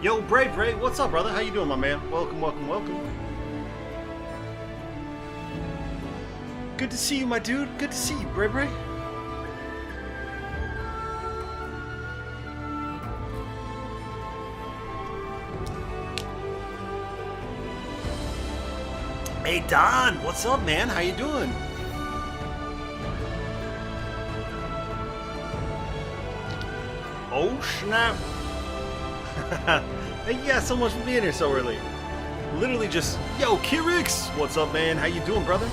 Yo, Bray, what's up, brother? How you doing, my man? Welcome. Good to see you, my dude. Good to see you, Bray. Hey, Don, what's up, man? How you doing? Oh, snap. Thank you guys so much for being here so early. Literally just, yo, Kirix, what's up, man? How you doing, brother?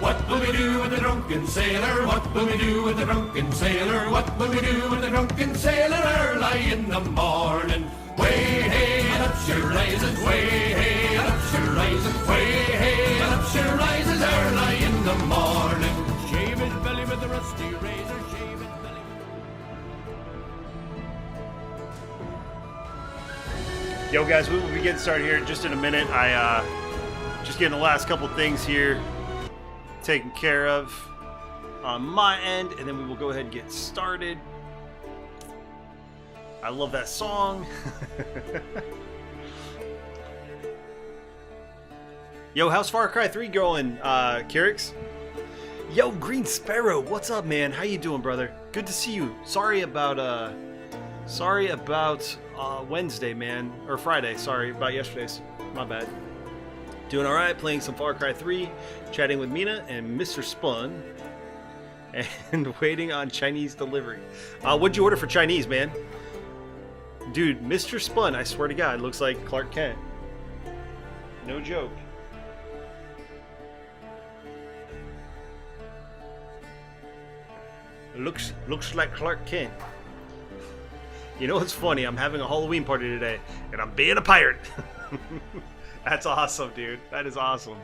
What will we do with the drunken sailor? What will we do with the drunken sailor? What will we do with the drunken sailor early in the morning? Way hey and up she rises, way hey and up she rises, way hey and up she rises early in the morning. Shave his belly with a rusty razor, shave his belly. Yo, guys, we will be getting started here in just in a minute. I just getting the last couple things here taken care of on my end, and then we will go ahead and get started. I love that song. Yo, how's Far Cry 3 going, Kirix? Yo, Green Sparrow, what's up, man? How you doing, brother? Good to see you. Sorry about Wednesday, man, or Friday. Sorry about yesterday's. My bad. Doing all right, playing some Far Cry 3, chatting with Mina and Mr. Spun, and waiting on Chinese delivery. What'd you order for Chinese, man? Dude, Mr. Spun, I swear to God, looks like Clark Kent. No joke. Looks like Clark Kent. You know what's funny? I'm having a Halloween party today, and I'm being a pirate. That's awesome, dude. That is awesome.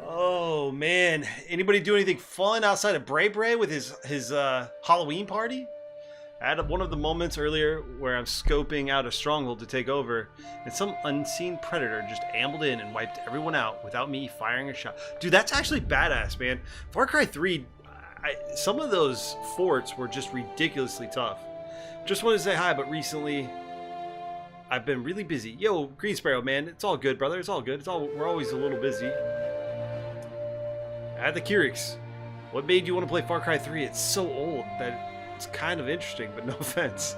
Oh, man. Anybody do anything fun outside of Bray with his Halloween party? I had one of the moments earlier where I'm scoping out a stronghold to take over, and some unseen predator just ambled in and wiped everyone out without me firing a shot. Dude, that's actually badass, man. Far Cry 3, some of those forts were just ridiculously tough. Just wanted to say hi, but recently I've been really busy. Yo, Green Sparrow, man, it's all good, brother. It's all good. We're always a little busy. At the Kirix, what made you want to play Far Cry 3? It's so old that it's kind of interesting, but no offense.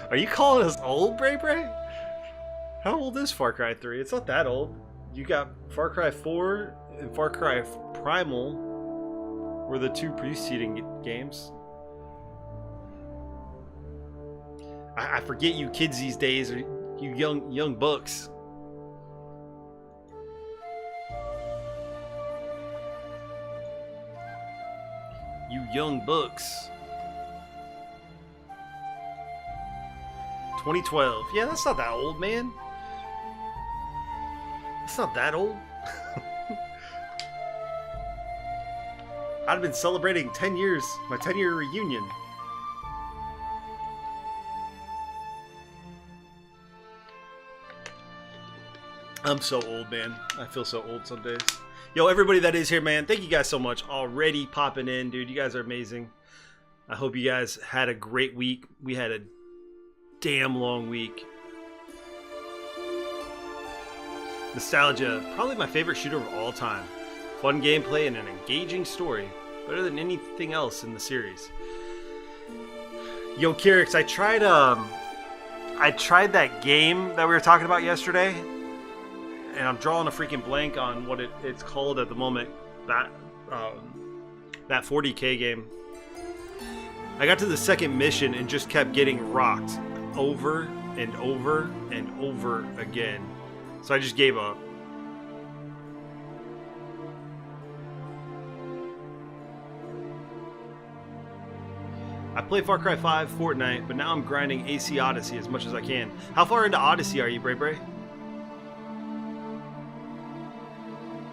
Are you calling us old, Bray? How old is Far Cry 3? It's not that old. You got Far Cry 4 and Far Cry Primal were the two preceding games. I forget you kids these days, or you young bucks. You young bucks. 2012. Yeah, that's not that old, man. It's not that old. I'd have been celebrating 10 years, my 10-year reunion. I'm so old, man. I feel so old some days. Yo, everybody that is here, man, thank you guys so much. Already popping in, dude. You guys are amazing. I hope you guys had a great week. We had a damn long week. Nostalgia, probably my favorite shooter of all time. Fun gameplay and an engaging story. Better than anything else in the series. Yo, Kirix, I tried that game that we were talking about yesterday. And I'm drawing a freaking blank on what it's called at the moment. That 40K game. I got to the second mission and just kept getting rocked over and over and over again. So I just gave up. I play Far Cry 5, Fortnite, but now I'm grinding AC Odyssey as much as I can. How far into Odyssey are you, Bray?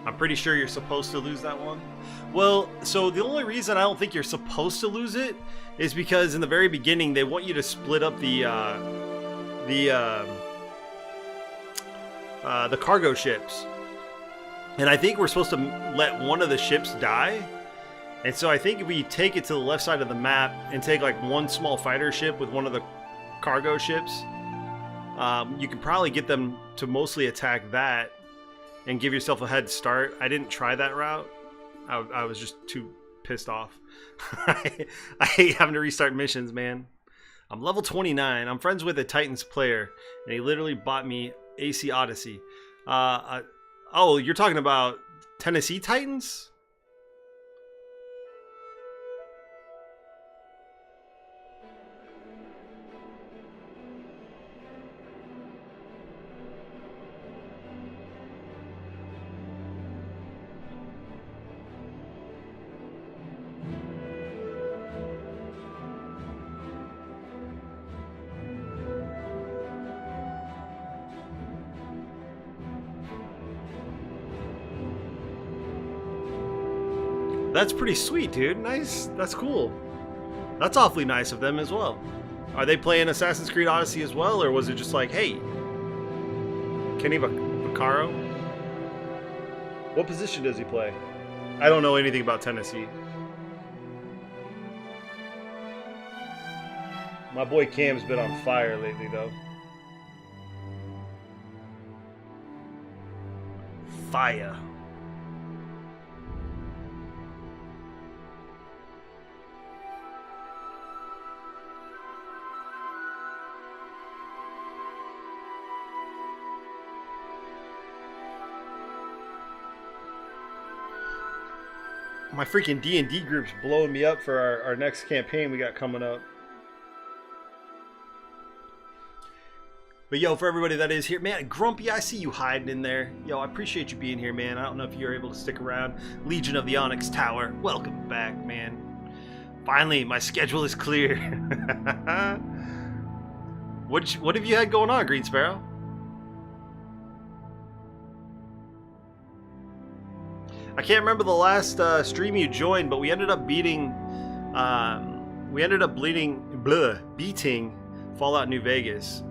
I'm pretty sure you're supposed to lose that one. Well, so the only reason I don't think you're supposed to lose it is because in the very beginning they want you to split up the cargo ships, and I think we're supposed to let one of the ships die, And so I think if we take it to the left side of the map and take like one small fighter ship with one of the cargo ships, you can probably get them to mostly attack that and give yourself a head start. I didn't try that route. I was just too pissed off. I hate having to restart missions, man. I'm level 29. I'm friends with a Titans player, and he literally bought me AC Odyssey. Oh, you're talking about Tennessee Titans? That's pretty sweet, dude. Nice. That's cool. That's awfully nice of them as well. Are they playing Assassin's Creed Odyssey as well, or was it just like, hey, Kenny Vaccaro? What position does he play? I don't know anything about Tennessee. My boy Cam's been on fire lately, though. Fire. My freaking D&D group's blowing me up for our next campaign we got coming up. But yo, for everybody that is here, man, Grumpy, I see you hiding in there. Yo, I appreciate you being here, man. I don't know if you're able to stick around. Legion of the Onyx Tower, welcome back, man. Finally, my schedule is clear. What have you had going on, Green Sparrow? I can't remember the last stream you joined, but we ended up beating Fallout New Vegas.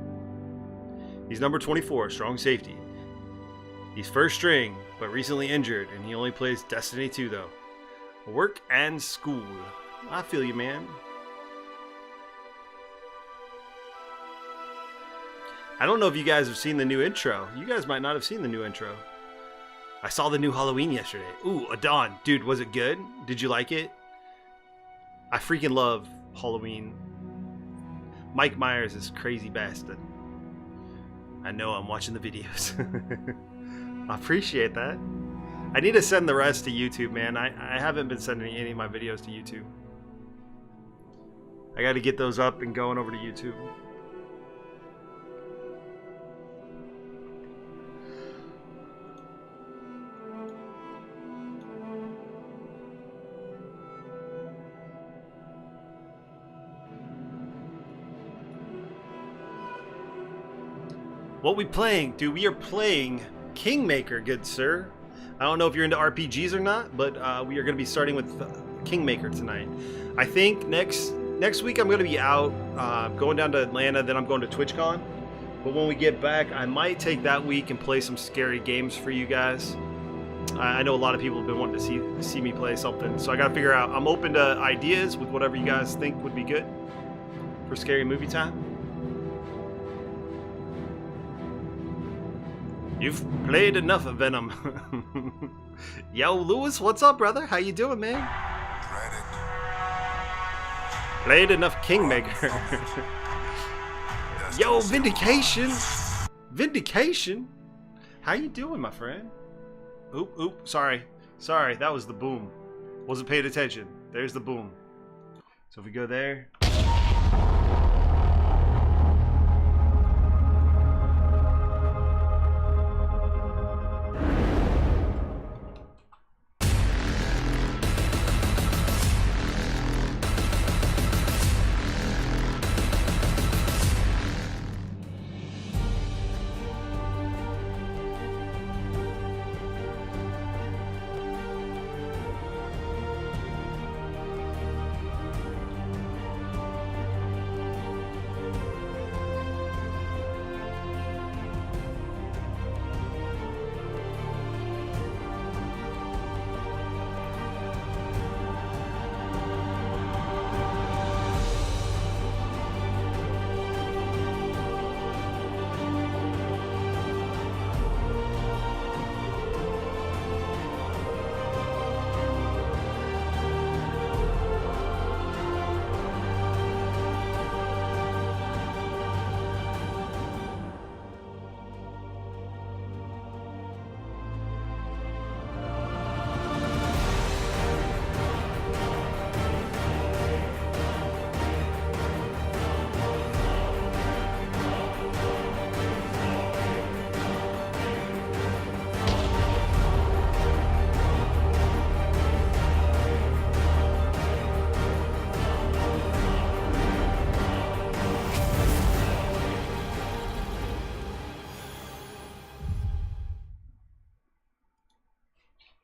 He's number 24, strong safety. He's first string, but recently injured, and he only plays Destiny 2 though. Work and school. I feel you, man. I don't know if you guys have seen the new intro. You guys might not have seen the new intro. I saw the new Halloween yesterday. Ooh, Adon. Dude, was it good? Did you like it? I freaking love Halloween. Mike Myers is crazy bastard. I know, I'm watching the videos. I appreciate that. I need to send the rest to YouTube, man. I haven't been sending any of my videos to YouTube. I got to get those up and going over to YouTube. What we playing? Dude, we are playing Kingmaker, good sir. I don't know if you're into RPGs or not, but we are going to be starting with Kingmaker tonight. I think next week I'm going to be out going down to Atlanta, then I'm going to TwitchCon. But when we get back, I might take that week and play some scary games for you guys. I know a lot of people have been wanting to see me play something, so I got to figure out. I'm open to ideas with whatever you guys think would be good for scary movie time. You've played enough of Venom. Yo, Lewis, what's up, brother? How you doing, man? Played enough Kingmaker. Yo, Vindication. Vindication? How you doing, my friend? Oop, sorry. Sorry, that was the boom. Wasn't paying attention. There's the boom. So if we go there...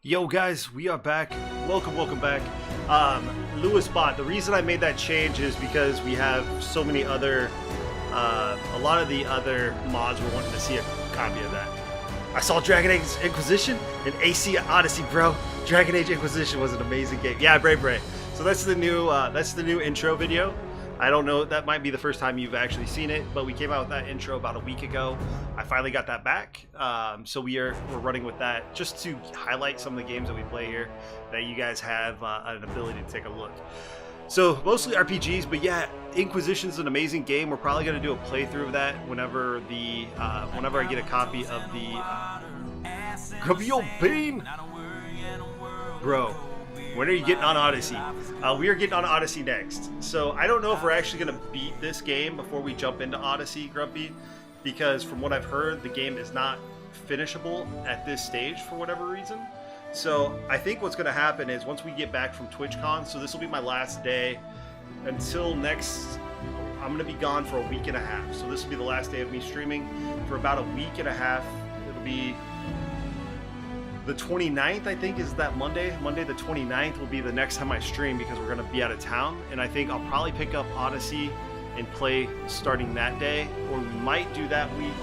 Yo guys, we are back. Welcome back. Lewis bot. The reason I made that change is because we have so many other, a lot of the other mods were wanting to see a copy of that. I saw Dragon Age Inquisition and AC Odyssey, bro. Dragon Age Inquisition was an amazing game. Yeah, Brave. So that's the new intro video. I don't know, that might be the first time you've actually seen it, but we came out with that intro about a week ago. I finally got that back, so we're running with that just to highlight some of the games that we play here that you guys have an ability to take a look. So mostly RPGs, but yeah, Inquisition's an amazing game. We're probably going to do a playthrough of that whenever I get a copy of the Grumpy Old Bean, bro. When are you getting on Odyssey? We are getting on Odyssey next. So I don't know if we're actually going to beat this game before we jump into Odyssey, Grumpy, because from what I've heard, the game is not finishable at this stage for whatever reason. So I think what's going to happen is once we get back from TwitchCon, so this will be my last day until next, I'm going to be gone for a week and a half. So this will be the last day of me streaming for about a week and a half. It'll be the 29th, I think, is that Monday. Monday the 29th will be the next time I stream because we're going to be out of town. And I think I'll probably pick up Odyssey and play starting that day. Or we might do that week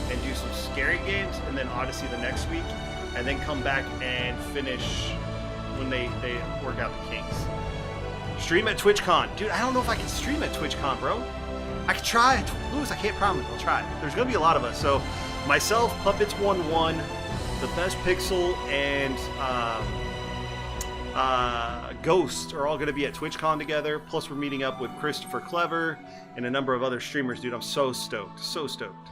and do some scary games and then Odyssey the next week. And then come back and finish when they work out the kinks. Stream at TwitchCon. Dude, I don't know if I can stream at TwitchCon, bro. I can try. Lewis, I can't promise. I'll try. There's going to be a lot of us. So myself, Puppets11, The Best Pixel, and Ghost are all going to be at TwitchCon together. Plus, we're meeting up with Christopher Clever and a number of other streamers. Dude, I'm so stoked. So stoked.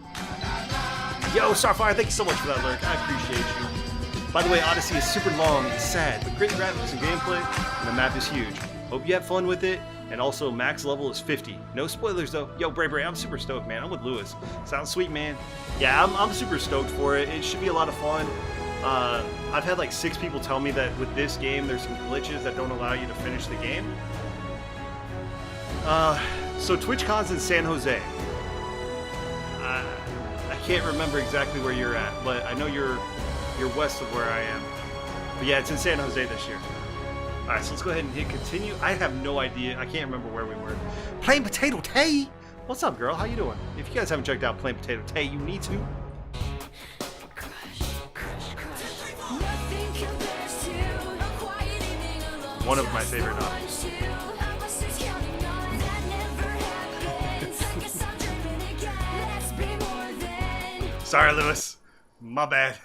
Yo, Starfire, thank you so much for that lurk. I appreciate you. By the way, Odyssey is super long and sad, but great graphics and gameplay, and the map is huge. Hope you have fun with it. And also, max level is 50. No spoilers, though. Yo, Brave, I'm super stoked, man. I'm with Lewis. Sounds sweet, man. Yeah, I'm super stoked for it. It should be a lot of fun. I've had like 6 people tell me that with this game, there's some glitches that don't allow you to finish the game. So TwitchCon's in San Jose. I can't remember exactly where you're at, but I know you're west of where I am. But yeah, it's in San Jose this year. Alright, so let's go ahead and hit continue. I have no idea. I can't remember where we were. Plain Potato Tay! What's up, girl? How you doing? If you guys haven't checked out Plain Potato Tay, you need to. One of my favorite novels. Sorry, Lewis. My bad.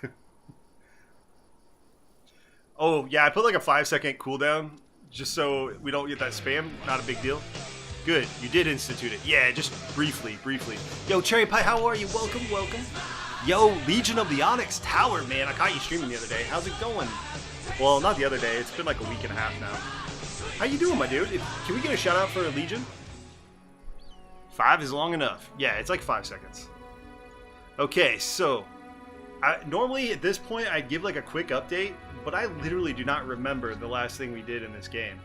Oh, yeah, I put like a 5-second cooldown just so we don't get that spam. Not a big deal. Good, you did institute it. Yeah, just briefly. Yo, Cherry Pie, how are you? Welcome. Yo, Legion of the Onyx Tower, man. I caught you streaming the other day. How's it going? Well, not the other day. It's been like a week and a half now. How you doing, my dude? Can we get a shout out for Legion? 5 is long enough. Yeah, it's like 5 seconds. Okay, so normally at this point I'd give like a quick update, but I literally do not remember the last thing we did in this game.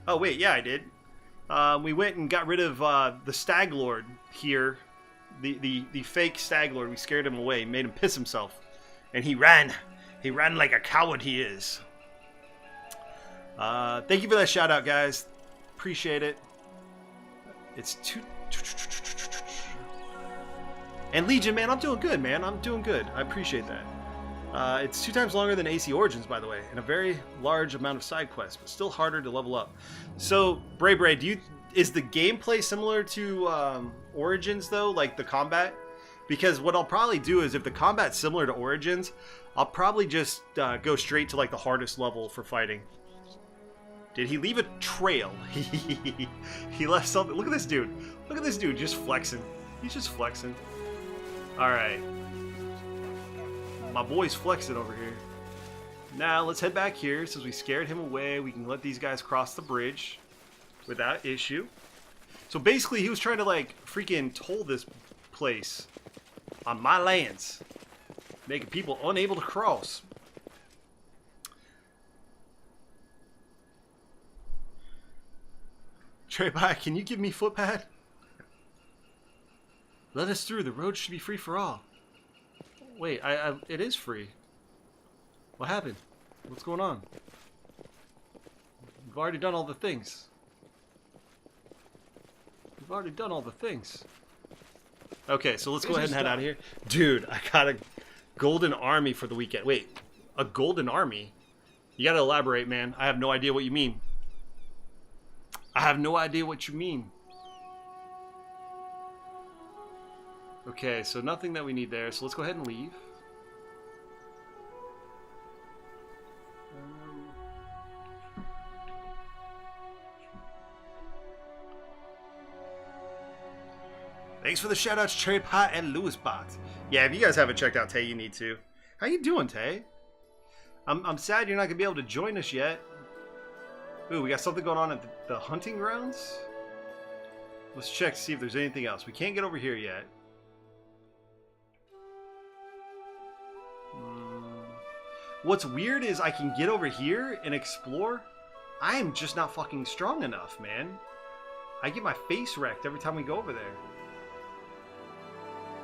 Oh wait, yeah, I did. We went and got rid of the Stag Lord here, the fake Stag Lord. We scared him away, made him piss himself, and he ran. He ran like a coward he is. Thank you for that shout out, guys. Appreciate it. It's too. And Legion, man, I'm doing good, man. I'm doing good. I appreciate that. It's 2 times longer than AC Origins, by the way, and a very large amount of side quests, but still harder to level up. So, Bray, is the gameplay similar to Origins, though, like the combat? Because what I'll probably do is, if the combat's similar to Origins, I'll probably just go straight to like the hardest level for fighting. Did he leave a trail? He left something. Look at this dude. Look at this dude just flexing. He's just flexing. Alright. My boy's flexing over here. Now, let's head back here. Since we scared him away, we can let these guys cross the bridge without issue. So basically, he was trying to, like, freaking toll this place on my lands, making people unable to cross. Trey, bye. Can you give me footpad? Let us through. The road should be free for all. Wait, it is free. What happened? What's going on? We've already done all the things. We've already done all the things. Okay, so let's go ahead and head out of here. Dude, I got a golden army for the weekend. Wait, a golden army? You gotta elaborate, man. I have no idea what you mean. I have no idea what you mean. Okay, so nothing that we need there. So let's go ahead and leave. Thanks for the shoutouts, Cherry Pie and Lewis Bot. Yeah, if you guys haven't checked out Tay, you need to. How you doing, Tay? I'm sad you're not gonna be able to join us yet. Ooh, we got something going on at the hunting grounds. Let's check to see if there's anything else. We can't get over here yet. What's weird is I can get over here and explore. I am just not fucking strong enough, man. I get my face wrecked every time we go over there.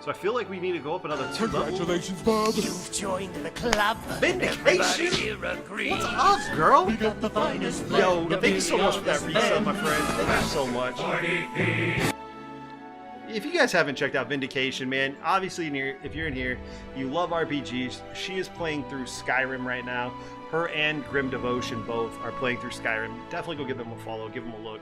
So I feel like we need to go up another 2 levels. Congratulations, Bob. You've joined the club. Vindication? Here agrees. What's up, girl? We got the finest Yo, blend of thank you so much for that millions resub, of my friend. Thank you so much. If you guys haven't checked out Vindication, man, obviously if you're in here, you love RPGs. She is playing through Skyrim right now. Her and Grim Devotion both are playing through Skyrim. Definitely go give them a follow, give them a look.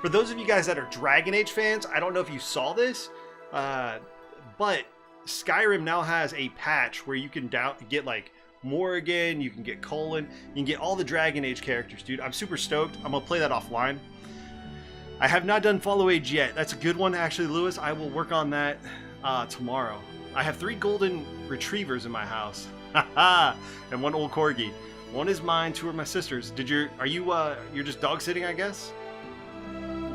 For those of you guys that are Dragon Age fans, I don't know if you saw this, but Skyrim now has a patch where you can get like Morrigan, you can get Colin, you can get all the Dragon Age characters, dude. I'm super stoked. I'm gonna play that offline. I have not done Follow Age yet. That's a good one, actually, Lewis. I will work on that tomorrow. I have 3 golden retrievers in my house, and 1 old corgi. 1 is mine, 2 are my sister's. You're just dog sitting, I guess?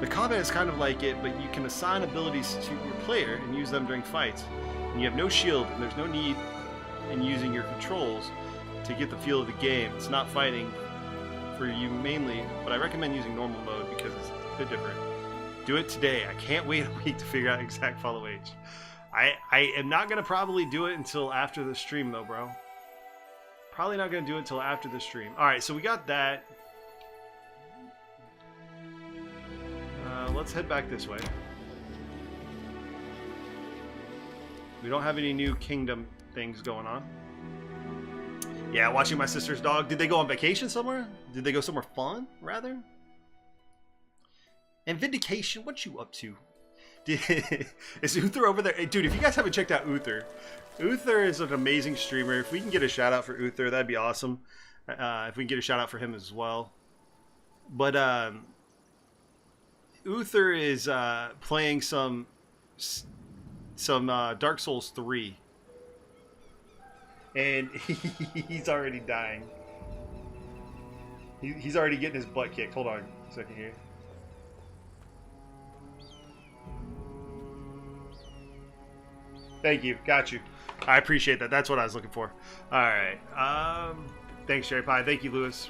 The combat is kind of like it, but you can assign abilities to your player and use them during fights. And you have no shield, and there's no need in using your controls to get the feel of the game. It's not fighting for you mainly, but I recommend using normal mode because it's a bit different. Do it today. I can't wait a week to figure out exact Follow Age. I am not going to probably do it until after the stream, though, bro. Probably not going to do it until after the stream. Alright, so we got that. Let's head back this way. We don't have any new kingdom things going on. Yeah, watching my sister's dog. Did they go on vacation somewhere? Did they go somewhere fun, rather? And Vindication, what you up to? Is Uther over there? Hey, dude, if you guys haven't checked out Uther, Uther is an amazing streamer. If we can get a shout out for Uther, that'd be awesome. If we can get a shout out for him as well. But Uther is playing some Dark Souls 3. And he's already dying. He's already getting his butt kicked. Hold on a second here. Thank you. Got you. I appreciate that. That's what I was looking for. Alright. Thanks, Cherry Pie. Thank you, Lewis.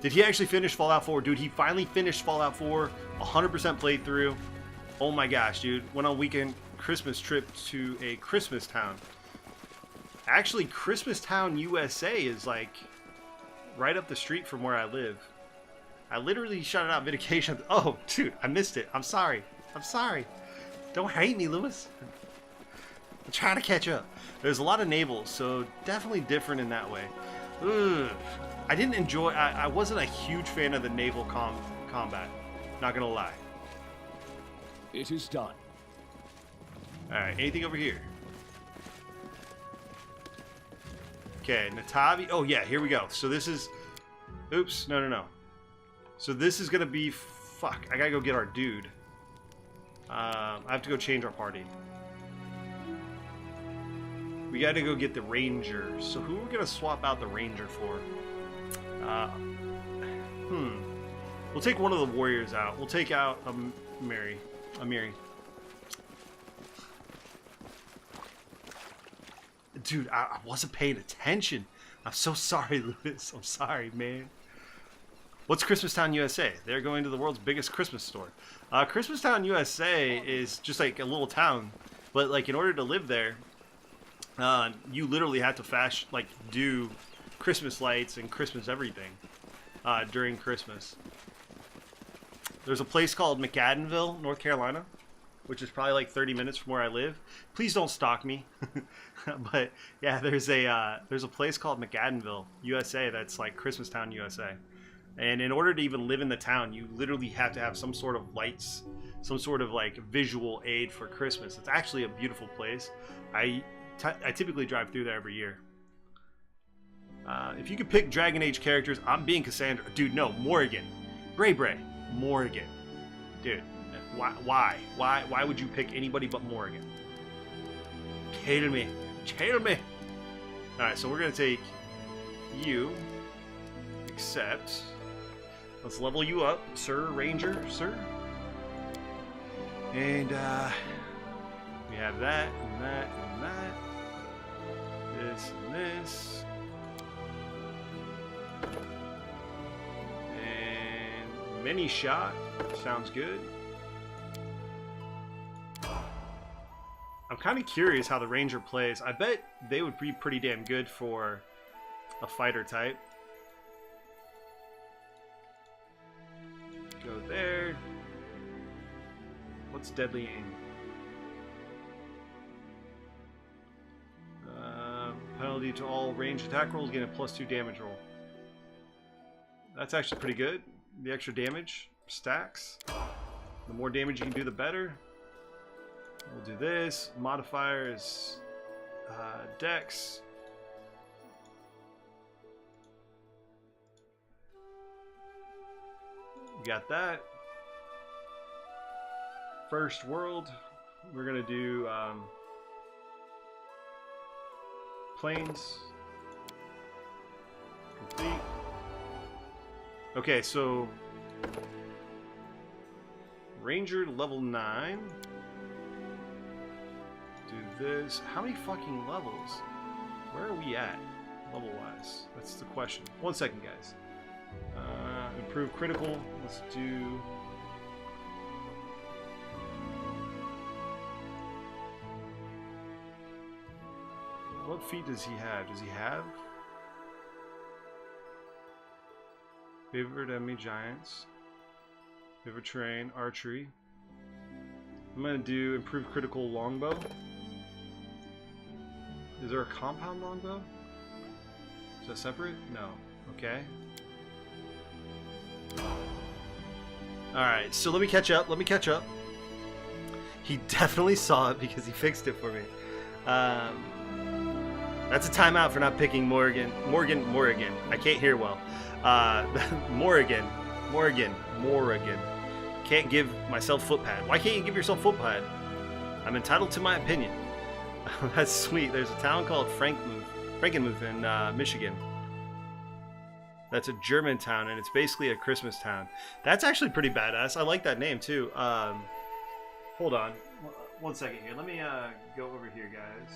Did he actually finish Fallout 4? Dude, he finally finished Fallout 4. 100% played through. Oh my gosh, dude. Went on a weekend Christmas trip to a Christmas town. Actually, Christmas Town, USA is like right up the street from where I live. I literally shouted out Vindication. Oh, dude, I missed it. I'm sorry. I'm sorry. Don't hate me, Lewis. I'm trying to catch up. There's a lot of navals, so definitely different in that way. Ugh. I didn't enjoy... I wasn't a huge fan of the naval combat. Not gonna lie. It is done. Alright, anything over here? Okay, Natavi. Oh, yeah, here we go. So this is... Oops, no. So this is gonna be... Fuck, I gotta go get our dude. I have to go change our party. We gotta go get the ranger. So who are we gonna swap out the ranger for? We'll take one of the warriors out. We'll take out Amiri. Dude, I wasn't paying attention. I'm so sorry, Lewis. I'm sorry, man. What's Christmas Town, USA? They're going to the world's biggest Christmas store. Christmas Town, USA is just like a little town. But like in order to live there, you literally have to do Christmas lights and Christmas everything during Christmas. There's a place called McAdenville, North Carolina, which is probably like 30 minutes from where I live. Please don't stalk me. But yeah, there's a place called McAdenville, USA, that's like Christmastown, USA. And in order to even live in the town, you literally have to have some sort of lights, some sort of like visual aid for Christmas. It's actually a beautiful place. I typically drive through there every year. If you could pick Dragon Age characters, I'm being Cassandra. Dude, no, Morrigan. Bray, Morrigan. Dude, why? Why would you pick anybody but Morrigan? Kill me. Alright, so we're going to take you. Except, let's level you up, Sir Ranger, sir. And we have that, and that, and that. This and this. And mini shot. Sounds good. I'm kind of curious how the Ranger plays. I bet they would be pretty damn good for a fighter type. Go there. What's deadly aim? Penalty to all ranged attack rolls, get a +2 damage roll. That's actually pretty good. The extra damage stacks. The more damage you can do, the better. We'll do this. Modifier is Dex. We got that. First world, we're gonna do planes. Complete. Okay, so Ranger level 9. Do this. How many fucking levels? Where are we at, level-wise? That's the question. 1 second, guys. Improve critical. Let's do. What feat does he have? Does he have favored enemy giants? Favorite terrain, archery. I'm gonna do improve critical longbow. Is there a compound longbow? Is that separate? No. Okay. Alright, so let me catch up. He definitely saw it because he fixed it for me. That's a timeout for not picking Morrigan. I can't hear well. Morrigan. Can't give myself foot pad. Why can't you give yourself foot pad? I'm entitled to my opinion. That's sweet. There's a town called Frankenmuth in Michigan. That's a German town, and it's basically a Christmas town. That's actually pretty badass. I like that name, too. Hold on. 1 second here. Let me go over here, guys.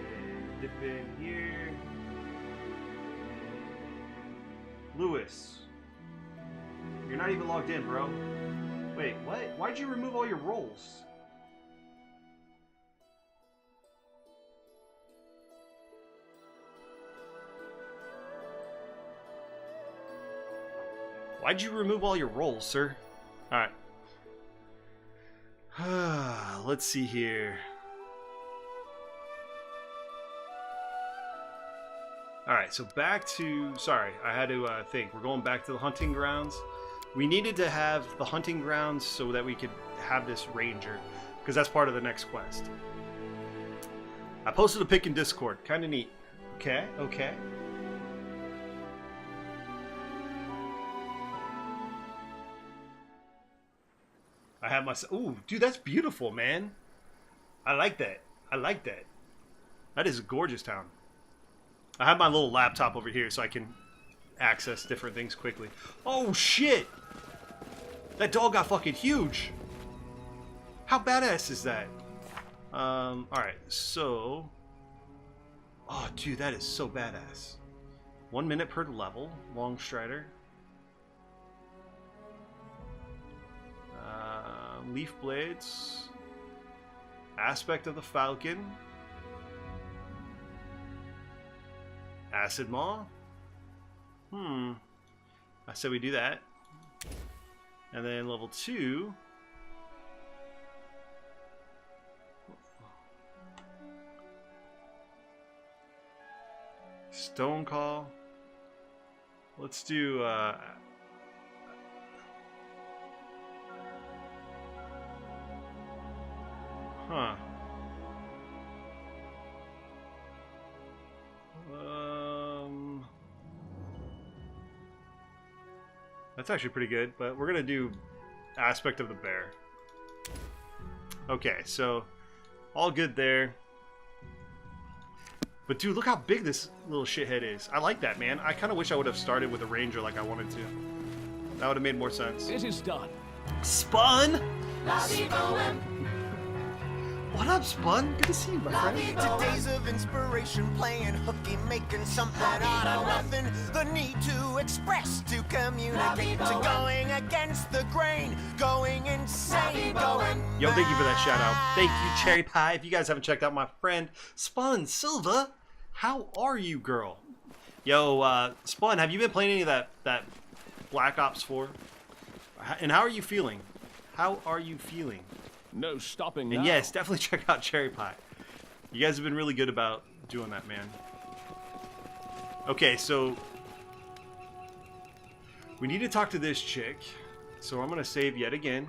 And dip in here. Lewis. You're not even logged in, bro. Wait, what? Why'd you remove all your rolls? Why'd you remove all your rolls, sir? Alright. Let's see here. Alright, so back to... Sorry, I had to think. We're going back to the hunting grounds. We needed to have the hunting grounds so that we could have this ranger, because that's part of the next quest. I posted a pic in Discord. Kind of neat. Okay. I have my... Ooh, dude, that's beautiful, man. I like that. That is a gorgeous town. I have my little laptop over here so I can access different things quickly. Oh, shit! That dog got fucking huge. How badass is that? Alright, so... Oh, dude, that is so badass. 1 minute per level. Long Strider. Leaf Blades. Aspect of the Falcon. Acid Maw. I said we do that. And then level 2. Stone Call. Let's do huh. That's actually pretty good, but we're gonna do Aspect of the Bear. Okay, so all good there. But dude, look how big this little shithead is. I like that, man. I kind of wish I would have started with a ranger like I wanted to. That would have made more sense. It is done. Spun? What up, Spun? Good to see you, my friend. Today's of inspiration, playing hooky, making something out of nothing. The need to express, to communicate, to going against the grain, going insane, going. Yo, thank you for that shout out. Thank you, Cherry Pie. If you guys haven't checked out my friend Spun Silva, how are you, girl? Yo, Spun, have you been playing any of that Black Ops 4? And how are you feeling? How are you feeling? No stopping now. And yes, definitely check out Cherry Pie. You guys have been really good about doing that, man. Okay, so we need to talk to this chick. So I'm going to save yet again,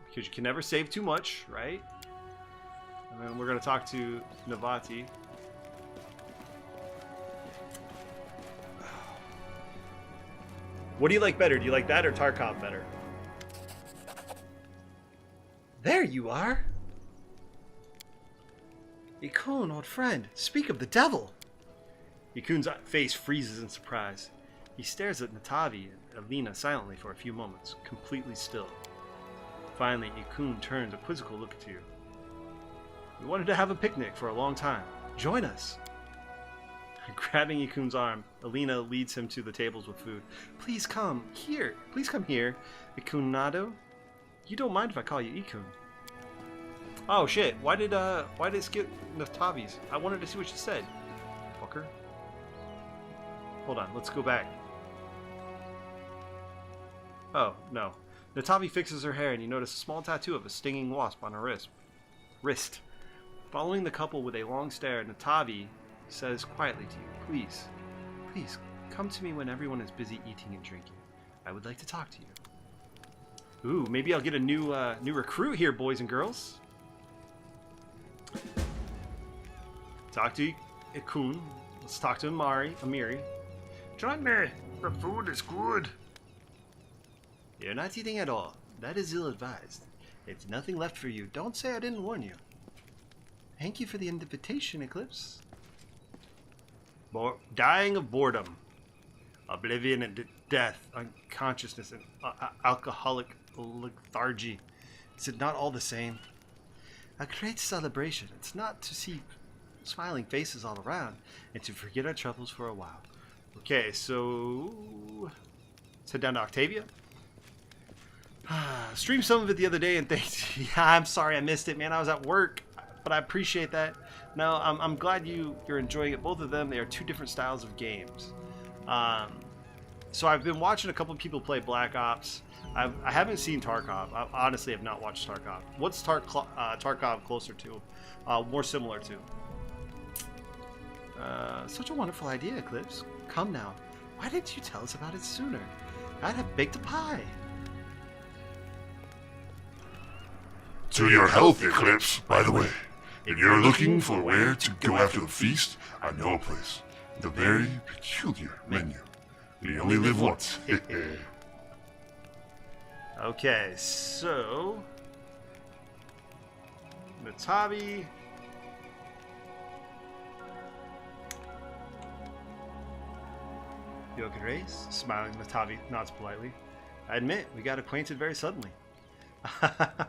because you can never save too much, right? And then we're going to talk to Navati. What do you like better? Do you like that or Tarkov better? There you are! Ikun, old friend, speak of the devil! Ikun's face freezes in surprise. He stares at Natavi and Alina silently for a few moments, completely still. Finally, Ikun turns a quizzical look at you. We wanted to have a picnic for a long time. Join us! Grabbing Ikun's arm, Alina leads him to the tables with food. Please come here! Please come here, Ikun Nado. You don't mind if I call you Ikun? Oh shit! Why did it skip Natavi's? I wanted to see what she said. Fucker. Hold on, let's go back. Oh no. Natavi fixes her hair, and you notice a small tattoo of a stinging wasp on her wrist. Following the couple with a long stare, Natavi says quietly to you, please, come to me when everyone is busy eating and drinking. I would like to talk to you. Ooh, maybe I'll get a new recruit here, boys and girls. Talk to Ikun. Let's talk to Amiri. Join me. The food is good. You're not eating at all. That is ill-advised. It's nothing left for you. Don't say I didn't warn you. Thank you for the invitation, Eclipse. Dying of boredom, oblivion and death, unconsciousness, and alcoholic lethargy. Is it not all the same? A great celebration. It's not to see smiling faces all around and to forget our troubles for a while. Okay, so let's head down to Octavia. Streamed some of it the other day, and thanks. Yeah, I'm sorry I missed it, man. I was at work, but I appreciate that. No, I'm glad you're enjoying it. Both of them, they are two different styles of games. So I've been watching a couple of people play Black Ops. I haven't seen Tarkov. I honestly have not watched Tarkov. What's Tarkov closer to? More similar to? Such a wonderful idea, Eclipse. Come now. Why didn't you tell us about it sooner? I'd have baked a pie. To your health, Eclipse, by the way. If you're looking for where to go after the feast, I know a place. The very peculiar menu. We only live once. Okay, so Natavi. Yoga Race, smiling, Natavi nods politely. I admit, we got acquainted very suddenly.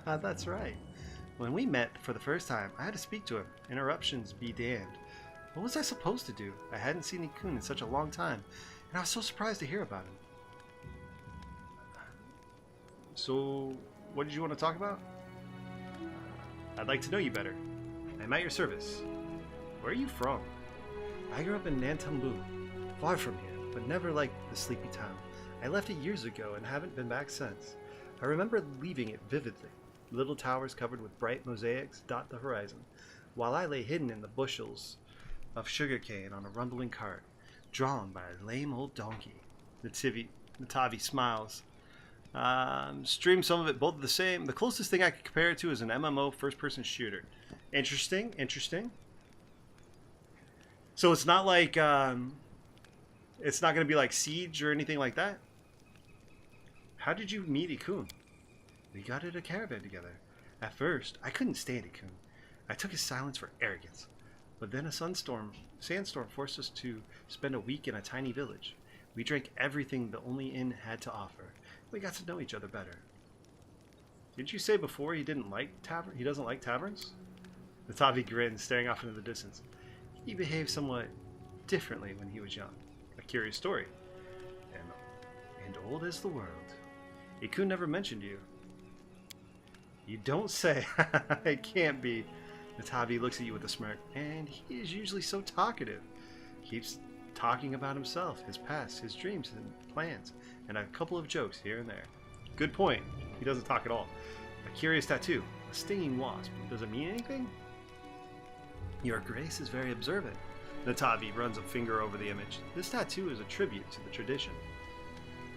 That's right. When we met for the first time, I had to speak to him. Interruptions be damned. What was I supposed to do? I hadn't seen Ikun in such a long time, and I was so surprised to hear about him. So, what did you want to talk about? I'd like to know you better. I'm at your service. Where are you from? I grew up in Nantambu. Far from here, but never like the sleepy town. I left it years ago and haven't been back since. I remember leaving it vividly. Little towers covered with bright mosaics dot the horizon, while I lay hidden in the bushels of sugarcane on a rumbling cart, drawn by a lame old donkey. Natavi smiles. Stream some of it, both the same. The closest thing I could compare it to is an MMO first-person shooter. Interesting, interesting. So it's not like, it's not going to be like Siege or anything like that? How did you meet Ikun? We got in a caravan together. At first, I couldn't stand Ikun. I took his silence for arrogance. But then a sandstorm forced us to spend a week in a tiny village. We drank everything the only inn had to offer. We got to know each other better. Didn't you say before he doesn't like taverns? Natavi grinned, staring off into the distance. He behaved somewhat differently when he was young. A curious story. And old as the world. Ikun never mentioned you. You don't say. It can't be. Natavi looks at you with a smirk. And he is usually so talkative. Keeps talking about himself, his past, his dreams and plans, and a couple of jokes here and there. Good point. He doesn't talk at all. A curious tattoo. A stinging wasp. Does it mean anything? Your grace is very observant. Natavi runs a finger over the image. This tattoo is a tribute to the tradition.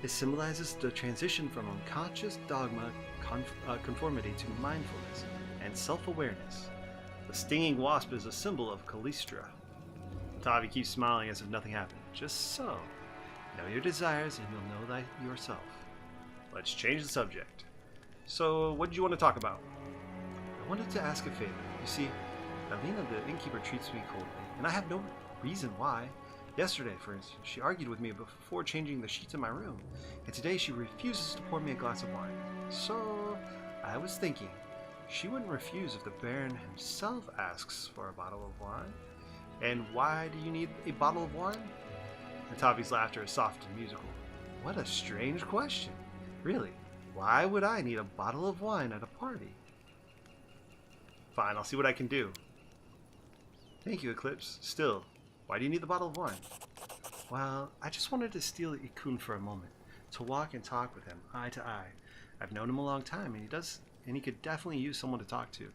It symbolizes the transition from unconscious dogma conformity to mindfulness and self-awareness. The stinging wasp is a symbol of Callistra. Natavi keeps smiling as if nothing happened. Just so. Know your desires and you'll know that yourself. Let's change the subject. So, what did you want to talk about? I wanted to ask a favor. You see, Alina the innkeeper treats me coldly, and I have no reason why. Yesterday, for instance, she argued with me before changing the sheets in my room, and today she refuses to pour me a glass of wine. So, I was thinking, she wouldn't refuse if the Baron himself asks for a bottle of wine. And why do you need a bottle of wine? Natavi's laughter is soft and musical. What a strange question. Really, why would I need a bottle of wine at a party? Fine, I'll see what I can do. Thank you, Eclipse. Still, why do you need the bottle of wine? Well, I just wanted to steal Ikun for a moment, to walk and talk with him, eye to eye. I've known him a long time, and he could definitely use someone to talk to.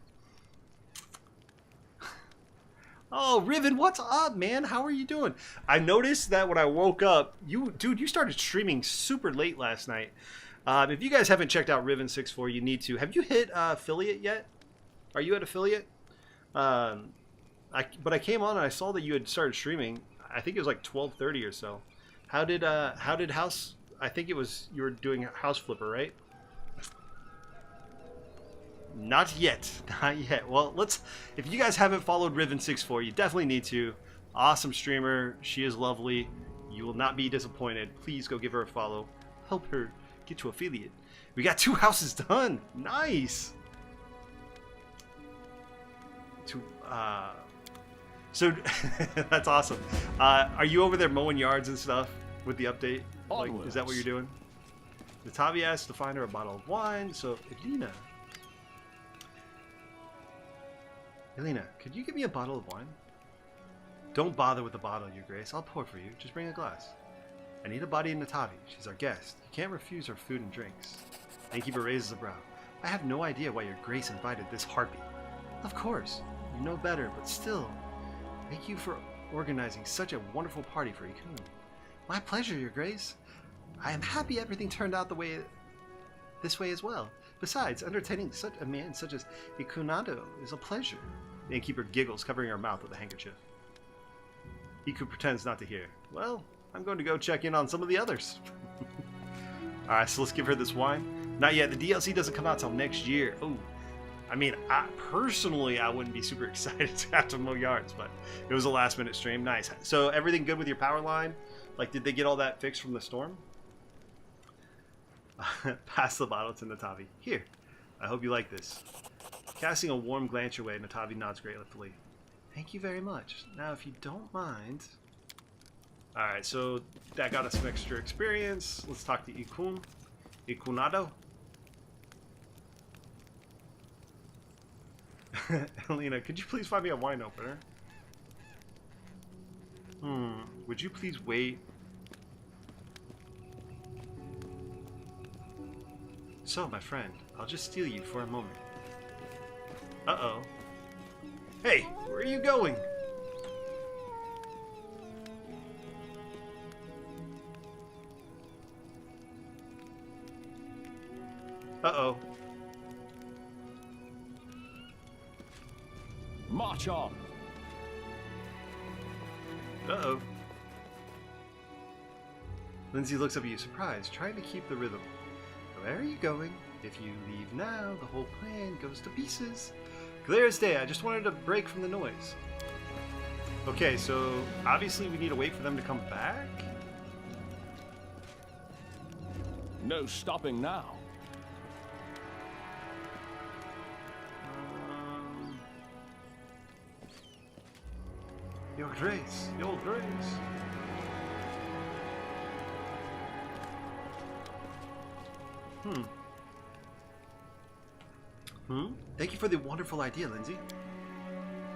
Oh, Riven, what's up, man? How are you doing? I noticed that when I woke up, you started streaming super late last night. If you guys haven't checked out Riven64, you need to. Have you hit affiliate yet? Are you at affiliate? But I came on and I saw that you had started streaming. I think it was like 12:30 or so. How did House? I think it was you were doing House Flipper, right? Not yet. Not yet. Well, if you guys haven't followed Riven64, you definitely need to. Awesome streamer. She is lovely. You will not be disappointed. Please go give her a follow. Help her get to affiliate. We got 2 houses done. Nice. So that's awesome. Are you over there mowing yards and stuff with the update? Like, is that what you're doing? Natavi asked to find her a bottle of wine. So Elena, could you give me a bottle of wine? Don't bother with the bottle, Your Grace. I'll pour for you. Just bring a glass. I need a body in Natavi. She's our guest. You can't refuse her food and drinks. Innkeeper raises a brow. I have no idea why Your Grace invited this harpy. Of course. You know better, but still. Thank you for organizing such a wonderful party for Ikun. My pleasure, Your Grace. I am happy everything turned out this way as well. Besides, entertaining such a man such as Ikunado is a pleasure. The innkeeper giggles, covering her mouth with a handkerchief. Iku pretends not to hear. Well, I'm going to go check in on some of the others. Alright, so let's give her this wine. Not yet. The DLC doesn't come out till next year. Oh, I mean, personally, I wouldn't be super excited to have to mow yards, but it was a last-minute stream. Nice. So everything good with your power line? Like, did they get all that fixed from the storm? Pass the bottle to Natavi. Here. I hope you like this. Casting a warm glance your way, Natavi nods gratefully. Thank you very much. Now, if you don't mind... Alright, so that got us some extra experience. Let's talk to Ikun. Ikunado. Elena, could you please find me a wine opener? Would you please wait? So, my friend, I'll just steal you for a moment. Uh-oh. Hey, where are you going? Uh-oh. March on. Uh-oh. Lindsay looks up at you, surprised, trying to keep the rhythm. Where are you going? If you leave now, the whole plan goes to pieces. Clear as day, I just wanted to break from the noise. Okay, so obviously we need to wait for them to come back? No stopping now. Your Grace, Your Grace. Thank you for the wonderful idea, Lindsay.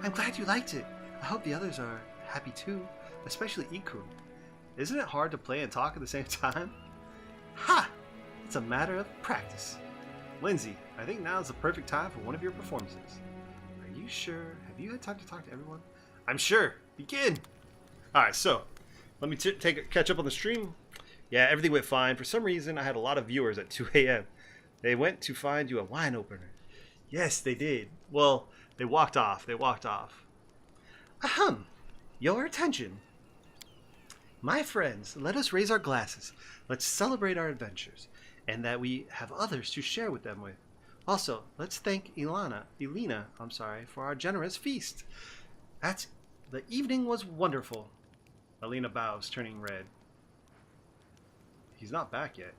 I'm glad you liked it. I hope the others are happy too, especially Ikun. Isn't it hard to play and talk at the same time? Ha! It's a matter of practice. Lindsay, I think now is the perfect time for one of your performances. Are you sure? Have you had time to talk to everyone? I'm sure. Begin! Alright, so, let me catch up on the stream. Yeah, everything went fine. For some reason, I had a lot of viewers at 2 a.m. They went to find you a wine opener. Yes, they did. Well, they walked off. Ahem. Your attention. My friends, let us raise our glasses. Let's celebrate our adventures, and that we have others to share with them with. Also, let's thank Elena, for our generous feast. The evening was wonderful. Elena bows, turning red. He's not back yet.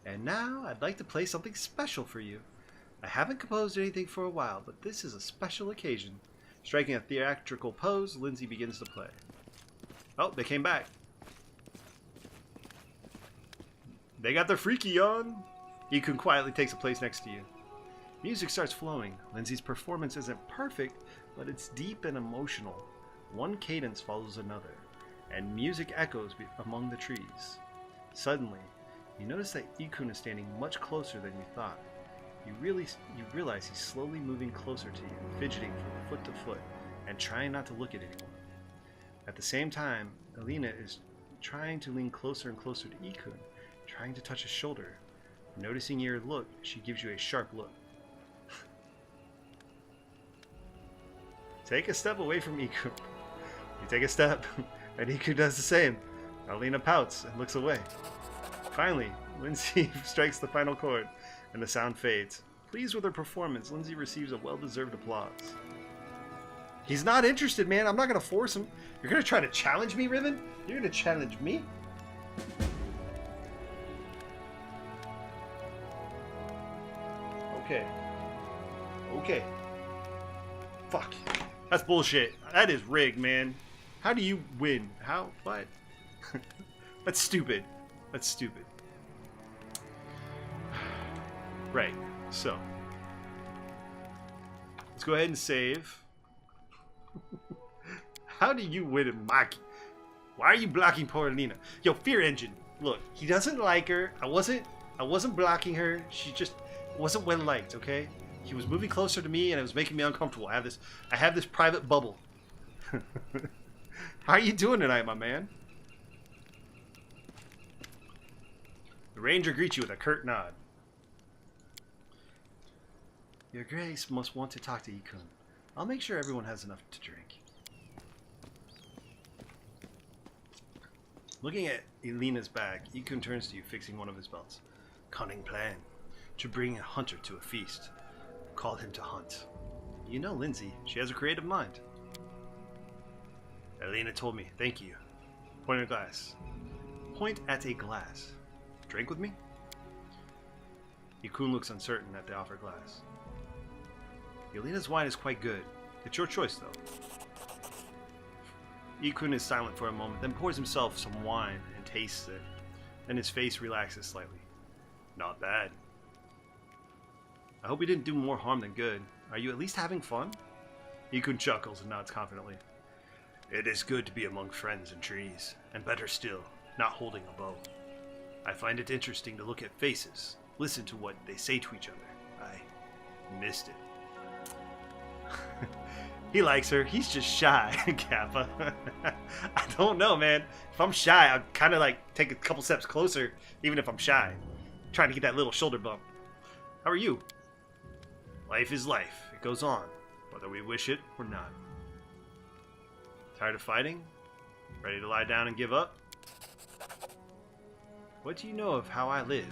And now I'd like to play something special for you. I haven't composed anything for a while, but this is a special occasion. Striking a theatrical pose, Lindsay begins to play. Oh, they came back. They got their freaky on. Ikun quietly takes a place next to you. Music starts flowing. Lindsay's performance isn't perfect, but it's deep and emotional. One cadence follows another, and music echoes among the trees. Suddenly, you notice that Ikun is standing much closer than you thought. You realize he's slowly moving closer to you, fidgeting from foot to foot, and trying not to look at anyone. At the same time, Elena is trying to lean closer and closer to Ikun, trying to touch his shoulder. Noticing your look, she gives you a sharp look. Take a step away from Ikun. You take a step, and Ikun does the same. Elena pouts and looks away. Finally, Lindsay strikes the final chord, and the sound fades. Pleased with her performance, Lindsay receives a well-deserved applause. He's not interested, man. I'm not going to force him. You're going to try to challenge me, Riven? You're going to challenge me? Okay. Fuck. That's bullshit. That is rigged, man. How do you win? How? What? That's stupid. Right. So. Let's go ahead and save. How do you win in Maki? Why are you blocking poor Alina? Yo, Fear Engine. Look, he doesn't like her. I wasn't blocking her. She just wasn't well liked, okay? He was moving closer to me and it was making me uncomfortable. I have this private bubble. How are you doing tonight, my man? The ranger greets you with a curt nod. Your Grace must want to talk to Ikun. I'll make sure everyone has enough to drink. Looking at Elena's bag, Ikun turns to you, fixing one of his belts. Cunning plan. To bring a hunter to a feast. Call him to hunt. You know Lindsay. She has a creative mind. Elena told me. Thank you. Point at a glass. Point at a glass. Drink with me? Ikun looks uncertain at the offered glass. Elena's wine is quite good. It's your choice, though. Ikun is silent for a moment, then pours himself some wine and tastes it. Then his face relaxes slightly. Not bad. I hope we didn't do more harm than good. Are you at least having fun? Ikun chuckles and nods confidently. It is good to be among friends and trees, and better still, not holding a bow. I find it interesting to look at faces, listen to what they say to each other. I missed it. He likes her. He's just shy, Kappa. I don't know, man. If I'm shy, I'll kind of like take a couple steps closer, even if I'm shy. Trying to get that little shoulder bump. How are you? Life is life. It goes on, whether we wish it or not. Tired of fighting? Ready to lie down and give up? What do you know of how I live?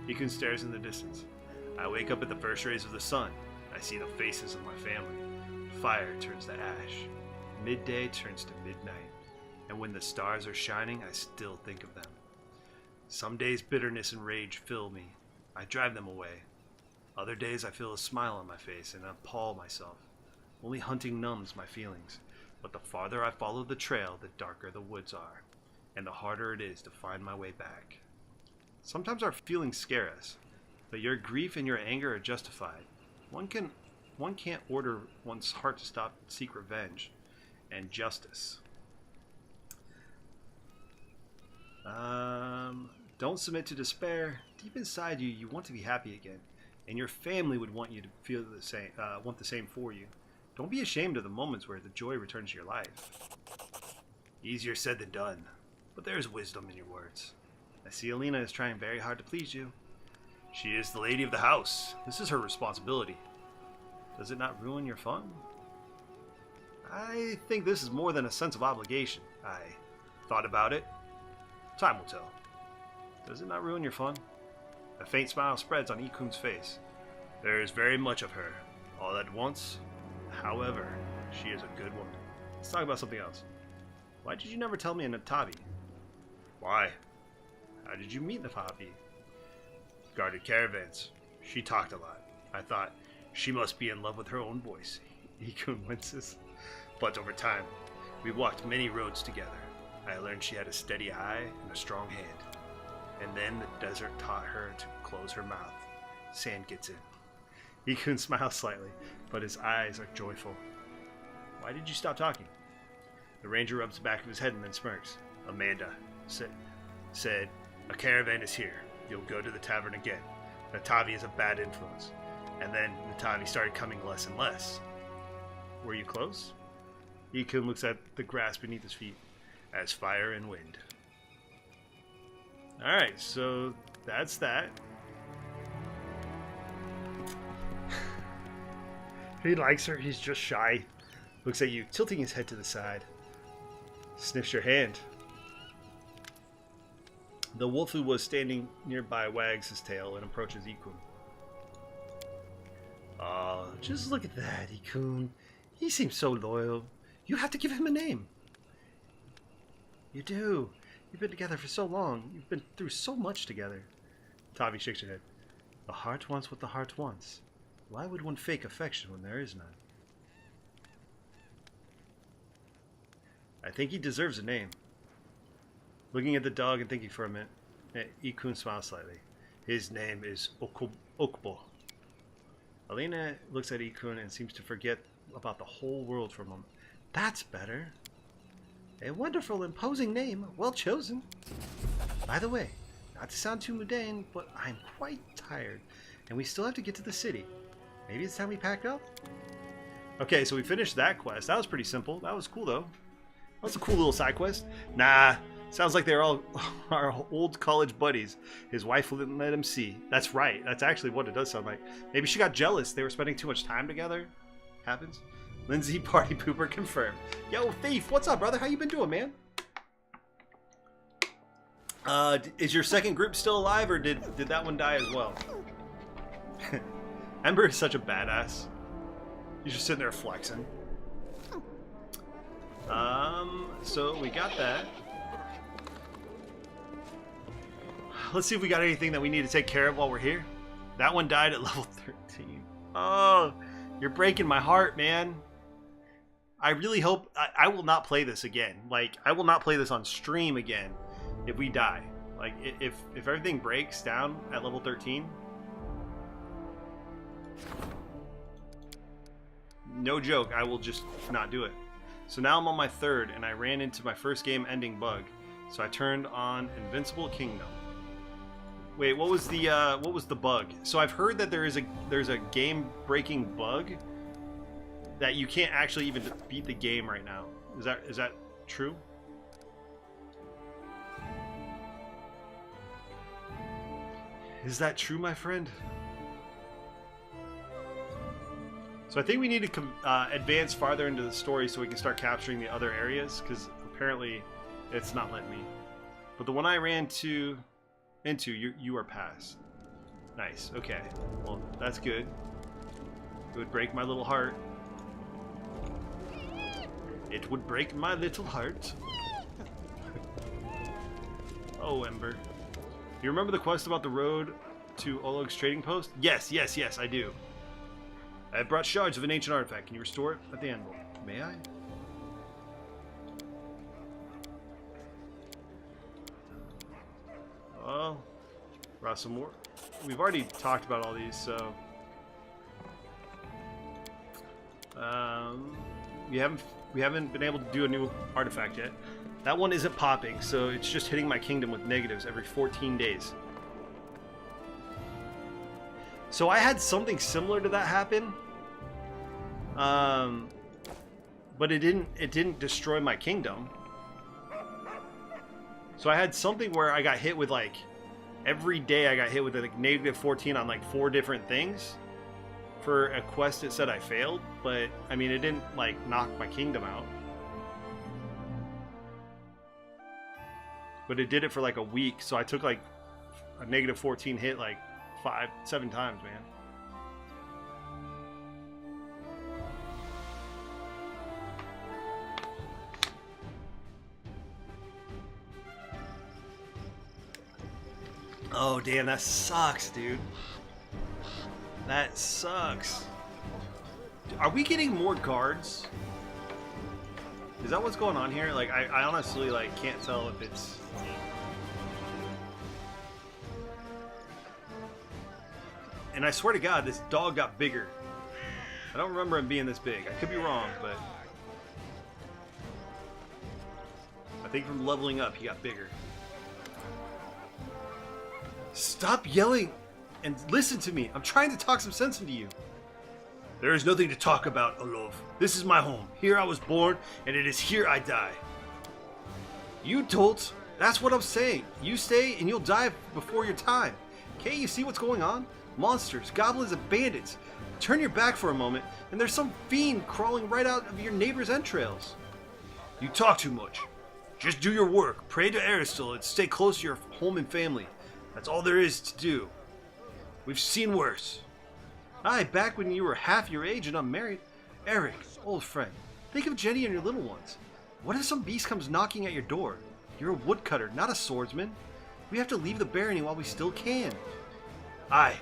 Ikun stares in the distance. I wake up at the first rays of the sun. I see the faces of my family. Fire turns to ash. Midday turns to midnight. And when the stars are shining, I still think of them. Some days bitterness and rage fill me. I drive them away. Other days I feel a smile on my face and appall myself. Only hunting numbs my feelings. But the farther I follow the trail, the darker the woods are. And the harder it is to find my way back. Sometimes our feelings scare us. But your grief and your anger are justified. One can't order one's heart to stop seek revenge and justice. Don't submit to despair. Deep inside you, you want to be happy again, and your family would want you to feel the same. Want the same for you. Don't be ashamed of the moments where the joy returns to your life. Easier said than done, but there is wisdom in your words. I see Alina is trying very hard to please you. She is the lady of the house. This is her responsibility. Does it not ruin your fun? I think this is more than a sense of obligation. I thought about it. Time will tell. Does it not ruin your fun? A faint smile spreads on Ikun's face. There is very much of her, all at once. However, she is a good woman. Let's talk about something else. Why did you never tell me a Natavi? Why? How did you meet Natavi? Guarded caravans. She talked a lot. I thought, she must be in love with her own voice. Ikun winces. But over time, we walked many roads together. I learned she had a steady eye and a strong hand. And then the desert taught her to close her mouth. Sand gets in. Ikun smiles slightly, but his eyes are joyful. Why did you stop talking? The ranger rubs the back of his head and then smirks. Amanda said, a caravan is here. You'll go to the tavern again. Natavi is a bad influence. And then Natavi started coming less and less. Were you close? Ikun looks at the grass beneath his feet. As fire and wind. Alright, so that's that. He likes her, he's just shy. Looks at you, tilting his head to the side. Sniffs your hand. The wolf who was standing nearby wags his tail and approaches Ikun. Oh, just look at that, Ikun. He seems so loyal. You have to give him a name. You do. You've been together for so long. You've been through so much together. Tavi shakes her head. The heart wants what the heart wants. Why would one fake affection when there is none? I think he deserves a name. Looking at the dog and thinking for a minute, Ikun smiles slightly. His name is Okbo. Alina looks at Ikun and seems to forget about the whole world for a moment. That's better. A wonderful, imposing name. Well chosen. By the way, not to sound too mundane, but I'm quite tired, and we still have to get to the city. Maybe it's time we pack up? Okay, so we finished that quest. That was pretty simple. That was cool, though. That was a cool little side quest. Nah, sounds like they're all our old college buddies. His wife wouldn't let him see. That's right. That's actually what it does sound like. Maybe she got jealous. They were spending too much time together. Happens. Lindsay Party Pooper confirmed. Yo, Thief, what's up, brother? How you been doing, man? Is your second group still alive, or did that one die as well? Ember is such a badass. He's just sitting there flexing. So we got that. Let's see if we got anything that we need to take care of while we're here. That one died at level 13. Oh, you're breaking my heart, man. I really hope I will not play this again. Like, I will not play this on stream again if we die. Like, if everything breaks down at level 13, no joke, I will just not do it. So now I'm on my third, and I ran into my first game-ending bug. So I turned on Invincible Kingdom. Wait, what was the bug? So I've heard that there's a game-breaking bug that you can't actually even beat the game right now. Is that true? Is that true, my friend? So I think we need to advance farther into the story so we can start capturing the other areas, because apparently it's not letting me. But the one I ran into, you are past. Nice. Okay. Well, that's good. It would break my little heart. It would break my little heart. Oh, Ember. You remember the quest about the road to Olog's trading post? Yes, I do. I brought shards of an ancient artifact. Can you restore it at the anvil? May I? Oh, brought some more. We've already talked about all these, so we haven't been able to do a new artifact yet. That one isn't popping, so it's just hitting my kingdom with negatives every 14 days. So I had something similar to that happen, but it didn't destroy my kingdom. So I had something where I got hit with, like, every day I got hit with like negative 14 on like 4 different things for a quest that said I failed, but I mean, it didn't like knock my kingdom out. But it did it for like a week, so I took like a negative 14 hit like 5-7 times, man. Oh, damn, that sucks, dude. That sucks. Are we getting more guards? Is that what's going on here? Like, I honestly, like, can't tell if it's... And I swear to God, this dog got bigger. I don't remember him being this big. I could be wrong, but... I think from leveling up, he got bigger. Stop yelling and listen to me. I'm trying to talk some sense into you. There is nothing to talk about, Olov. This is my home. Here I was born, and it is here I die. You dolt. That's what I'm saying. You stay, and you'll die before your time. Can't you see what's going on? Monsters, goblins, and bandits. Turn your back for a moment, and there's some fiend crawling right out of your neighbor's entrails. You talk too much. Just do your work. Pray to Aristotle and stay close to your home and family. That's all there is to do. We've seen worse. Aye, back when you were half your age and unmarried. Eric, old friend, think of Jenny and your little ones. What if some beast comes knocking at your door? You're a woodcutter, not a swordsman. We have to leave the barony while we still can. Aye,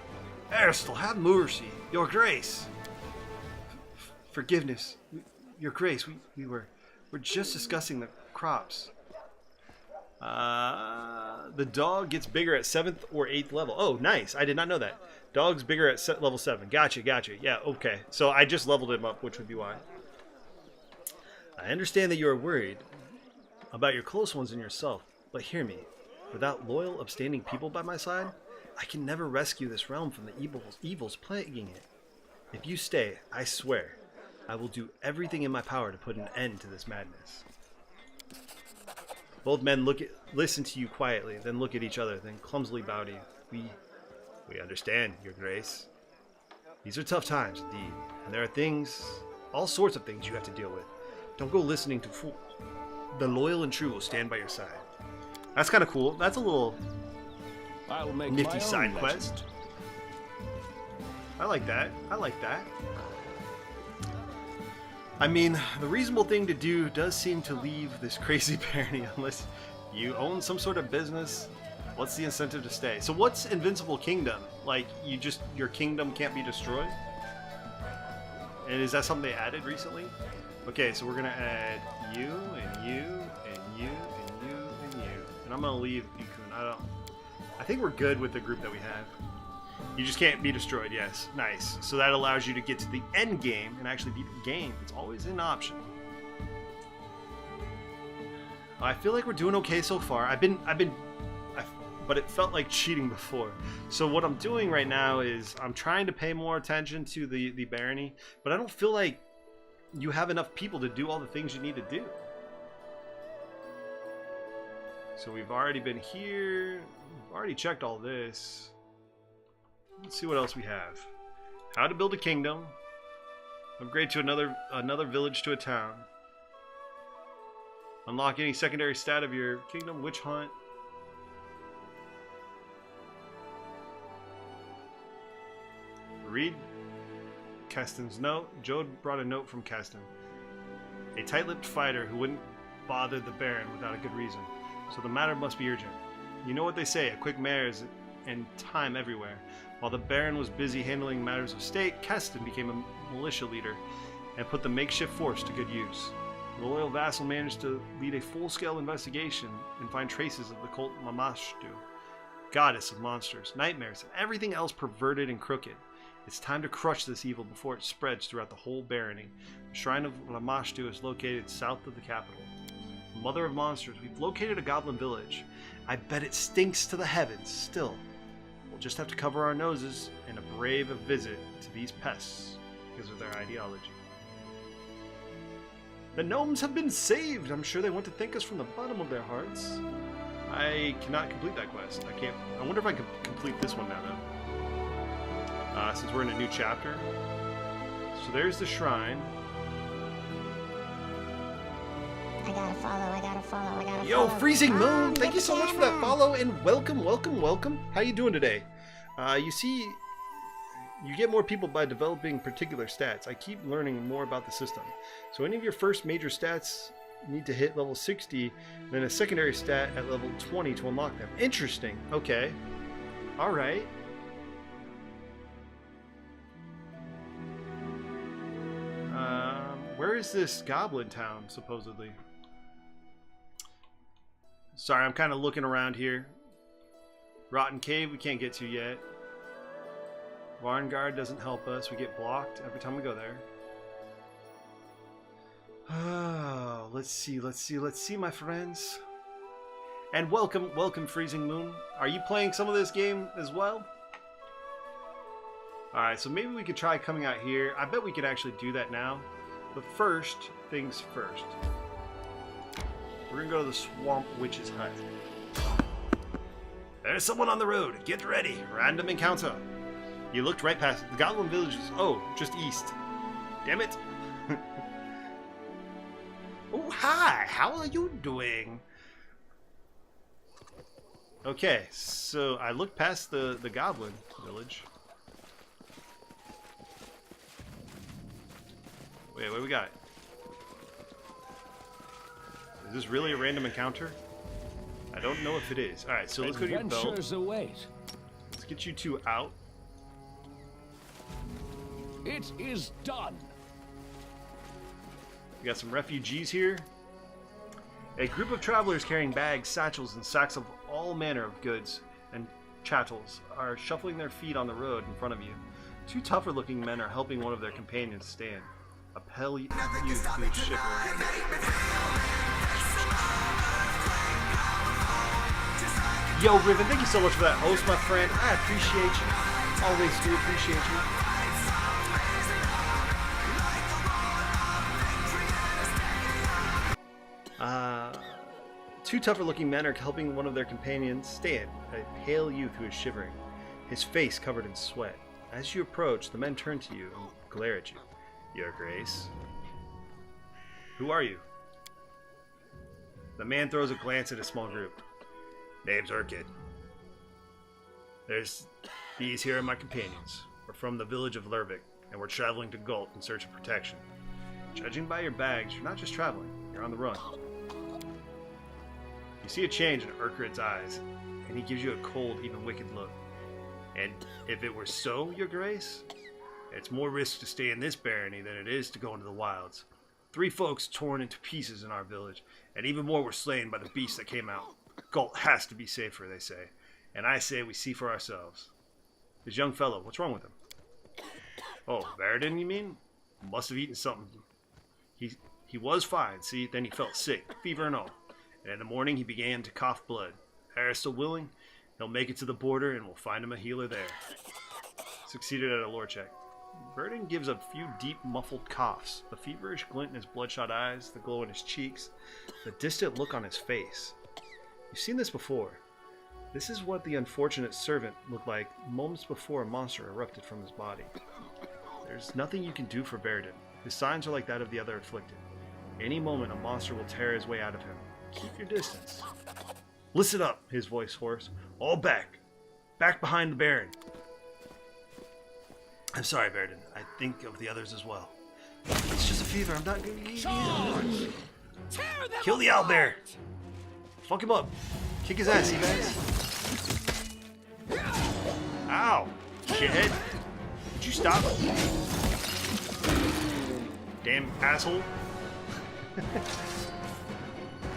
Aristotle, have mercy. Your grace. Forgiveness. Your grace, we're just discussing the crops. The dog gets bigger at 7th or 8th level. Oh, nice. I did not know that. Dog's bigger at level 7. Gotcha. Yeah, okay. So I just leveled him up, which would be why. I understand that you are worried about your close ones and yourself, but hear me. Without loyal, upstanding people by my side, I can never rescue this realm from the evils plaguing it. If you stay, I swear, I will do everything in my power to put an end to this madness. Both men listen to you quietly, then look at each other, then clumsily bow to you. We understand, Your Grace. These are tough times indeed, and there are all sorts of things you have to deal with. Don't go listening to fools. The loyal and true will stand by your side. That's kind of cool. That's a little I'll make nifty my side own quest. legend. I like that. I mean, the reasonable thing to do does seem to leave this crazy barony unless you own some sort of business. What's the incentive to stay? So what's Invincible Kingdom? Like, your kingdom can't be destroyed? And is that something they added recently? Okay, so we're gonna add you, and you, and you, and you, and you. And I'm gonna leave Ikun. I think we're good with the group that we have. You just can't be destroyed, yes. Nice. So that allows you to get to the end game and actually beat the game. It's always an option. I feel like we're doing okay so far. But it felt like cheating before. So what I'm doing right now is I'm trying to pay more attention to the barony, but I don't feel like you have enough people to do all the things you need to do. So we've already been here. We've already checked all this. Let's see what else we have. How to build a kingdom. Upgrade to another village to a town. Unlock any secondary stat of your kingdom. Witch hunt. Read Keston's note. Jode brought a note from Keston. A tight-lipped fighter who wouldn't bother the Baron without a good reason. So the matter must be urgent. You know what they say, a quick mare is in time everywhere. While the Baron was busy handling matters of state, Keston became a militia leader and put the makeshift force to good use. The loyal vassal managed to lead a full-scale investigation and find traces of the cult Lamashtu, goddess of monsters, nightmares, and everything else perverted and crooked. It's time to crush this evil before it spreads throughout the whole barony. The shrine of Lamashtu is located south of the capital. Mother of monsters, we've located a goblin village. I bet it stinks to the heavens. Still, we'll just have to cover our noses and brave a visit to these pests because of their ideology. The gnomes have been saved. I'm sure they want to thank us from the bottom of their hearts. I cannot complete that quest. I wonder if I could complete this one now, though. Since we're in a new chapter. So there's the shrine. I gotta follow. Yo, Freezing Moon! Thank you so much for that follow and welcome. How you doing today? You see, you get more people by developing particular stats. I keep learning more about the system. So any of your first major stats need to hit level 60, and then a secondary stat at level 20 to unlock them. Interesting. Okay. Alright. Where is this goblin town, supposedly? Sorry, I'm kind of looking around here. Rotten Cave we can't get to yet. Varnguard doesn't help us. We get blocked every time we go there. Oh, let's see, my friends. And welcome, Freezing Moon. Are you playing some of this game as well? Alright, so maybe we could try coming out here. I bet we could actually do that now. But first things first. We're gonna go to the Swamp Witch's hut. There's someone on the road. Get ready. Random encounter. You looked right past it. The Goblin Village is, just east. Damn it. Oh, hi. How are you doing? Okay, so I looked past the Goblin Village. Wait, what do we got? Is this really a random encounter? I don't know if it is. Alright, so let's go to your belt. Adventures await. Let's get you two out. It is done. We got some refugees here. A group of travelers carrying bags, satchels, and sacks of all manner of goods and chattels are shuffling their feet on the road in front of you. Two tougher-looking men are helping one of their companions stand. A pale youth who is shivering. Yo, Riven, thank you so much for that host, my friend. I appreciate you. Always do appreciate you. Two tougher-looking men are helping one of their companions stand, a pale youth who is shivering, his face covered in sweat. As you approach, the men turn to you and glare at you. Your Grace. Who are you? The man throws a glance at a small group. Name's Urkid. These here are my companions. We're from the village of Lurvik, and we're traveling to Gult in search of protection. Judging by your bags, you're not just traveling, you're on the run. You see a change in Urkid's eyes, and he gives you a cold, even wicked look. And if it were so, Your Grace, it's more risk to stay in this barony than it is to go into the wilds. 3 folks torn into pieces in our village, and even more were slain by the beast that came out. Gult has to be safer, they say. And I say we see for ourselves. This young fellow, what's wrong with him? Oh, Varadin, you mean? Must have eaten something. He was fine, see? Then he felt sick, fever and all. And in the morning, he began to cough blood. Harris still willing, he'll make it to the border and we'll find him a healer there. Succeeded at a lore check. Verdon gives a few deep, muffled coughs, the feverish glint in his bloodshot eyes, the glow in his cheeks, the distant look on his face. You've seen this before. This is what the unfortunate servant looked like moments before a monster erupted from his body. There's nothing you can do for Verdon. His signs are like that of the other afflicted. Any moment, a monster will tear his way out of him. Keep your distance. Listen up, his voice hoarse. All back. Back behind the Baron. I'm sorry, Verdon. I think of the others as well. It's just a fever. I'm not going to... Kill the owlbear! Fuck him up. Kick his ass, you guys. Ow! Shithead. Would you stop? Damn asshole.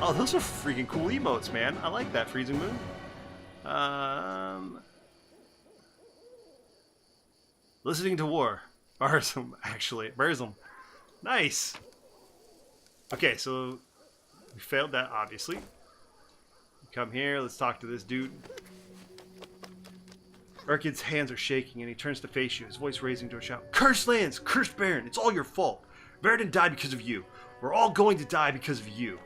Oh, those are freaking cool emotes, man. I like that, Freezing Moon. Listening to war. Barzum, actually. Barzum. Nice. Okay, so we failed that, obviously. Come here, let's talk to this dude. Urkin's hands are shaking and he turns to face you, his voice raising to a shout. Cursed lands! Cursed Baron! It's all your fault! Verdon died because of you. We're all going to die because of you.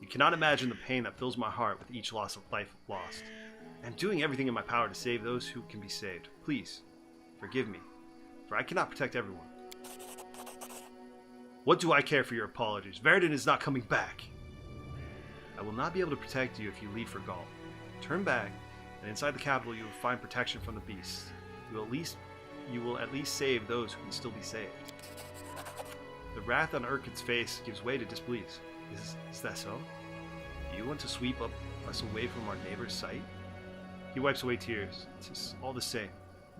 You cannot imagine the pain that fills my heart with each loss of life lost. I'm doing everything in my power to save those who can be saved. Please, forgive me, for I cannot protect everyone. What do I care for your apologies? Verdon is not coming back. I will not be able to protect you if you leave for Gaul. Turn back, and inside the capital you will find protection from the beasts. You will at least save those who can still be saved. The wrath on Urkin's face gives way to disbelief. Is that so? Do you want to sweep us away from our neighbor's sight? He wipes away tears. It's all the same,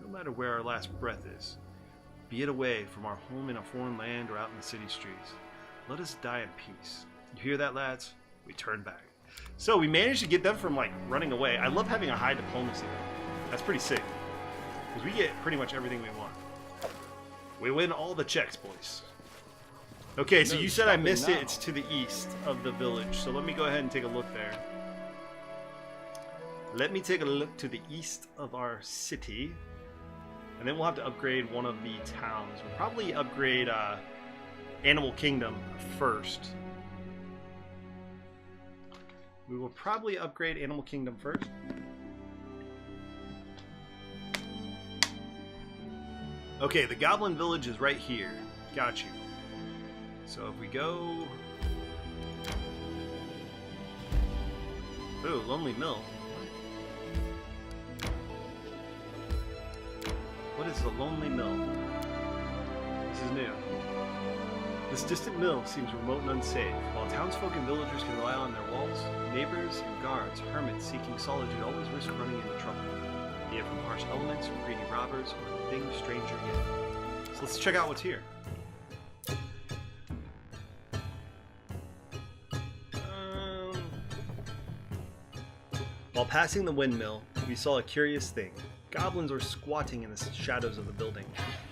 no matter where our last breath is. Be it away from our home in a foreign land or out in the city streets. Let us die in peace. You hear that, lads? We turn back. So we managed to get them from like running away. I love having a high diplomacy though. That's pretty sick. Because we get pretty much everything we want. We win all the checks, boys. Okay, so you said I missed it. It's to the east of the village. So let me go ahead and take a look there. Let me take a look to the east of our city. And then we'll have to upgrade one of the towns. We'll probably upgrade Animal Kingdom first. We will probably upgrade Animal Kingdom first. Okay, the Goblin Village is right here. Got you. So if we go... Ooh, Lonely Mill. What is the Lonely Mill? This is new. This distant mill seems remote and unsafe. While townsfolk and villagers can rely on their walls, neighbors and guards, hermits seeking solitude always risk running into trouble, be it from harsh elements, from greedy robbers, or things stranger yet. So let's check out what's here. While passing the windmill, we saw a curious thing. Goblins were squatting in the shadows of the building,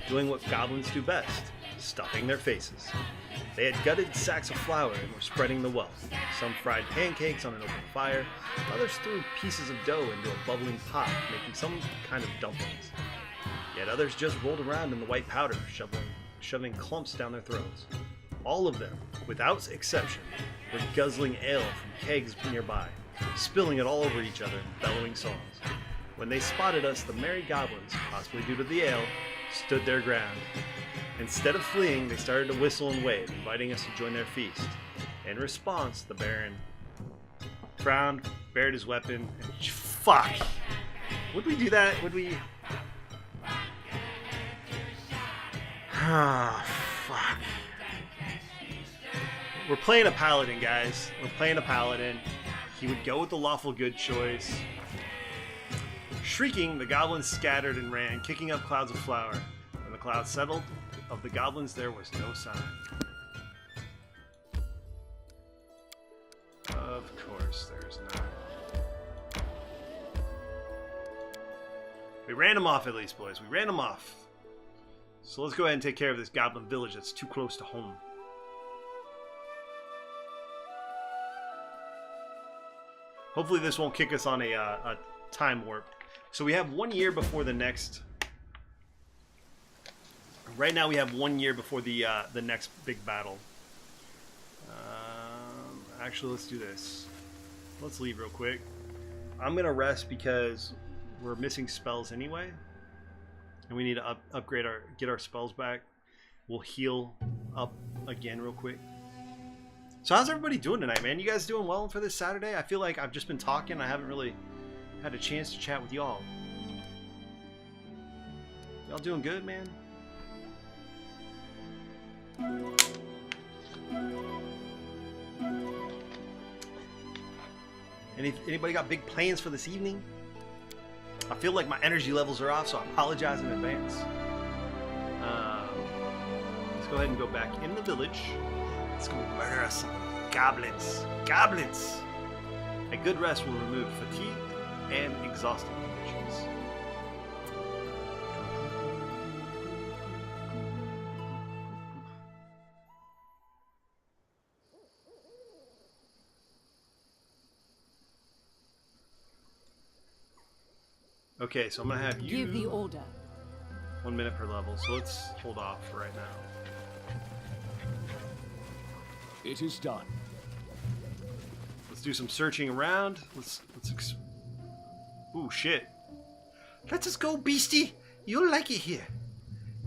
doing what goblins do best, stuffing their faces. They had gutted sacks of flour and were spreading the wealth. Some fried pancakes on an open fire, others threw pieces of dough into a bubbling pot, making some kind of dumplings. Yet others just rolled around in the white powder, shoving clumps down their throats. All of them, without exception, were guzzling ale from kegs nearby, spilling it all over each other, bellowing songs. When they spotted us, the merry goblins, possibly due to the ale, stood their ground. Instead of fleeing, they started to whistle and wave, inviting us to join their feast. In response, the Baron frowned, bared his weapon, and fuck! Would we do that? Would we... Ah, fuck. We're playing a paladin, guys. We're playing a paladin. He would go with the lawful good choice. Shrieking, the goblins scattered and ran, kicking up clouds of flour. When the clouds settled, of the goblins there was no sign. Of course there's not. We ran them off at least, boys. We ran them off. So let's go ahead and take care of this goblin village that's too close to home. Hopefully this won't kick us on a time warp. So we have 1 year before the next. Right now we have 1 year before the next big battle. Actually, let's do this. Let's leave real quick. I'm gonna rest because we're missing spells anyway, and we need to upgrade get our spells back. We'll heal up again real quick. So how's everybody doing tonight, man? You guys doing well for this Saturday? I feel like I've just been talking. I haven't really had a chance to chat with y'all. Y'all doing good, man? Anybody got big plans for this evening? I feel like my energy levels are off, so I apologize in advance. Let's go ahead and go back in the village. Let's go murder some goblins. Goblins! A good rest will remove fatigue and exhausting conditions. Okay, so I'm gonna have you Give the order. 1 minute per level, so let's hold off for right now. It is done. Let's do some searching around. Ooh, shit. Let us go, beastie. You'll like it here.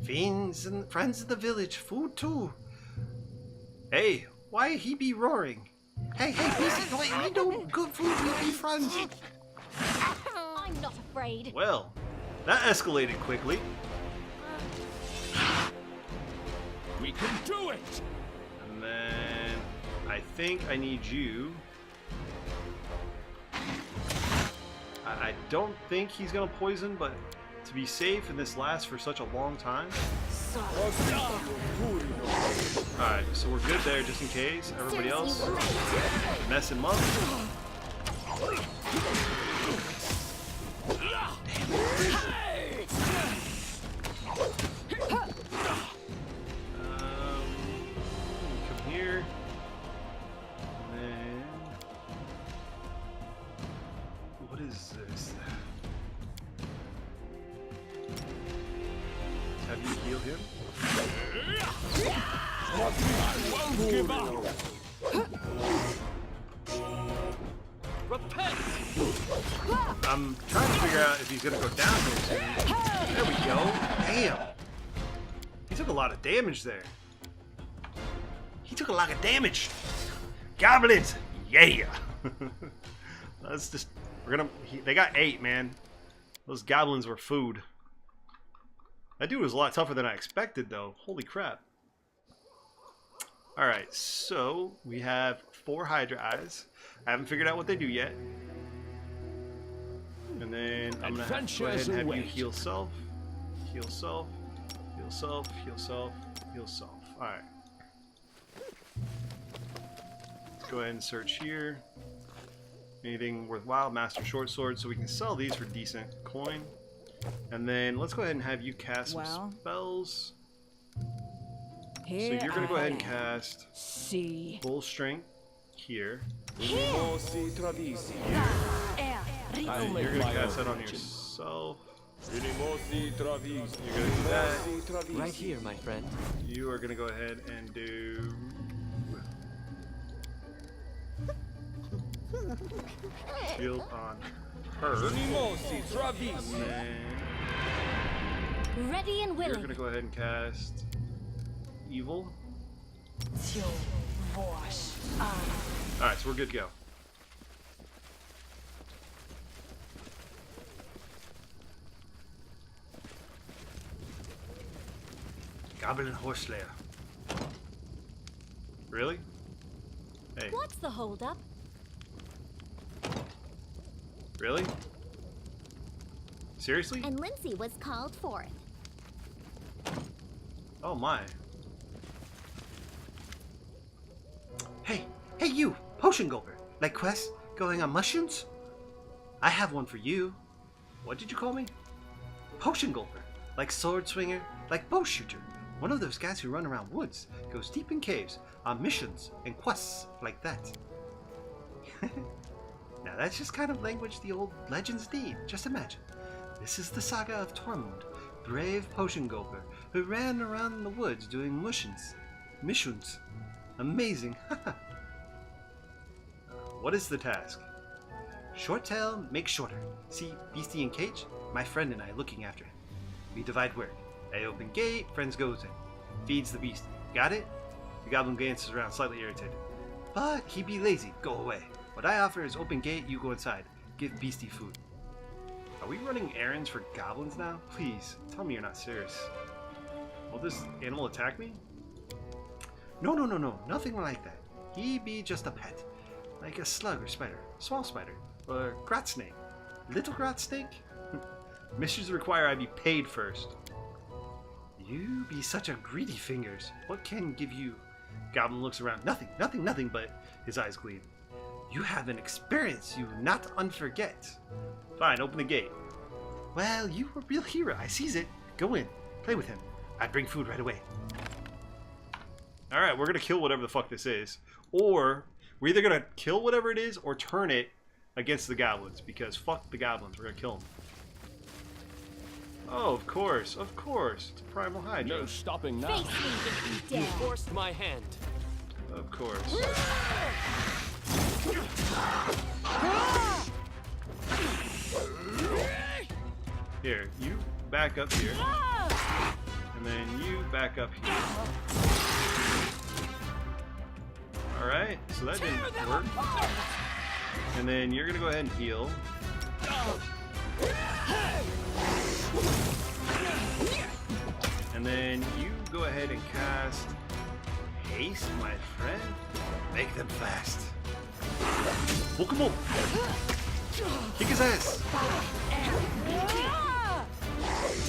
Fiends and friends of the village, food too. Hey, why he be roaring? Hey, beastie, wait, we don't good food, we be friends. I'm not afraid. Well, that escalated quickly. We can do it! And then I think I need you. I don't think he's gonna poison, but to be safe and this lasts for such a long time. Alright, so we're good there just in case. Everybody else mess him up. Come here. And then what is this? Let's have you heal him. I won't give up! Repent! I'm trying to figure out if he's gonna go down here soon. There we go. Damn. He took a lot of damage there. He took a lot of damage. Goblins, yeah. Let's just. They got 8, man. Those goblins were food. That dude was a lot tougher than I expected, though. Holy crap. All right, so we have 4 Hydra eyes. I haven't figured out what they do yet. And then I'm gonna have to go ahead and have you heal self, heal self, heal self, heal self, heal self. All right. Let's go ahead and search here. Anything worthwhile? Master short sword, so we can sell these for decent coin. And then let's go ahead and have you cast some spells. So you're gonna go ahead and cast full strength here. You're gonna cast that on yourself. You're gonna do that. Right here, my friend. You are gonna go ahead and do. Shield on her. And then Ready and you're willing. gonna go ahead and cast evil. Alright, so we're good to go. Goblin Horse Slayer. Really? Hey. What's the holdup? Really? Seriously? And Lindsay was called forth. Oh my. Hey you, potion gulper. Like quest going on mushrooms? I have one for you. What did you call me? Potion gulper. Like sword swinger, like bow shooter. One of those guys who run around woods, goes deep in caves, on missions and quests like that. Now that's just kind of language the old legends need. Just imagine. This is the saga of Tormund, brave potion gulper, who ran around in the woods doing missions. Amazing. What is the task? Short tail, make shorter. See, Beastie in cage? My friend and I looking after him. We divide work. I open gate, friends goes in. Feeds the beastie. Got it? The goblin glances around, slightly irritated. But he be lazy. Go away. What I offer is open gate, you go inside. Give beastie food. Are we running errands for goblins now? Please, tell me you're not serious. Will this animal attack me? No. Nothing like that. He be just a pet. Like a slug or spider. Small spider. Or grot snake. Little grot snake? Missions require I be paid first. You be such a greedy fingers. What can give you? Goblin looks around. Nothing, but his eyes gleam. You have an experience you not unforget. Fine, open the gate. Well, you a real hero. I sees it. Go in. Play with him. I bring food right away. Alright, we're gonna kill whatever the fuck this is. Or, we're either gonna kill whatever it is or turn it against the goblins. Because fuck the goblins. We're gonna kill them. Oh, of course. It's a primal hydra. No stopping now. Face me if you You dare. forced my hand. Of course. Here, you back up here. And then you back up here. Alright, so that didn't work. And then you're gonna go ahead and heal. And then you go ahead and cast haste, my friend. Make them fast. Pokemon! Kick his ass!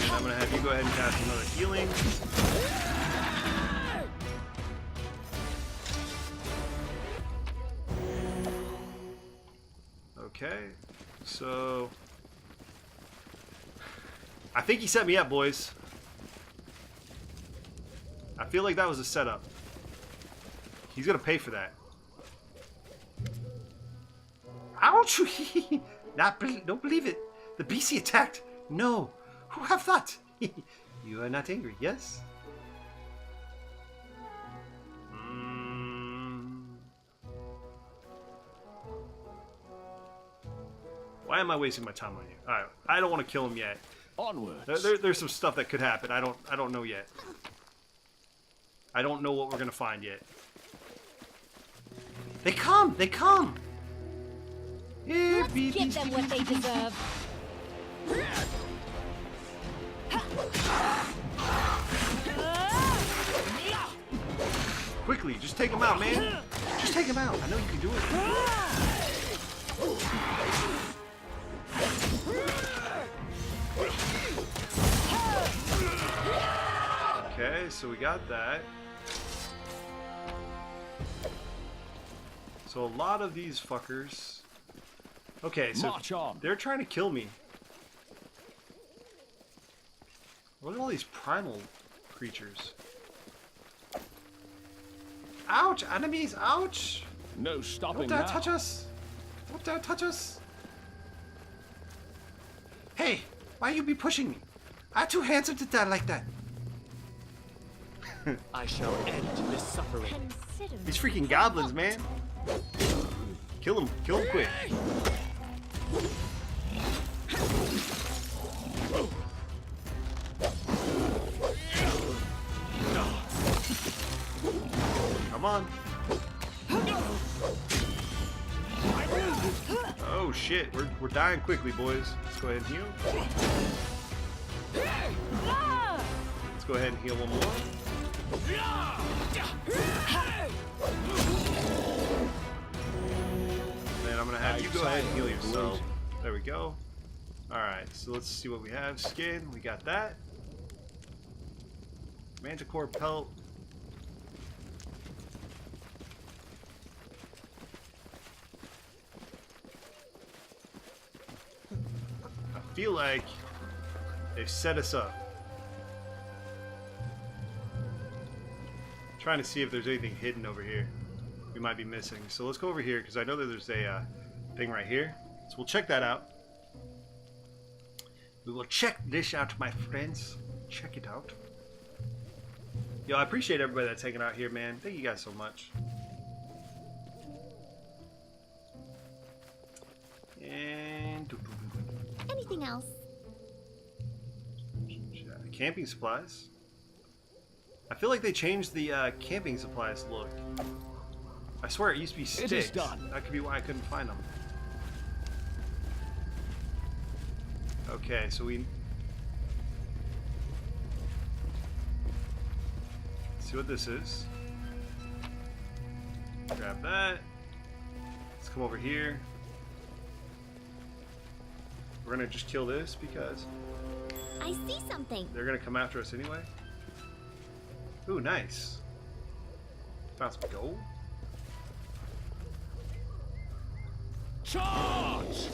And I'm gonna have you go ahead and cast another healing. Okay, so I think he set me up, boys. I feel like that was a setup. He's gonna pay for that. Ouch! Don't believe it. The BC attacked. No. Who have thought? You are not angry, yes? Why am I wasting my time on you? Alright, I don't want to kill him yet. Onwards. There's some stuff that could happen. I don't know yet. I don't know what we're gonna find yet. They come! Yeah, Let's give them what they deserve. Quickly, just take him out, man. Just take him out. I know you can do it. Okay, so we got that. So a lot of these fuckers. Okay, so March on. they're trying to kill me. Look at all these primal creatures. Ouch! Enemies! Ouch! No stopping Don't dare now. touch us! Don't dare touch us! Hey! Why you be pushing me? I'm too handsome to die like that. I shall end this suffering. Consider These freaking goblins, man! Kill him quick. Come on. Oh shit, we're dying quickly, boys. Let's go ahead and heal. Let's go ahead and heal one more. Then I'm gonna have you go ahead and heal yourself. There we go. Alright, so let's see what we have. Skin, we got that. Manticore pelt. I feel like they've set us up. Trying to see if there's anything hidden over here we might be missing. So let's go over here because I know that there's a thing right here. So we'll check that out. We will check this out, my friends. Check it out. Yo, I appreciate everybody that's hanging out here, man. Thank you guys so much. And Anything else? camping supplies. I feel like they changed the camping supplies look. I swear it used to be sticks. It is done. That could be why I couldn't find them. Okay, so we see what this is. Grab that. Let's come over here. We're gonna just kill this because I see something. they're gonna come after us anyway. Ooh, nice. Found some gold. Charge!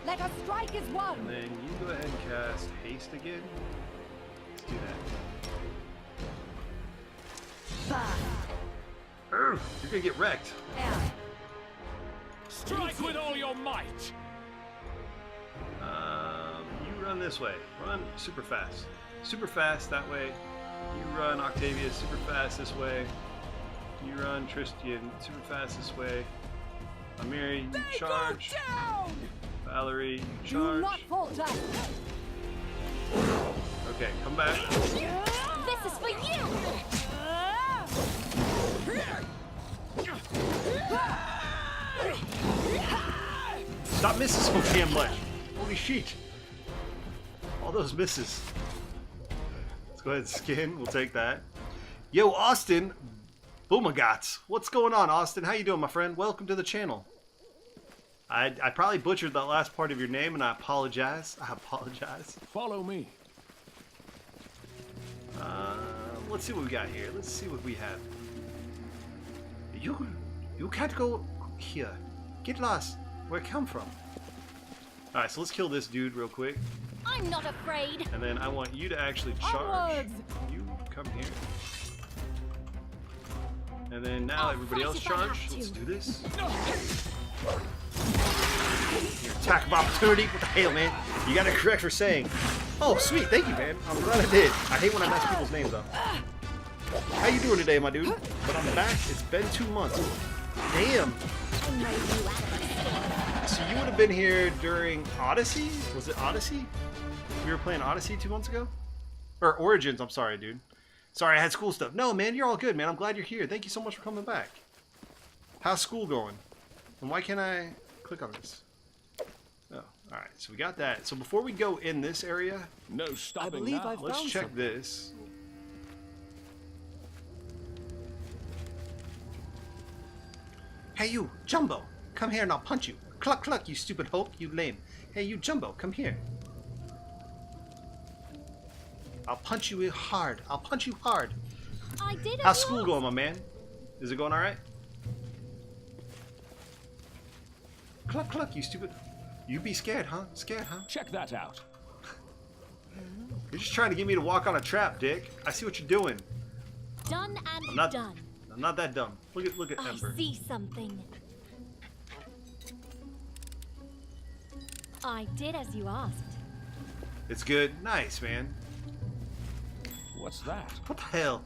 Let us strike as one. And then you go ahead and cast haste again. Let's do that. You're gonna get wrecked. Strike with all your might! You run this way. Run super fast. Super fast that way. You run Octavia super fast this way. You run Tristian super fast this way. Amiri, you charge. Valerie, you charge. falter. Okay, come back. This is for you. Stop missing so damn much. Holy shit. All those misses. Let's go ahead and skin. We'll take that. Yo, Austin. Boomagats. What's going on, Austin? How you doing, my friend? Welcome to the channel. I probably butchered that last part of your name, and I apologize. I apologize. Follow me. Let's see what we got here. Let's see what we have. You can't go here. Get lost. Where it come from? Alright, so let's kill this dude real quick. I'm not afraid. And then I want you to actually charge. Onwards. You come here. And then now I'll everybody fight else if I have charge. to. Let's do this. Your attack of opportunity. What the hell, man? You got it correct for saying. Oh, sweet. Thank you, man. I'm glad I did. I hate when I mess people's names up. How you doing today, my dude? But I'm back. It's been 2 months. Damn. So you would have been here during Odyssey? Was it Odyssey? We were playing Odyssey 2 months ago? Or Origins, I'm sorry, dude. Sorry, I had school stuff. No, man, you're all good, man. I'm glad you're here. Thank you so much for coming back. How's school going? And why can't I click on this? Oh, alright, so we got that. So before we go in this area, No stopping believe now. I've- let's found check something. this. Hey you, Jumbo, come here and I'll punch you. Cluck cluck, you stupid hope, you lame. Hey you, Jumbo, come here. I'll punch you hard. I'll punch you hard. I did. How's school going, my man? Is it going alright? Cluck cluck, you stupid. You be scared, huh? Scared, huh? Check that out. You're just trying to get me to walk on a trap, Dick. I see what you're doing. Done and I'm not done. I'm not that dumb. Look at I Ember. see something. I did as you asked. It's good. Nice, man. What's that? What the hell?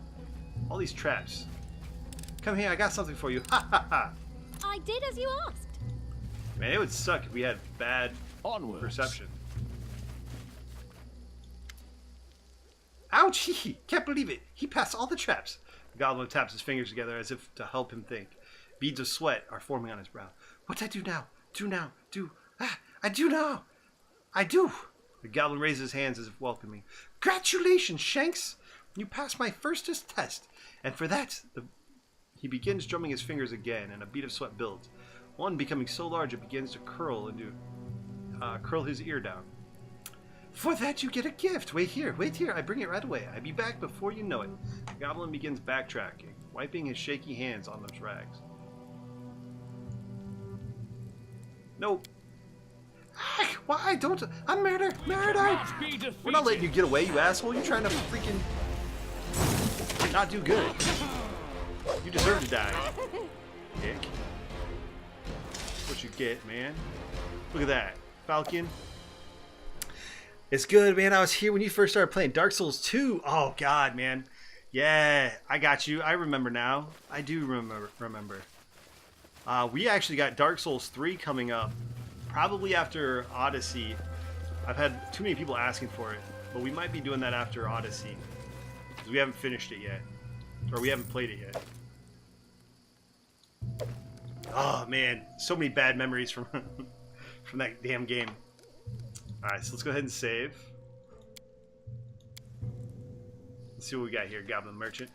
All these traps. Come here, I got something for you. Ha ha ha. I did as you asked. Man, it would suck if we had bad Onwards. perception. Ouch! He can't believe it. He passed all the traps. The goblin taps his fingers together as if to help him think. Beads of sweat are forming on his brow. What I do now? Do now? Do. Ah, I do now. I do. The goblin raises his hands as if welcoming. Congratulations, Shanks! You passed my firstest test, and for that, he begins drumming his fingers again, and a bead of sweat builds. One becoming so large it begins to curl his ear down. For that you get a gift. Wait here, I bring it right away. I be back before you know it. The goblin begins backtracking, wiping his shaky hands on those rags. Nope. Ah, why don't I'm murdered? Not be defeated. We're not letting you get away, you asshole. You're trying to freaking not do good. You deserve to die, Dick. what you get, man. Look at that. Falcon. It's good, man. I was here when you first started playing Dark Souls 2. Oh, God, man. Yeah, I got you. I remember now. I do remember. We actually got Dark Souls 3 coming up. Probably after Odyssey. I've had too many people asking for it. But we might be doing that after Odyssey. Because we haven't finished it yet. Or we haven't played it yet. Oh, man. So many bad memories from, from that damn game. Alright, so let's go ahead and save. Let's see what we got here, Goblin Merchant.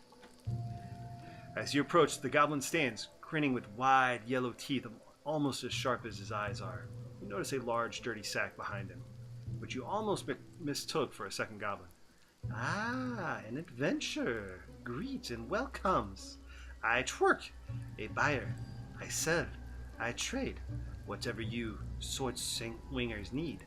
As you approach, the goblin stands, grinning with wide yellow teeth almost as sharp as his eyes are. You notice a large, dirty sack behind him, which you almost mistook for a second goblin. Ah, an adventure. Greet and welcomes. I twerk, a buyer. I sell, I trade. Whatever you sword swingers need,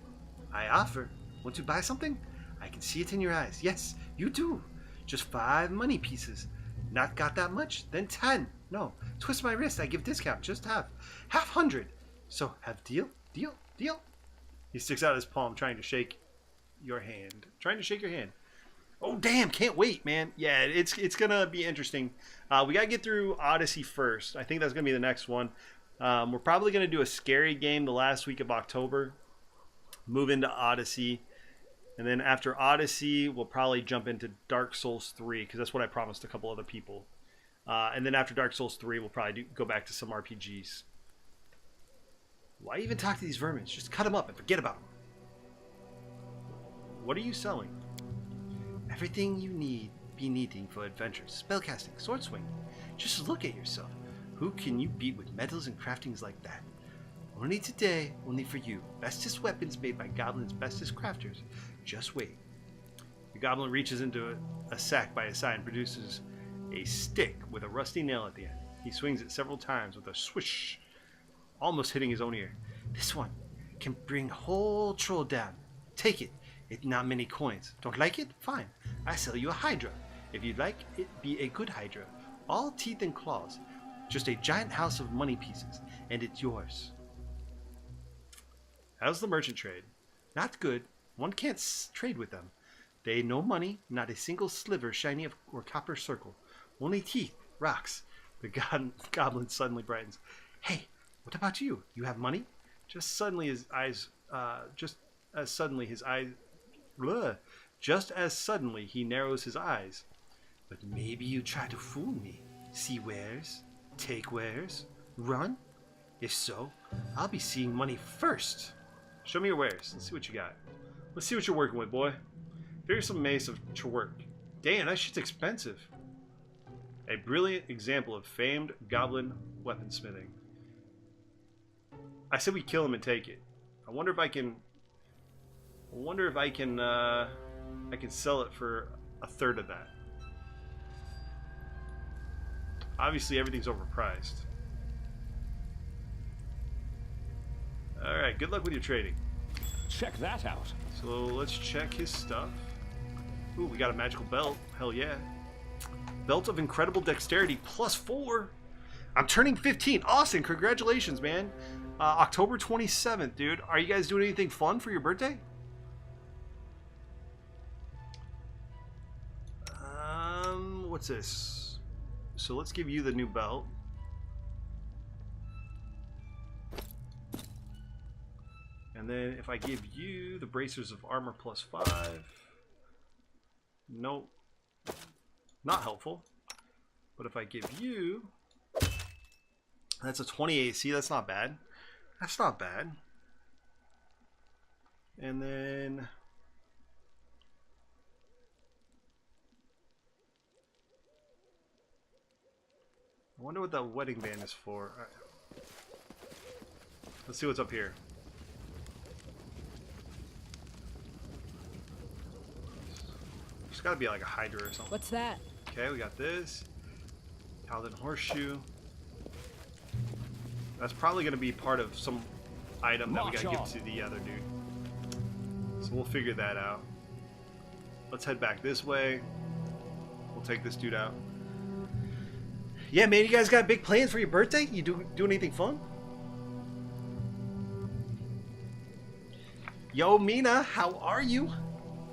I offer. Want to buy something? I can see it in your eyes. Yes, you do. Just 5 money pieces. Not got that much? Then 10. No, twist my wrist. I give discount. Just half. 100. So, have deal? Deal? Deal? He sticks out his palm trying to shake your hand. Trying to shake your hand. Oh, damn. Can't wait, man. Yeah, it's going to be interesting. We got to get through Odyssey first. I think that's going to be the next one. We're probably going to do a scary game the last week of October. Move into Odyssey. And then after Odyssey, we'll probably jump into Dark Souls 3. Because that's what I promised a couple other people. And then after Dark Souls 3, we'll probably go back to some RPGs. Why even talk to these vermin? Just cut them up and forget about them. What are you selling? Everything you be needing for adventures. Spellcasting, sword swinging. Just look at yourself. Who can you beat with metals and craftings like that? Only today, only for you. Bestest weapons made by goblins' bestest crafters. Just wait. The goblin reaches into a sack by his side and produces a stick with a rusty nail at the end. He swings it several times with a swish, almost hitting his own ear. This one can bring whole troll down. Take it. It's not many coins. Don't like it? Fine. I sell you a hydra. If you'd like it, be a good hydra. All teeth and claws. Just a giant house of money pieces, and it's yours. How's the merchant trade? Not good. One can't trade with them. They no money, not a single sliver shiny or copper circle. Only teeth, rocks. The goblin suddenly brightens. Hey, what about you? You have money? Just as suddenly his he narrows his eyes. But maybe you try to fool me. See wares, take wares, run? If so, I'll be seeing money first. Show me your wares. Let's see what you got. Let's see what you're working with, boy. Here's some mace of work. Damn, that shit's expensive. A brilliant example of famed goblin weaponsmithing. I said we kill him and take it. I wonder if I can sell it for a third of that. Obviously, everything's overpriced. Alright, good luck with your trading. Check that out. So let's check his stuff. Ooh, we got a magical belt. Hell yeah. Belt of incredible dexterity +4. I'm turning 15. Austin, congratulations, man. October 27th, dude. Are you guys doing anything fun for your birthday? What's this? So let's give you the new belt. And then if I give you the bracers of armor +5, nope, not helpful. But if I give you, that's a 20 AC, that's not bad. That's not bad. And then I wonder what that wedding band is for. All right. Let's see what's up here. There's got to be like a hydra or something. What's that? Okay, we got this. Paladin Horseshoe. That's probably going to be part of some item that we got to give to the other dude. So we'll figure that out. Let's head back this way. We'll take this dude out. Yeah, man, you guys got big plans for your birthday? You doing anything fun? Yo, Mina, how are you?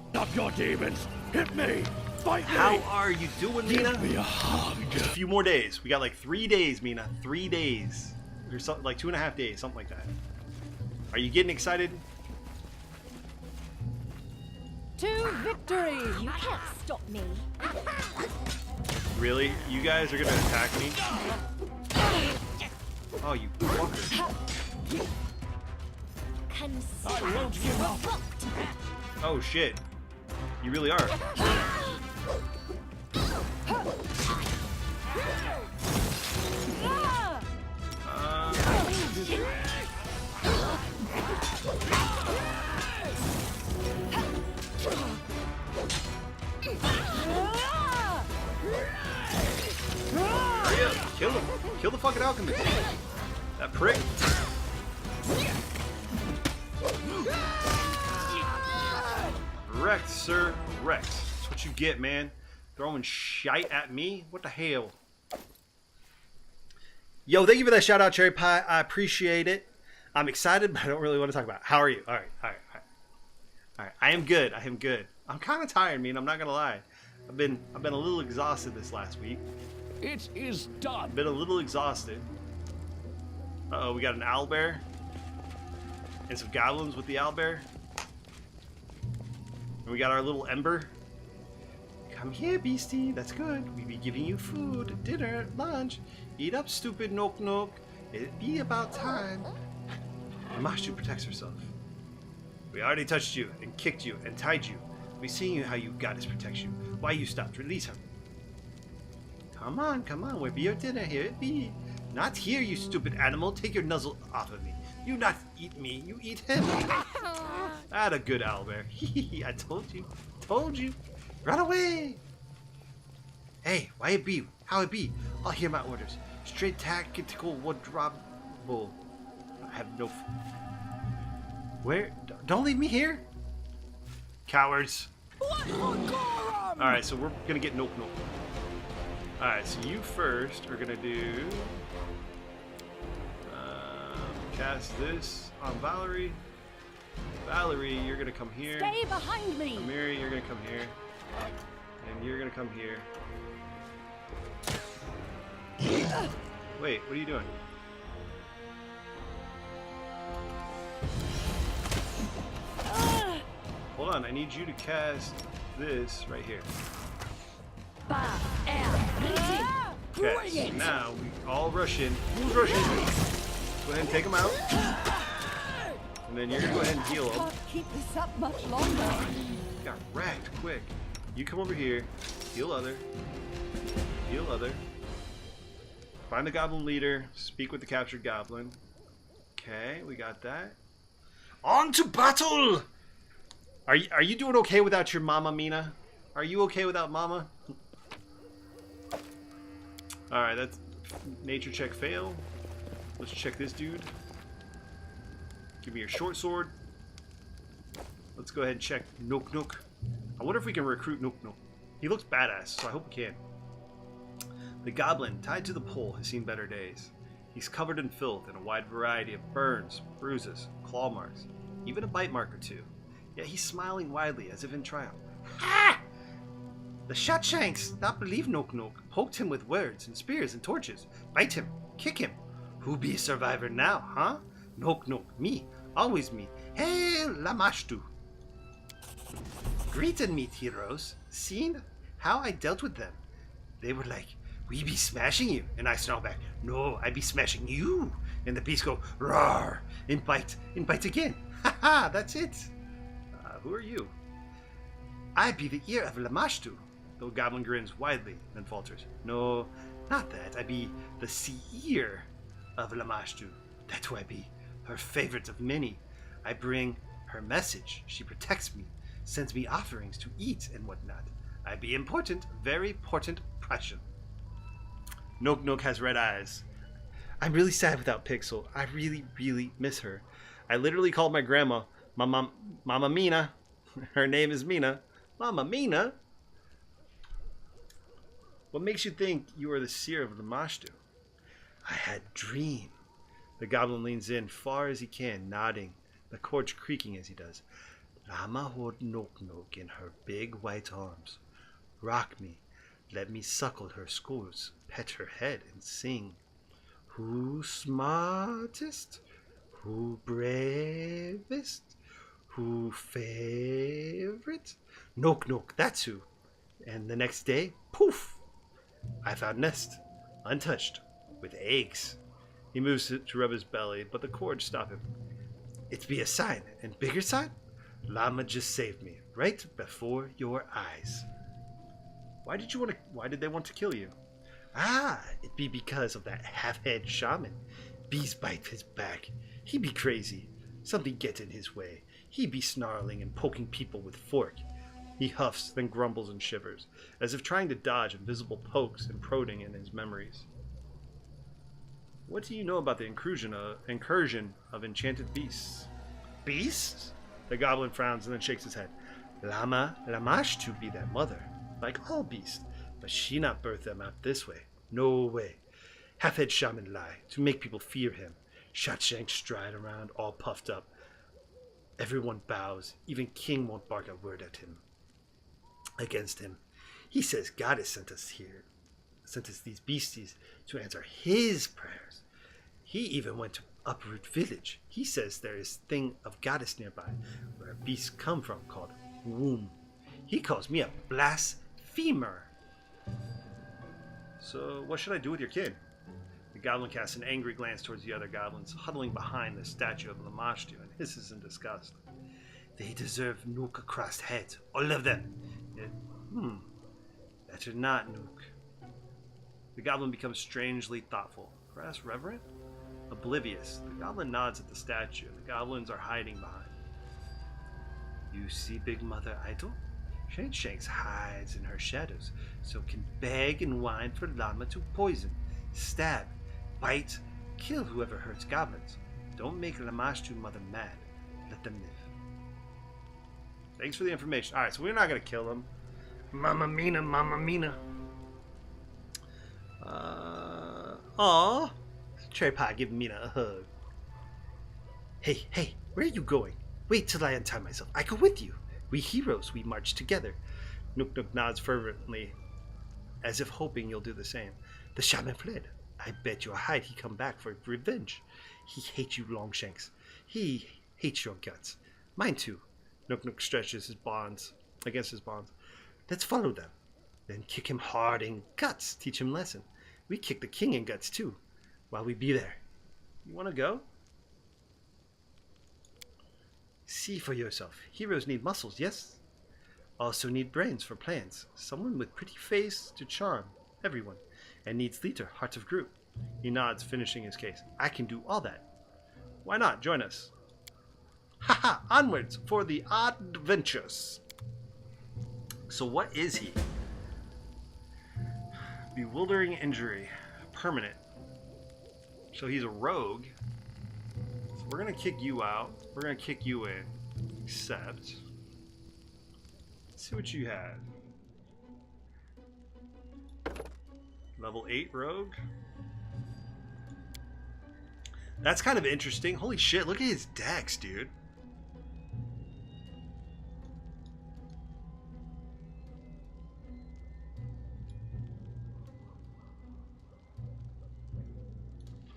Stop your demons! Hit me! Fight me! How are you doing, Mina? Give me a hug! Just a few more days. We got like 3 days, Mina. 3 days. Or something like 2.5 days, something like that. Are you getting excited? To victory! You can't stop me. Really? You guys are gonna attack me? Oh, you fucker. Consider won't give up. revoked. Oh, shit. You really are. Hurry up. Kill him. Kill the fucking alchemist. That prick. Wrecked, sir. Wrecked. That's what you get, man. Throwing shite at me? What the hell? Yo, thank you for that shout out, Cherry Pie. I appreciate it. I'm excited, but I don't really want to talk about it. How are you? All right. I am good. I'm kind of tired, man. I'm not gonna lie. I've been a little exhausted this last week. It is done! Been a little exhausted. Uh-oh, we got an owlbear. And some goblins with the owlbear. And we got our little ember. Come here, beastie. That's good. We be giving you food, dinner, lunch. Eat up, stupid Nook Nook. It be about time. Mashu protects herself. We already touched you and kicked you and tied you. We seen you how you goddess protects you. Why you stopped? Release him. Come on. Where be your dinner? Here it be. Not here, you stupid animal. Take your nuzzle off of me. You not eat me. You eat him. That a good owlbear. I told you. Run away. Hey, why it be? How it be? I'll hear my orders. Straight tactical wardrobe. I have no. Where? Don't leave me here. Cowards. Alright, so we're gonna get Nook Nook. Alright, so you first are gonna do. Cast this on Valerie. Valerie, you're gonna come here. Stay behind me. Mary, you're gonna come here. And you're gonna come here. Wait, what are you doing? Hold on, I need you to cast this right here. Okay, so now we all rush in. Who's rushing? Go ahead and take them out. And then you're gonna go ahead and heal them. Can't keep this up much longer. Got wrecked quick. You come over here, heal other. Find the goblin leader, speak with the captured goblin. Okay, we got that. On to battle! Are you doing okay without your mama, Mina? Are you okay without mama? Alright, that's nature check fail. Let's check this dude. Give me your short sword. Let's go ahead and check Nook Nook. I wonder if we can recruit Nook Nook. He looks badass, so I hope we can. The goblin, tied to the pole, has seen better days. He's covered in filth and a wide variety of burns, bruises, claw marks, even a bite mark or two. Yet he's smiling widely as if in triumph. Ha! The Shotshanks, not believe Nook Nook, poked him with words and spears and torches. Bite him, kick him. Who be survivor now, huh? Nook Nook, me, always me. Hey, Lamashtu. Greeted me, heroes. Seen how I dealt with them. They were like, we be smashing you. And I snarl back, no, I be smashing you. And the beasts go, roar, and bite again. Ha ha, that's it. Who are you? I be the ear of Lamashtu. The goblin grins widely, then falters. No, not that. I be the seer of Lamashtu. That's who I be. Her favorite of many. I bring her message. She protects me, sends me offerings to eat and whatnot. I be important, very important Prussian. Nook Nook has red eyes. I'm really sad without Pixel. I really, really miss her. I literally called my grandma Mama Mina. Her name is Mina. Mama Mina? What makes you think you are the seer of the Mashtu? I had dream. The goblin leans in far as he can, nodding, the cord creaking as he does. Lama hold Nok in her big white arms. Rock me, let me suckle her schools, pet her head and sing. Who smartest? Who bravest? Who favorite? Nok, that's who. And the next day, poof! I found nest, untouched, with eggs. He moves to rub his belly, but the cords stop him. It's be a sign, and bigger sign? Llama just saved me, right before your eyes. Why did they want to kill you? Ah, it be because of that half-head shaman. Bees bite his back. He be crazy. Something get in his way. He be snarling and poking people with fork. He huffs, then grumbles and shivers, as if trying to dodge invisible pokes and prodding in his memories. What do you know about the incursion of enchanted beasts? Beasts? The goblin frowns and then shakes his head. Lamash to be their mother, like all beasts, but she not birth them out this way. No way. Half-head shaman lie, to make people fear him. Shotshanks stride around, all puffed up. Everyone bows, even King won't bark a word at him. Against him. He says Goddess sent us these beasties to answer his prayers. He even went to Uproot Village. He says there is thing of Goddess nearby, where beasts come from, called Womb. He calls me a blasphemer. So what should I do with your kid? The goblin casts an angry glance towards the other goblins, huddling behind the statue of Lamashtu, and hisses in disgust. They deserve Nook across heads, all of them. Better not, Nook. The goblin becomes strangely thoughtful, perhaps reverent? Oblivious, the goblin nods at the statue, and the goblins are hiding behind. You see Big Mother Idol? Shanks hides in her shadows, so can beg and whine for Lama to poison, stab, bite, kill whoever hurts goblins. Don't make Lamashtu Mother mad. Let them live. Thanks for the information. Alright, so we're not going to kill them. Mamma Mina, Mamma Mina. Aww. Cherry Pie giving Mina a hug. Hey, where are you going? Wait till I untie myself. I go with you. We heroes, we march together. Nook nods fervently, as if hoping you'll do the same. The shaman fled. I bet you'll hide he come back for revenge. He hates you, Longshanks. He hates your guts. Mine too. Nook stretches his bonds against his bonds. Let's follow them. Then kick him hard in guts. Teach him lesson. We kick the king in guts too, while we be there. You want to go? See for yourself. Heroes need muscles, yes? Also need brains for plans. Someone with pretty face to charm everyone. And needs leader, heart of group. He nods, finishing his case. I can do all that. Why not? Join us. Haha! Onwards for the adventures. So what is he? Bewildering injury. Permanent. So he's a rogue. So we're going to kick you out. We're going to kick you in. Except... let's see what you had. Level 8 rogue. That's kind of interesting. Holy shit, look at his dex, dude.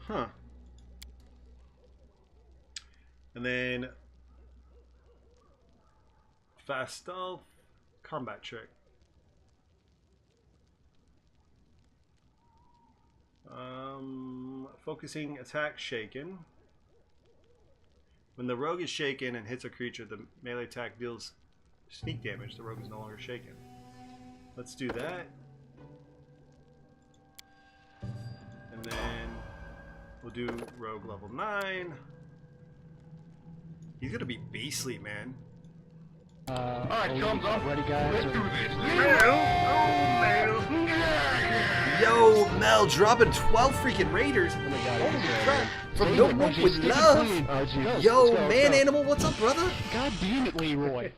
Huh. And then fast stealth, combat trick. Focusing attack shaken. When the rogue is shaken and hits a creature, the melee attack deals sneak damage. The rogue is no longer shaken. Let's do that. And then we'll do rogue level 9. He's gonna be beastly, man. Alright, thumbs up. Ready, guys? Let's do this. Yo, Mel dropping 12 freaking raiders. Oh my God, Holy crap. From Notebook with Love. Yo, man animal, what's up, brother? God damn it, Leroy.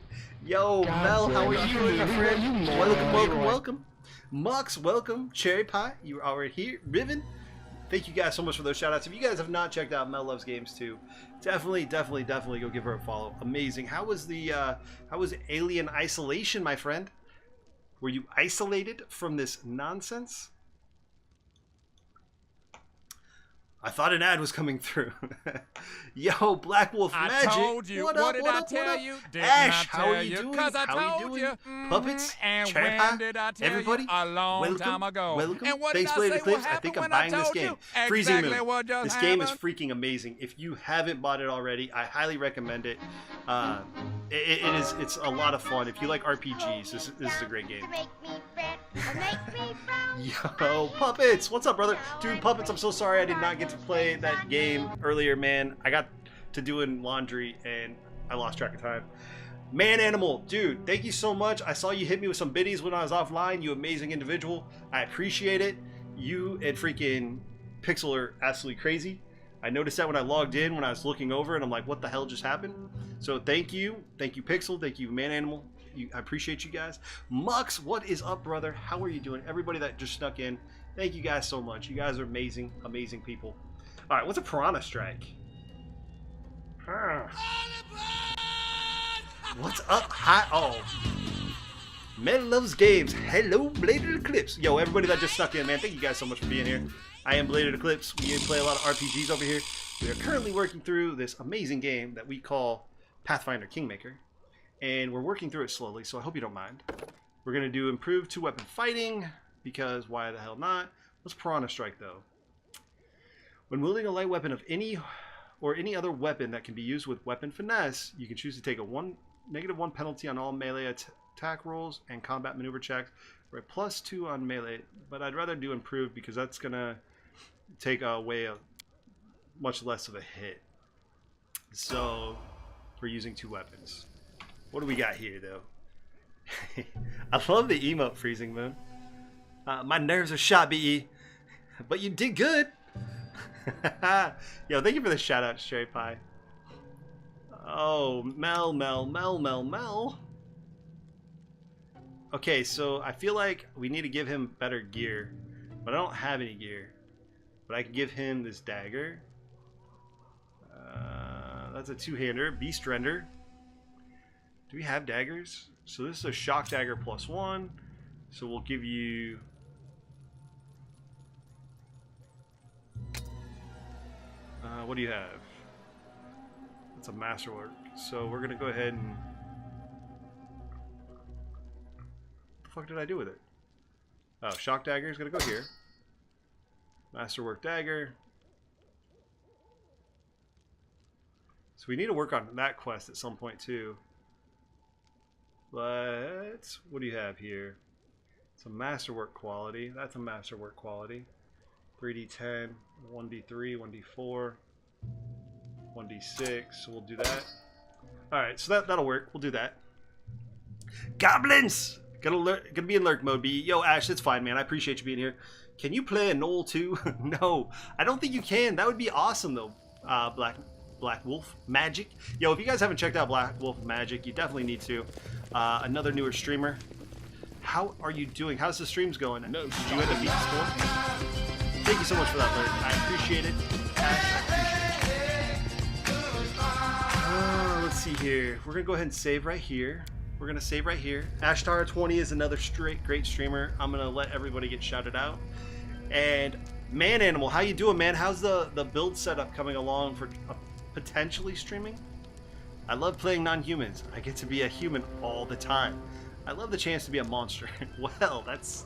Yo, God Mel, how are damn it. you doing, my friend? You Welcome, welcome, Leroy. welcome. Mux, welcome. Cherry Pie, you are here. Riven, Thank you guys so much for those shout outs. If you guys have not checked out Mel Loves Games 2, definitely go give her a follow. Amazing. How was Alien Isolation, my friend? Were you isolated from this nonsense? I thought an ad was coming through. Yo, Black Wolf Magic. I told you. What What up, did what I up, tell what up? you? Didn't Ash, I how tell are you you? doing? 'Cause I How are you told doing? you. Puppets, And Cherry when Pie, did I tell everybody, you? A long welcome, time ago. welcome. And what Thanks did for I the say? clips. What I happened think I'm when I buying this told game. you? Freezing Exactly Moon. what just This game is happened. freaking amazing. If you haven't bought it already, I highly recommend it. It's a lot of fun. If you like RPGs, this is a great game. Yo, Puppets, what's up, brother? Dude, Puppets, I'm so sorry I did not get to play that game earlier, man. I got to doing laundry and I lost track of time. Man Animal, dude, thank you so much. I saw you hit me with some biddies when I was offline. You amazing individual. I appreciate it. You and freaking Pixel are absolutely crazy. I noticed that when I logged in, when I was looking over, and I'm like, what the hell just happened? So thank you. Thank you, Pixel. Thank you, Man Animal. I appreciate you guys. Mux, what is up, brother? How are you doing? Everybody that just snuck in, thank you guys so much. You guys are amazing, amazing people. All right, what's a Piranha Strike? What's up? Hi. Oh. Man Loves Games. Hello, Bladed Eclipse. Yo, everybody that just snuck in, man, thank you guys so much for being here. I am Bladed Eclipse. We play a lot of RPGs over here. We are currently working through this amazing game that we call Pathfinder Kingmaker. And we're working through it slowly, so I hope you don't mind. We're going to do improved two-weapon fighting, because why the hell not? What's Piranha Strike, though? When wielding a light weapon of any other weapon that can be used with weapon finesse, you can choose to take a -1 penalty on all melee attack rolls and combat maneuver checks, or a +2 on melee. But I'd rather do improved because that's going to take away much less of a hit. So we're using two weapons. What do we got here, though? I love the emote, Freezing Moon. My nerves are shot, BE. But you did good. Yo, thank you for the shout out, Cherry Pie. Oh, Mel. Okay, so I feel like we need to give him better gear. But I don't have any gear. But I can give him this dagger. That's a two-hander. Beast Render. Do we have daggers? So this is a shock dagger +1. So we'll give you... what do you have? It's a masterwork. So we're gonna go ahead and... What the fuck did I do with it? Oh, shock dagger is gonna go here. Masterwork dagger. So we need to work on that quest at some point too. But what do you have here? It's a masterwork quality. That's a masterwork quality. 3d10, 1d3, 1d4, 1d6. So we'll do that. Alright, so that'll work. We'll do that. Goblins! Gonna be in lurk mode, B. Yo, Ash, it's fine, man. I appreciate you being here. Can you play a Knoll too? No, I don't think you can. That would be awesome, though. Black Wolf Magic. Yo, if you guys haven't checked out Black Wolf Magic, you definitely need to. Another newer streamer. How are you doing? How's the streams going? No, did you end up beating score? Thank you so much for that, Lurk. I appreciate it. Ash, I appreciate it. Let's see here. We're gonna go ahead and save right here. We're gonna save right here. Ashtar20 is another great streamer. I'm gonna let everybody get shouted out. And Man Animal, how you doing, man? How's the build setup coming along for potentially streaming? I love playing non-humans. I get to be a human all the time. I love the chance to be a monster. Well, that's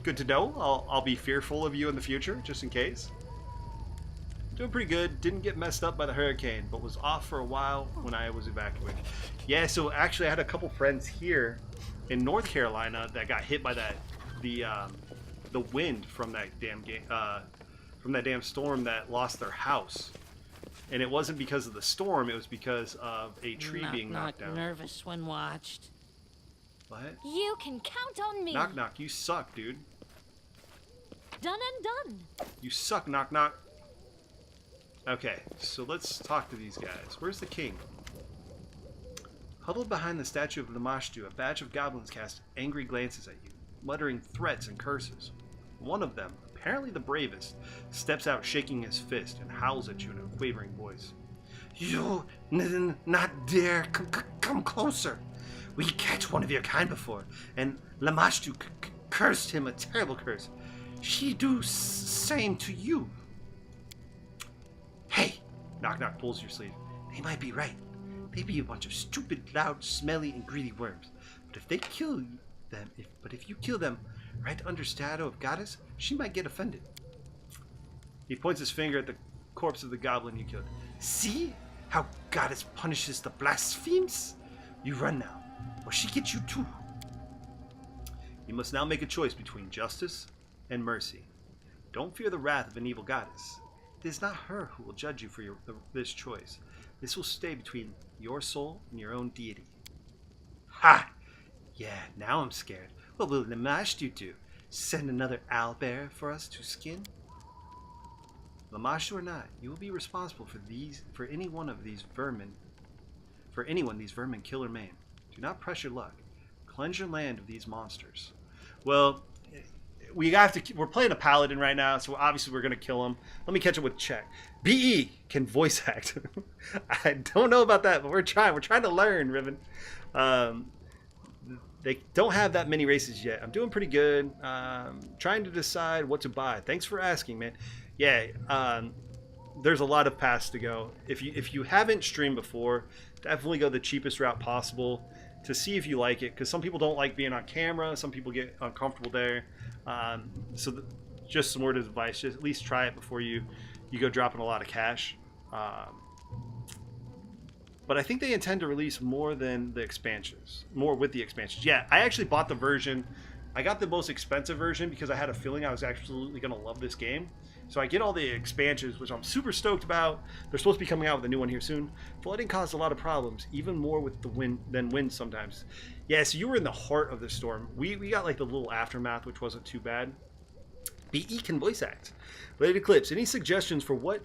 good to know. I'll be fearful of you in the future, just in case. Doing pretty good. Didn't get messed up by the hurricane, but was off for a while when I was evacuated. Yeah, so actually I had a couple friends here in North Carolina that got hit by the wind from that damn storm that lost their house. And it wasn't because of the storm, it was because of a tree being knocked down. Nervous when watched. What? You can count on me. Knock knock, you suck, dude. Done and done. You suck, knock knock. Okay, so let's talk to these guys. Where's the king? Huddled behind the statue of Lamashtu, a batch of goblins cast angry glances at you, muttering threats and curses. One of them, apparently the bravest, steps out shaking his fist and howls at you in a quavering voice. You not dare come closer. We catch one of your kind before, and Lamashtu cursed him a terrible curse. She do same to you. Hey, Knock Knock pulls your sleeve. They might be right. They be a bunch of stupid, loud, smelly, and greedy worms. But if you kill them right under shadow of Goddess, she might get offended. He points his finger at the corpse of the goblin you killed. See how Goddess punishes the blasphemes? You run now, or she gets you too. You must now make a choice between justice and mercy. Don't fear the wrath of an evil goddess. It is not her who will judge you for this choice. This will stay between your soul and your own deity. Ha! Yeah, now I'm scared. What will Lamashtu do? Send another owlbear for us to skin? Lamashtu or not, you will be responsible for anyone these vermin kill or maim. Do not press your luck. Cleanse your land of these monsters. Well, we're playing a paladin right now, so obviously we're gonna kill him. Let me catch up with check. BE can voice act. I don't know about that, but we're trying to learn, Riven. They don't have that many races yet. I'm doing pretty good. Trying to decide what to buy. Thanks for asking, man. Yeah, there's a lot of paths to go. If you haven't streamed before, definitely go the cheapest route possible to see if you like it, because some people don't like being on camera. Some people get uncomfortable there. Just some word of advice: just at least try it before you go dropping a lot of cash. But I think they intend to release more with the expansions. Yeah, I actually bought the version. I got the most expensive version because I had a feeling I was absolutely going to love this game. So I get all the expansions, which I'm super stoked about. They're supposed to be coming out with a new one here soon. Flooding caused a lot of problems, even more with the wind than wind sometimes. Yeah, so you were in the heart of the storm. We got like the little aftermath, which wasn't too bad. BE can voice act. Lady Eclipse, any suggestions for what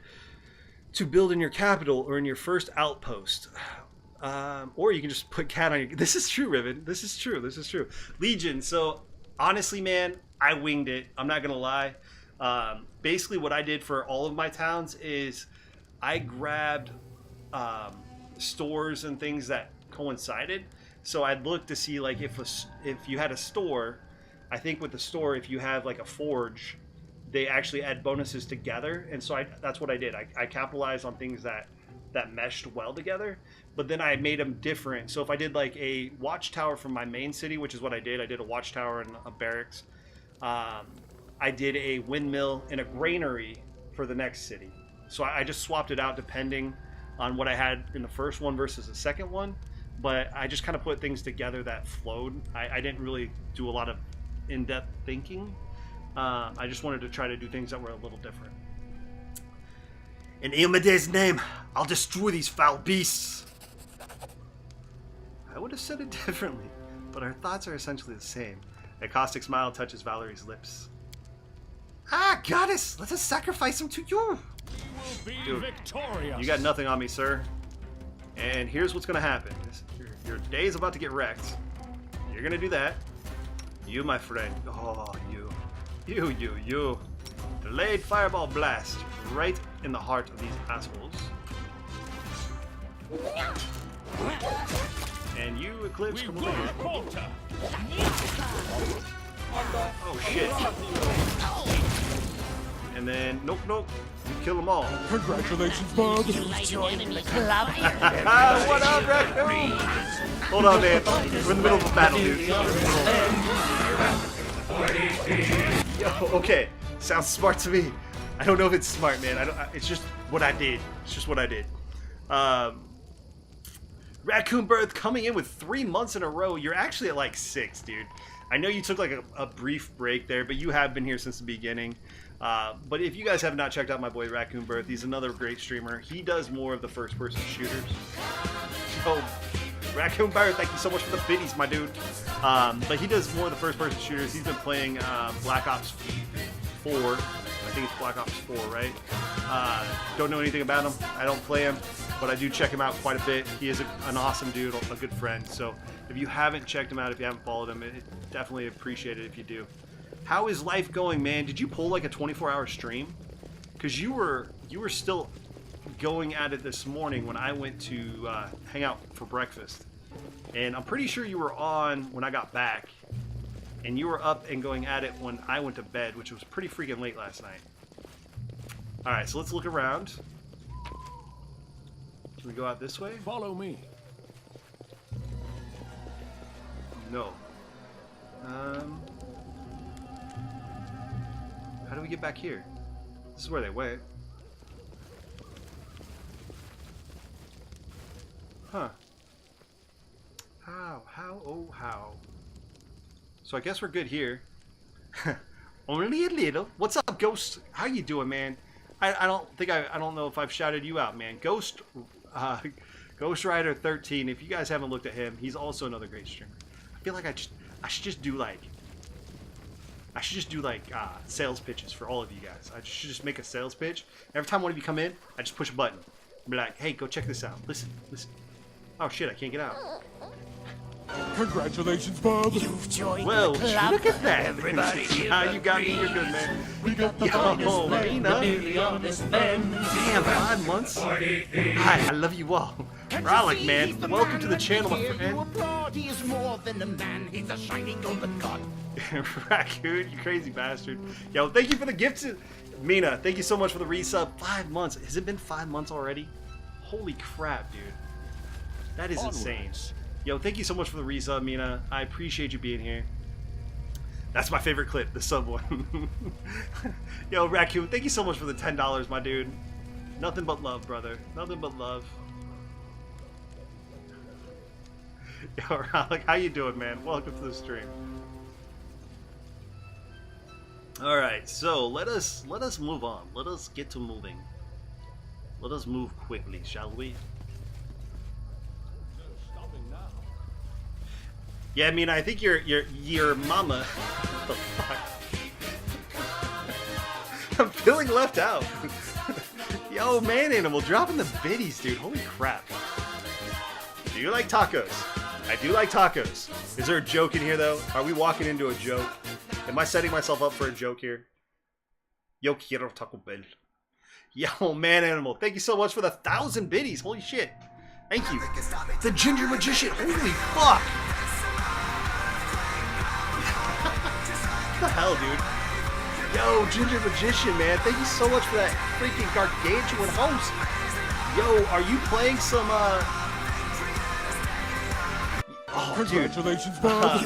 to build in your capital or in your first outpost? Or you can just put cat on your... This is true, Riven. This is true. Legion. So honestly, man, I winged it. I'm not gonna lie. Basically what I did for all of my towns is I grabbed stores and things that coincided. So I'd look to see like if you had a store. I think with the store, if you have like a forge, they actually add bonuses together, and so that's what I did. I capitalized on things that meshed well together, but then I made them different. So if I did like a watchtower from my main city, which is what I did a watchtower and a barracks. I did a windmill and a granary for the next city. So I just swapped it out depending on what I had in the first one versus the second one, but I just kind of put things together that flowed. I didn't really do a lot of in-depth thinking. I just wanted to try to do things that were a little different. In Ilmade's name, I'll destroy these foul beasts. I would have said it differently, but our thoughts are essentially the same. A caustic smile touches Valerie's lips. Ah, Goddess, let us sacrifice him to you. Dude, victorious. You got nothing on me, sir. And here's what's gonna happen. Your day is about to get wrecked. You're gonna do that. You, my friend. Oh, you. Delayed fireball blast right in the heart of these assholes. And you, Eclipse, come over here. Oh, shit. And then, nope. You kill them all. Congratulations, bud. Joining the club. What up, Raccoon? Hold on, man. We're in the middle of a battle, dude. Yo, okay. Sounds smart to me. I don't know if it's smart, man. It's just what I did. Raccoon Birth coming in with 3 months in a row. You're actually at like 6, dude. I know you took like a brief break there, but you have been here since the beginning. But if you guys have not checked out my boy Raccoon Birth, he's another great streamer. He does more of the first-person shooters. Oh, Raccoon Birth, thank you so much for the biddies, my dude. But he does more of the first-person shooters. He's been playing Black Ops 4. I think it's Black Ops 4, right? Don't know anything about him. I don't play him, but I do check him out quite a bit. He is an awesome dude, a good friend. So if you haven't checked him out, if you haven't followed him, definitely appreciate it if you do. How is life going, man? Did you pull like a 24-hour stream? Because you were still going at it this morning when I went to hang out for breakfast. And I'm pretty sure you were on when I got back. And you were up and going at it when I went to bed, which was pretty freaking late last night. Alright, so let's look around. Can we go out this way? Follow me. No. How do we get back here? This is where they went. Huh. How, oh how. So I guess we're good here. Only a little. What's up, Ghost? How you doing, man? I don't know if I've shouted you out, man. Ghost Rider 13. If you guys haven't looked at him, he's also another great streamer. I feel like I should just do like sales pitches for all of you guys. I should just make a sales pitch. Every time one of you come in, I just push a button. Be like, hey, go check this out. Listen. Oh shit, I can't get out. Congratulations, Bob. You've joined Well, the club. look at that. Everybody give How a you got me? breathe. You're good, man. We got the Yo, finest blend Mina. of nearly honest men. Damn, 5 months. Hi, I love you all. Rollick, man. Welcome to the channel, my friend. He is more than a man. He's a shining golden god. Raccoon, you crazy bastard. Yo, thank you for the gifts. Mina, thank you so much for the resub. 5 months. Has it been 5 months already? Holy crap, dude. That is insane. Yo, thank you so much for the resub, Mina. I appreciate you being here. That's my favorite clip, the sub one. Yo, Raccoon, thank you so much for the $10, my dude. Nothing but love, brother. Nothing but love. Yo, Rollick, how you doing, man? Welcome to the stream. All right, so let us move on. Let us get to moving. Let us move quickly, shall we? Yeah, I mean, I think your mama. What the fuck? I'm feeling left out. Yo, man, animal, dropping the biddies, dude. Holy crap. Do you like tacos? I do like tacos. Is there a joke in here, though? Are we walking into a joke? Am I setting myself up for a joke here? Yo quiero Taco Bell. Yo, man, animal. Thank you so much for the 1,000 biddies. Holy shit. Thank you. The Ginger Magician. Holy fuck. What the hell, dude? Yo, Ginger Magician, man. Thank you so much for that freaking gargantuan host. Yo, are you playing some, Oh, Congratulations, Bob.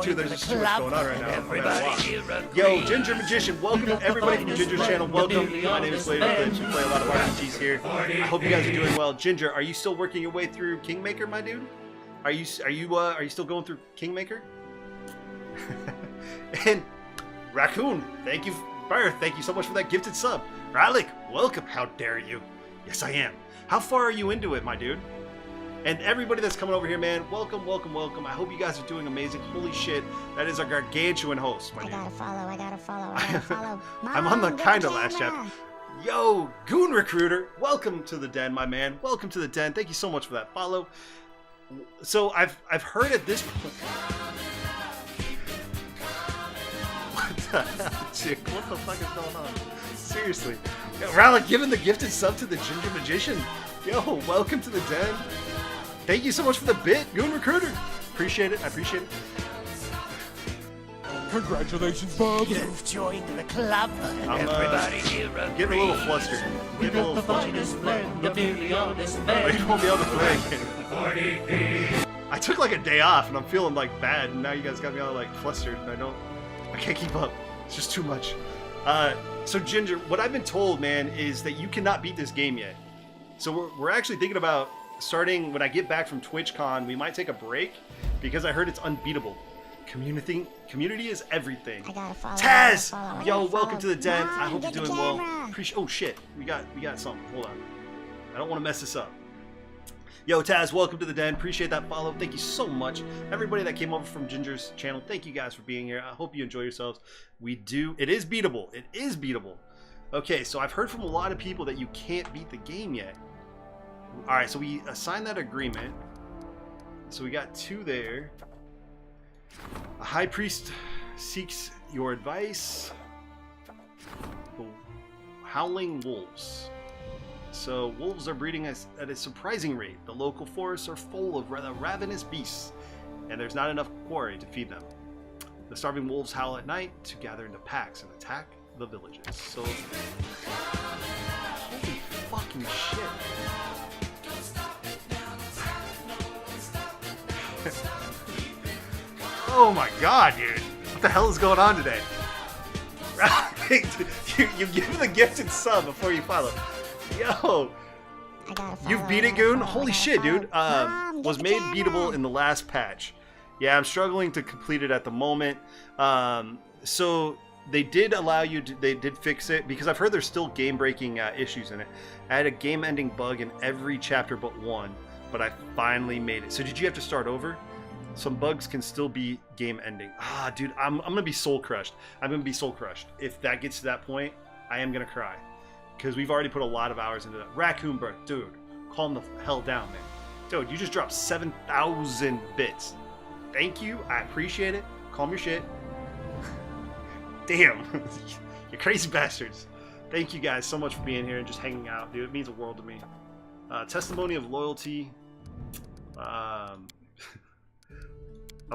Dude, there's just too much going on right now. Yo, Ginger Magician, welcome everybody from Ginger's channel. Welcome. My name is Flavor Clips. We play a lot of RPGs here. I hope you guys are doing well. Ginger, are you still working your way through Kingmaker, my dude? Are you still going through Kingmaker? And Raccoon, thank you, Birth. Thank you so much for that gifted sub. Rollick, welcome. How dare you? Yes, I am. How far are you into it, my dude? And everybody that's coming over here, man, welcome, welcome, welcome. I hope you guys are doing amazing. Holy shit, that is our gargantuan host, my dude. I gotta follow. I'm on the Mom, kind of get last camera. chapter. Yo, Goon Recruiter, welcome to the den, my man. Welcome to the den. Thank you so much for that follow. So I've heard at this point. What the hell, chick? What the fuck is going on? Seriously. Yo, Rollick giving the gifted sub to the Ginger Magician. Yo, welcome to the den. Thank you so much for the bit, Goon Recruiter. Appreciate it. I appreciate it. Congratulations, Bob. You've joined the club. I'm Everybody here I'm getting a little flustered. We Getting a got little the flustered. finest blend of nearly honest Oh, men. you won't be able to play again. I took like a day off and I'm feeling like bad, and now you guys got me all like flustered, and I can't keep up. It's just too much. So Ginger, what I've been told, man, is that you cannot beat this game yet. So we're actually thinking about starting when I get back from TwitchCon. We might take a break because I heard it's unbeatable. Community is everything. I gotta follow. Taz, I gotta yo, follow. welcome to the den. I Mom, hope you're get the doing well. camera. Appreciate. Oh shit, we got something. Hold on. I don't want to mess this up. Yo, Taz, welcome to the den. Appreciate that follow. Thank you so much. Everybody that came over from Ginger's channel, thank you guys for being here. I hope you enjoy yourselves. We do. It is beatable. It is beatable. Okay, so I've heard from a lot of people that you can't beat the game yet. All right, so we assigned that agreement. So we got 2 there. A high priest seeks your advice. The howling wolves. So wolves are breeding at a surprising rate. The local forests are full of ravenous beasts, and there's not enough quarry to feed them. The starving wolves howl at night to gather into packs and attack the villages. So, holy fucking shit. Oh my god, dude. What the hell is going on today? you give him the gifted sub before you follow. Yo. You've beat it, Goon? Holy shit, dude. Was made beatable in the last patch. Yeah, I'm struggling to complete it at the moment. So they did allow you to, they did fix it, because I've heard there's still game-breaking issues in it. I had a game-ending bug in every chapter but one, but I finally made it. So did you have to start over? Some bugs can still be game-ending. Ah, dude, I'm gonna be soul-crushed. I'm gonna be soul-crushed. If that gets to that point, I am gonna cry. Because we've already put a lot of hours into that. Raccoon Birth, dude, calm the hell down, man. Dude, you just dropped 7,000 bits. Thank you, I appreciate it. Calm your shit. Damn, you crazy bastards. Thank you guys so much for being here and just hanging out, dude. It means the world to me. Testimony of loyalty. I'm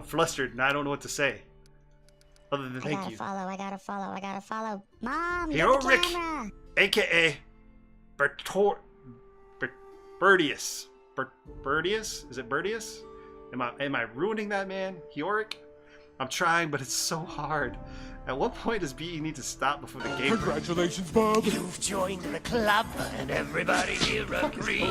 flustered and I don't know what to say. Other than thank you. I gotta follow. Mom, get Hero the Rick, camera. aka Birdius. Birdius? Is it Birdius? Am I ruining that, man? Heoric? I'm trying, but it's so hard. At what point does BE need to stop before the game? Congratulations, Bob. You've joined the club, and everybody here agrees.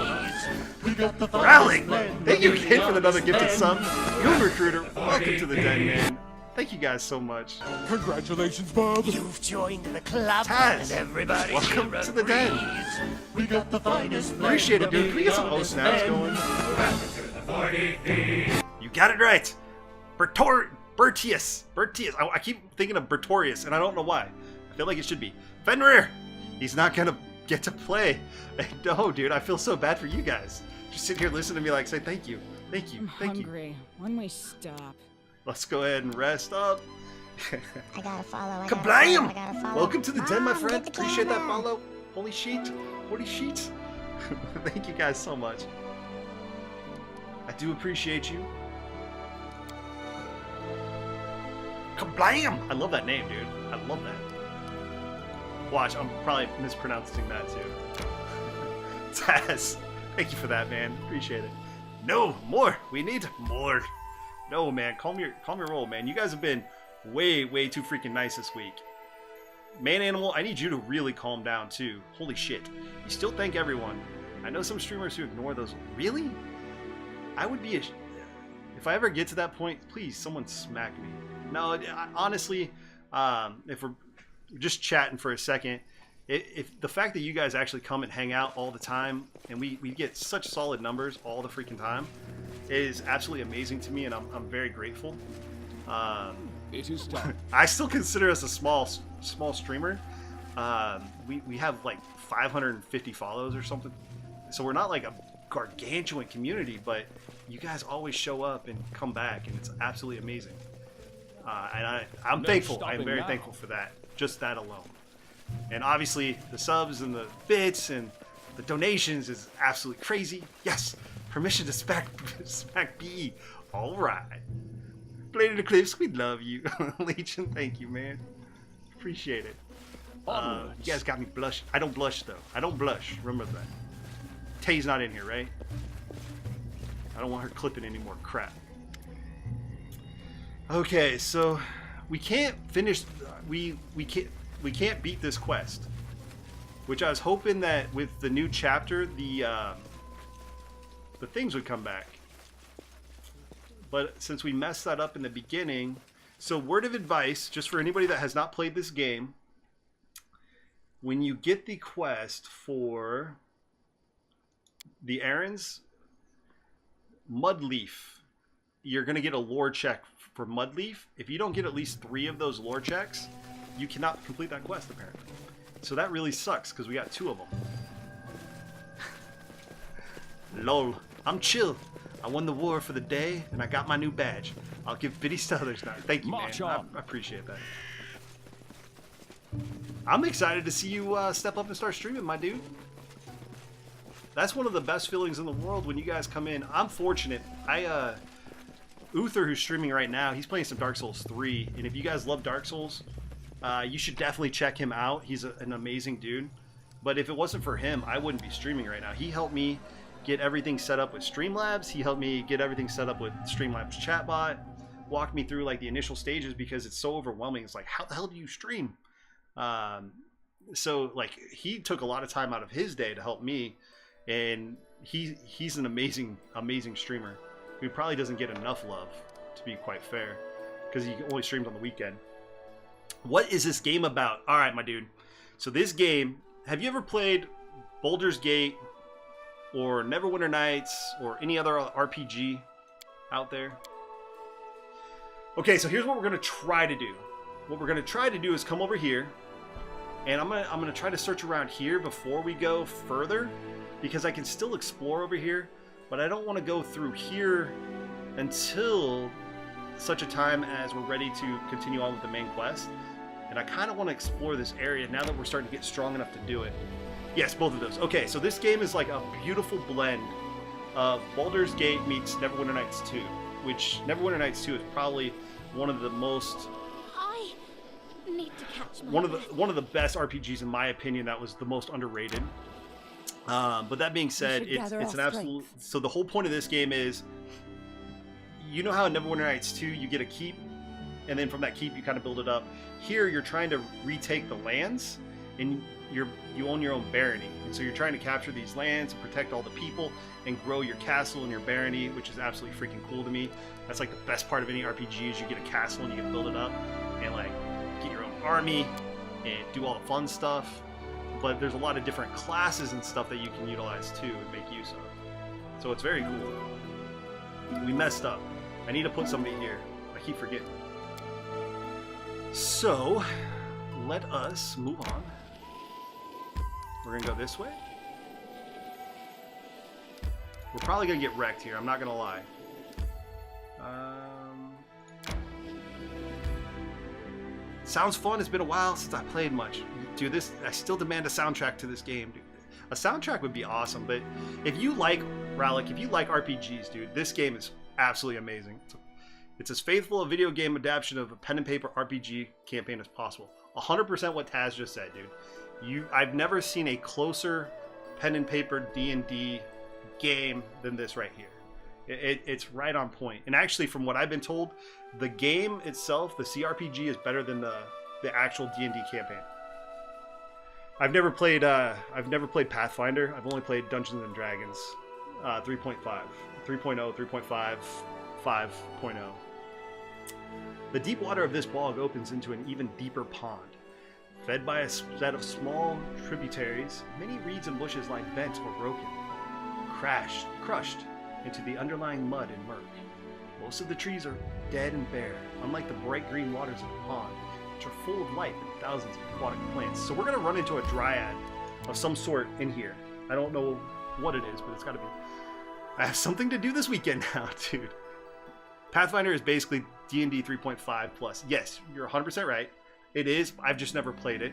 We got the Rowling! Thank you again for another gifted sub. Goon Recruiter, welcome to the den, man. Thank you guys so much. Congratulations, Bob. You've joined the club, Taz, and everybody welcome here to the den. agrees. We got the finest. Appreciate it, dude. Can we get some O-snaps going? You got it right. Bertius. I keep thinking of Bertorius, and I don't know why. I feel like it should be. Fenrir! He's not gonna get to play. No, dude, I feel so bad for you guys. Just sit here listening to me like, say thank you. Thank you. I'm Thank you. hungry. When we stop. Let's go ahead and rest up. I gotta follow. Kablam! Welcome to the den, my Mom, friend. get the Appreciate that camera. follow. Holy sheet. Holy sheets. Thank you guys so much. I do appreciate you. Kablam! I love that name, dude. I love that. Watch, I'm probably mispronouncing that too. Taz, thank you for that, man. Appreciate it. No, more. We need more. No, man. Calm your roll, man. You guys have been way too freaking nice this week. Man Animal, I need you to really calm down too. Holy shit. You still thank everyone. I know some streamers who ignore those. Really? I would be if I ever get to that point, please, someone smack me. No, honestly, if we're just chatting for a second, if the fact that you guys actually come and hang out all the time, and we get such solid numbers all the freaking time, is absolutely amazing to me, and I'm very grateful. It is time. I still consider us a small streamer. We have like 550 follows or something, so we're not like a gargantuan community, but you guys always show up and come back, and it's absolutely amazing. And I'm thankful. I'm very thankful for that. Just that alone. And obviously, the subs and the bits and the donations is absolutely crazy. Yes, permission to smack BE. All right. Blade of the Cliffs, we love you. Legion, thank you, man. Appreciate it. You guys got me blush. I don't blush, though. I don't blush. Remember that. Tay's not in here, right? I don't want her clipping any more crap. Okay, so we can't finish. We can't beat this quest, which I was hoping that with the new chapter the things would come back. But since we messed that up in the beginning, so word of advice, just for anybody that has not played this game, when you get the quest for the errands, Mudleaf, you're gonna get a lore check for Mudleaf. If you don't get at least 3 of those lore checks, you cannot complete that quest, apparently. So that really sucks, because we got 2 of them. Lol. I'm chill. I won the war for the day, and I got my new badge. I'll give biddies to others now. Thank you, March man. on. I appreciate that. I'm excited to see you step up and start streaming, my dude. That's one of the best feelings in the world when you guys come in. I'm fortunate. Uther, who's streaming right now, he's playing some Dark Souls 3, and if you guys love Dark Souls, you should definitely check him out. He's an amazing dude. But if it wasn't for him, I wouldn't be streaming right now. He helped me get everything set up with Streamlabs. He helped me get everything set up with Streamlabs chatbot. Walked me through like the initial stages because it's so overwhelming. It's like, how the hell do you stream? So like he took a lot of time out of his day to help me, and he's an amazing streamer who probably doesn't get enough love, to be quite fair, because he only streams on the weekend. What is this game about? All right, my dude. So this game, have you ever played Baldur's Gate or Neverwinter Nights or any other RPG out there? Okay, so here's what we're gonna try to do. What we're gonna try to do is come over here, and I'm gonna try to search around here before we go further, because I can still explore over here, but I don't want to go through here until such a time as we're ready to continue on with the main quest. And I kind of want to explore this area now that we're starting to get strong enough to do it. Yes, both of those. Okay, so this game is like a beautiful blend of Baldur's Gate meets Neverwinter Nights 2, which Neverwinter Nights 2 is probably one of the most I need to catch my one of the best RPGs in my opinion. That was the most underrated. But that being said, it's an absolute. So the whole point of this game is, you know how in Neverwinter Nights 2 you get a keep, and then from that keep you kind of build it up. Here you're trying to retake the lands, and you own your own barony, and so you're trying to capture these lands and protect all the people and grow your castle and your barony, which is absolutely freaking cool to me. That's like the best part of any RPG is you get a castle and you can build it up and like get your own army and do all the fun stuff. But there's a lot of different classes and stuff that you can utilize too and make use of. So it's very cool. We messed up. I need to put somebody here. I keep forgetting. So let us move on. We're gonna go this way. We're probably gonna get wrecked here, I'm not gonna lie. Sounds fun. It's been a while since I played much. Dude, I still demand a soundtrack to this game, dude. A soundtrack would be awesome, but if you like Rallic, if you like RPGs, dude, this game is absolutely amazing. It's as faithful a video game adaptation of a pen and paper RPG campaign as possible. 100% what Taz just said, dude. I've never seen a closer pen and paper D&D game than this right here. It's right on point. And actually, from what I've been told, the game itself, the CRPG, is better than the actual D&D campaign. I've never played Pathfinder. I've only played Dungeons and Dragons 3.5, 3.0, 3.5, 5.0. The deep water of this bog opens into an even deeper pond. Fed by a set of small tributaries, many reeds and bushes lie bent or broken, crushed into the underlying mud and murk. Most of the trees are dead and bare, unlike the bright green waters of the pond, which are full of life and thousands of aquatic plants. So we're going to run into a dryad of some sort in here. I don't know what it is, but it's got to be. I have something to do this weekend now, dude. Pathfinder is basically D&D 3.5 plus. Yes, you're 100% right. It is. I've just never played it.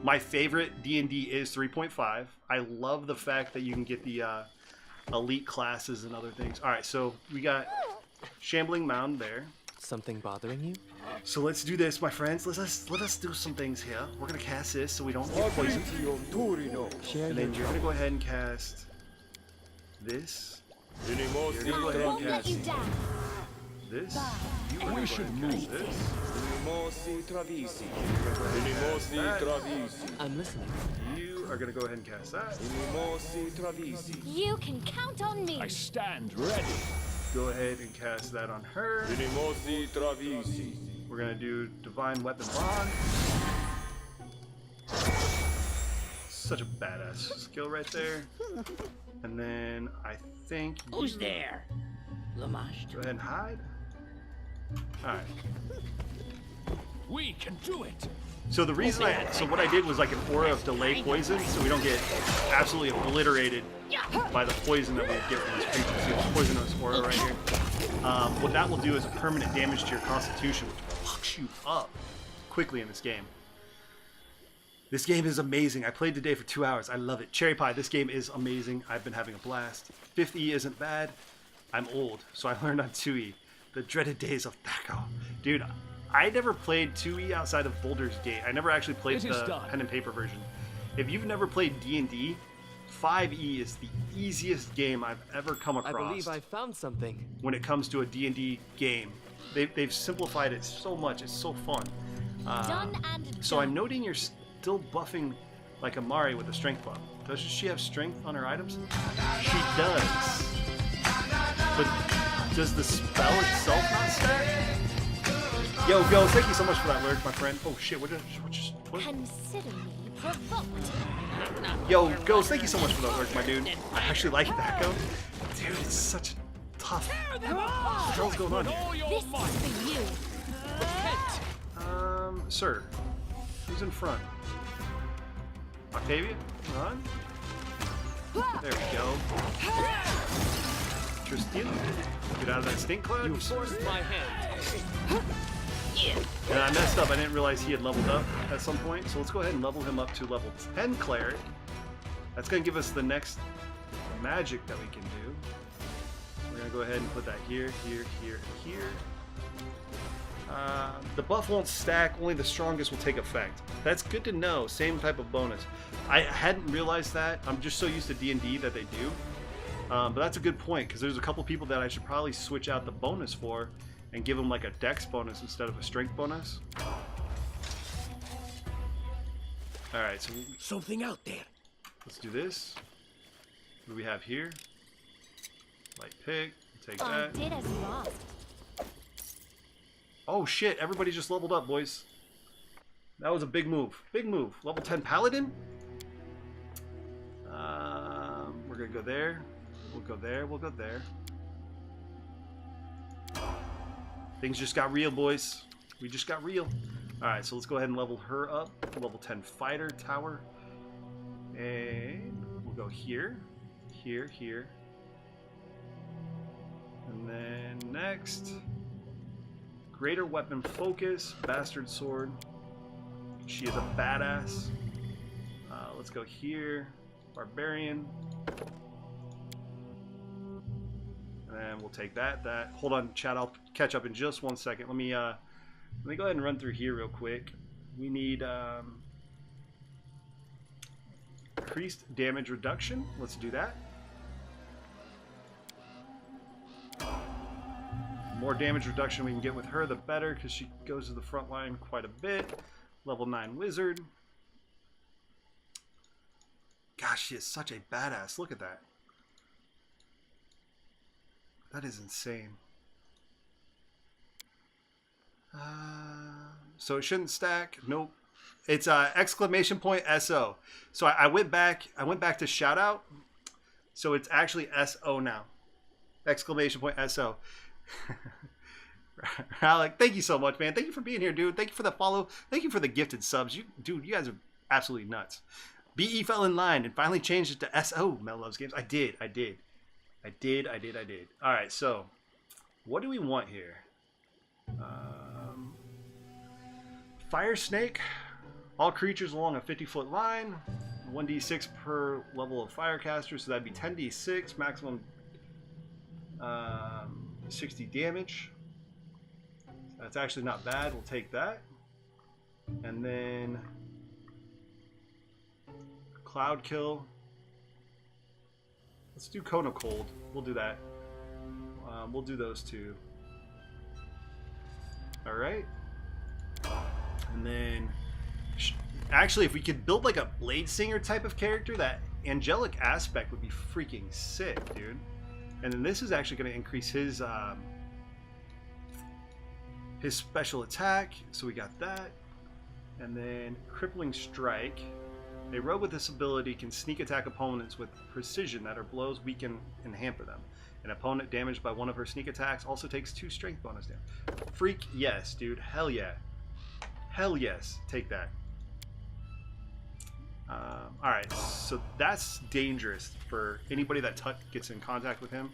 My favorite D&D is 3.5. I love the fact that you can get the elite classes and other things. All right, so we got Shambling Mound there. Something bothering you? So let's do this, my friends. Let us do some things here. We're gonna cast this so we don't get poisoned. And then you're gonna go ahead and cast this. You're gonna go ahead and cast this. We should move. This. I'm listening. You are gonna go ahead and cast that. You can count on me. I stand ready. Go ahead and cast that on her. We're gonna do Divine Weapon Bond. Such a badass skill right there. And then I think Who's there? Lamash. Go ahead and hide. Alright. We can do it. So the reason what I did was like an aura of delay poison, so we don't get absolutely obliterated by the poison that we get from this creature. See this poisonous aura right here? What that will do is a permanent damage to your constitution, which fucks you up quickly in this game. This game is amazing. I played today for 2 hours. I love it. Cherry Pie, this game is amazing. I've been having a blast. 5th E isn't bad. I'm old, so I learned on 2E. The dreaded days of Thaco. Dude, I never played 2E outside of Baldur's Gate. I never actually played the pen and paper version. If you've never played D&D, 5E is the easiest game I've ever come across. I believe I found something. When it comes to a D&D game. They've simplified it so much. It's so fun. So I'm noting you're still buffing like Amari with a strength buff. Doesn't she have strength on her items? She does. But does the spell itself not stack? Yo, Go, thank you so much for that lurk, my friend. Oh shit, what? Consider me provoked. Yo, Ghost, thank you so much for that lurk, my dude. I actually like that, Go. Dude, it's such tough. What the hell's going on here? This is for you. Sir, who's in front? Octavia, run. There we go. Tristan, get out of that stink cloud. You forced my hand. And I messed up. I didn't realize he had leveled up at some point. So let's go ahead and level him up to level 10 cleric. That's going to give us the next magic that we can do. We're going to go ahead and put that here, here, here, and here. The buff won't stack, only the strongest will take effect. That's good to know, same type of bonus. I hadn't realized that. I'm just so used to D&D that they do. But that's a good point, because there's a couple people that I should probably switch out the bonus for and give them like a dex bonus instead of a strength bonus. Alright, so something out there. Let's do this. What do we have here? Light pick, take that. Did as lost. Oh shit, everybody just leveled up, boys. That was a big move. Big move. Level 10 Paladin. We're gonna go there. We'll go there. We'll go there. Things just got real, boys. We just got real. Alright, so let's go ahead and level her up. Level 10 Fighter Tower. And we'll go here. Here, here. And then next. Greater Weapon Focus, Bastard Sword. She is a badass. Let's go here. Barbarian. And we'll take that. Hold on, chat. I'll catch up in just 1 second. Let me go ahead and run through here real quick. We need increased damage reduction. Let's do that. More damage reduction we can get with her, the better, because she goes to the front line quite a bit. Level 9 Wizard. Gosh, she is such a badass. Look at that. That is insane. So it shouldn't stack. Nope. It's exclamation point SO. So I went back to shout out. So it's actually SO now. Exclamation point SO. Alec, thank you so much, man. Thank you for being here, dude. Thank you for the follow. Thank you for the gifted subs. You guys are absolutely nuts. BE fell in line and finally changed it to SO. Mel Loves Games. I did. All right, so what do we want here? Fire Snake. All creatures along a 50-foot line. 1d6 per level of Firecaster, so that'd be 10d6, maximum 60 damage. That's actually not bad. We'll take that. And then Cloud Kill. Let's do Cone of Cold. We'll do that. We'll do those two. Alright. And then actually, if we could build like a Blade Singer type of character, that angelic aspect would be freaking sick, dude. And then this is actually going to increase his special attack. So we got that. And then Crippling Strike. A rogue with this ability can sneak attack opponents with precision that her blows weaken and hamper them. An opponent damaged by one of her sneak attacks also takes 2 strength bonus damage. Freak yes, dude. Hell yeah. Hell yes. Take that. Alright, so that's dangerous for anybody that gets in contact with him.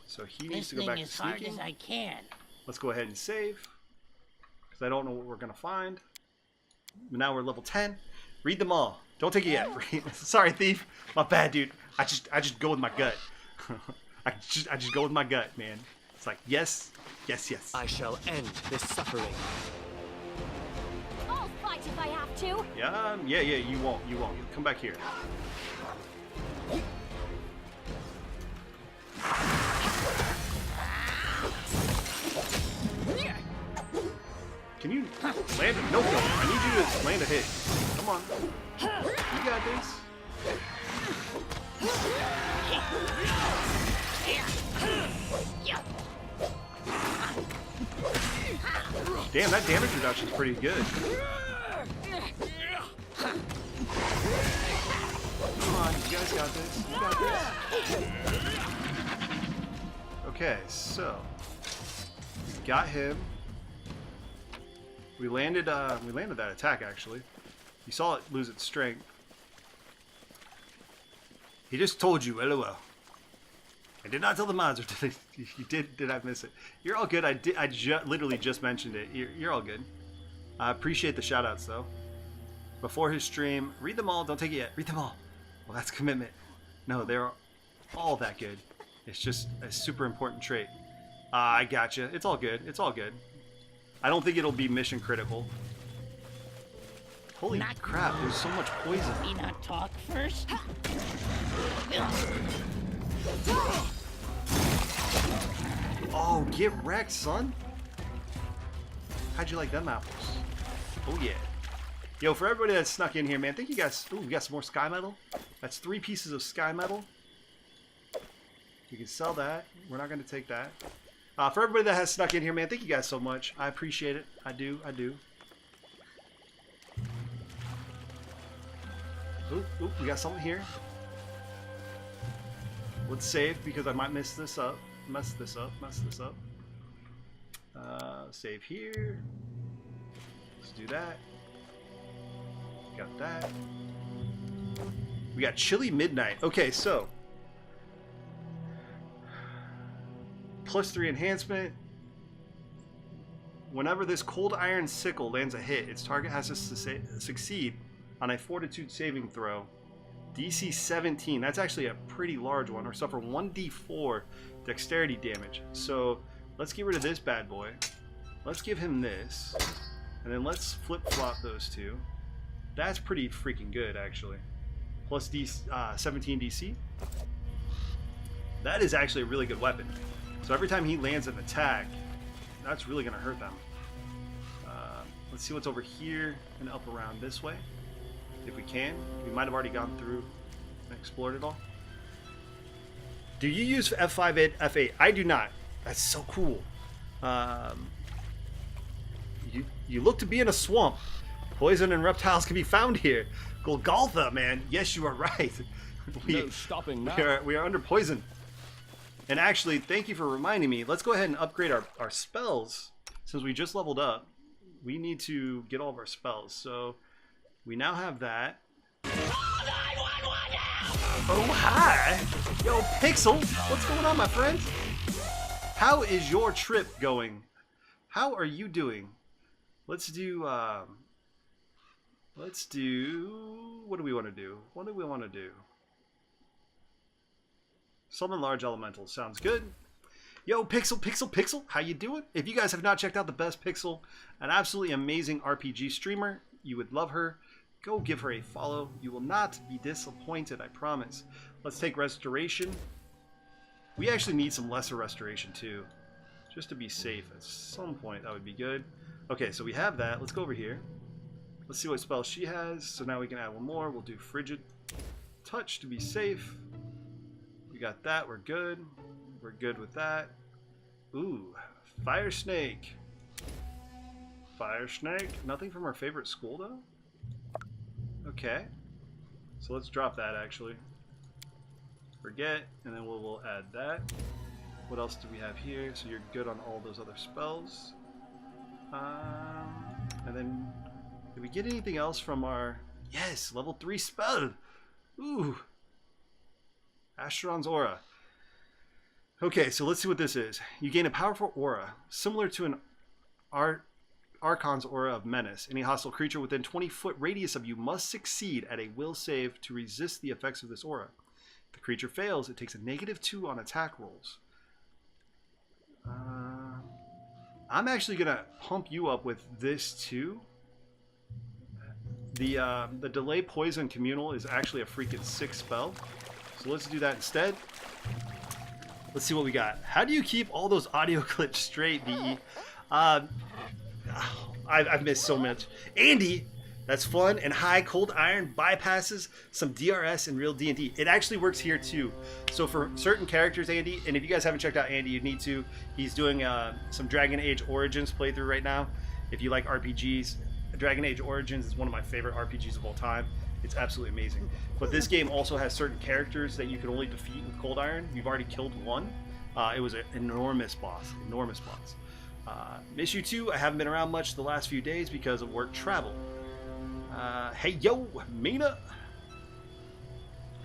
So he needs to go back to sneaking. as I can. Let's go ahead and save. Because I don't know what we're going to find. Now we're level 10. Read them all. Don't take it yet. Sorry, thief. My bad, dude. I just go with my gut. I just go with my gut, man. It's like, yes, yes, yes. I shall end this suffering. I'll fight if I have to. Yeah, you won't. You come back here. Can you land a no? I need you to land a hit. Come on. You got this. Damn, that damage reduction is pretty good. Come on, you guys got this. You got this. Okay, so we got him. We landed that attack actually. You saw it lose its strength. He just told you, LOL. I did not tell the mods, or did I? You did I miss it? You're all good. I literally just mentioned it. You're all good. I appreciate the shoutouts though. Before his stream, read them all. Don't take it yet. Read them all. Well, that's commitment. No, they're all that good. It's just a super important trait. I gotcha. It's all good. It's all good. I don't think it'll be mission critical. Holy crap, there's so much poison. Me not talk first? Oh, get wrecked, son. How'd you like them apples? Oh, yeah. Yo, for everybody that snuck in here, man, thank you guys. Ooh, we got some more sky metal. That's 3 pieces of sky metal. You can sell that. We're not going to take that. For everybody that has snuck in here, man, thank you guys so much. I appreciate it. I do. Oop, we got something here. Let's save because I might mess this up. Save here. Let's do that. Got that. We got Chilly Midnight. Okay, so +3 enhancement. Whenever this cold iron sickle lands a hit, its target has to succeed on a fortitude saving throw. DC 17. That's actually a pretty large one. Or suffer 1d4 dexterity damage. So let's get rid of this bad boy. Let's give him this. And then let's flip-flop those two. That's pretty freaking good, actually. Plus 17 DC. That is actually a really good weapon. So every time he lands an attack, that's really going to hurt them. Let's see what's over here and up around this way. If we can. We might have already gone through and explored it all. Do you use F5 and F8? I do not. That's so cool. You look to be in a swamp. Poison and reptiles can be found here. Golgotha, man. Yes, you are right. No stopping now. We are under poison. And actually, thank you for reminding me. Let's go ahead and upgrade our spells. Since we just leveled up, we need to get all of our spells. So we now have that. Oh, hi. Yo, Pixel. What's going on, my friend? How is your trip going? How are you doing? Let's do, what do we want to do? What do we want to do? Summon large elementals. Sounds good. Yo, Pixel. How you doing? If you guys have not checked out the best Pixel, an absolutely amazing RPG streamer, you would love her. Go give her a follow. You will not be disappointed, I promise. Let's take restoration. We actually need some lesser restoration too, just to be safe at some point. That would be good. Okay, so we have that. Let's go over here. Let's see what spell she has. So now we can add one more. We'll do Frigid Touch to be safe. We got that. We're good. We're good with that. Ooh, Fire Snake. Fire Snake. Nothing from our favorite school though. Okay. So let's drop that actually. Forget, and then we'll add that. What else do we have here? So you're good on all those other spells. And then Did we get anything else from our... Yes, level 3 spell. Ooh. Astron's Aura. Okay, so let's see what this is. You gain a powerful aura, similar to an Archon's Aura of Menace. Any hostile creature within 20-foot radius of you must succeed at a will save to resist the effects of this aura. If the creature fails, it takes a -2 on attack rolls. I'm actually going to pump you up with this too. The Delay Poison Communal is actually a freaking sick spell. So let's do that instead. Let's see what we got. How do you keep all those audio clips straight, VE? I've missed so much. Andy, that's fun. And high cold iron bypasses some DRS and real D&D. It actually works here too. So for certain characters, Andy, and if you guys haven't checked out Andy, you need to. He's doing some Dragon Age Origins playthrough right now. If you like RPGs, Dragon Age Origins is one of my favorite RPGs of all time. It's absolutely amazing. But this game also has certain characters that you can only defeat with Cold Iron. You've already killed one. It was an enormous boss. Enormous boss. Miss you too. I haven't been around much the last few days because of work travel. Hey yo, Mina.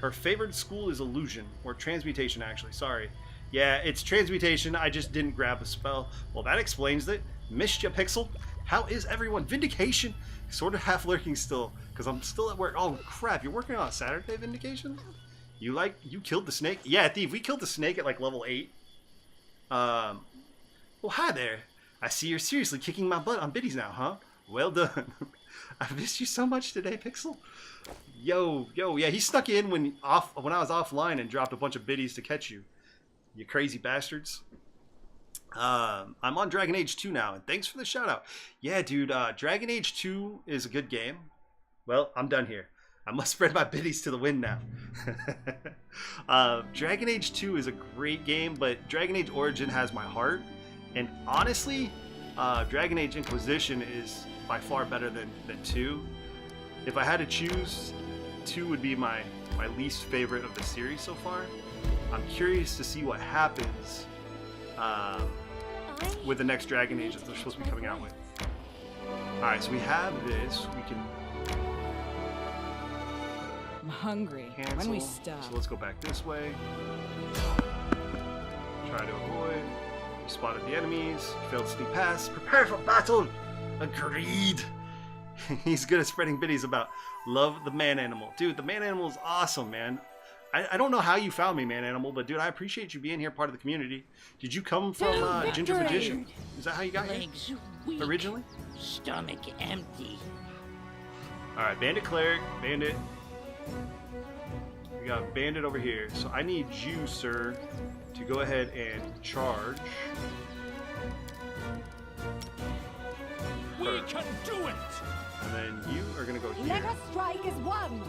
Her favorite school is Illusion. Or Transmutation actually, sorry. Yeah, it's Transmutation. I just didn't grab a spell. Well, that explains it. Missed ya, Pixel. How is everyone? Vindication? Sort of half lurking still, because I'm still at work. Oh crap, you're working on a Saturday, Vindication? You killed the snake? Yeah, Thief, we killed the snake at like level 8. Well, hi there. I see you're seriously kicking my butt on biddies now, huh? Well done. I missed you so much today, Pixel. Yo, yeah, he snuck in when I was offline and dropped a bunch of biddies to catch you. You crazy bastards. I'm on Dragon Age 2 now, and thanks for the shout out. Yeah, dude, Dragon Age 2 is a good game. Well, I'm done here. I must spread my biddies to the wind now. Dragon Age 2 is a great game, but Dragon Age Origin has my heart. And honestly, Dragon Age Inquisition is by far better than 2. If I had to choose, 2 would be my least favorite of the series so far. I'm curious to see what happens with the next Dragon Age that they're supposed to be coming out with. Alright, so we have this. We can I'm hungry. cancel. When we stop. So let's go back this way. Try to avoid. You spotted the enemies. You failed to sneak past. Prepare for battle! Agreed! He's good at spreading biddies about love the man animal. Dude, the man animal is awesome, man. I don't know how you found me, Man Animal, but dude, I appreciate you being here, part of the community. Did you come from Ginger Magician? Is that how you got here? Legs weak, Originally? stomach empty. Alright, Bandit Cleric, Bandit. We got Bandit over here. So I need you, sir, to go ahead and charge. We can do it! And then you are going to go here. Let us strike as one.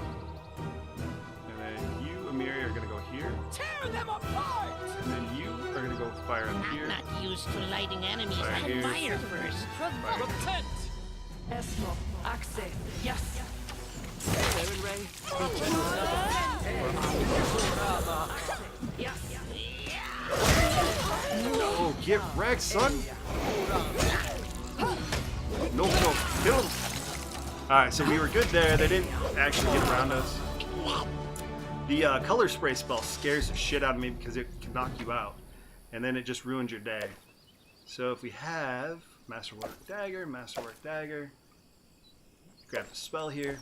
And then you, Amiri, are going to go here. Tear them apart! And then you are going to go fire up I'm here. not used to lighting enemies Fire on here. fire first. Protect! Esmo, Axe, yes. Oh, get wrecked, son! No, kill him! Alright, so we were good there. They didn't actually get around us. The color spray spell scares the shit out of me because it can knock you out. And then it just ruins your day. So if we have Masterwork Dagger, grab the spell here.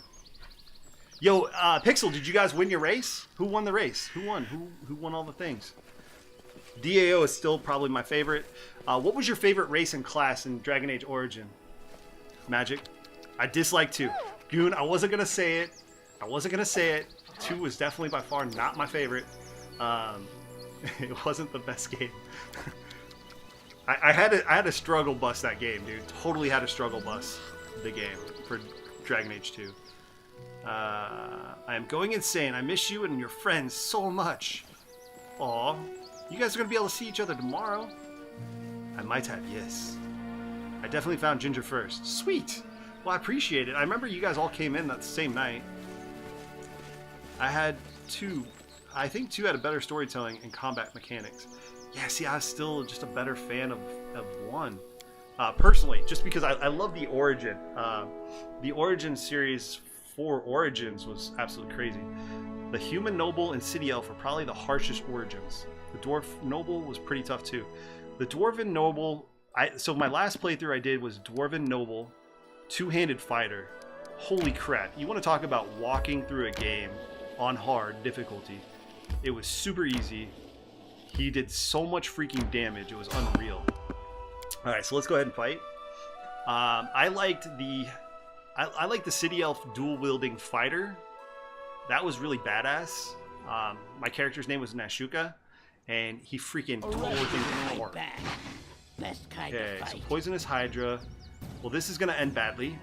Yo, Pixel, did you guys win your race? Who won the race? Who won? Who won all the things? DAO is still probably my favorite. What was your favorite race and class in Dragon Age Origin? Magic? I dislike 2. Goon, I wasn't going to say it. 2 was definitely by far not my favorite. It wasn't the best game. I had a struggle bus that game, dude. Totally had a struggle bus the game for Dragon Age 2. I am going insane. I miss you and your friends so much. Aw, you guys are going to be able to see each other tomorrow. I might have, yes. I definitely found Ginger first. Sweet. Well, I appreciate it. I remember you guys all came in that same night. I had 2. I think 2 had a better storytelling and combat mechanics. Yeah, see, I was still just a better fan of 1. personally, just because I love the origin. The origin series for Origins was absolutely crazy. The human noble and city elf are probably the harshest origins. The dwarf noble was pretty tough too. The dwarven noble, so my last playthrough I did was dwarven noble, two-handed fighter. Holy crap! You want to talk about walking through a game on hard difficulty? It was super easy. He did so much freaking damage. It was unreal. All right, so let's go ahead and fight. I liked the city elf dual wielding fighter. That was really badass. My character's name was Nashuka, and he freaking tore things apart. Okay, so poisonous Hydra. Well, this is gonna end badly.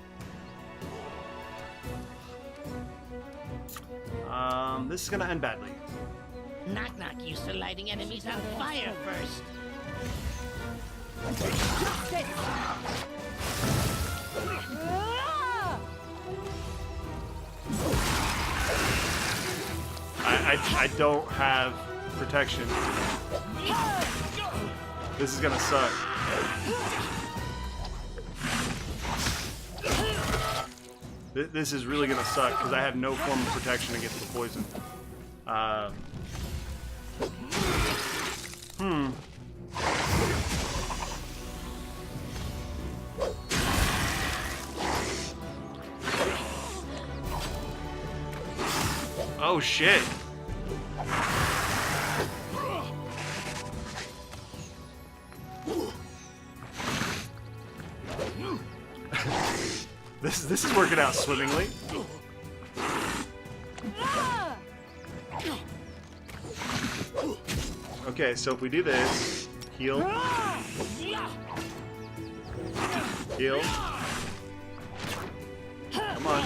This is gonna end badly. Knock knock used to lighting enemies on fire first. I don't have protection. This is gonna suck. This is really gonna suck because I have no form of protection against the poison. Oh shit. This is working out swimmingly. Okay, so if we do this, heal. Heal. Come on.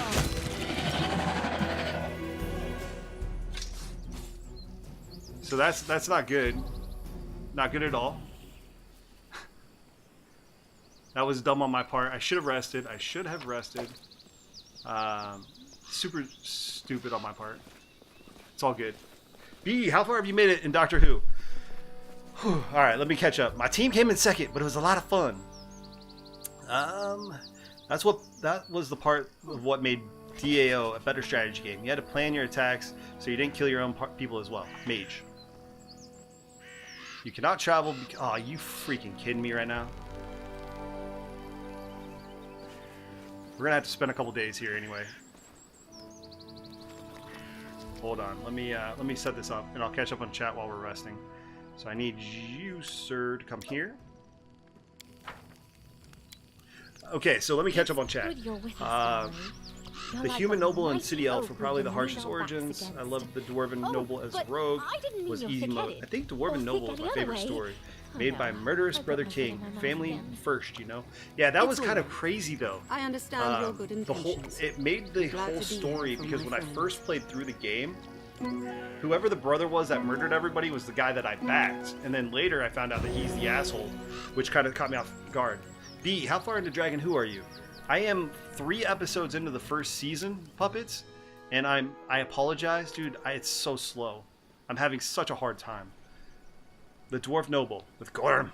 So that's not good. Not good at all. That was dumb on my part. I should have rested. Super stupid on my part. It's all good. B, how far have you made it in Doctor Who? Whew. All right, let me catch up. My team came in second, but it was a lot of fun. That was the part of what made DAO a better strategy game. You had to plan your attacks so you didn't kill your own people as well. Mage. You cannot travel. Oh, you freaking kidding me right now? We're gonna have to spend a couple days here anyway. Hold on, let me set this up, and I'll catch up on chat while we're resting. So I need you, sir, to come here. Okay, so let me catch up on chat. The human noble and city elf were probably the harshest origins. I love the dwarven noble as rogue. Was easy mode. I think dwarven noble is my favorite story. Made by murderous brother king. Family first, you know. Yeah, that was kind of crazy though. I understand your good intentions. It made the whole story because when I first played through the game, whoever the brother was that murdered everybody was the guy that I backed, and then later I found out that he's the asshole, which kind of caught me off guard. B, how far into Dragon Who are you? I am 3 episodes into the first season, Puppets, and I apologize, dude. It's so slow. I'm having such a hard time. The Dwarf Noble with Gorm.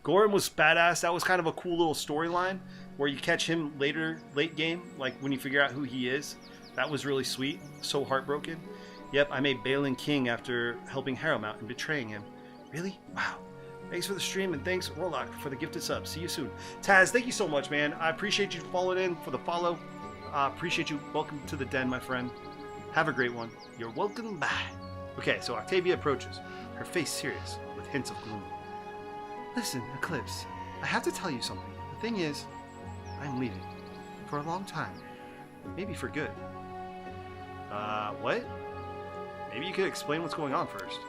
Gorm was badass. That was kind of a cool little storyline where you catch him late game, like when you figure out who he is. That was really sweet. So heartbroken. Yep, I made Balin king after helping Harrowmount and betraying him. Really? Wow. Thanks for the stream, and thanks, Warlock, for the gifted sub. See you soon. Taz, thank you so much, man. I appreciate you following in for the follow. Appreciate you. Welcome to the den, my friend. Have a great one. You're welcome. Bye. Okay, so Octavia approaches, her face serious, with hints of gloom. Listen, Eclipse, I have to tell you something. The thing is, I'm leaving. For a long time. Maybe for good. What? Maybe you could explain what's going on first.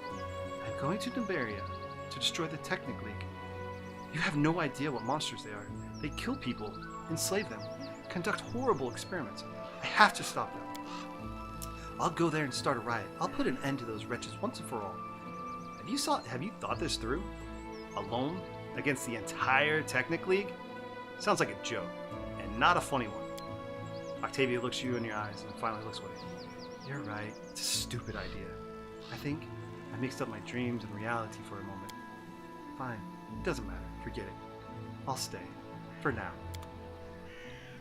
I'm going to Nuberia to destroy the Technic League. You have no idea what monsters they are. They kill people, enslave them, conduct horrible experiments. I have to stop them. I'll go there and start a riot. I'll put an end to those wretches once and for all. Have you thought this through? Alone? Against the entire Technic League? Sounds like a joke, and not a funny one. Octavia looks you in your eyes and finally looks away. You're right. It's a stupid idea. I think I mixed up my dreams and reality for a moment. Fine. It doesn't matter. Forget it. I'll stay. for now.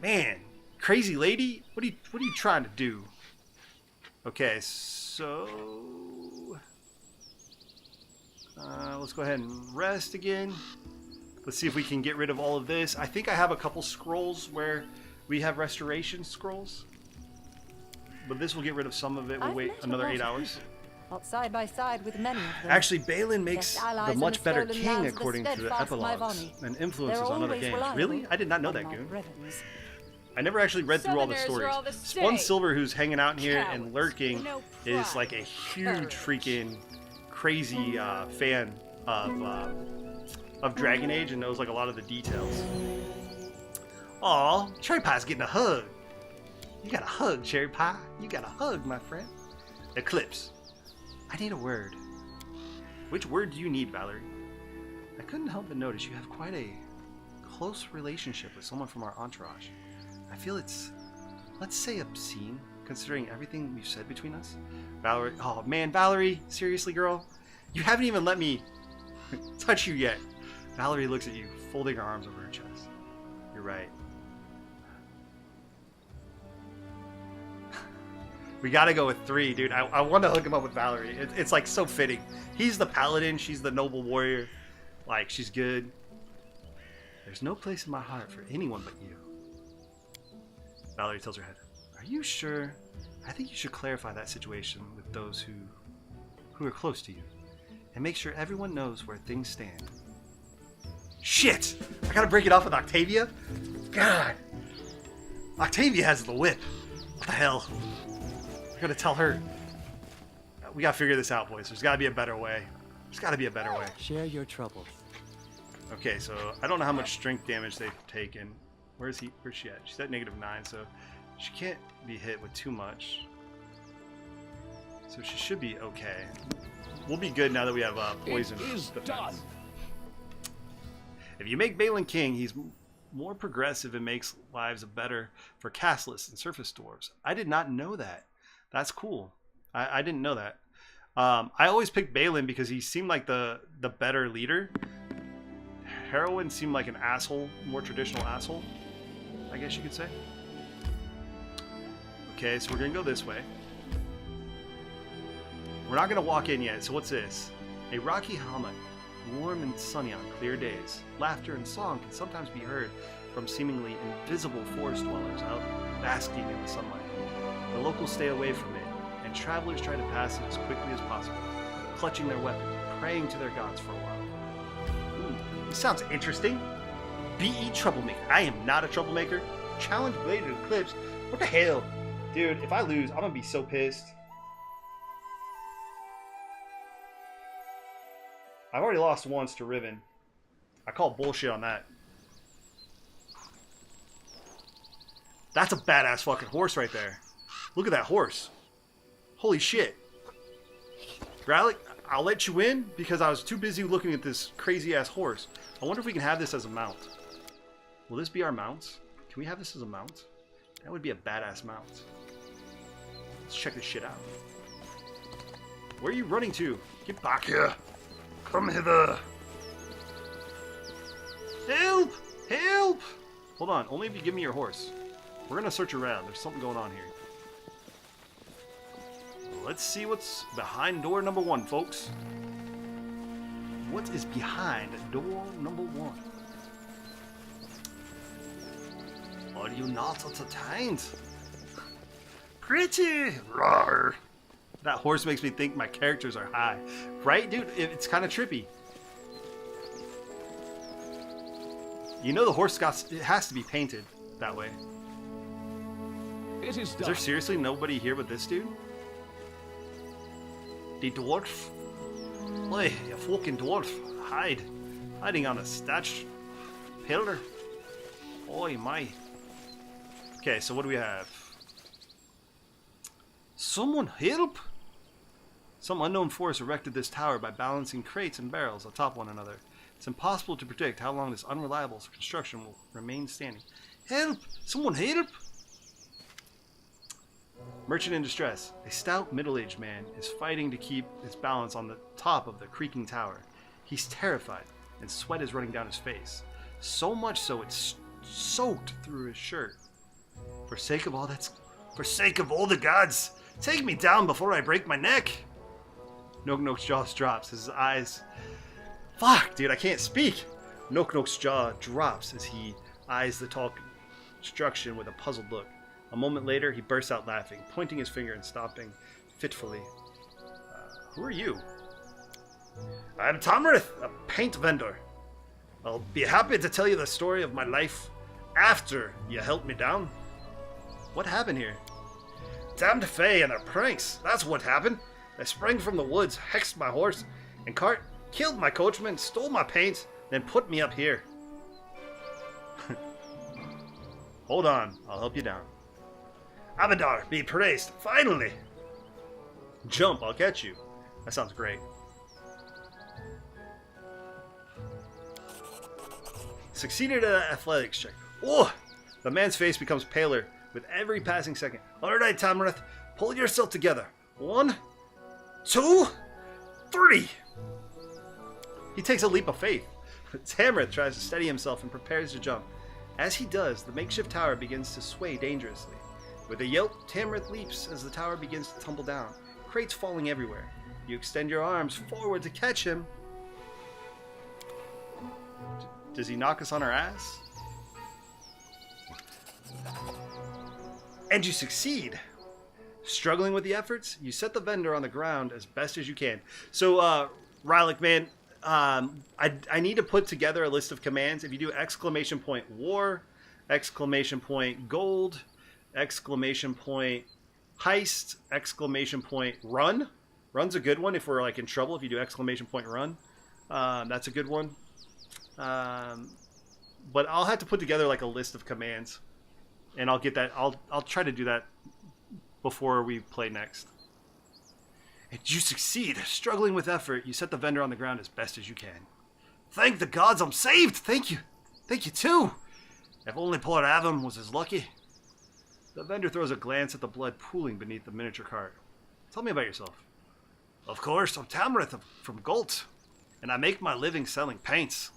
Man, crazy lady, what are you trying to do? Okay, so let's go ahead and rest again. Let's see if we can get rid of all of this. I think I have a couple scrolls where we have restoration scrolls, but this will get rid of some of it. We'll wait another 8 hours. Fought side by side with many of them. Actually, Balin makes Best allies the in much the better stolen king lands of the according to the steadfast epilogues Myvani. and influences They're on other always games. reliable, Really? I did not know that, unlike Goon. Ravens. I never actually read through all the Southerners are stories. all the Spun same. Silver, who's hanging out in here and Cowards lurking, with no is pride, like a huge courage. freaking crazy fan of Dragon Age and knows like a lot of the details. Aw, Cherry Pie's getting a hug. You got a hug, Cherry Pie. You got a hug, my friend. Eclipse. I need a word. Which word do you need, Valerie? I couldn't help but notice you have quite a close relationship with someone from our entourage. I feel it's, let's say, obscene, considering everything we've said between us. Valerie, oh man, Valerie, seriously, girl? You haven't even let me touch you yet. Valerie looks at you, folding her arms over her chest. You're right. We gotta go with 3, dude. I want to hook him up with Valerie. It's like so fitting. He's the paladin, she's the noble warrior. Like, she's good. There's no place in my heart for anyone but you. Valerie tilts her head. Are you sure? I think you should clarify that situation with those who are close to you. And make sure everyone knows where things stand. Shit! I gotta break it off with Octavia? God! Octavia has the whip. What the hell? I gotta tell her. We gotta figure this out, boys. There's gotta be a better way. There's gotta be a better way. Share your troubles. Okay, so I don't know how much strength damage they've taken. Where's she at? She's at -9, so she can't be hit with too much. So she should be okay. We'll be good now that we have poison. It is defense. done. If you make Balin king, he's more progressive and makes lives better for castless and surface dwarves. I did not know that. That's cool. I didn't know that. I always picked Balin because he seemed like the better leader. Heroine seemed like an asshole, more traditional asshole, I guess you could say. Okay, so we're gonna go this way. We're not gonna walk in yet, so what's this? A rocky hammock, warm and sunny on clear days. Laughter and song can sometimes be heard from seemingly invisible forest dwellers out basking in the sunlight. The locals stay away from it, and travelers try to pass it as quickly as possible, clutching their weapons, praying to their gods for a while. Ooh, this sounds interesting. B.E. Troublemaker. I am not a troublemaker. Challenge Blade to Eclipse. What the hell? Dude, if I lose, I'm gonna be so pissed. I've already lost once to Riven. I call bullshit on that. That's a badass fucking horse right there. Look at that horse. Holy shit. Gralik, I'll let you in because I was too busy looking at this crazy ass horse. I wonder if we can have this as a mount. Will this be our mount? Can we have this as a mount? That would be a badass mount. Let's check this shit out. Where are you running to? Get back here. Come hither. Help! Help! Hold on, only if you give me your horse. We're gonna search around. There's something going on here. Let's see what's behind door number 1, folks. What is behind door number 1? Are you not entertained? Pretty! Rawr. That horse makes me think my characters are high. Right, dude? It's kind of trippy. You know the horse it has to be painted that way. It is Is done. there seriously nobody here but this dude? The dwarf? Oi, you fucking dwarf. Hiding on a thatched pillar. Oi, my. Okay, so what do we have? Someone help! Some unknown force erected this tower by balancing crates and barrels atop one another. It's impossible to predict how long this unreliable construction will remain standing. Help! Someone help! Merchant in distress. A stout, middle-aged man is fighting to keep his balance on the top of the creaking tower. He's terrified, and sweat is running down his face. So much so it's soaked through his shirt. For sake of all the gods, take me down before I break my neck. Nok Nok's jaw drops. His eyes... Fuck, dude, I can't speak. Nok Nok's jaw drops as he eyes the tall construction with a puzzled look. A moment later, he bursts out laughing, pointing his finger and stopping fitfully. Who are you? I'm Tamrith, a paint vendor. I'll be happy to tell you the story of my life after you help me down. What happened here? Damned Fae and their pranks. That's what happened. They sprang from the woods, hexed my horse and cart, killed my coachman, stole my paint, then put me up here. Hold on, I'll help you down. Abadar, be praised, finally! Jump, I'll catch you. That sounds great. Succeeded at an athletics check. Oh! The man's face becomes paler with every passing second. Alright, Tamrith, pull yourself together. 1, 2, 3! He takes a leap of faith. Tamrith tries to steady himself and prepares to jump. As he does, the makeshift tower begins to sway dangerously. With a yelp, Tamrith leaps as the tower begins to tumble down, crates falling everywhere. You extend your arms forward to catch him. Does he knock us on our ass? And you succeed. Struggling with the efforts, you set the vendor on the ground as best as you can. So, Rylick, man, I need to put together a list of commands. If you do !war, !gold, !heist, !run. Run's a good one if we're like in trouble. If you do !run, that's a good one. But I'll have to put together like a list of commands, and I'll get that. I'll try to do that before we play next. And you succeed. Struggling with effort, you set the vendor on the ground as best as you can. Thank the gods, I'm saved. Thank you. Thank you too. If only poor Avum was as lucky. The vendor throws a glance at the blood pooling beneath the miniature cart. Tell me about yourself. Of course, I'm Tamrith from Gult, and I make my living selling paints.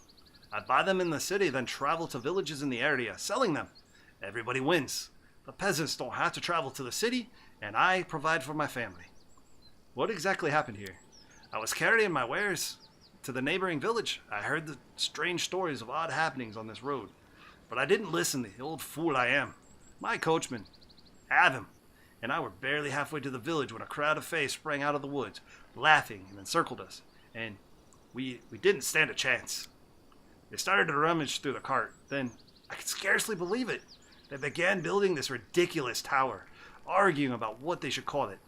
I buy them in the city, then travel to villages in the area, selling them. Everybody wins. The peasants don't have to travel to the city, and I provide for my family. What exactly happened here? I was carrying my wares to the neighboring village. I heard the strange stories of odd happenings on this road, but I didn't listen, the old fool I am. My coachman, Avum, and I were barely halfway to the village when a crowd of Fae sprang out of the woods, laughing and encircled us, and we didn't stand a chance. They started to rummage through the cart. Then, I could scarcely believe it. They began building this ridiculous tower, arguing about what they should call it.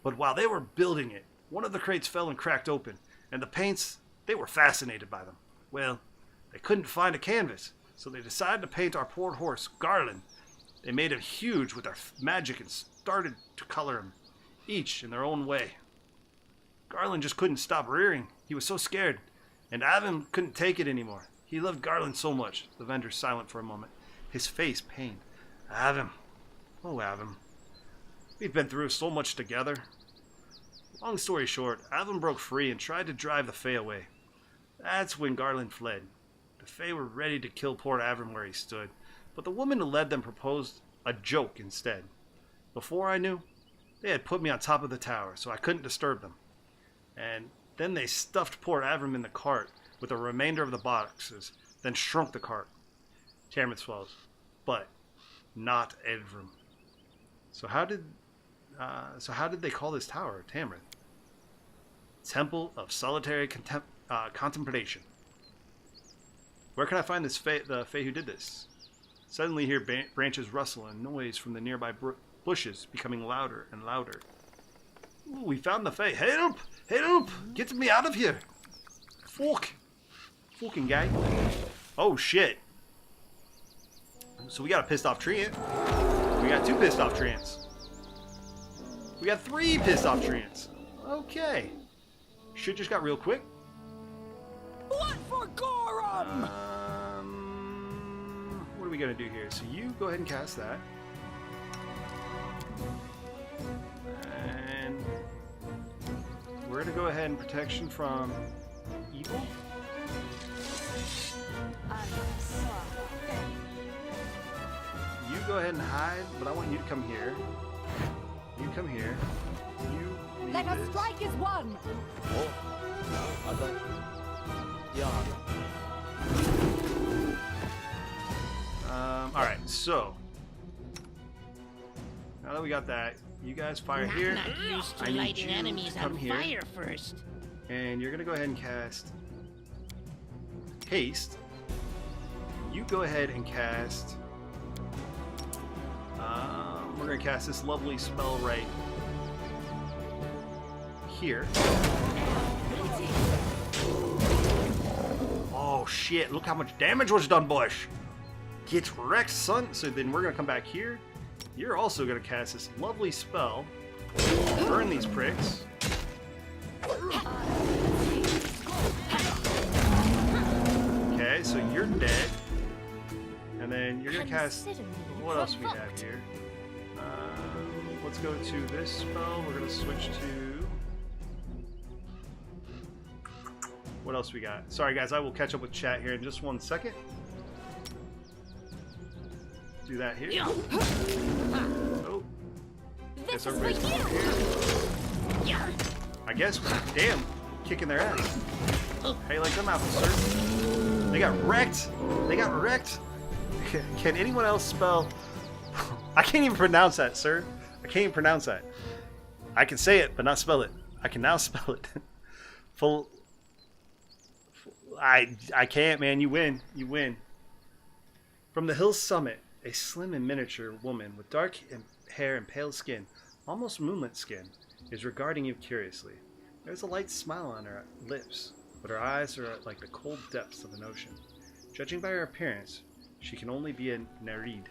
But while they were building it, one of the crates fell and cracked open, and the paints, they were fascinated by them. Well, they couldn't find a canvas, so they decided to paint our poor horse, Garland. They made him huge with their magic and started to color him, each in their own way. Garland just couldn't stop rearing. He was so scared, and Avum couldn't take it anymore. He loved Garland so much. The vendor's silent for a moment, his face pained. Avum. Oh, Avum. We've been through so much together. Long story short, Avum broke free and tried to drive the Fae away. That's when Garland fled. The Fae were ready to kill poor Avum where he stood, but the woman who led them proposed a joke instead. Before I knew, they had put me on top of the tower, so I couldn't disturb them. And then they stuffed poor Avum in the cart with the remainder of the boxes, then shrunk the cart. Tamrith swallows. But not Avum. So how did they call this tower Tamrith? Temple of Solitary Contemplation. Where can I find the Fae who did this? Suddenly hear branches rustle and noise from the nearby bushes becoming louder and louder. Ooh, we found the Fae. Help! Help! Get me out of here! Fuck! Fucking guy. Oh shit. So we got a pissed off treant. We got 2 pissed off treants. We got 3 pissed off treants. Okay. Shit just got real quick. What for Gorum? What are we gonna do here? So you go ahead and cast that. And we're gonna go ahead and protection from evil. ahead and hide, but I want you to come here. You come here. You leave Let us this. strike as one. Alright, so now that we got that, you guys fire here. Not used to I need lighting you enemies to come on here. fire first. And you're gonna go ahead and cast haste. You go ahead and cast. We're gonna cast this lovely spell right here. Oh shit! Look how much damage was done, Bush. Get wrecked, son. So then we're gonna come back here. You're also gonna cast this lovely spell. Burn these pricks. Okay, so you're dead. And then you're gonna cast. What else do we have here? Let's go to this spell. We're gonna switch to. What else we got? Sorry, guys. I will catch up with chat here in just 1 second. Do that here. Oh. Guess everybody's here. I guess. Damn. Kicking their ass. How you like them apples, sir? They got wrecked. They got wrecked. Can anyone else spell? I can't even pronounce that, sir. I can't even pronounce that. I can say it, but not spell it. I can now spell it. I can't, man. You win. You win. From the hill's summit, a slim and miniature woman with dark hair and pale skin, almost moonlit skin, is regarding you curiously. There's a light smile on her lips, but her eyes are like the cold depths of an ocean. Judging by her appearance, she can only be a Nereid.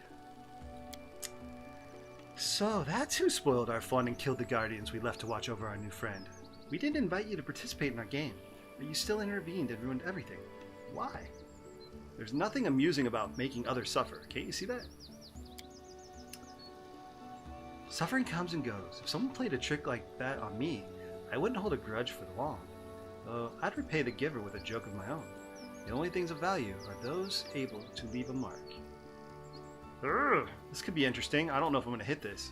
So that's who spoiled our fun and killed the guardians we left to watch over our new friend. We didn't invite you to participate in our game, but you still intervened and ruined everything. Why? There's nothing amusing about making others suffer. Can't you see that? Suffering comes and goes. If someone played a trick like that on me, I wouldn't hold a grudge for long. Though I'd repay the giver with a joke of my own. The only things of value are those able to leave a mark. Urgh, this could be interesting. I don't know if I'm going to hit this.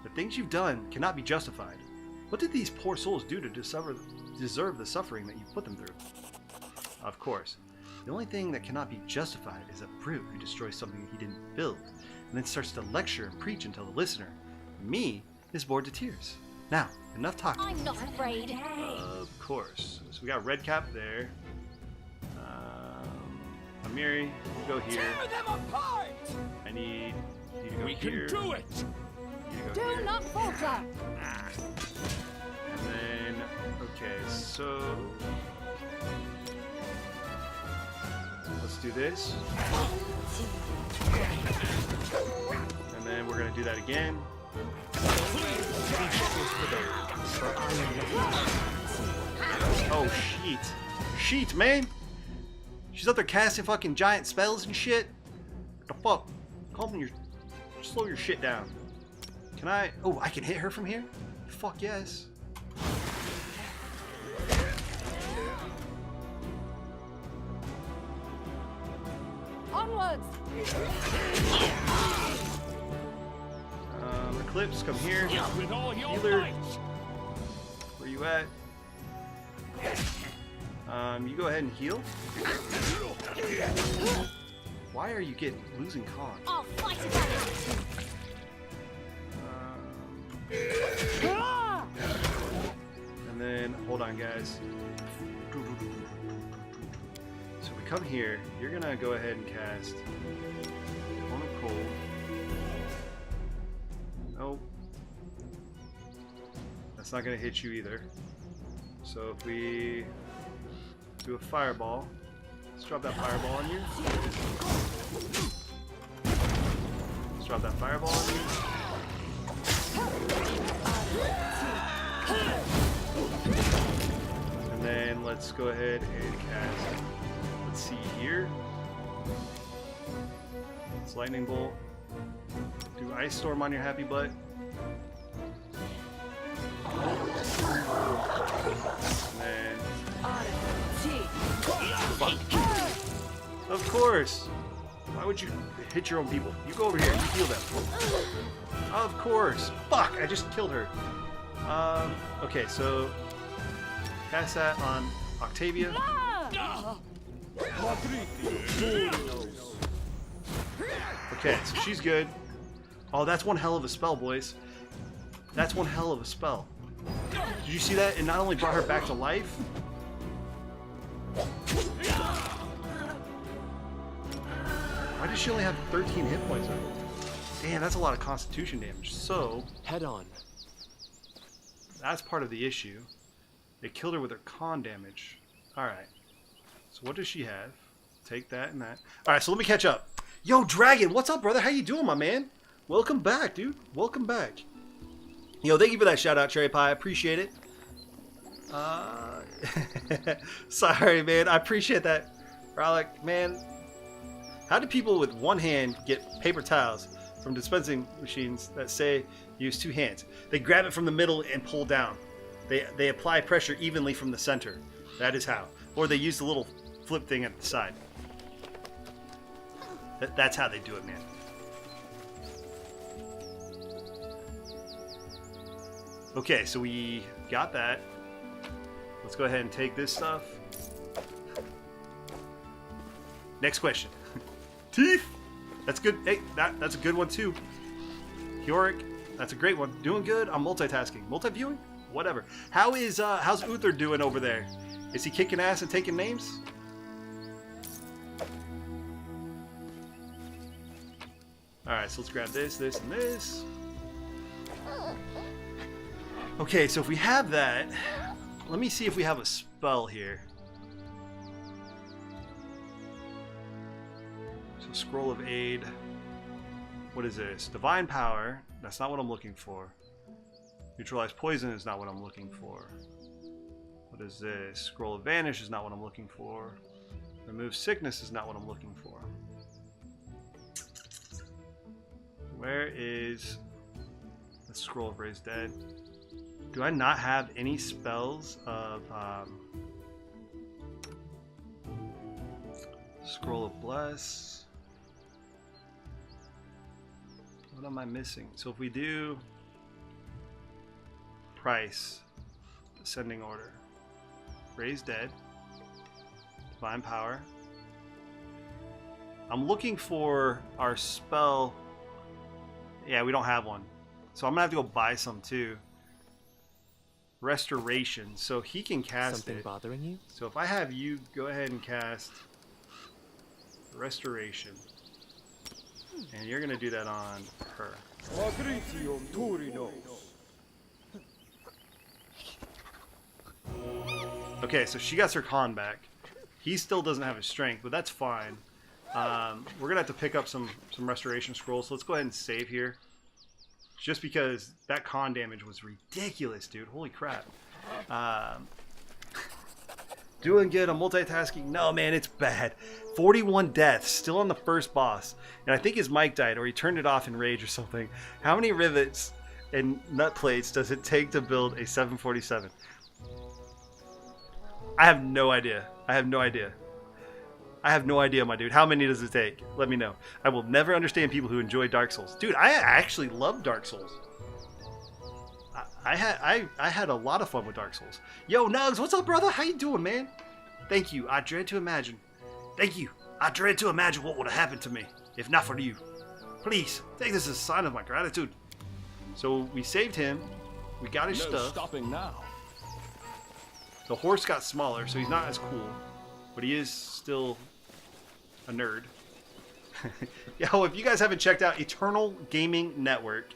The things you've done cannot be justified. What did these poor souls do to deserve the suffering that you put them through? Of course. The only thing that cannot be justified is a brute who destroys something he didn't build, and then starts to lecture and preach until the listener, me, is bored to tears. Now, enough talking. I'm not afraid. Of course. So we got Redcap there. Amiri, you go here. Tear them apart! I need you to go We here. can do it! You to go Do here. not falter. And then, okay, so let's do this. And then we're gonna do that again. Oh, sheet. Sheet, man! She's up there casting fucking giant spells and shit. What the fuck? Slow your shit down. Can I? Oh, I can hit her from here? Fuck yes. Onwards. Eclipse, come here. With all your Healer. might! Where you at? You go ahead and heal. Why are you losing con? I'll fight again. And then, hold on, guys. So we come here. You're gonna go ahead and cast Cone of Cold. Nope. That's not gonna hit you either. So if we do a fireball, let's drop that fireball on you. Let's drop that fireball on you. And then let's go ahead and cast. Let's see here. It's lightning bolt. Do ice storm on your happy butt. And then. Fuck. Of course. Why would you hit your own people? You go over here. You heal them. Of course. Fuck! I just killed her. Okay, so cast that on Octavia. Okay, so she's good. Oh, that's one hell of a spell, boys. That's one hell of a spell. Did you see that? It not only brought her back to life. Why does she only have 13 hit points? Damn, that's a lot of constitution damage. So, head on. That's part of the issue. They killed her with her con damage. Alright. So what does she have? Take that and that. Alright, so let me catch up. Yo, Dragon, what's up, brother? How you doing, my man? Welcome back, dude. Welcome back. Yo, thank you for that shout out, Cherry Pie. I appreciate it. Sorry, man. I appreciate that. Rollick, man. How do people with one hand get paper towels from dispensing machines that say use two hands? They grab it from the middle and pull down. They apply pressure evenly from the center. That is how. Or they use the little flip thing at the side. That's how they do it, man. Okay, so we got that. Let's go ahead and take this stuff. Next question. Teeth! That's good. Hey, that's a good one too. Yorick, that's a great one. Doing good. I'm multitasking. Multi-viewing? Whatever. How's Uther doing over there? Is he kicking ass and taking names? Alright, so let's grab this, this, and this. Okay, so if we have that, let me see if we have a spell here. So Scroll of Aid. What is this? Divine Power. That's not what I'm looking for. Neutralize Poison is not what I'm looking for. What is this? Scroll of Vanish is not what I'm looking for. Remove Sickness is not what I'm looking for. Where is the Scroll of Raise Dead? Do I not have any spells of Scroll of Bless? What am I missing? So if we do Price, Ascending Order, Raise Dead, Divine Power. I'm looking for our spell. Yeah, we don't have one. So I'm gonna have to go buy some too. Restoration. So he can cast Something it. bothering you? So if I have you go ahead and cast Restoration. And you're gonna do that on her. Okay, so she gets her con back. He still doesn't have his strength, but that's fine. We're gonna have to pick up some restoration scrolls. So let's go ahead and save here. Just because that con damage was ridiculous, dude. Holy crap. Doing good. I'm multitasking. No, man, it's bad. 41 deaths. Still on the first boss. And I think his mic died or he turned it off in rage or something. How many rivets and nut plates does it take to build a 747? I have no idea. I have no idea. I have no idea, my dude. How many does it take? Let me know. I will never understand people who enjoy Dark Souls. Dude, I actually love Dark Souls. I had a lot of fun with Dark Souls. Yo, Nugs, what's up, brother? How you doing, man? Thank you. I dread to imagine. Thank you. I dread to imagine what would have happened to me if not for you. Please, take this as a sign of my gratitude. So we saved him. We got his stuff. Stopping now. The horse got smaller, so he's not as cool. But he is still a nerd. Yo, if you guys haven't checked out Eternal Gaming Network,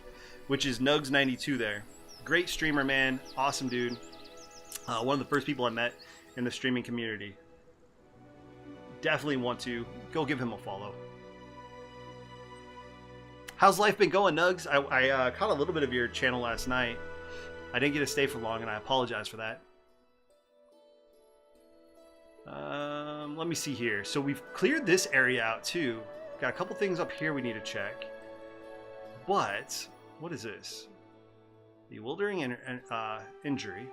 which is Nugs92 there. Great streamer, man. Awesome dude. One of the first people I met in the streaming community. Definitely want to go give him a follow. How's life been going, Nugs? I caught a little bit of your channel last night. I didn't get to stay for long, and I apologize for that. Let me see here. So we've cleared this area out too. Got a couple things up here we need to check. But what is this? Bewildering injury.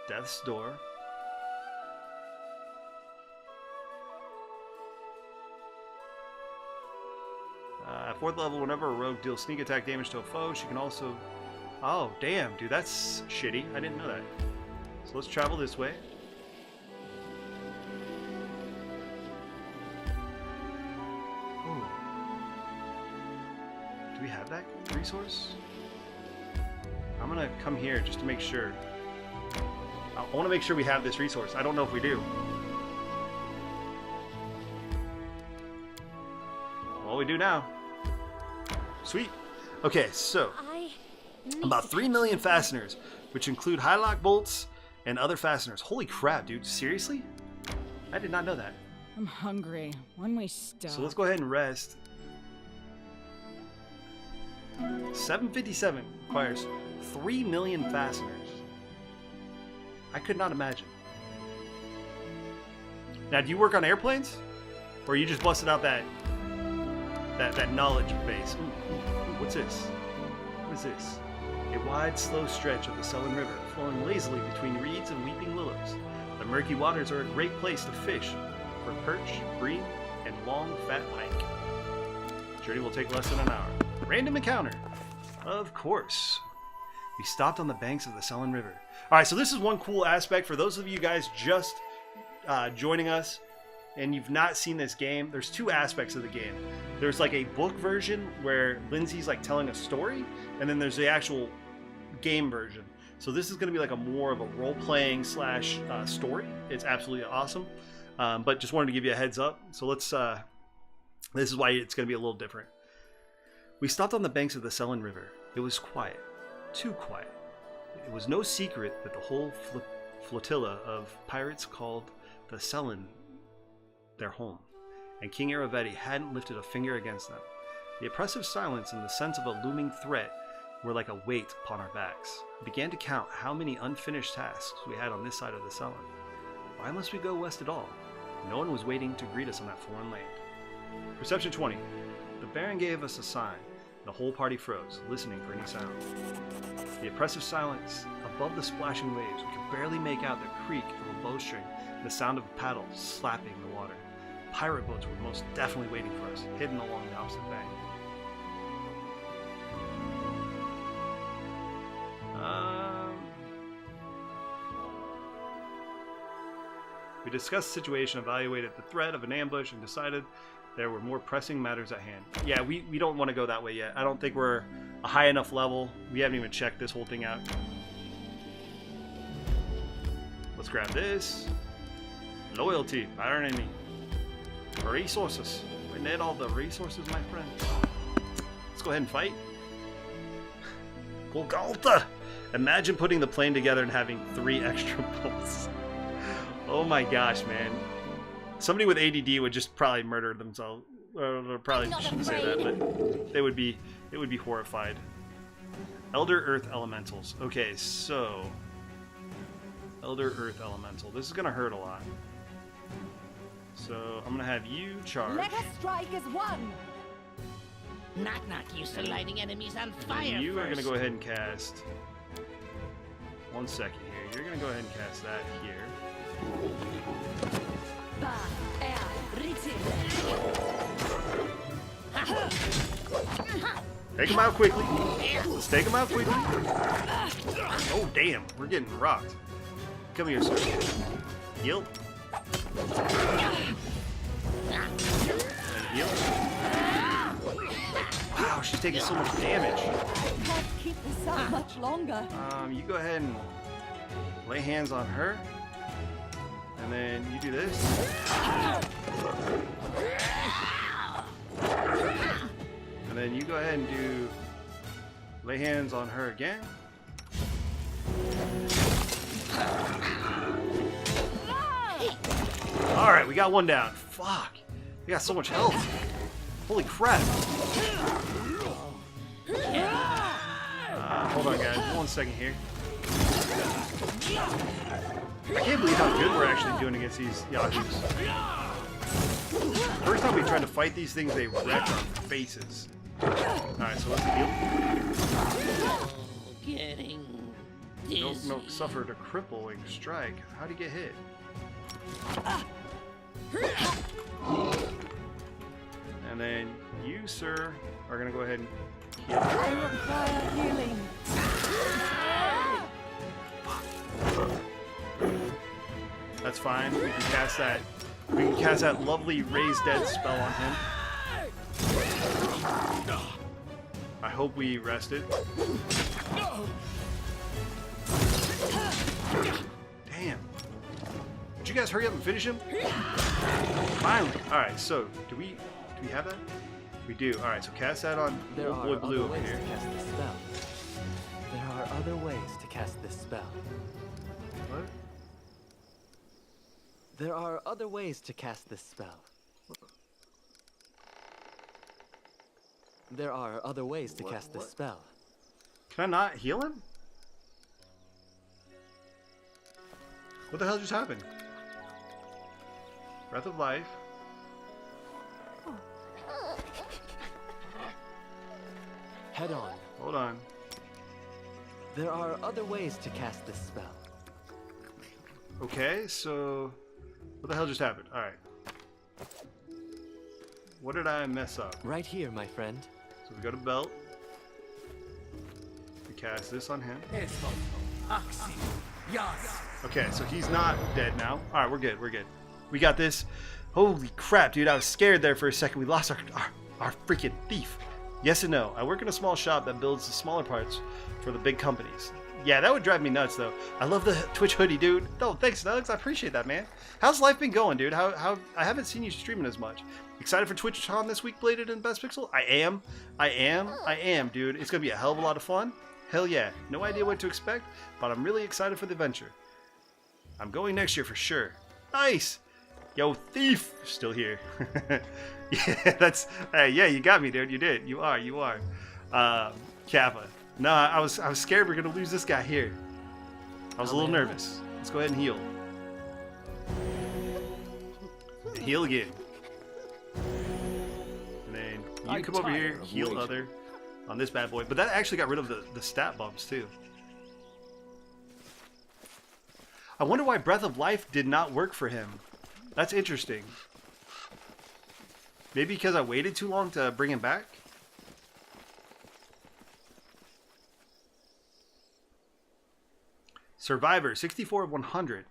Death's door. At 4th level, whenever a rogue deals sneak attack damage to a foe, she can also... Oh, damn, dude, that's shitty. I didn't know that. So let's travel this way. Ooh. Do we have that resource? I'm gonna come here just to make sure. I want to make sure we have this resource. I don't know if we do. Well, we do now. Sweet. Okay, so about 3 million fasteners, which include high-lock bolts and other fasteners. Holy crap, dude. Seriously? I did not know that. I'm hungry. When we stop. So let's go ahead and rest. 757 requires 3 million fasteners. I could not imagine. Now, do you work on airplanes? Or you just busted out that knowledge base? Ooh, what's this? What is this? A wide, slow stretch of the Sullen River, flowing lazily between reeds and weeping willows. The murky waters are a great place to fish for perch, bream, and long, fat pike. Journey will take less than an hour. Random encounter. Of course. We stopped on the banks of the Sullen River. Alright, so this is one cool aspect for those of you guys just joining us and you've not seen this game. There's two aspects of the game. There's like a book version where Lindsay's like telling a story, and then there's the actual game version. So this is going to be like a more of a role-playing slash story. It's absolutely awesome. But just wanted to give you a heads up. So let's, this is why it's going to be a little different. We stopped on the banks of the Sullen River. It was quiet. Too quiet. It was no secret that the whole flotilla of pirates called the Sullen their home, and King Aravetti hadn't lifted a finger against them. The oppressive silence and the sense of a looming threat were like a weight upon our backs. We began to count how many unfinished tasks we had on this side of the Sullen. Why must we go west at all? No one was waiting to greet us on that foreign land. Perception 20. The Baron gave us a sign. The whole party froze, listening for any sound. The oppressive silence. Above the splashing waves, we could barely make out the creak of a bowstring and the sound of paddles slapping the water. Pirate boats were most definitely waiting for us, hidden along the opposite bank. We discussed the situation, evaluated the threat of an ambush, and decided there were more pressing matters at hand. Yeah, we don't want to go that way yet. I don't think we're a high enough level. We haven't even checked this whole thing out. Let's grab this. Loyalty, our enemy. Resources. We need all the resources, my friend. Let's go ahead and fight. Golgotha! Imagine putting the plane together and having 3 extra bolts. Oh my gosh, man. Somebody with ADD would just probably murder themselves. Probably shouldn't say that, but they would be horrified. Elder Earth Elementals. Okay, so Elder Earth Elemental. This is gonna hurt a lot. So I'm gonna have you charge. Let us strike as one. Not used to lighting enemies on fire. And you first. are gonna go ahead and cast. 1 second here. You're gonna go ahead and cast that here. Take him out quickly. Let's take him out quickly. Oh damn, we're getting rocked. Come here, sir. Heal. And heal. Wow, she's taking so much damage. I can't keep this up much longer. You go ahead and lay hands on her. And then you do this. And then you go ahead and do lay hands on her again. Alright, we got one down. Fuck. We got so much health. Holy crap. Hold on, guys. 1 second here. I can't believe how good we're actually doing against these Yahoos. First time we tried to fight these things, they wrecked our faces. Alright, so let's heal. Getting dizzy. Milk suffered a crippling strike. How'd he get hit? And then you You, sir, are gonna go ahead and I require healing. That's fine. We can cast that. We can cast that lovely raise dead spell on him. I hope we rested. Damn. Would you guys hurry up and finish him? Finally. All right. So, do we have that? We do. All right. So cast that on There old are boy other blue over ways here. to cast this spell. There are other ways to cast this spell. What? There are other ways to cast this spell. There are other ways to cast this spell. Can I not heal him? What the hell just happened? Breath of life. Head on. Hold on. There are other ways to cast this spell. Okay, so what the hell just happened? All right. What did I mess up? Right here, my friend. So we go to belt. We cast this on him. Okay, so he's not dead now. All right, we're good. We're good. We got this. Holy crap, dude! I was scared there for a second. We lost our freaking thief. Yes and no. I work in a small shop that builds the smaller parts for the big companies. Yeah, that would drive me nuts, though. I love the Twitch hoodie, dude. Oh, thanks, Nugs. I appreciate that, man. How's life been going, dude? How I haven't seen you streaming as much. Excited for TwitchCon this week, Bladed and Best Pixel? I am, dude. It's gonna be a hell of a lot of fun. Hell yeah. No idea what to expect, but I'm really excited for the adventure. I'm going next year for sure. Nice. Yo, thief, still here. Yeah, that's. Yeah, you got me, dude. You did. You are. Kappa. No, I was scared we're gonna lose this guy here. I was a little nervous. Let's go ahead and heal. And heal again. And then you come over here, heal other on this bad boy. But that actually got rid of the stat bumps too. I wonder why Breath of Life did not work for him. That's interesting. Maybe because I waited too long to bring him back? Survivor, 64 of 100.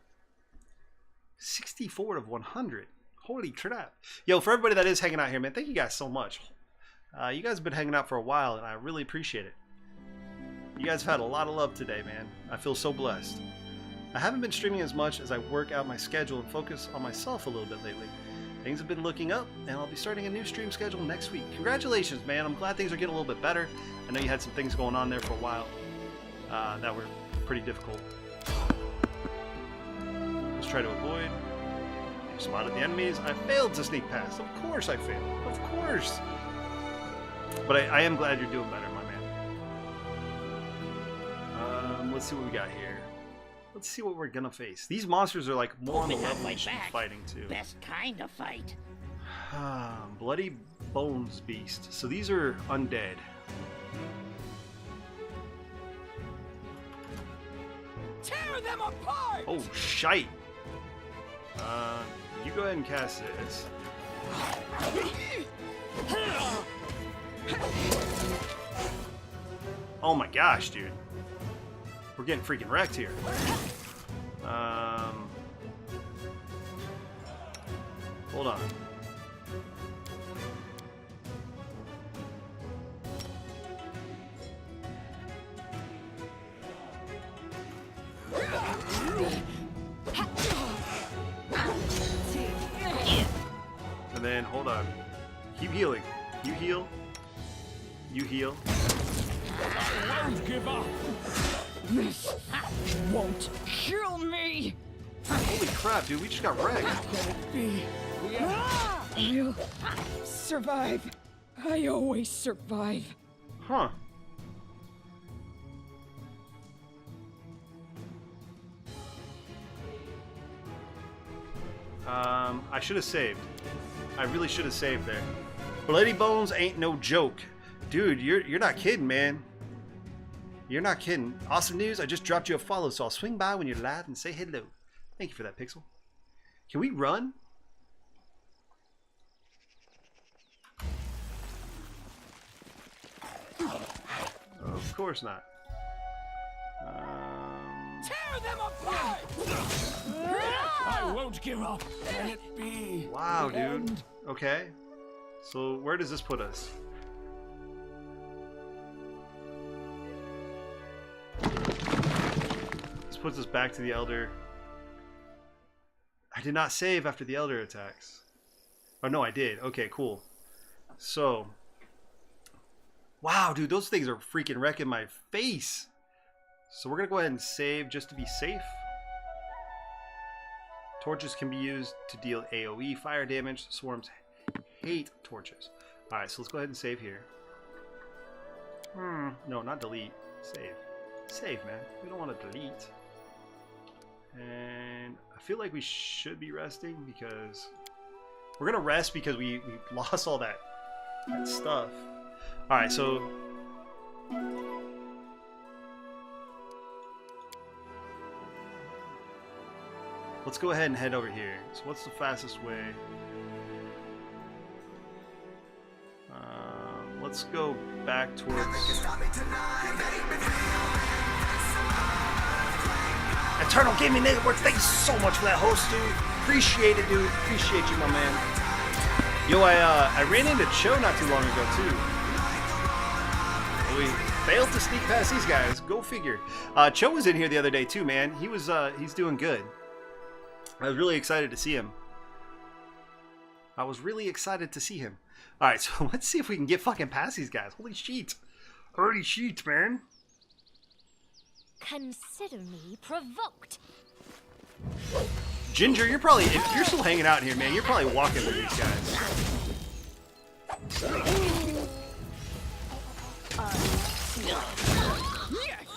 64 of 100. Holy crap. Yo, for everybody that is hanging out here, man, thank you guys so much. You guys have been hanging out for a while, and I really appreciate it. You guys have had a lot of love today, man. I feel so blessed. I haven't been streaming as much as I work out my schedule and focus on myself a little bit lately. Things have been looking up, and I'll be starting a new stream schedule next week. Congratulations, man. I'm glad things are getting a little bit better. I know you had some things going on there for a while that were pretty difficult. Let's try to avoid. I spotted the enemies. I failed to sneak past. Of course I failed. Of course. But I am glad you're doing better, my man. Let's see what we got here. Let's see what we're gonna face. These monsters are like more on the level we should be fighting too. Best kind of fight. Bloody Bones Beast. So these are undead. Tear them apart! Oh, shite. You go ahead and cast this. Oh my gosh, dude. We're getting freaking wrecked here. Hold on. And then, hold on. Keep healing. You heal. You heal. I won't give up. This won't kill me! Holy crap, dude. We just got wrecked. I'll survive. I always survive. Huh. I should have saved. I really should have saved there. Bloody Bones ain't no joke. Dude, you're not kidding, man. You're not kidding. Awesome news, I just dropped you a follow, so I'll swing by when you're live and say hello. Thank you for that, Pixel. Can we run? course not. Tear them apart! I won't give up. Let it be. Wow, the dude. end. Okay. So where does this put us? This puts us back to the Elder. I did not save after the Elder attacks. Oh, no, I did. Okay, cool. So. Wow, dude, those things are freaking wrecking my face. So we're going to go ahead and save just to be safe. Torches can be used to deal AoE fire damage. Swarms hate torches. Alright, so let's go ahead and save here. No, not delete. Save. Save, man. We don't want to delete. And I feel like we should be resting because... We're going to rest because we lost all that stuff. Alright, so... Let's go ahead and head over here. So what's the fastest way? Let's go back towards... Eternal Gaming Network, thank you so much for that host, dude. Appreciate it, dude. Appreciate you, my man. Yo, I ran into Cho not too long ago, too. We failed to sneak past these guys. Go figure. Cho was in here the other day, too, man. He's doing good. I was really excited to see him. Alright, so let's see if we can get fucking past these guys. Holy shit. Holy shit, man. Consider me provoked. Ginger, you're probably, if you're still hanging out here, man, you're probably walking with these guys.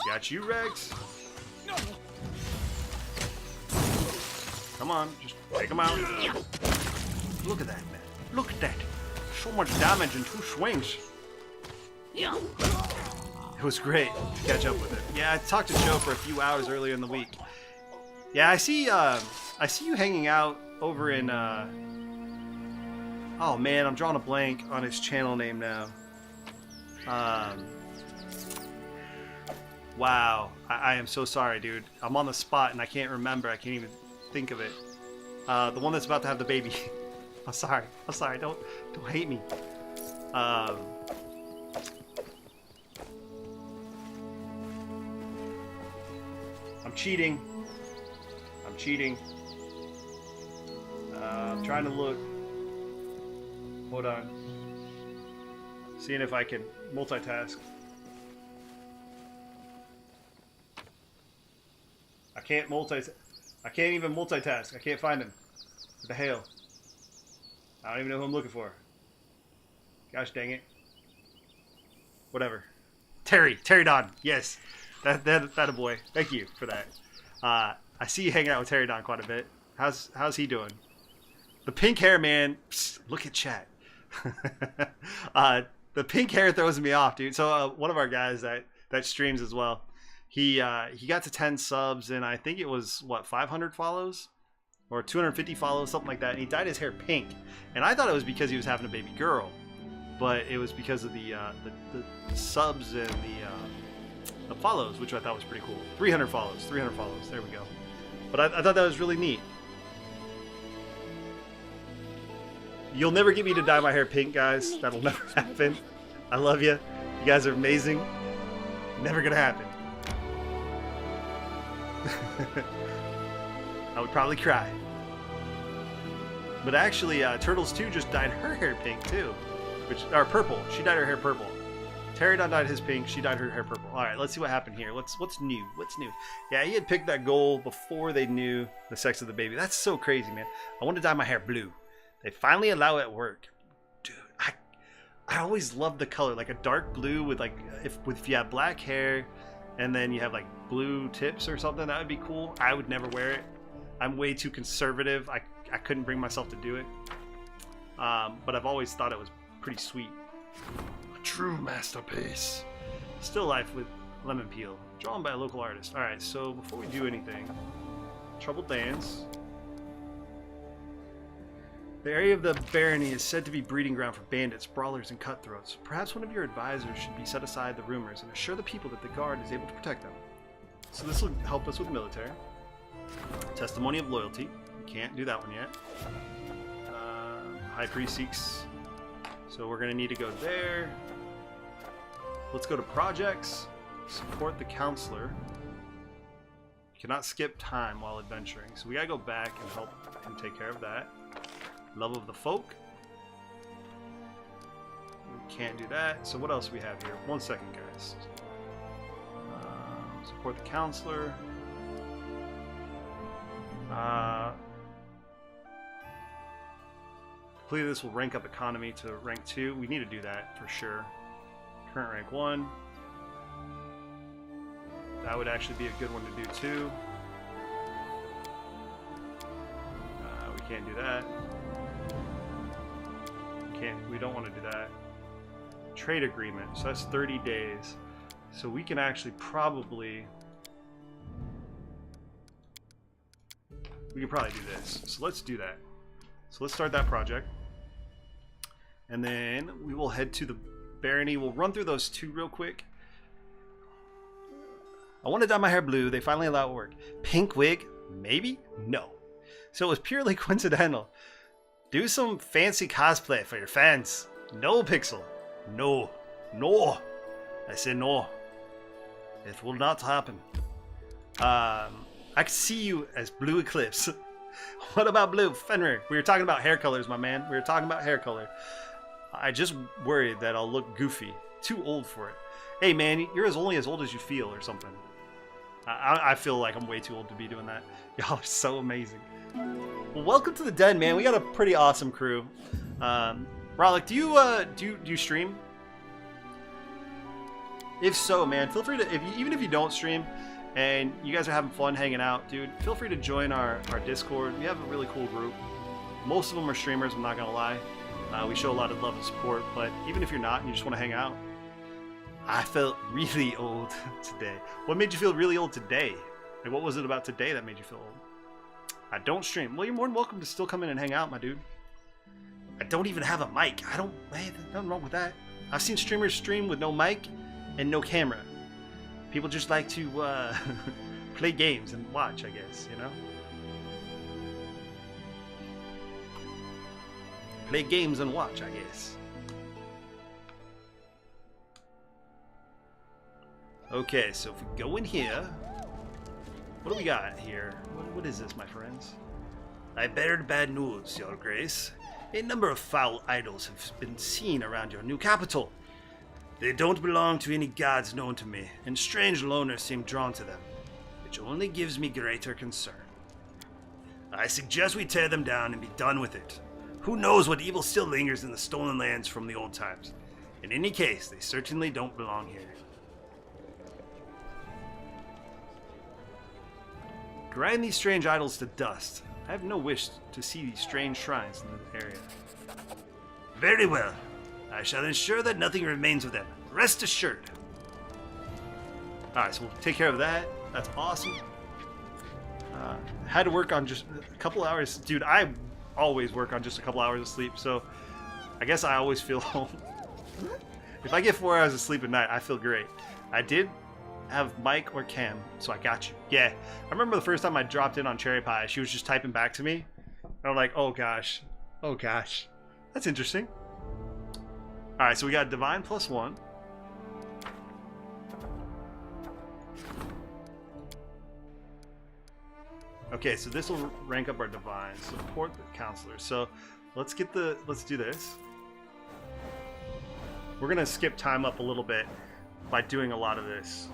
Got you, Rex. Come on, just take him out. Look at that, man. Look at that. So much damage in 2 swings. It was great to catch up with it. Yeah, I talked to Joe for a few hours earlier in the week. Yeah, I see you hanging out over in oh man, I'm drawing a blank on his channel name now. Wow. I am so sorry, dude. I'm on the spot and I can't remember. I can't even think of it. The one that's about to have the baby. I'm sorry. Don't hate me. I'm cheating. I'm trying to look. Hold on. Seeing if I can multitask. I can't even multitask. I can't find him. What the hell? I don't even know who I'm looking for. Gosh dang it. Whatever. Terry Don. Yes. That a boy. Thank you for that. I see you hanging out with Terry Don quite a bit. How's he doing? The pink hair, man. Psst, look at chat. The pink hair throws me off, dude. So one of our guys that streams as well. He got to 10 subs and I think it was what 500 follows or 250 follows, something like that. And he dyed his hair pink, and I thought it was because he was having a baby girl, but it was because of the subs and the follows, which I thought was pretty cool. 300 follows. There we go. But I thought that was really neat. You'll never get me to dye my hair pink, guys. That'll never happen. I love you. You guys are amazing. Never gonna happen. I would probably cry. But actually, Turtles 2 just dyed her hair pink too, or purple. She dyed her hair purple. Terry Don dyed his pink. She dyed her hair purple. All right, let's see what happened here. What's new? What's new? Yeah, he had picked that goal before they knew the sex of the baby. That's so crazy, man. I want to dye my hair blue. They finally allow it at work. Dude, I always loved the color, like a dark blue with like if you have black hair and then you have like blue tips or something, that would be cool. I would never wear it. I'm way too conservative. I couldn't bring myself to do it. But I've always thought it was pretty sweet. A true masterpiece. Still life with lemon peel, drawn by a local artist. All right, so before we do anything, Troubled Dance. The area of the barony is said to be breeding ground for bandits, brawlers, and cutthroats. Perhaps one of your advisors should be set aside the rumors and assure the people that the guard is able to protect them. So this will help us with military. Testimony of loyalty. We can't do that one yet. High priest seeks. So we're going to need to go there. Let's go to projects. Support the counselor. Cannot skip time while adventuring. So we got to go back and help him take care of that. Love of the folk. We can't do that. So what else do we have here? 1 second, guys. Support the counselor. Hopefully this will rank up economy to rank 2. We need to do that for sure. Current rank 1. That would actually be a good one to do too. We can't do that. We don't want to do that. Trade agreement. So that's 30 days. So we can actually probably... We can probably do this. So let's do that. So let's start that project. And then we will head to the barony. We'll run through those 2 real quick. I want to dye my hair blue. They finally allow it to work. Pink wig? Maybe? No. So it was purely coincidental. Do some fancy cosplay for your fans. No, Pixel. No. No. I say no. It will not happen. I can see you as Blue Eclipse. What about Blue? Fenrir. We were talking about hair colors, my man. We were talking about hair color. I just worried that I'll look goofy. Too old for it. Hey, man, you're only as old as you feel or something. I feel like I'm way too old to be doing that. Y'all are so amazing. Well, welcome to the den, man. We got a pretty awesome crew. Rollick, do you stream? If so, man, feel free to, even if you don't stream and you guys are having fun hanging out, dude, feel free to join our Discord. We have a really cool group. Most of them are streamers, I'm not gonna lie. We show a lot of love and support, but even if you're not and you just want to hang out, I felt really old today. What made you feel really old today? Like, what was it about today that made you feel old? I don't stream. Well, you're more than welcome to still come in and hang out, my dude. I don't even have a mic. Hey, there's nothing wrong with that. I've seen streamers stream with no mic and no camera. People just like to play games and watch, I guess, you know? Play games and watch, I guess. Okay, so if we go in here, what do we got here? What is this, my friends? I bear bad news, Your Grace. A number of foul idols have been seen around your new capital. They don't belong to any gods known to me, and strange loners seem drawn to them, which only gives me greater concern. I suggest we tear them down and be done with it. Who knows what evil still lingers in the stolen lands from the old times? In any case, they certainly don't belong here. Grind these strange idols to dust. I have no wish to see these strange shrines in the area. Very well. I shall ensure that nothing remains of them. Rest assured. Alright, so we'll take care of that. That's awesome. Had to work on just a couple hours. Dude, I always work on just a couple hours of sleep, so I guess I always feel home. If I get 4 hours of sleep at night, I feel great. I did have Mike or Cam, so I got you. Yeah, I remember the first time I dropped in on Cherry Pie, she was just typing back to me. And I'm like, oh gosh. Oh gosh. That's interesting. Alright, so we got Divine +1. Okay, so this will rank up our Divine. Support the Counselor. So let's do this. We're gonna skip time up a little bit by doing a lot of this.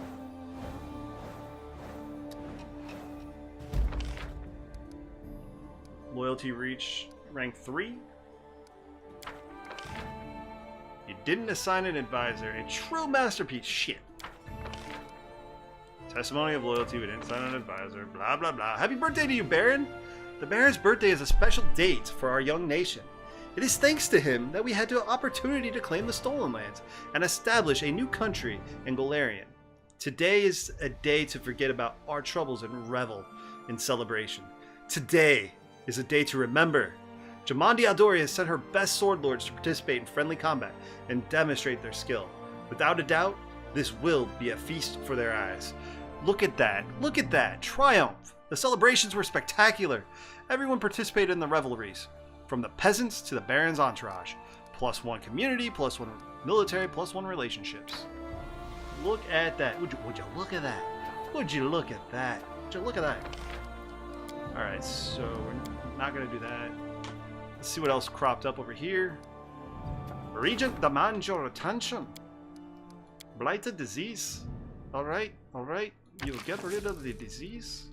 Loyalty reach rank 3. You didn't assign an advisor. A true masterpiece. Shit. Testimony of loyalty. We didn't assign an advisor. Blah, blah, blah. Happy birthday to you, Baron. The Baron's birthday is a special date for our young nation. It is thanks to him that we had the opportunity to claim the stolen lands and establish a new country in Golarion. Today is a day to forget about our troubles and revel in celebration. Today is a day to remember Jamandi Aldori has sent her best sword lords to participate in friendly combat and demonstrate their skill. Without a doubt, this will be a feast for their eyes. Look at that. Look at that. Triumph. The celebrations were spectacular. Everyone participated in the revelries, from the peasants to the baron's entourage. +1 community, +1 military, +1 relationships. Look at that. Would you look at that? Would you look at that? Would you look at that? Alright, so we're not going to do that. Let's see what else cropped up over here. Regent demands your attention. Blighted disease. Alright, alright. You'll get rid of the disease.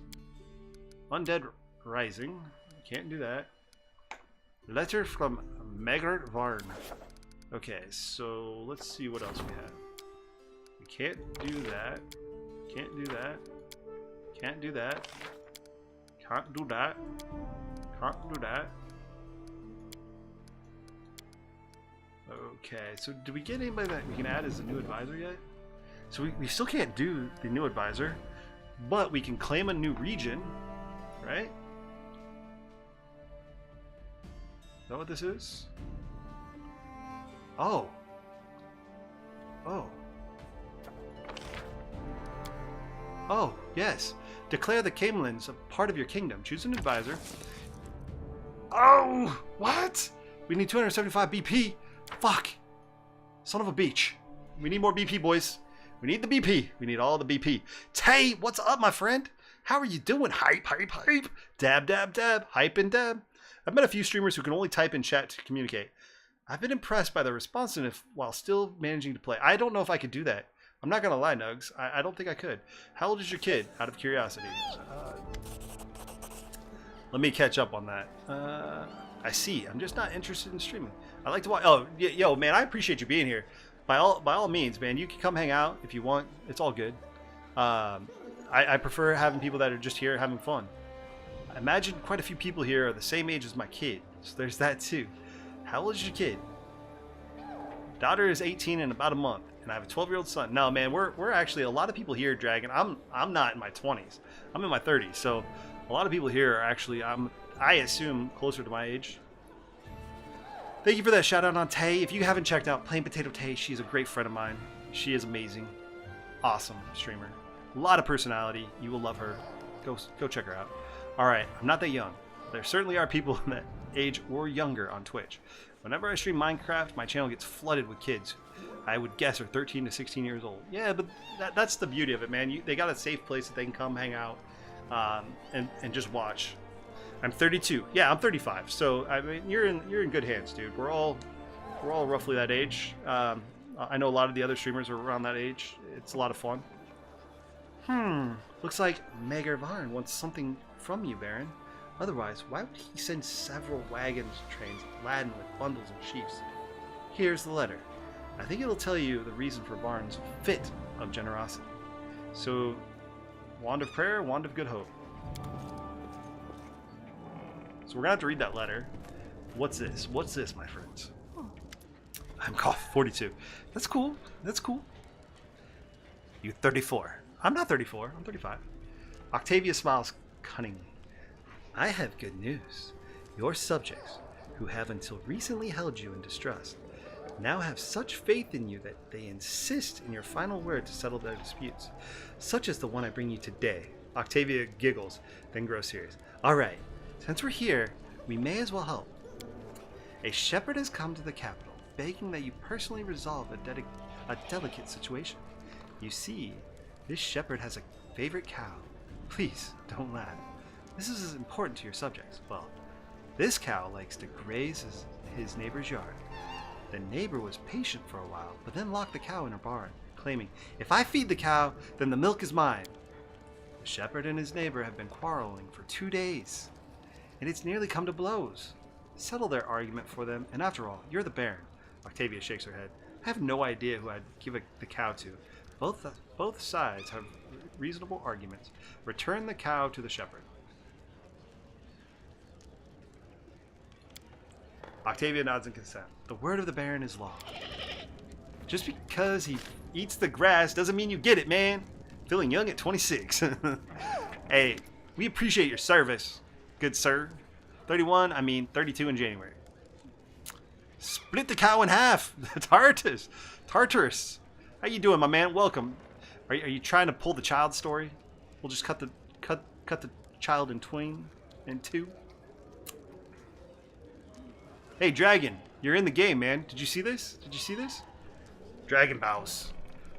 Undead rising. Can't do that. Letter from Megert Varn. Okay, so let's see what else we have. We can't do that. Can't do that. Can't do that. Can't do that. Can't do that. Okay, so do we get anybody that we can add as a new advisor yet? So we still can't do the new advisor, but we can claim a new region, right? Is that what this is? Oh. Oh. Oh, yes. Declare the Camelins a part of your kingdom. Choose an advisor. Oh! What? We need 275 BP. Fuck. Son of a beach. We need more BP, boys. We need the BP. We need all the BP. Tay, what's up, my friend? How are you doing? Hype, hype, hype. Dab, dab, dab. Hype and dab. I've met a few streamers who can only type in chat to communicate. I've been impressed by the responsiveness while still managing to play. I don't know if I could do that. I'm not going to lie, Nugs. I don't think I could. How old is your kid, out of curiosity? Let me catch up on that. I see. I'm just not interested in streaming. I like to watch. Oh, yo, man, I appreciate you being here. By all means, man, you can come hang out if you want. It's all good. I prefer having people that are just here having fun. I imagine quite a few people here are the same age as my kid, so there's that too. How old is your kid? Daughter is 18 in about a month, and I have a 12-year-old son. No, man, we're actually a lot of people here, Dragon. I'm not in my 20s. I'm in my 30s, so a lot of people here are actually I assume closer to my age. Thank you for that shout out on Tay. If you haven't checked out Plain Potato Tay, she's a great friend of mine. She is amazing, awesome streamer, a lot of personality. You will love her. Go check her out. All right, I'm not that young. There certainly are people in that age or younger on Twitch. Whenever I stream Minecraft, my channel gets flooded with kids. I would guess are 13 to 16 years old. Yeah, but that's the beauty of it, man. They got a safe place that they can come hang out and just watch. I'm 32. Yeah, I'm 35. So I mean, you're in good hands, dude. We're all roughly that age. I know a lot of the other streamers are around that age. It's a lot of fun. Looks like Megert Varn wants something from you, Baron. Otherwise, why would he send several wagons trains laden with bundles and sheaves? Here's the letter. I think it'll tell you the reason for Varn's fit of generosity. So, Wand of Prayer, Wand of Good Hope. So we're gonna have to read that letter. What's this? What's this, my friends? I'm called 42. That's cool. That's cool. You 34. I'm not 34. I'm 35. Octavia smiles cunningly. I have good news. Your subjects, who have until recently held you in distrust, now have such faith in you that they insist in your final word to settle their disputes, such as the one I bring you today. Octavia giggles, then grows serious. All right, since we're here, we may as well help. A shepherd has come to the capital, begging that you personally resolve a delicate situation. You see, this shepherd has a favorite cow. Please, don't laugh. This is as important to your subjects. Well, this cow likes to graze his neighbor's yard. The neighbor was patient for a while, but then locked the cow in her barn, claiming, if I feed the cow, then the milk is mine. The shepherd and his neighbor have been quarreling for 2 days, and it's nearly come to blows. Settle their argument for them, and after all, you're the Baron. Octavia shakes her head. I have no idea who I'd give the cow to. Both sides have reasonable arguments. Return the cow to the shepherd. Octavia nods in consent. The word of the Baron is law. Just because he eats the grass doesn't mean you get it, man. Feeling young at 26. Hey, we appreciate your service, good sir. 31, I mean 32 in January. Split the cow in half. Tartarus. How you doing, my man? Welcome. Are you trying to pull the child story? We'll just cut the child in two. Hey, Dragon, you're in the game, man. Did you see this? Dragon bows,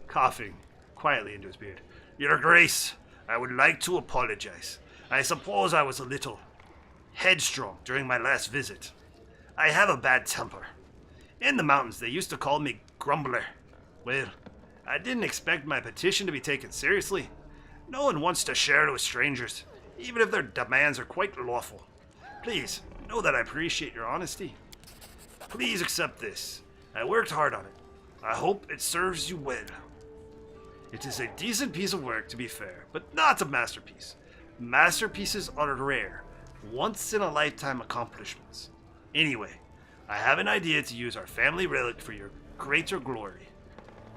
coughing quietly into his beard. Your Grace, I would like to apologize. I suppose I was a little headstrong during my last visit. I have a bad temper. In the mountains, they used to call me Grumbler. Well, I didn't expect my petition to be taken seriously. No one wants to share it with strangers, even if their demands are quite lawful. Please, know that I appreciate your honesty. Please accept this. I worked hard on it. I hope it serves you well. It is a decent piece of work, to be fair, but not a masterpiece. Masterpieces are rare, once-in-a-lifetime accomplishments. Anyway, I have an idea to use our family relic for your greater glory,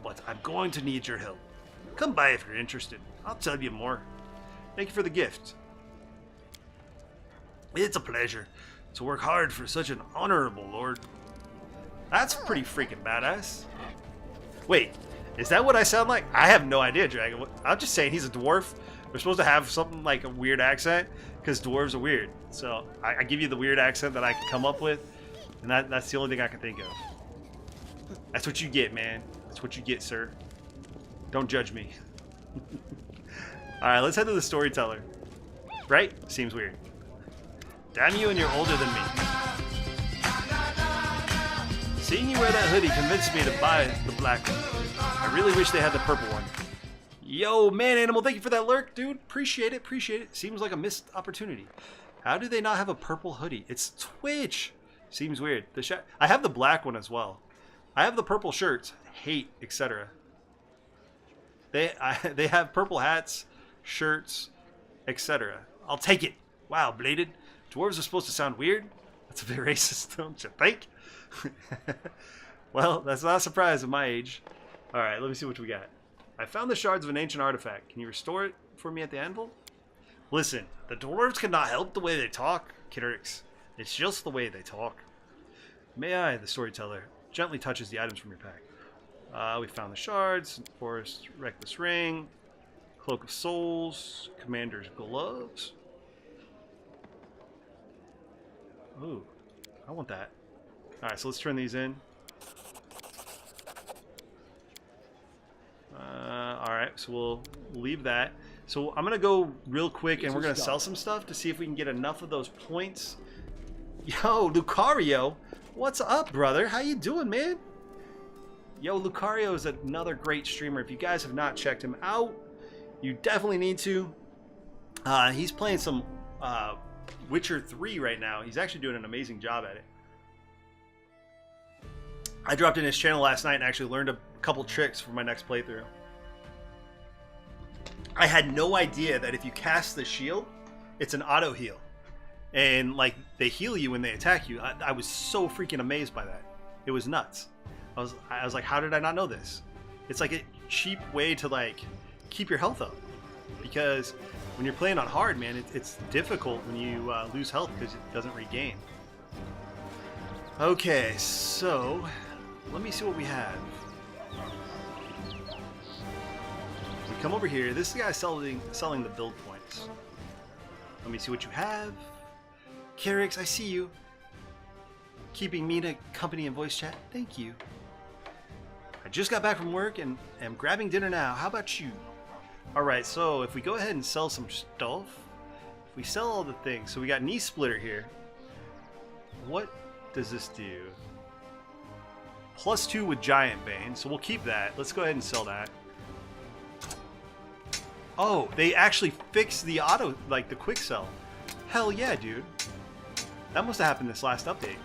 but I'm going to need your help. Come by if you're interested. I'll tell you more. Thank you for the gift. It's a pleasure to work hard for such an honorable lord. That's pretty freaking badass. Wait, is that what I sound like? I have no idea, Dragon. I'm just saying he's a dwarf. We're supposed to have something like a weird accent because dwarves are weird. So I give you the weird accent that I can come up with, and that's the only thing I can think of. That's what you get, man. That's what you get, sir. Don't judge me. Alright, let's head to the storyteller. Right? Seems weird. Damn you, and you're older than me. Seeing you wear that hoodie convinced me to buy the black one. I really wish they had the purple one. Yo, man animal, thank you for that lurk, dude. Appreciate it. Seems like a missed opportunity. How do they not have a purple hoodie? It's Twitch. Seems weird. I have the black one as well. I have the purple shirts. Hate, etc. They have purple hats, shirts, etc. I'll take it. Wow, bladed. Dwarves are supposed to sound weird? That's a bit racist, don't you think? Well, that's not a surprise at my age. Alright, let me see what we got. I found the shards of an ancient artifact. Can you restore it for me at the anvil? Listen, the dwarves cannot help the way they talk, Kidrix. It's just the way they talk. May I, the storyteller, gently touches the items from your pack. We found the shards, forest reckless ring, cloak of souls, commander's gloves. Ooh, I want that. Alright, so let's turn these in. Alright, so we'll leave that. So I'm going to go real quick and we're going to sell some stuff to see if we can get enough of those points. Yo, Lucario, what's up, brother? How you doing, man? Yo, Lucario is another great streamer. If you guys have not checked him out, you definitely need to. He's playing some Witcher 3 right now. He's actually doing an amazing job at it. I dropped in his channel last night and actually learned a couple tricks for my next playthrough. I had no idea that if you cast the shield, it's an auto heal. And like they heal you when they attack you. I was so freaking amazed by that. It was nuts. I was like, how did I not know this? It's like a cheap way to like keep your health up. Because when you're playing on hard, man, it's difficult when you lose health because it doesn't regain. Okay, so let me see what we have. We come over here. This guy selling the build points. Let me see what you have. Carix, I see you. Keeping me to company and voice chat. Thank you. I just got back from work and am grabbing dinner now. How about you? Alright, so if we go ahead and sell some stuff. If we sell all the things. So we got knee splitter here. What does this do? +2 with Giant Bane. So we'll keep that. Let's go ahead and sell that. Oh, they actually fixed the auto, like the quick sell. Hell yeah, dude. That must have happened this last update.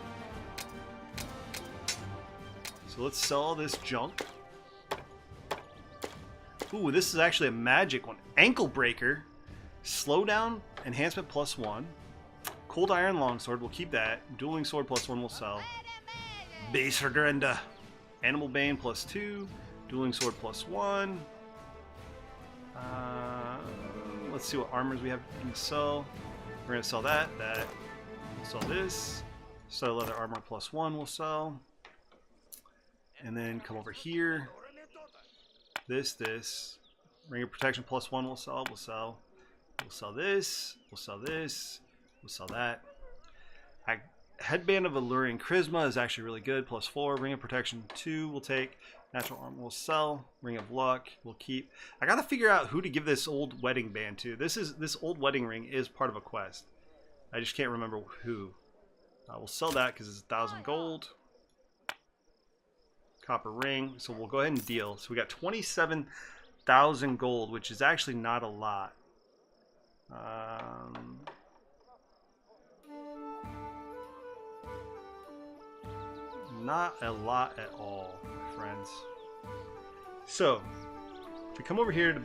So let's sell all this junk. Ooh, this is actually a magic one. Ankle Breaker. Slowdown, enhancement +1. Cold Iron Longsword, we'll keep that. Dueling Sword +1 we'll sell. Base Regrenda. Animal Bane +2. Dueling Sword +1. Let's see what armors we have to sell. We're going to sell that. sell this. Sell leather armor +1 we'll sell. And then come over here. This. Ring of protection +1 we'll sell. We'll sell this. We'll sell this. We'll sell that. Headband of Alluring Charisma is actually really good. +4. Ring of protection 2 we'll take. Natural armor we'll sell. Ring of luck we'll keep. I gotta figure out who to give this old wedding band to. This old wedding ring is part of a quest. I just can't remember who. We'll sell that because it's 1,000 gold. Copper ring. So we'll go ahead and deal. So we got 27,000 gold, which is actually not a lot. Not a lot at all, my friends. So, if we come over here to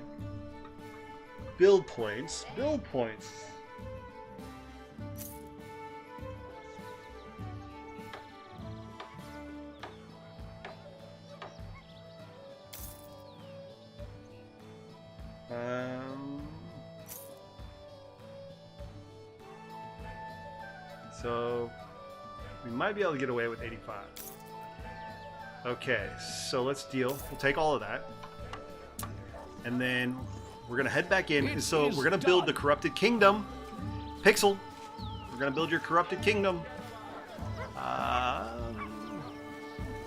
build points. So we might be able to get away with 85. Okay, so let's deal. We'll take all of that. And then we're going to head back in. So we're going to build the Corrupted Kingdom. Pixel, we're going to build your Corrupted Kingdom.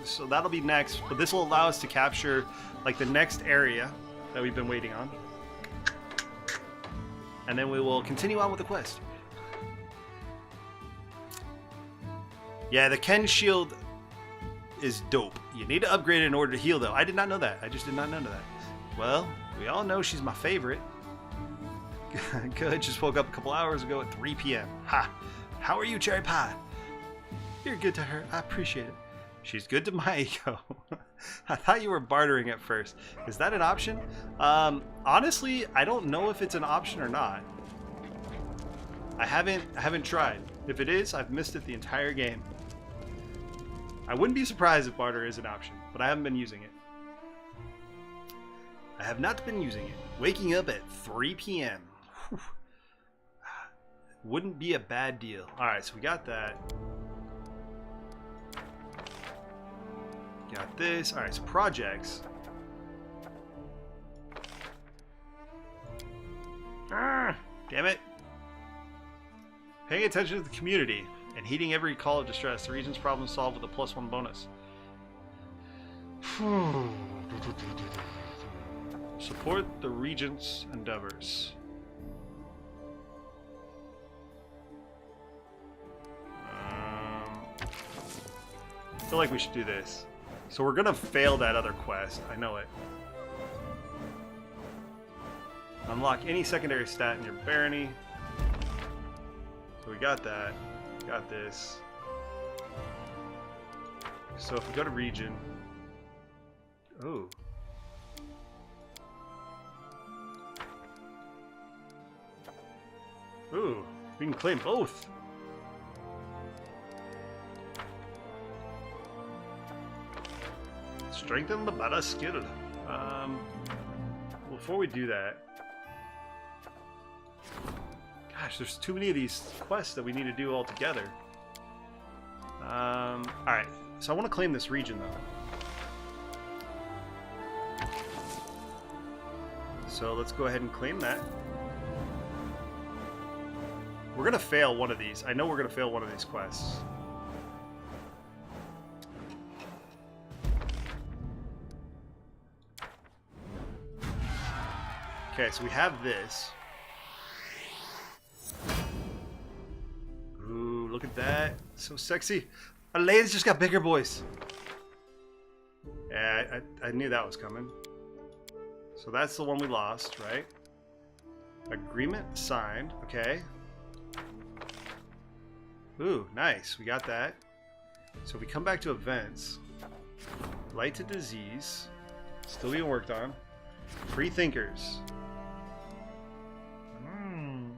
So that'll be next. But this will allow us to capture like the next area that we've been waiting on. And then we will continue on with the quest. Yeah, the Ken shield is dope. You need to upgrade it in order to heal, though. I did not know that. I just did not know that. Well, we all know she's my favorite. Good. Just woke up a couple hours ago at 3 p.m. Ha! How are you, Cherry Pie? You're good to her. I appreciate it. She's good to my ego. I thought you were bartering at first. Is that an option? Honestly, I don't know if it's an option or not. I haven't tried. If it is, I've missed it the entire game. I wouldn't be surprised if barter is an option, but I haven't been using it. I have not been using it. Waking up at 3 p.m. Whew. Wouldn't be a bad deal. Alright, so we got that. Got this. Alright, so projects. Damn it. Paying attention to the community and heeding every call of distress. The region's problem solved with a +1 bonus. Support the regent's endeavors. I feel like we should do this. So we're gonna fail that other quest. I know it. Unlock any secondary stat in your barony. So we got that. Got this. So if we go to region. Oh. Ooh, we can claim both. Strengthen the battle skill. Before we do that, gosh, there's too many of these quests that we need to do all together. Alright, so I want to claim this region though. So let's go ahead and claim that. We're going to fail one of these. I know we're going to fail one of these quests. Okay, so we have this. Ooh, look at that. So sexy. Our ladies just got bigger, boys. Yeah, I knew that was coming. So that's the one we lost, right? Agreement signed. Okay. Ooh, nice. We got that. So if we come back to events, light to disease, still being worked on. Free thinkers.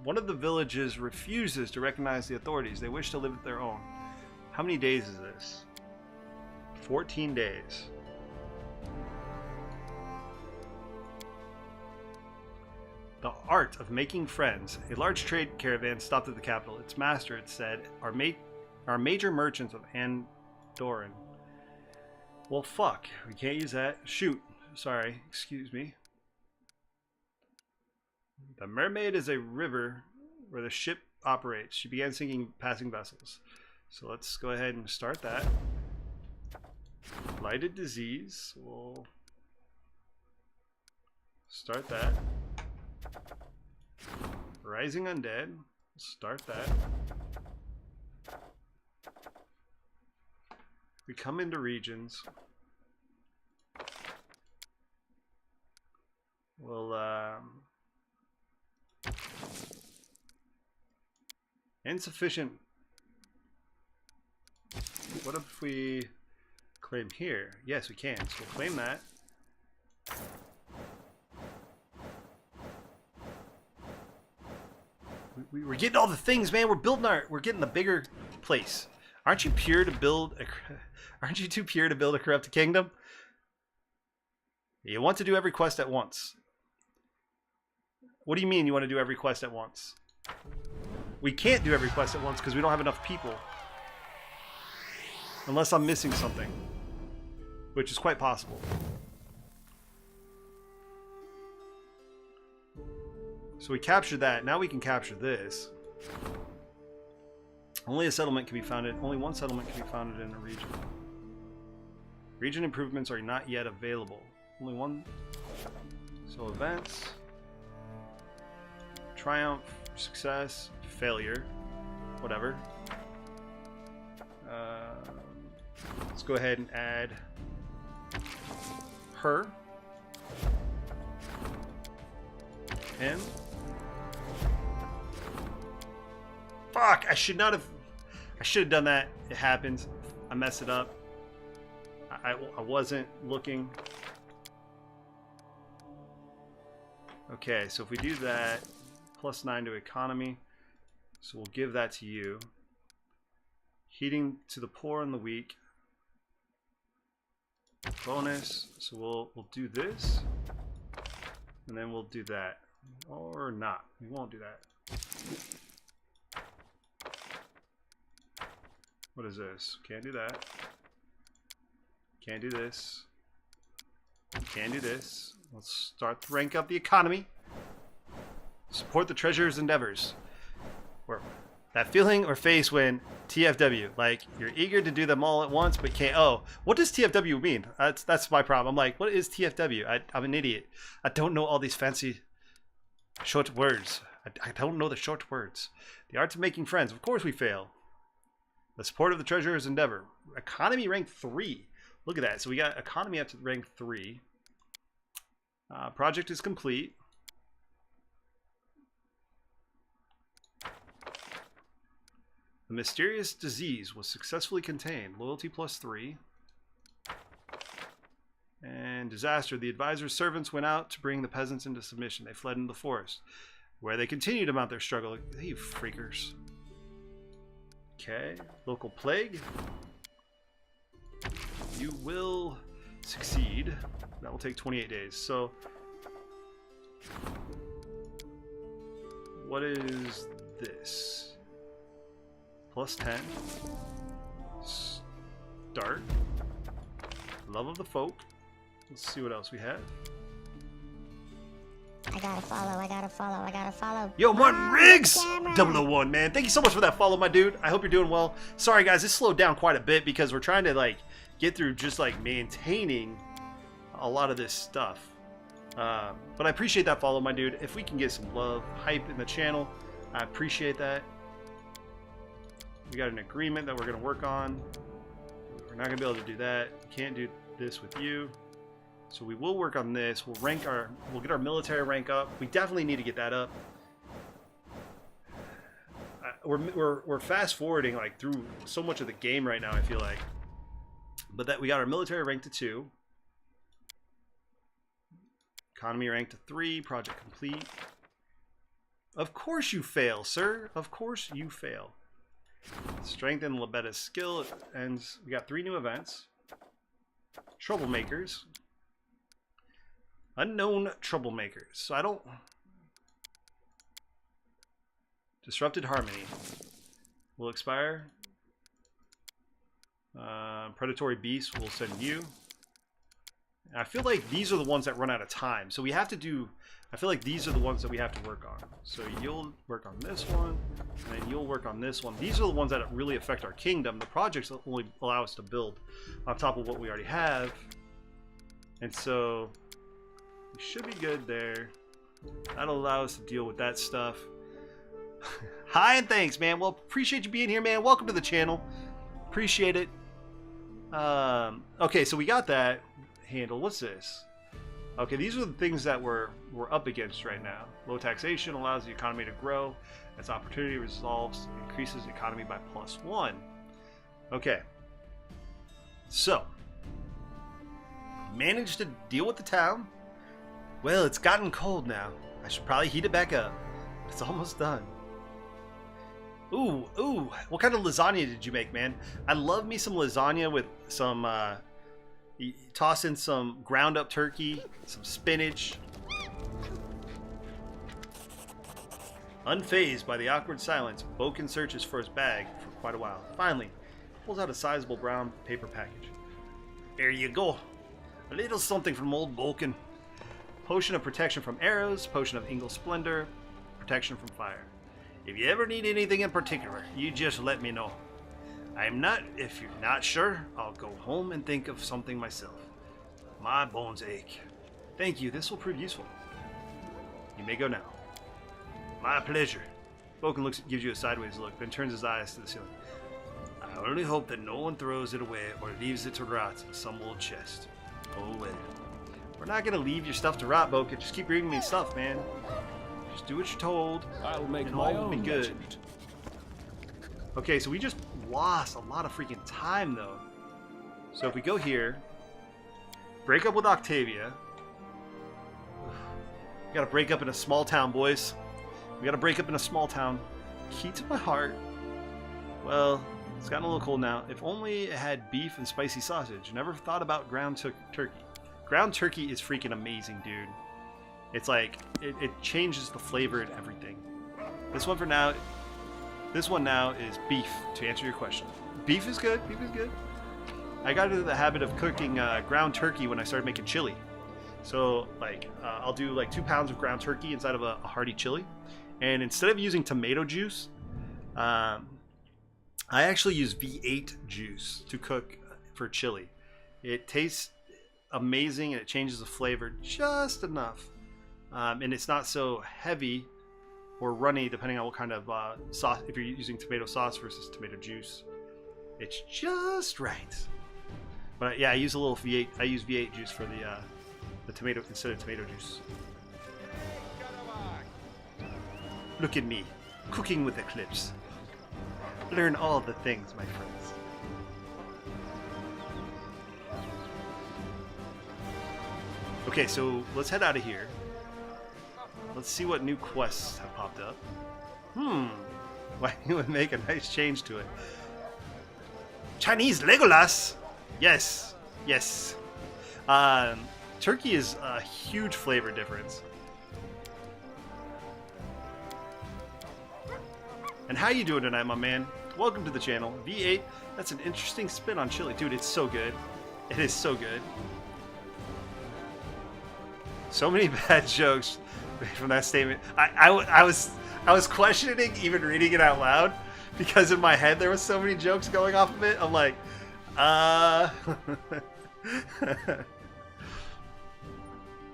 One of the villages refuses to recognize the authorities. They wish to live their own. How many days is this? 14 days. The art of making friends. A large trade caravan stopped at the capital. Its master, it said, are major merchants of Andoran. Well, fuck. We can't use that. Shoot. Sorry. Excuse me. The Mermaid is a river where the ship operates. She began sinking passing vessels. So let's go ahead and start that. Blighted disease. We'll start that. Rising undead. Start that. We come into regions. We'll insufficient. What if we claim here? Yes, we can. So we'll claim that. We're getting all the things, man. We're getting the bigger place. Aren't you pure to build aren't you too pure to build a corrupted kingdom? You want to do every quest at once. What do you mean you want to do every quest at once? We can't do every quest at once because we don't have enough people. Unless I'm missing something. Which is quite possible. So we captured that. Now we can capture this. Only one settlement can be founded in a region. Region improvements are not yet available. Only one. So events. Triumph, success, failure, whatever. Let's go ahead and add her. Him. Fuck! I should have done that. It happens. I messed it up. I wasn't looking. Okay, so if we do that, +9 to economy. So we'll give that to you. Heating to the poor and the weak. Bonus. So we'll do this. And then we'll do that. Or not. We won't do that. What is this? Can't do that. Can't do this. Can't do this. Let's start to rank up the economy. Support the treasurer's endeavors. Or that feeling or face when TFW, like you're eager to do them all at once but can't. Oh, what does TFW mean? That's my problem. I'm like, what is TFW? I'm an idiot. I don't know all these fancy short words. I don't know the short words. The art of making friends. Of course we fail. The support of the treasurer's endeavor. Economy rank 3. Look at that. So we got economy up to rank 3. Project is complete. The mysterious disease was successfully contained. Loyalty +3. And disaster. The advisor's servants went out to bring the peasants into submission. They fled into the forest, where they continued to mount their struggle. You freakers. Okay. Local plague. You will succeed. That will take 28 days. So, what is this? +10. Start. Love of the folk. Let's see what else we have. I gotta follow. Yo, Martin Riggs! 001, man. Thank you so much for that follow, my dude. I hope you're doing well. Sorry, guys. This slowed down quite a bit because we're trying to, like, get through just, like, maintaining a lot of this stuff. But I appreciate that follow, my dude. If we can get some love, hype in the channel, I appreciate that. We got an agreement that we're going to work on. We're not going to be able to do that. Can't do this with you. So we will work on this. We'll get our military rank up. We definitely need to get that up. We're fast forwarding like through so much of the game right now, I feel like. But that we got our military rank to 2. Economy rank to 3. Project complete. Of course you fail, sir. Of course you fail. Strengthen Lebetta's skill. And we got 3 new events. Troublemakers. Unknown troublemakers. So I don't... Disrupted Harmony will expire. Predatory Beast will send you. And I feel like these are the ones that run out of time. So we have to do... I feel like these are the ones that we have to work on. So you'll work on this one, and then you'll work on this one. These are the ones that really affect our kingdom. The projects only allow us to build on top of what we already have. And so we should be good there. That'll allow us to deal with that stuff. Hi and thanks, man. Well, appreciate you being here, man. Welcome to the channel. Appreciate it. Okay, so we got that handle. What's this? Okay, these are the things that we're up against right now. Low taxation allows the economy to grow. As opportunity resolves, increases the economy by +1. Okay. So, managed to deal with the town. Well, it's gotten cold now. I should probably heat it back up. It's almost done. Ooh, ooh. What kind of lasagna did you make, man? I love me some lasagna with some... You toss in some ground up turkey, some spinach. Unfazed by the awkward silence, Boken searches for his bag for quite a while. Finally, pulls out a sizable brown paper package. There you go. A little something from old Boken. Potion of protection from arrows, potion of Ingle Splendor, protection from fire. If you ever need anything in particular, you just let me know. If you're not sure, I'll go home and think of something myself. My bones ache. Thank you, this will prove useful. You may go now. My pleasure. Boken gives you a sideways look, then turns his eyes to the ceiling. I only hope that no one throws it away or leaves it to rot in some old chest. Oh well. We're not gonna leave your stuff to rot, Boken. Just keep bringing me stuff, man. Just do what you're told. I'll make and my all will be own good. legend. Okay, so we just lost a lot of freaking time, though. So if we go here, break up with Octavia. We gotta break up in a small town, boys. We gotta break up in a small town. Key to my heart. Well, it's gotten a little cold now. If only it had beef and spicy sausage. Never thought about ground turkey. Ground turkey is freaking amazing, dude. It's like, it changes the flavor and everything. This one for now... This one now is beef, to answer your question. Beef is good. Beef is good. I got into the habit of cooking ground turkey when I started making chili. So, like, I'll do like 2 pounds of ground turkey inside of a hearty chili. And instead of using tomato juice, I actually use V8 juice to cook for chili. It tastes amazing and it changes the flavor just enough. And it's not so heavy or runny, depending on what kind of sauce. If you're using tomato sauce versus tomato juice, it's just right. But yeah, I use a little V8. I use V8 juice for the tomato instead of tomato juice. Look at me, cooking with Eclipse. Learn all the things, my friends. Okay, so let's head out of here. Let's see what new quests have popped up. Why you would make a nice change to it. Chinese Legolas! Yes, yes. Turkey is a huge flavor difference. And how you doing tonight, my man? Welcome to the channel. V8, that's an interesting spin on chili. Dude, it's so good. It is so good. So many bad jokes from that statement. I was questioning even reading it out loud because in my head there was so many jokes going off of it. I'm like, I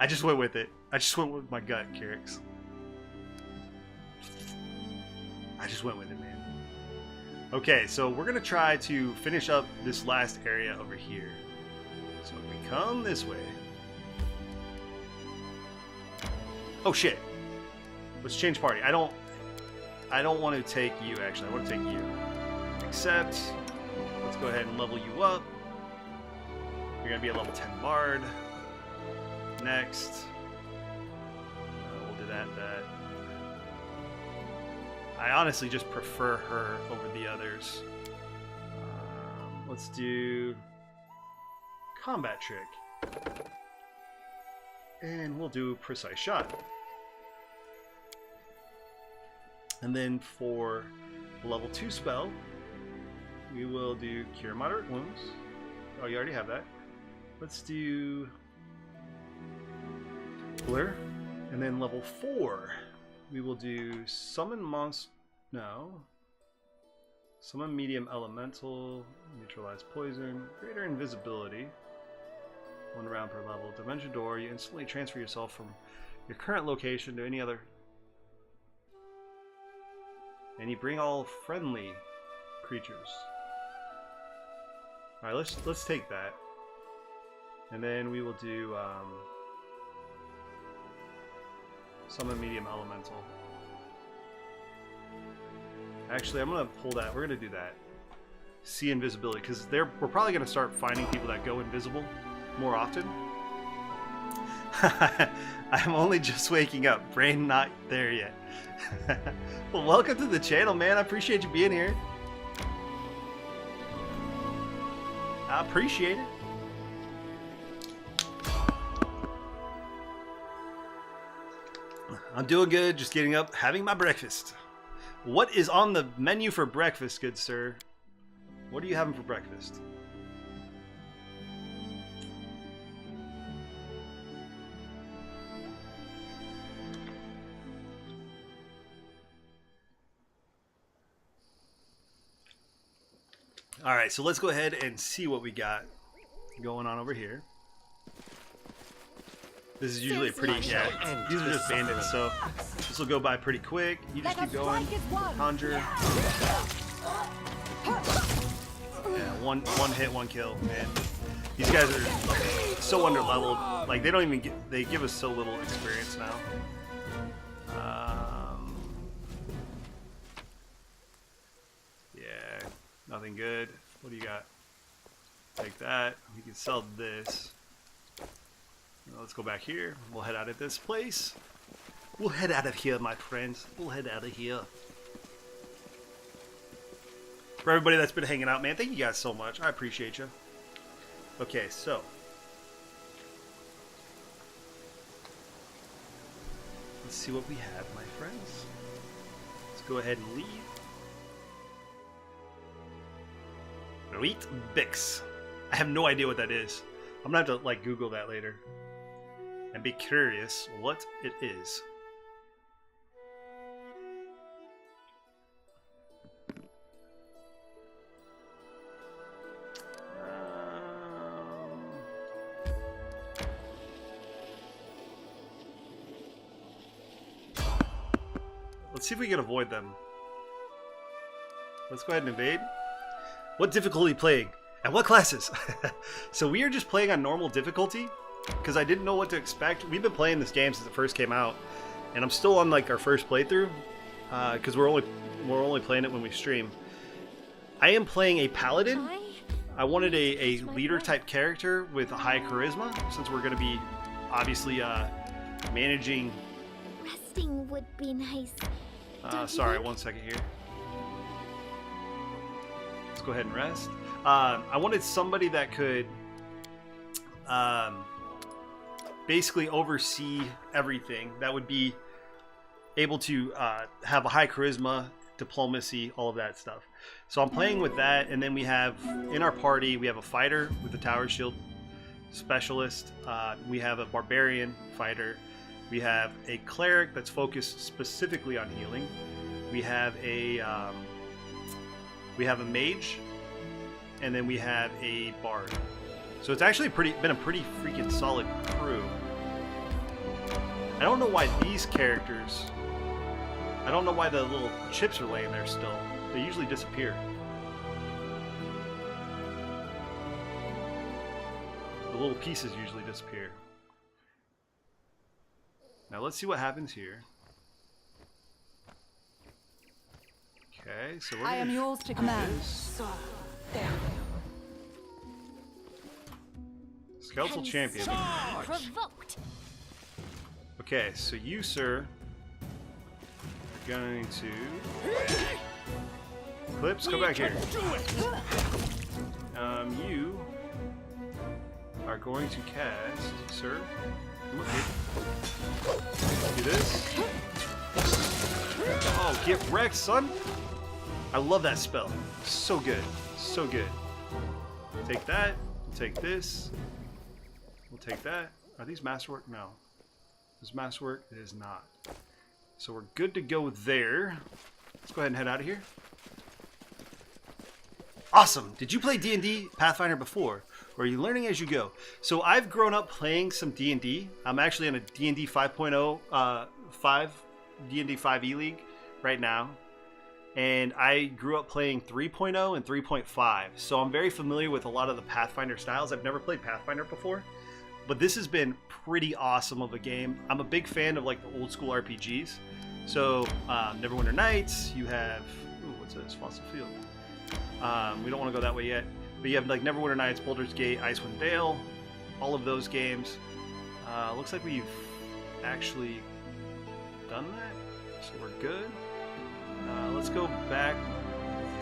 just went with it. I just went with my gut, Kyrix. I just went with it, man. Okay, so we're gonna try to finish up this last area over here. So if we come this way. Oh shit. Let's change party. I don't want to take you, actually. I want to take you. Accept. Let's go ahead and level you up. You're going to be a level 10 bard. Next. We'll do that. I honestly just prefer her over the others. Let's do combat trick. And we'll do precise shot. And then for a level 2 spell, we will do Cure Moderate Wounds. Oh, you already have that. Let's do Blur. And then level 4, we will do Summon Monster. No. Summon Medium Elemental, Neutralize Poison, Greater Invisibility. 1 round per level. Dimension Door, you instantly transfer yourself from your current location to any other. And you bring all friendly creatures. Alright, let's take that. And then we will do Summon Medium Elemental. Actually, I'm gonna pull that. We're gonna do that. See invisibility, because we're probably gonna start finding people that go invisible more often. I'm only just waking up. Brain not there yet. Well, welcome to the channel, man. I appreciate you being here. I appreciate it. I'm doing good. Just getting up, having my breakfast. What is on the menu for breakfast, good sir? What are you having for breakfast? All right, so let's go ahead and see what we got going on over here. This is usually a pretty, yeah, these are just bandits, so this will go by pretty quick. You just keep going, conjure. Yeah, one hit, 1 kill, man. These guys are so under leveled. Like, they don't even get, they give us so little experience now. Yeah, nothing good. What do you got? Take that. We can sell this. Let's go back here. We'll head out of this place. We'll head out of here, my friends. We'll head out of here. For everybody that's been hanging out, man, thank you guys so much. I appreciate you. Okay, so. Let's see what we have, my friends. Let's go ahead and leave. Elite Bix. I have no idea what that is. I'm gonna have to like Google that later and be curious what it is. Let's see if we can avoid them. Let's go ahead and invade. What difficulty playing? And what classes? So we are just playing on normal difficulty because I didn't know what to expect. We've been playing this game since it first came out, and I'm still on like our first playthrough because we're only playing it when we stream. I am playing a paladin. I wanted a leader type character with a high charisma since we're going to be obviously managing. Resting would be nice. Sorry, 1 second here. Let's go ahead and rest. I wanted somebody that could basically oversee everything. That would be able to have a high charisma, diplomacy, all of that stuff. So I'm playing with that, and then we have in our party we have a fighter with a tower shield specialist. We have a barbarian fighter. We have a cleric that's focused specifically on healing. We have a mage. And then we have a bard. So it's actually been a pretty freaking solid crew. I don't know why these characters, I don't know why the little chips are laying there still. They usually disappear. The little pieces usually disappear. Now let's see what happens here. Okay, so we're I am yours to command. Skeletal champion. Provoked. Okay, so you, sir, are going to Clips, come back here. You are going to cast, sir. Come up here. Do this. Oh, get wrecked, son. I love that spell. So good. So good. Take that. We'll take this. We'll take that. Are these masterwork? No. Is masterwork? It is not. So we're good to go there. Let's go ahead and head out of here. Awesome. Did you play D&D Pathfinder before? Or are you learning as you go? So I've grown up playing some D&D. I'm actually in a D&D 5.0, D&D 5e league right now. And I grew up playing 3.0 and 3.5. So I'm very familiar with a lot of the Pathfinder styles. I've never played Pathfinder before. But this has been pretty awesome of a game. I'm a big fan of like the old school RPGs. So Neverwinter Nights, you have, ooh, what's this? Fossil Field. We don't want to go that way yet. But you have like Neverwinter Nights, Baldur's Gate, Icewind Dale, all of those games. Looks like we've actually done that. So we're good. Let's go back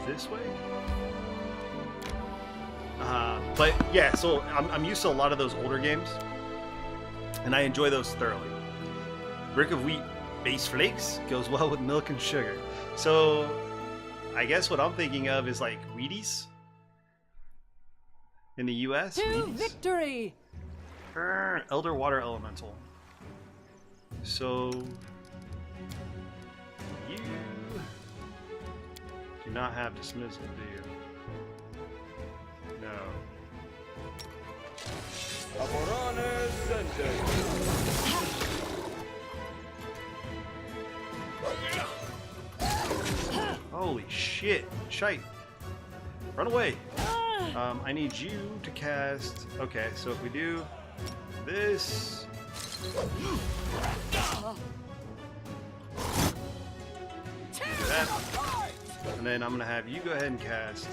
this way. But yeah, so I'm used to a lot of those older games, and I enjoy those thoroughly. Brick of wheat base flakes goes well with milk and sugar. So I guess what I'm thinking of is like Wheaties in the US. To Wheaties. victory! Elder Water Elemental. So you do not have dismissal, do you? No. Holy shit. Shite. Run away. I need you to cast... Okay, so if we do this... Do that. And then I'm going to have you go ahead and cast...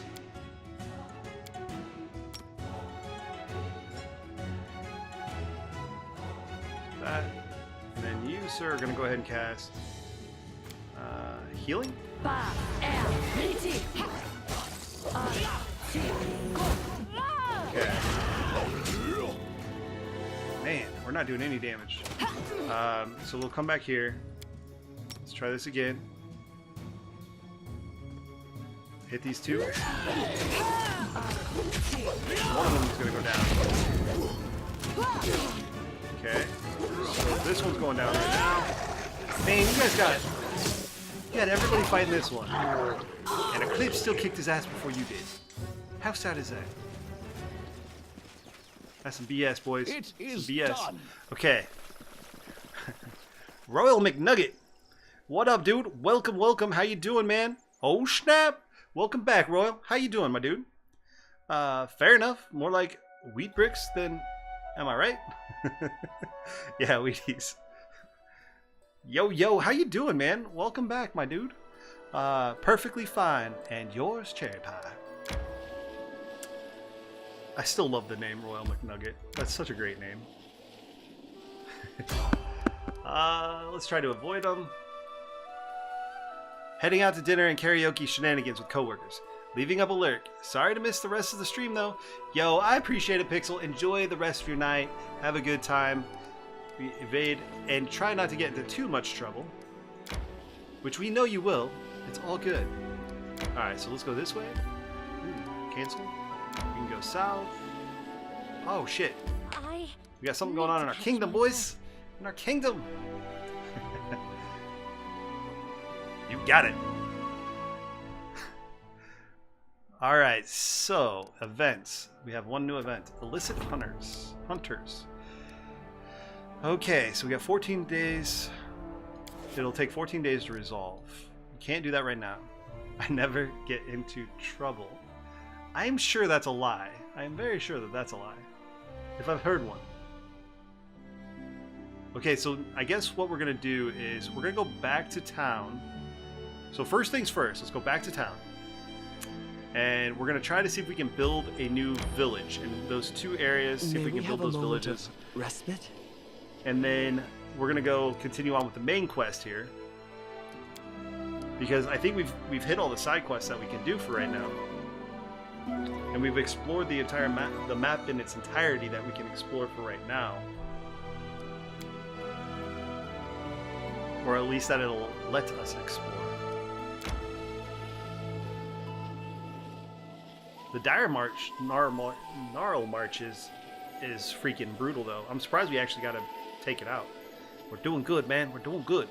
that. And then you, sir, are going to go ahead and cast... healing? Okay. Man, we're not doing any damage. So we'll come back here. Let's try this again. Hit these two. One of them is going to go down. Okay. So this one's going down right now. Man, you guys got everybody fighting this one. And Eclipse still kicked his ass before you did. How sad is that? That's some BS, boys. It is some BS. done. Okay. Royal McNugget. What up, dude? Welcome, welcome. How you doing, man? Oh, snap. Welcome back, Royal. How you doing, my dude? Fair enough. More like wheat bricks than... Am I right? Yeah, Wheaties. Yo, how you doing, man? Welcome back, my dude. Perfectly fine. And yours, Cherry Pie. I still love the name Royal McNugget. That's such a great name. Let's try to avoid them. Heading out to dinner and karaoke shenanigans with coworkers. Leaving up a lurk. Sorry to miss the rest of the stream, though. Yo, I appreciate it, Pixel. Enjoy the rest of your night. Have a good time. Evade and try not to get into too much trouble. Which we know you will. It's all good. Alright, so let's go this way. Ooh, cancel. We can go south. Oh, shit. We got something going on in our kingdom, boys. In our kingdom. You got it. Alright, so events. We have one new event. Illicit hunters. Okay, so we got 14 days. It'll take 14 days to resolve. You can't do that right now. I never get into trouble. I'm sure that's a lie. I am very sure that that's a lie. If I've heard one. Okay, so I guess what we're going to do is we're going to go back to town. So first things first, let's go back to town. And we're going to try to see if we can build a new village in those two areas. See if we can build those villages. Respite? And then we're going to go continue on with the main quest here. Because I think we've hit all the side quests that we can do for right now. And we've explored the entire map, the map in its entirety that we can explore for right now. Or at least that it'll let us explore. The Dire March, Gnarl March is freaking brutal though. I'm surprised we actually got to take it out. We're doing good, man. We're doing good.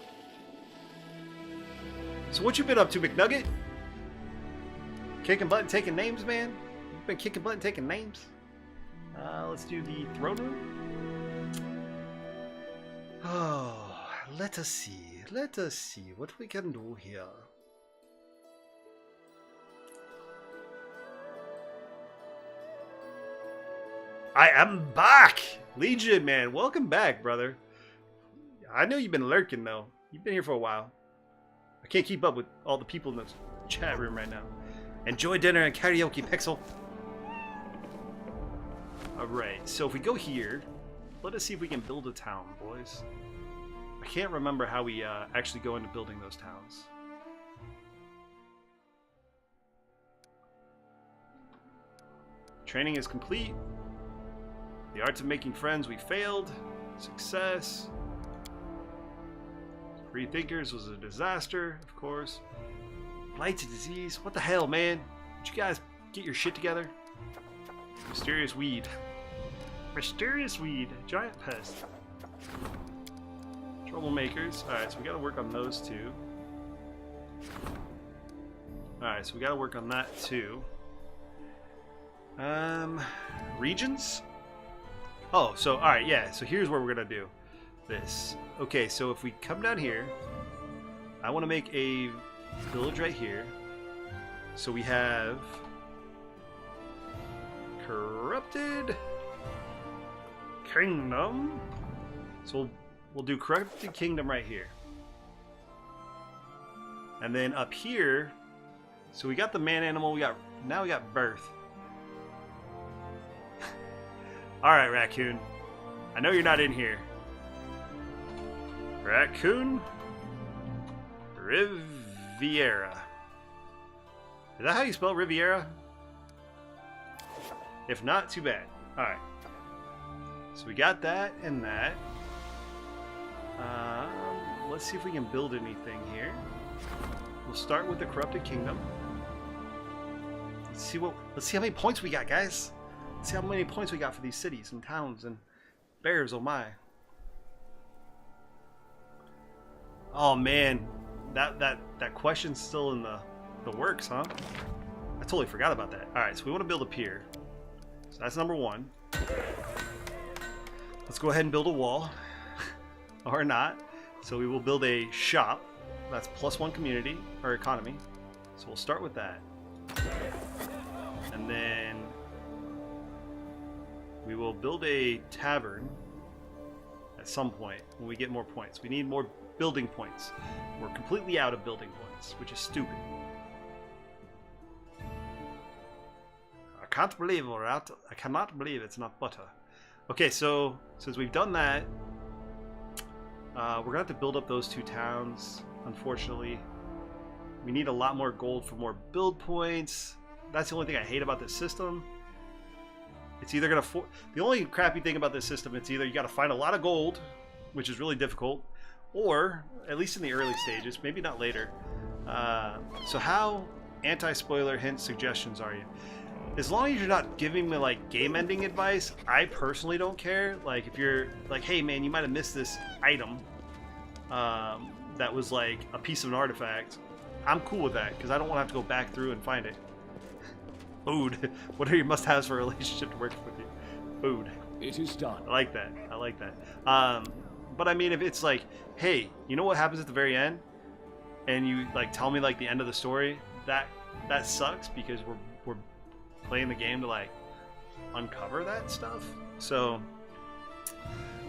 So what you been up to, McNugget? Kicking butt and taking names, man? You've been kicking butt and taking names? Let's do the throne room. Oh, let us see. Let us see what we can do here. I am back! Legion, man. Welcome back, brother. I know you've been lurking, though. You've been here for a while. I can't keep up with all the people in the chat room right now. Enjoy dinner and karaoke, Pixel. Alright, so if we go here, let us see if we can build a town, boys. I can't remember how we actually go into building those towns. Training is complete. The arts of making friends, we failed. Success. Free thinkers was a disaster, of course. Blight's a disease. What the hell, man? Did you guys get your shit together? Mysterious weed. Mysterious weed. Giant pest. Troublemakers. Alright, so we gotta work on those two. Alright, so we gotta work on that too. Regions? Oh, so, alright, yeah, so here's where we're gonna do this. Okay, so if we come down here, I want to make a village right here. So we have Corrupted Kingdom. So we'll do Corrupted Kingdom right here. And then up here, so we got the man animal, now we got birth. Alright, Raccoon. I know you're not in here. Raccoon Riviera. Is that how you spell Riviera? If not, too bad. Alright. So we got that and that. Let's see if we can build anything here. We'll start with the Corrupted Kingdom. Let's see how many points we got, guys. Let's see how many points we got for these cities and towns and bears, oh my. Oh man, that question's still in the works, huh? I totally forgot about that. Alright, so we want to build a pier. So that's number one. Let's go ahead and build a wall. Or not. So we will build a shop. That's +1 community, or economy. So we'll start with that. And then we will build a tavern at some point when we get more points. We need more building points. We're completely out of building points, which is stupid. I can't believe we're out. I cannot believe it's not butter. Okay, so since we've done that, we're gonna have to build up those two towns. Unfortunately, we need a lot more gold for more build points. That's the only thing I hate about this system. It's either gonna the only crappy thing about this system, it's either you got to find a lot of gold, which is really difficult, or at least in the early stages, maybe not later. So how anti-spoiler hint suggestions are you? As long as you're not giving me like game-ending advice, I personally don't care. Like if you're like, hey man, you might have missed this item that was like a piece of an artifact, I'm cool with that because I don't want to have to go back through and find it. Food. What are your must-haves for a relationship to work with you? Food. It is done. I like that. I like that. But I mean, if it's like, hey, you know what happens at the very end, and you like tell me like the end of the story, that sucks because we're playing the game to like uncover that stuff. So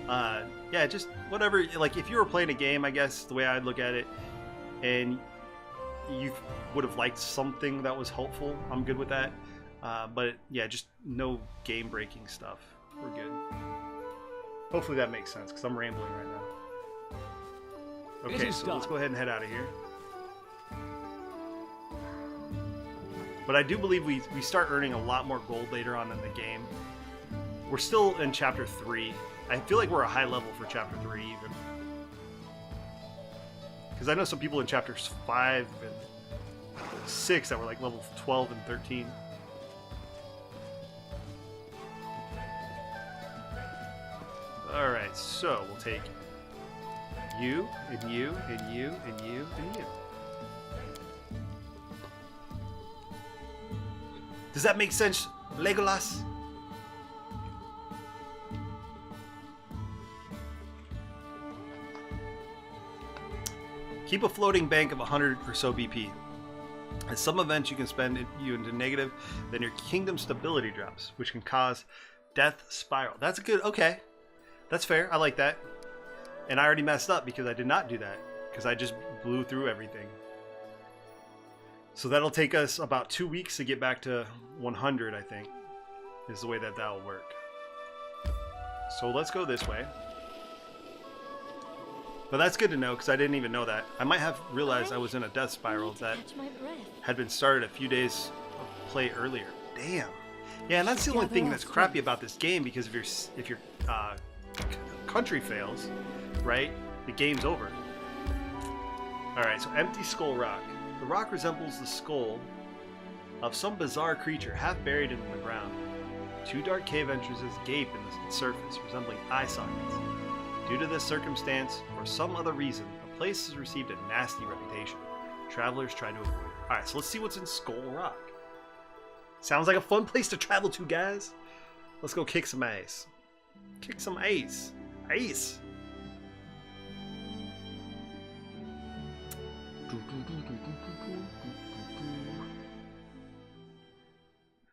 yeah, just whatever. Like if you were playing a game, I guess the way I'd look at it, and you would have liked something that was helpful, I'm good with that. But yeah, just no game breaking stuff. We're good. Hopefully that makes sense because I'm rambling right now. Okay, so let's go ahead and head out of here. But I do believe we start earning a lot more gold later on in the game. We're still in chapter 3. I feel like we're a high level for chapter 3 even. Because I know some people in chapters 5 and 6 that were like level 12 and 13. Alright, so we'll take you, and you, and you, and you, and you. Does that make sense, Legolas? Keep a floating bank of 100 or so BP. At some events, you can spend you into negative, then your kingdom stability drops, which can cause death spiral. That's a good, okay. That's fair, I like that. And I already messed up because I did not do that, because I just blew through everything. So that'll take us about 2 weeks to get back to 100, I think, is the way that that'll work. So let's go this way. But that's good to know, because I didn't even know that. I might have realized I was in a death spiral that had been started a few days of play earlier. Damn. Yeah, and that's the only thing that's crappy about this game, because if your country fails, right, the game's over. Alright, so Empty Skull Rock. The rock resembles the skull of some bizarre creature half buried in the ground. 2 dark cave entrances gape in the surface, resembling eye sockets. Due to this circumstance, or some other reason, the place has received a nasty reputation. Travelers try to avoid it. Alright, so let's see what's in Skull Rock. Sounds like a fun place to travel to, guys. Let's go kick some ass. Kick some ace. Ace!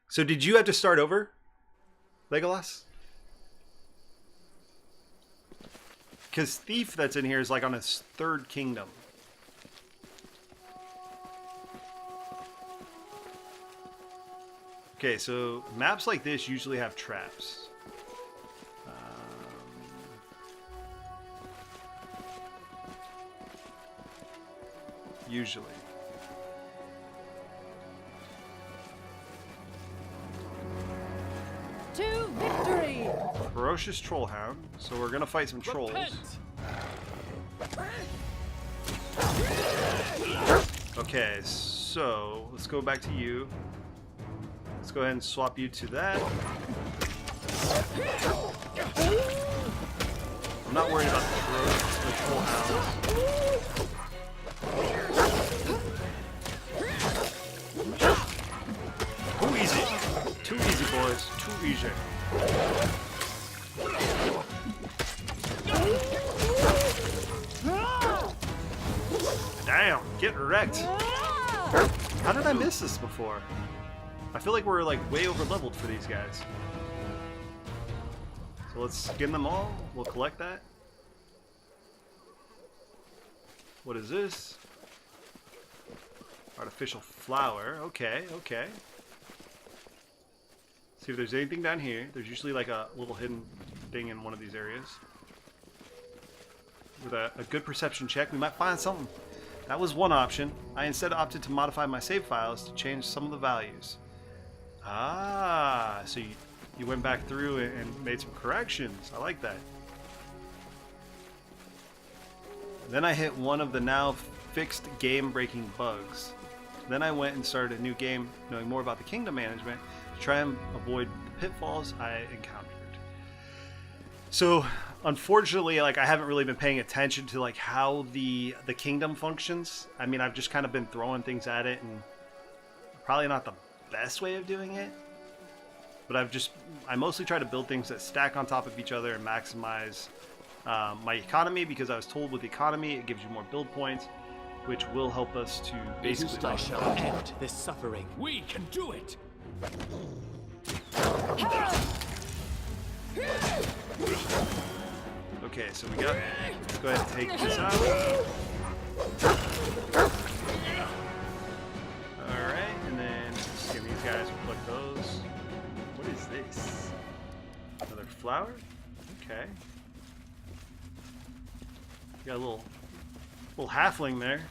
So did you have to start over, Legolas? Because Thief that's in here is like on his 3rd kingdom. Okay, so maps like this usually have traps. Usually. To victory! Ferocious Trollhound. So we're gonna fight some trolls. Okay, so let's go back to you. Let's go ahead and swap you to that. I'm not worried about the Trollhounds. Too easy. Too easy, boys. Too easy. Damn, get wrecked. How did I miss this before? I feel like we're like way over leveled for these guys. So let's skin them all. We'll collect that. What is this? Artificial flower. Okay, okay. See if there's anything down here. There's usually like a little hidden thing in one of these areas. With a good perception check, we might find something. That was one option. I instead opted to modify my save files to change some of the values. Ah, so you went back through and made some corrections. I like that. Then I hit one of the now fixed game-breaking bugs. Then I went and started a new game, knowing more about the kingdom management, to try and avoid the pitfalls I encountered. So, unfortunately, like I haven't really been paying attention to like how the kingdom functions. I mean, I've just kind of been throwing things at it, and probably not the best way of doing it. But I mostly try to build things that stack on top of each other and maximize my economy, because I was told with economy it gives you more build points, which will help us to basically. I shall end this suffering. We can do it! Okay, so we got. Let's go ahead and take this out. Alright, and then skin these guys, we'll collect those. What is this? Another flower? Okay. Got a little halfling there.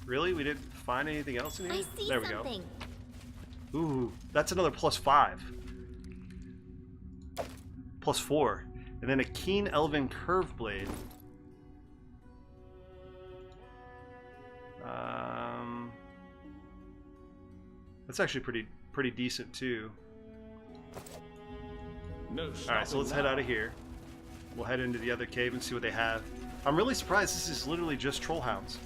Really? We didn't find anything else in here? I see there we something. go. Ooh, that's another +5. +4. And then a keen elven curve blade. That's actually pretty decent too. No Alright, so let's head out of here. We'll head into the other cave and see what they have. I'm really surprised this is literally just trollhounds.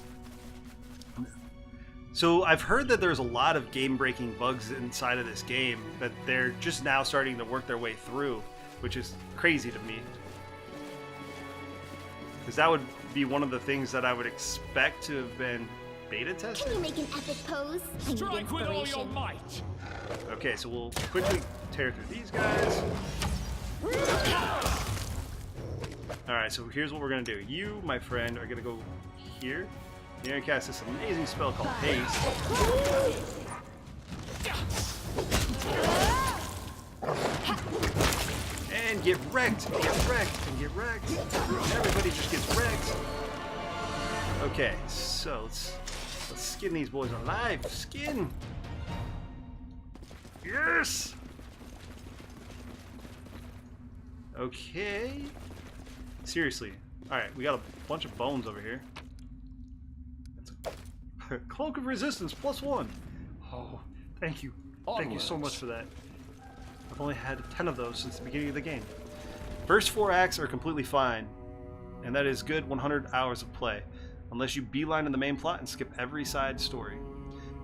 So I've heard that there's a lot of game-breaking bugs inside of this game that they're just now starting to work their way through, which is crazy to me. Because that would be one of the things that I would expect to have been beta tested. Can you make an epic pose? I need Strike with all your inspiration. might. Okay, so we'll quickly tear through these guys. Alright, so here's what we're going to do. You, my friend, are going to go here. You're going to cast this amazing spell called Haste. And get wrecked, get wrecked, and get wrecked. Everybody just gets wrecked. Okay, so let's skin these boys alive. Skin! Yes! Okay. Seriously. Alright, we got a bunch of bones over here. Cloak of Resistance, +1. Oh, thank you. Thank you so much for that. I've only had 10 of those since the beginning of the game. First 4 acts are completely fine, and that is good 100 hours of play, unless you beeline in the main plot and skip every side story.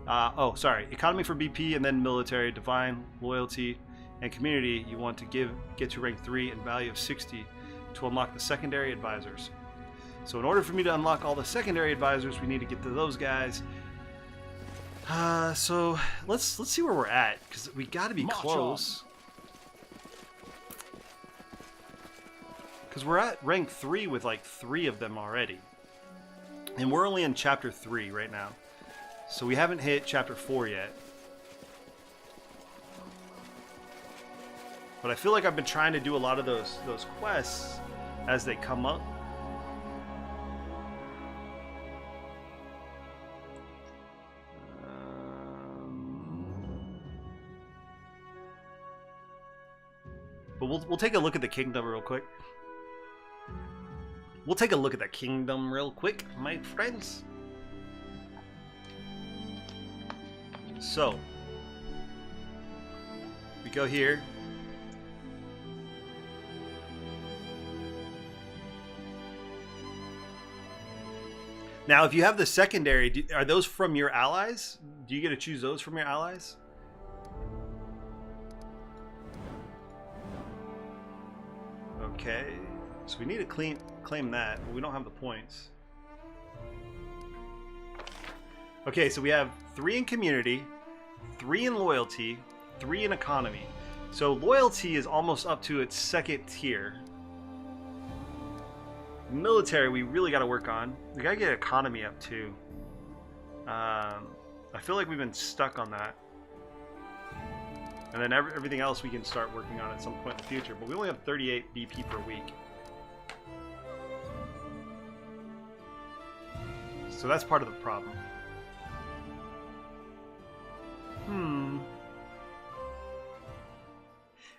Oh, sorry. Economy for BP, and then military, divine, loyalty, and community. You want to get to rank 3 and value of 60 to unlock the secondary advisors. So in order for me to unlock all the secondary advisors, we need to get to those guys. So let's see where we're at, because we got to be close. Because we're at rank 3 with like 3 of them already, and we're only in chapter 3 right now, so we haven't hit chapter 4 yet. But I feel like I've been trying to do a lot of those quests as they come up. But we'll take a look at the kingdom real quick. We'll take a look at the kingdom real quick, my friends. So, we go here. Now, if you have the secondary, are those from your allies? Do you get to choose those from your allies? Okay, so we need to claim that, but we don't have the points. Okay, so we have 3 in community, 3 in loyalty, 3 in economy. So loyalty is almost up to its 2nd tier. Military, we really got to work on. We got to get economy up too. I feel like we've been stuck on that. And then everything else we can start working on at some point in the future. But we only have 38 BP per week. So that's part of the problem.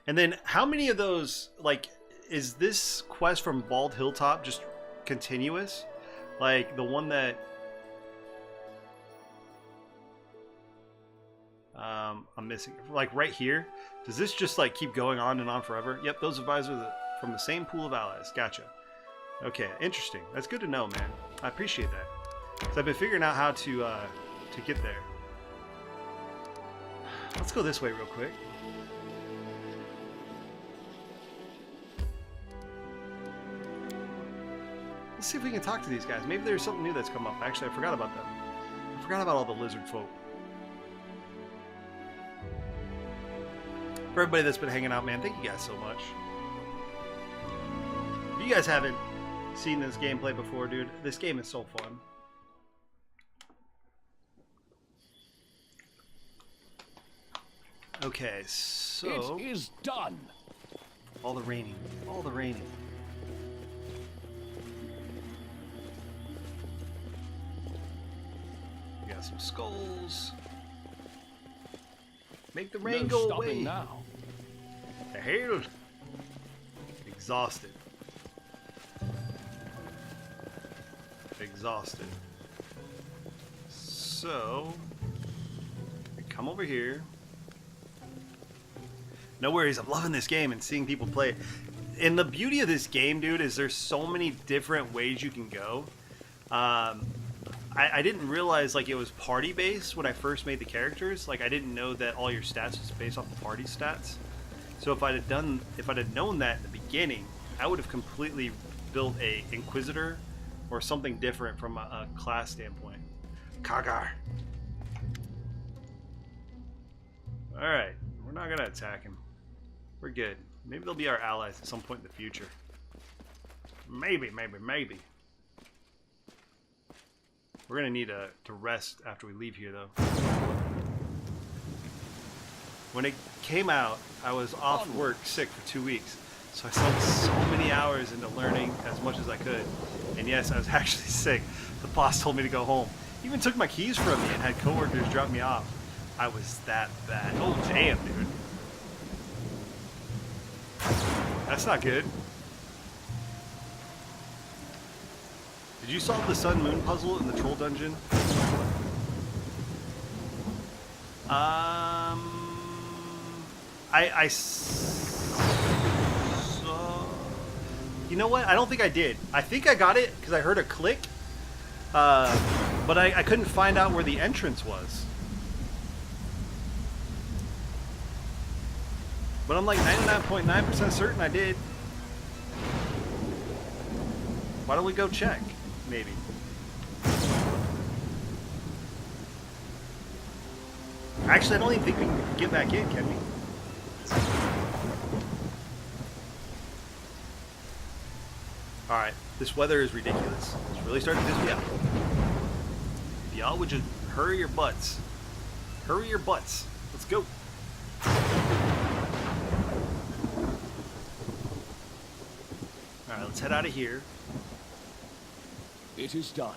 And then how many of those, like, is this quest from Bald Hilltop just continuous? Like the one that I'm missing, like right here, does this just like keep going on and on forever? Yep, those advisors are from the same pool of allies. Gotcha. Okay, interesting. That's good to know, man. I appreciate that. So I've been figuring out how to get there. Let's go this way real quick. Let's see if we can talk to these guys. Maybe there's something new that's come up. Actually, I forgot about them. I forgot about all the lizard folk. For everybody that's been hanging out, man, thank you guys so much. If you guys haven't seen this gameplay before, dude, this game is so fun. Okay, so it is done. All the raining, all the raining. We got some skulls. Make the rain go away. Now. The hell? Exhausted. Exhausted. So, we come over here. No worries. I'm loving this game and seeing people play it. And the beauty of this game, dude, is there's so many different ways you can go. I didn't realize like it was party based when I first made the characters. Like I didn't know that all your stats was based off the party stats. So if I'd have known that in the beginning, I would have completely built a Inquisitor or something different from a class standpoint. Kagar. All right, we're not gonna attack him. We're good. Maybe they'll be our allies at some point in the future. Maybe. We're gonna need to rest after we leave here, though. When it came out, I was off work sick for 2 weeks, so I sunk so many hours into learning as much as I could. And yes, I was actually sick. The boss told me to go home. He even took my keys from me and had coworkers drop me off. I was that bad. Oh damn, dude. That's not good. Did you solve the Sun Moon puzzle in the troll dungeon? I saw... You know what? I don't think I did. I think I got it because I heard a click. But I couldn't find out where the entrance was. But I'm like 99.9% certain I did. Why don't we go check? Maybe. Actually, I don't even think we can get back in, can we? Alright, this weather is ridiculous. It's really starting to piss me off. If y'all would just hurry your butts. Hurry your butts. Let's go. Alright, let's head out of here. It is done.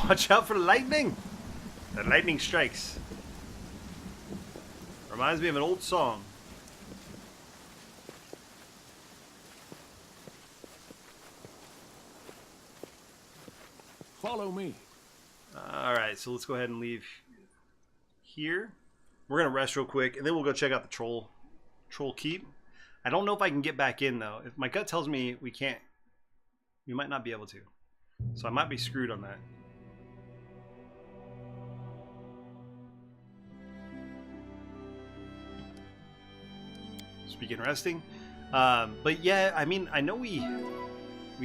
Watch out for the lightning! The lightning strikes. Reminds me of an old song. Follow me. Alright, so let's go ahead and leave here. We're gonna rest real quick, and then we'll go check out the troll keep. I don't know if I can get back in though. If my gut tells me we can't, we might not be able to. So I might be screwed on that. Speaking of resting, but yeah, I mean, I know we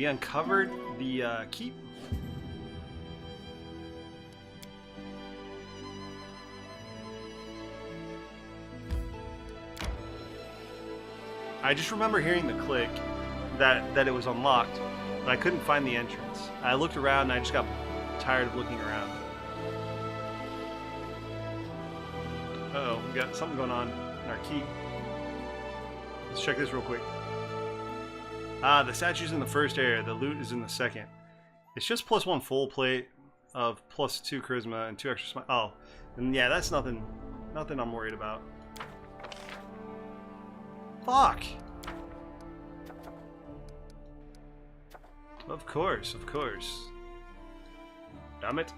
uncovered the keep. I just remember hearing the click that it was unlocked, but I couldn't find the entrance. I looked around and I just got tired of looking around. Uh-oh, we got something going on in our keep. Let's check this real quick. Ah, the statue's in the first area, the loot is in the second. It's just +1 full plate of +2 charisma and 2 extra smite. Oh, and yeah, that's nothing I'm worried about. Fuck! Of course. Damn it.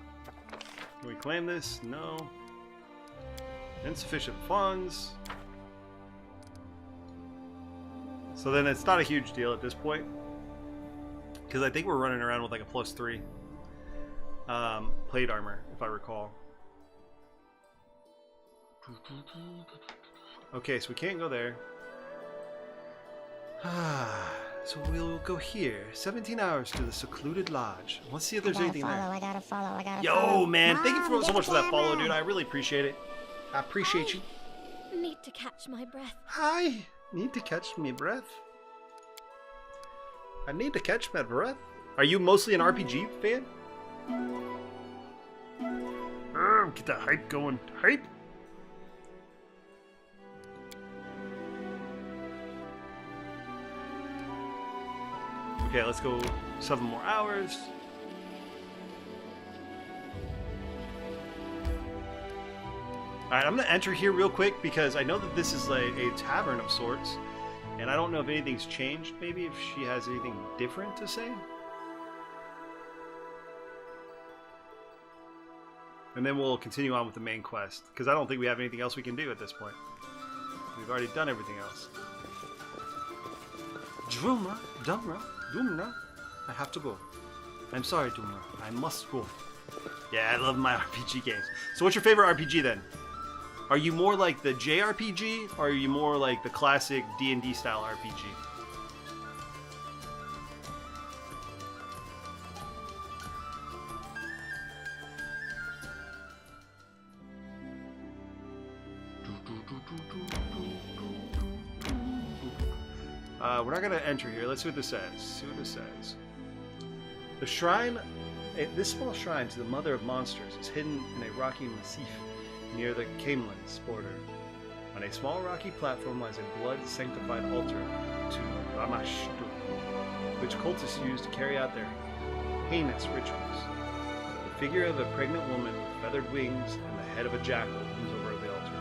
Can we claim this? No. Insufficient funds. So then it's not a huge deal at this point. Because I think we're running around with like a +3 plate armor, if I recall. Okay, so we can't go there. So we'll go here. 17 hours to the secluded lodge. Let's see if there's anything there. I gotta follow. Yo, man, thank you Mom, so much for that follow, camera. dude. I really appreciate it. I appreciate you. Need to catch my breath. Hi. Need to catch me breath. I need to catch my breath. Are you mostly an RPG fan? Get the hype going. Hype. Okay, let's go 7 more hours. Alright, I'm going to enter here real quick because I know that this is like a tavern of sorts. And I don't know if anything's changed, maybe if she has anything different to say. And then we'll continue on with the main quest, because I don't think we have anything else we can do at this point. We've already done everything else. Drumra, Dumra, I have to go. I'm sorry, Dumra, I must go. Yeah, I love my RPG games. So what's your favorite RPG then? Are you more like the JRPG, or are you more like the classic D&D style RPG? We're not going to enter here. Let's see what this says. The shrine, this small shrine to the Mother of Monsters is hidden in a rocky massif near the Camelins border. On a small rocky platform lies a blood-sanctified altar to Lamashtu, which cultists use to carry out their heinous rituals. The figure of a pregnant woman with feathered wings and the head of a jackal looms over the altar.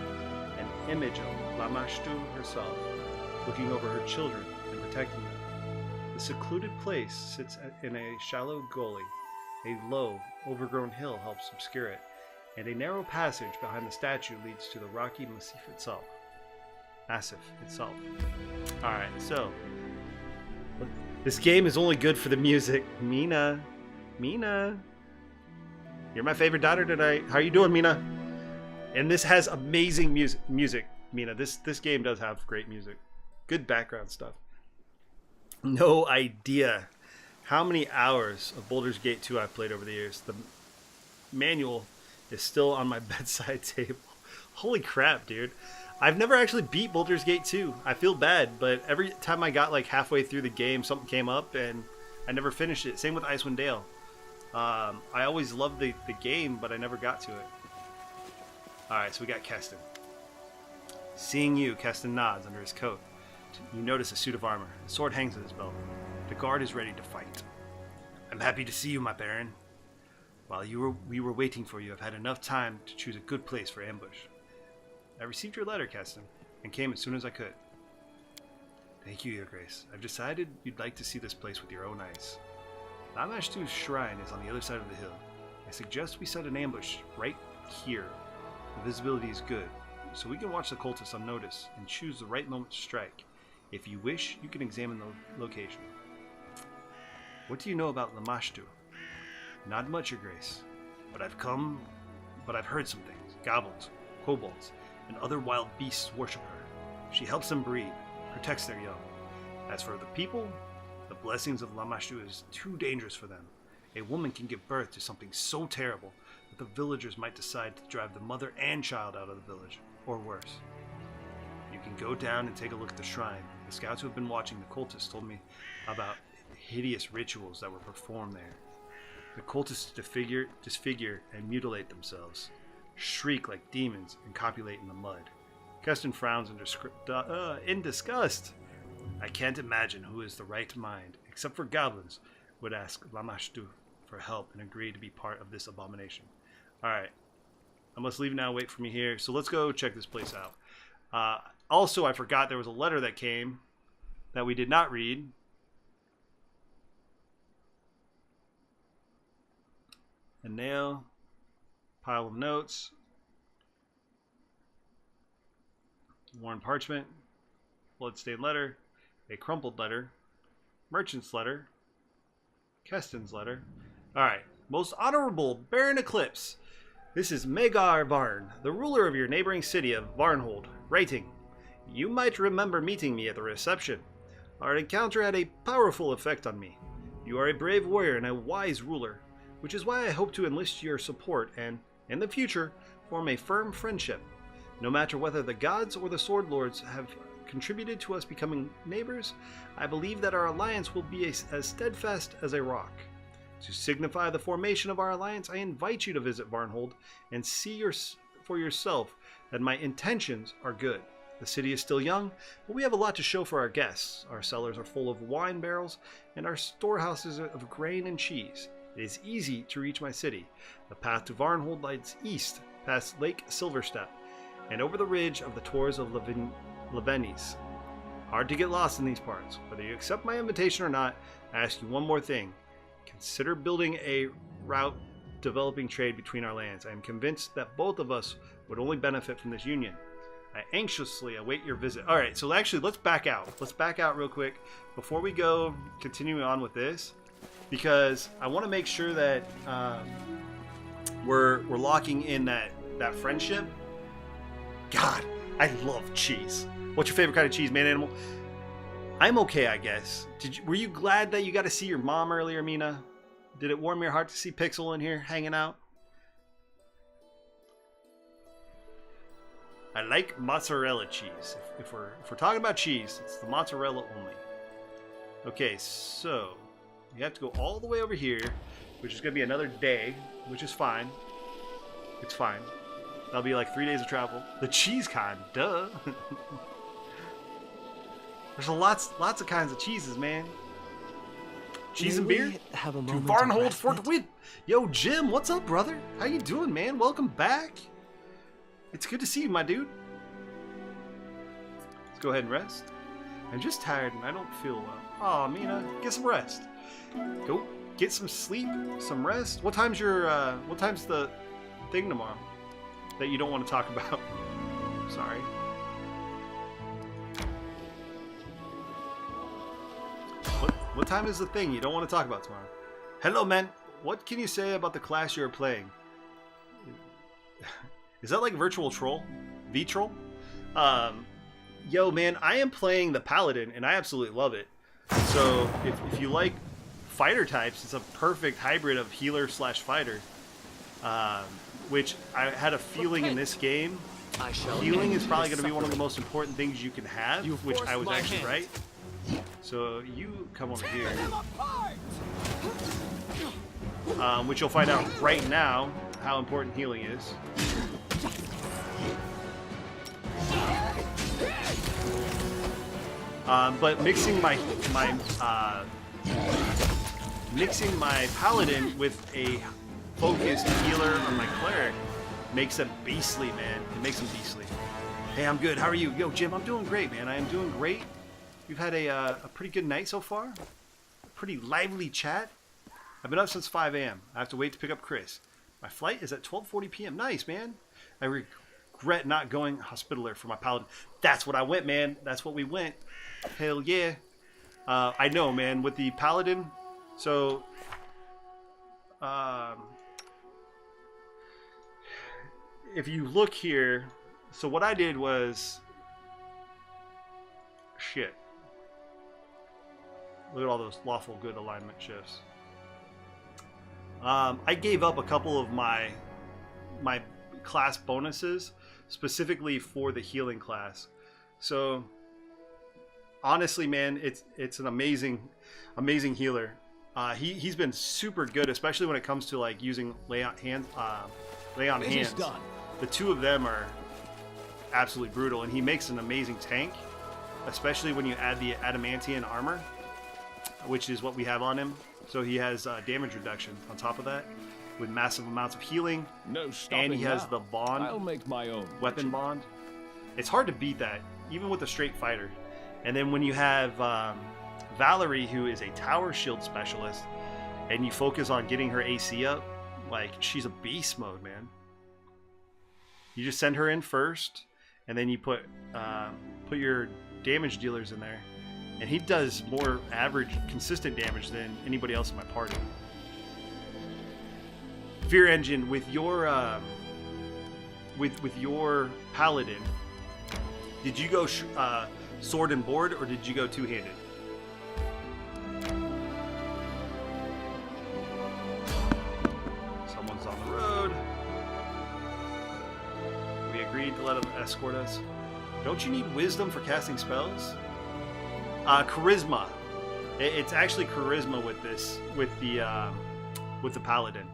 An image of Lamashtu herself, looking over her children and protecting them. The secluded place sits in a shallow gully. A low, overgrown hill helps obscure it, and a narrow passage behind the statue leads to the rocky massif itself. Alright, so this game is only good for the music. Mina, you're my favorite daughter tonight. How are you doing, Mina? And this has amazing music, Mina. This game does have great music. Good background stuff. No idea how many hours of Baldur's Gate 2 I've played over the years. The manual is still on my bedside table. Holy crap, dude. I've never actually beat Baldur's Gate 2. I feel bad, but every time I got like halfway through the game, something came up and I never finished it. Same with Icewind Dale. I always loved the game, but I never got to it. Alright, so we got Keston. Seeing you, Keston nods under his coat. You notice a suit of armor. A sword hangs at his belt. The guard is ready to fight. I'm happy to see you, my baron. While we were waiting for you, I've had enough time to choose a good place for ambush. I received your letter, Keston, and came as soon as I could. Thank you, Your Grace. I've decided you'd like to see this place with your own eyes. Lamashtu's shrine is on the other side of the hill. I suggest we set an ambush right here. The visibility is good, so we can watch the cultists on notice and choose the right moment to strike. If you wish, you can examine the location. What do you know about Lamashtu? Not much, Your Grace, but I've heard some things. Goblins, kobolds, and other wild beasts worship her. She helps them breed, protects their young. As for the people, the blessings of Lamashtu is too dangerous for them. A woman can give birth to something so terrible that the villagers might decide to drive the mother and child out of the village, or worse. You can go down and take a look at the shrine. The scouts who have been watching the cultists told me about hideous rituals that were performed there. The cultists disfigure and mutilate themselves, shriek like demons, and copulate in the mud. Keston frowns in disgust. I can't imagine who is the right mind, except for goblins, would ask Lamashtu for help and agree to be part of this abomination. Alright, I must leave now. Wait for me here. So let's go check this place out. Also, I forgot there was a letter that came that we did not read. A nail, pile of notes, worn parchment, bloodstained letter, a crumpled letter, merchant's letter, Keston's letter. Alright, most honorable Baron Eclipse, this is Magar Varn, the ruler of your neighboring city of Varnhold, writing. You might remember meeting me at the reception. Our encounter had a powerful effect on me. You are a brave warrior and a wise ruler, which is why I hope to enlist your support and, in the future, form a firm friendship. No matter whether the gods or the sword lords have contributed to us becoming neighbors, I believe that our alliance will be as steadfast as a rock. To signify the formation of our alliance, I invite you to visit Varnhold and see for yourself that my intentions are good. The city is still young, but we have a lot to show for our guests. Our cellars are full of wine barrels, and our storehouses of grain and cheese. It is easy to reach my city. The path to Varnhold lies east, past Lake Silverstep, and over the ridge of the Tors of Levenis. Hard to get lost in these parts. Whether you accept my invitation or not, I ask you one more thing. Consider building a route developing trade between our lands. I am convinced that both of us would only benefit from this union. I anxiously await your visit. All right, so actually, let's back out. Let's back out real quick before we go continuing on with this, because I want to make sure that we're locking in that friendship. God, I love cheese. What's your favorite kind of cheese, man, animal? I'm okay, I guess. Were you glad that you got to see your mom earlier, Mina? Did it warm your heart to see Pixel in here hanging out? I like mozzarella cheese. If we're talking about cheese, it's the mozzarella only. Okay, so you have to go all the way over here, which is going to be another day, which is fine. It's fine. That'll be like 3 days of travel. The cheese kind, duh. There's lots of kinds of cheeses, man. Cheese and beer? Have a To moment Varnhold of Fort respite? Win. Yo, Jim, what's up, brother? How you doing, man? Welcome back. It's good to see you, my dude. Let's go ahead and rest. I'm just tired and I don't feel well. Aw, Mina, get some rest. Go get some sleep, some rest. What time's the thing tomorrow that you don't want to talk about? Sorry. What time is the thing you don't want to talk about tomorrow? Hello, man. What can you say about the class you're playing? Is that like Virtual Troll? V-Troll? Yo, man, I am playing the Paladin, and I absolutely love it. So, if you like fighter types, it's a perfect hybrid of healer slash fighter. Which I had a feeling in this game, healing is probably going to be one of the most important things you can have, which I was actually right. So you come over here, which you'll find out right now how important healing is. But mixing my paladin with a focused healer on my cleric makes them beastly, man. It makes them beastly. Hey, I'm good. How are you? Yo, Jim, I'm doing great, man. I am doing great. We've had a pretty good night so far. A pretty lively chat. I've been up since 5 a.m. I have to wait to pick up Chris. My flight is at 12:40 p.m. Nice, man. I regret not going hospitaler for my paladin. That's what I went, man. That's what we went. Hell yeah. I know, man. With the paladin, so if you look here, so what I did was shit. Look at all those lawful good alignment shifts. I gave up a couple of my class bonuses specifically for the healing class. So honestly, man, it's an amazing healer. He's been super good, especially when it comes to like using lay on hands. The two of them are absolutely brutal, and he makes an amazing tank, especially when you add the adamantium armor, which is what we have on him. So he has damage reduction on top of that, with massive amounts of healing. No stopping and he has now. the bond. I'll make my own Weapon bond. It's hard to beat that, even with a straight fighter. And then when you have Valerie, who is a tower shield specialist, and you focus on getting her AC up, like, she's a beast mode, man. You just send her in first, and then you put your damage dealers in there, and he does more average, consistent damage than anybody else in my party. Fear Engine, with your with your paladin, did you go sword and board, or did you go two-handed? Someone's on the road. We agreed to let him escort us. Don't you need wisdom for casting spells? Charisma. It's actually charisma with this, with the paladin.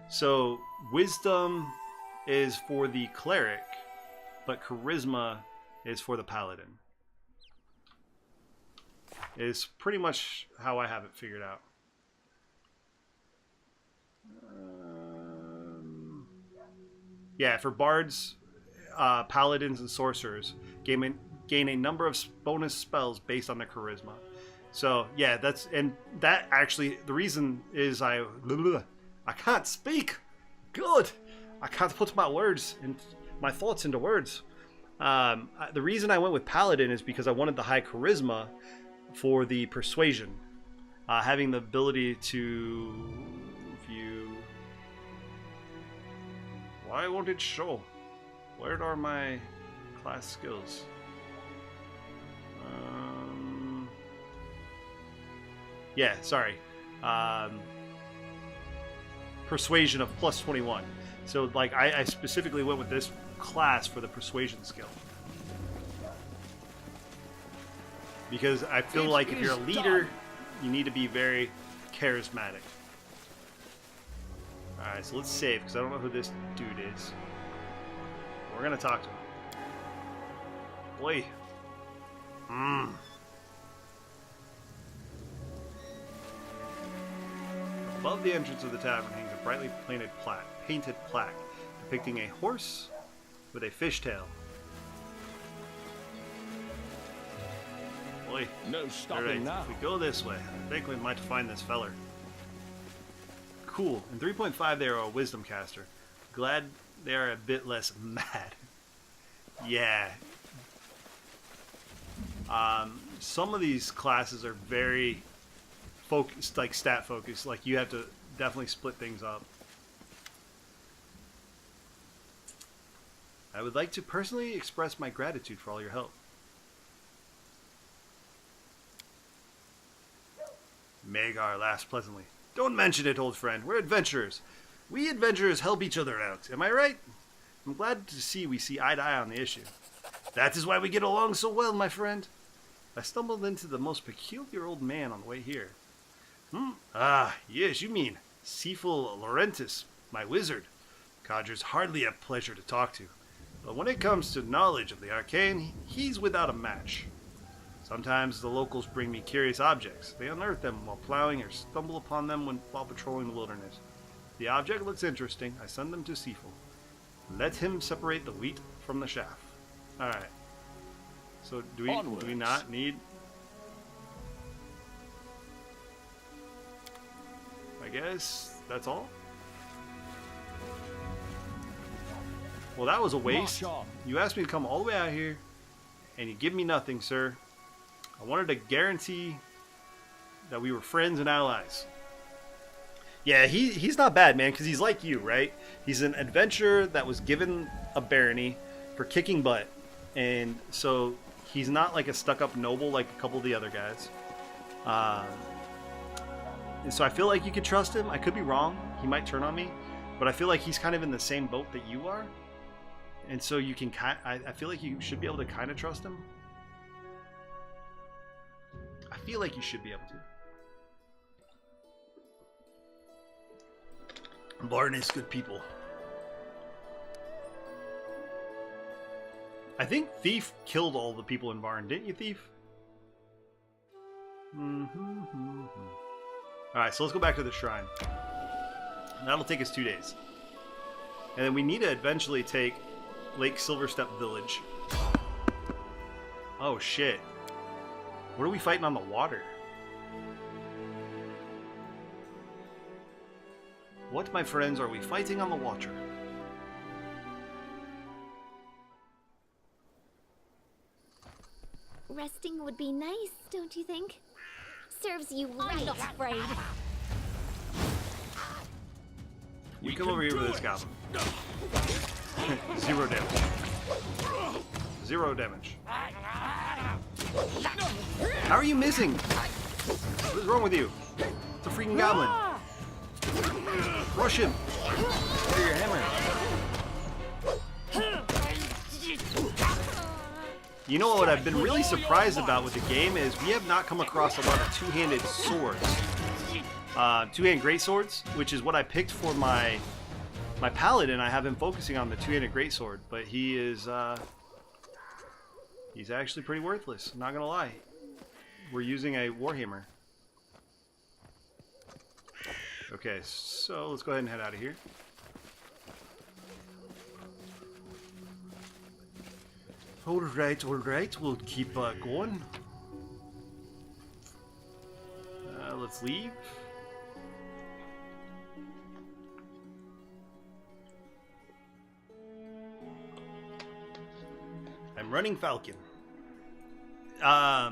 So wisdom is for the cleric, but charisma is for the paladin. Is pretty much how I have it figured out. Yeah, for bards, paladins, and sorcerers, gain a number of bonus spells based on their charisma. So yeah, that actually the reason is I can't speak. Good. I can't put my thoughts into words. The reason I went with Paladin is because I wanted the high charisma for the persuasion. Having the ability to view. Why won't it show? Where are my class skills? Yeah, sorry. Persuasion of plus 21. So, like, I specifically went with this class for the persuasion skill. Because I feel like if you're a leader, you need to be very charismatic. Alright, so let's save, because I don't know who this dude is. We're going to talk to him. Boy. Above the entrance of the tavern hangs a brightly painted plaque depicting a horse with a fishtail. Boy. No stopping Alright, now. if we go this way, I think we might find this feller. Cool. In 3.5 they are a wisdom caster. Glad they are a bit less mad. Yeah. Some of these classes are very focused, like stat focused. Like you have to definitely split things up. I would like to personally express my gratitude for all your help. Magar laughs pleasantly. Don't mention it, old friend. We're adventurers. We adventurers help each other out. Am I right? I'm glad to see we see eye to eye on the issue. That is why we get along so well, my friend. I stumbled into the most peculiar old man on the way here. Ah, yes, you mean Seaful Laurentis, my wizard. Codger's hardly a pleasure to talk to. But when it comes to knowledge of the arcane, he's without a match. Sometimes the locals bring me curious objects. They unearth them while plowing or stumble upon them while patrolling the wilderness. If the object looks interesting, I send them to Seaful. Let him separate the wheat from the chaff. Alright. So do we not need... I guess that's all? Well, that was a waste. You asked me to come all the way out here, and you give me nothing, sir. I wanted to guarantee that we were friends and allies. Yeah, he's not bad, man, because he's like you, right? He's an adventurer that was given a barony for kicking butt. And so he's not like a stuck-up noble like a couple of the other guys. And so I feel like you could trust him. I could be wrong. He might turn on me. But I feel like he's kind of in the same boat that you are. And so you can I feel like you should be able to kind of trust him. I feel like you should be able to. Barn is good people. I think Thief killed all the people in Varn, didn't you, Thief? Alright, so let's go back to the shrine. That'll take us 2 days. And then we need to eventually take Lake Silverstep Village. Oh, shit. What are we fighting on the water? What, my friends, are we fighting on the water? Resting would be nice, don't you think? Serves you right. I'm not afraid. You come over here with this goblin. 0 damage. 0 damage. How are you missing? What is wrong with you? It's a freaking goblin. Rush him. With your hammer. You know what I've been really surprised about with the game is we have not come across a lot of two-handed swords. Two-handed greatswords, which is what I picked for my paladin. I have him focusing on the two-handed greatsword, but he is he's actually pretty worthless, I'm not gonna lie. We're using a warhammer. Okay, so let's go ahead and head out of here. Alright, we'll keep going. Let's leave. I'm running Falcon. Are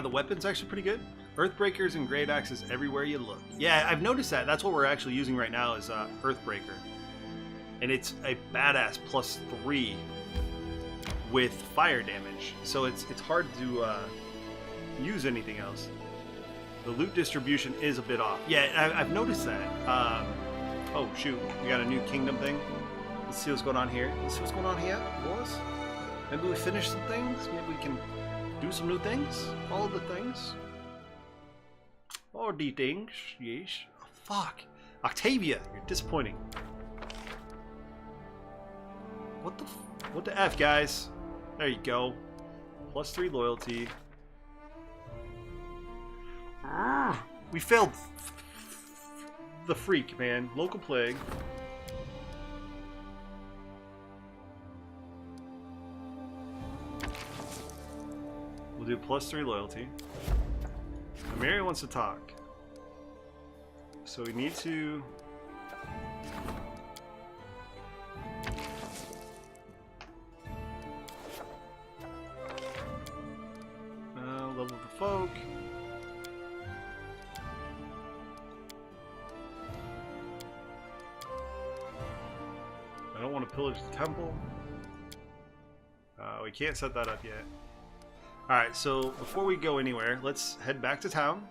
the weapons actually pretty good? Earthbreakers and great axes everywhere you look. Yeah, I've noticed that. That's what we're actually using right now is Earthbreaker. And it's a badass +3 with fire damage. So it's hard to use anything else. The loot distribution is a bit off. Yeah, I've noticed that. Oh, shoot. We got a new kingdom thing. Let's see what's going on here. Let's see what's going on here, boys. Maybe we finish some things. Maybe we can do some new things. All the things. All the things. Yes. Oh, fuck. Octavia, you're disappointing. What the F, guys? There you go. +3 loyalty. We failed the freak, man. Local plague. We'll do +3 loyalty. Mary wants to talk. So we need to... level the folk. I don't want to pillage the temple. We can't set that up yet. Alright, so before we go anywhere, let's head back to town.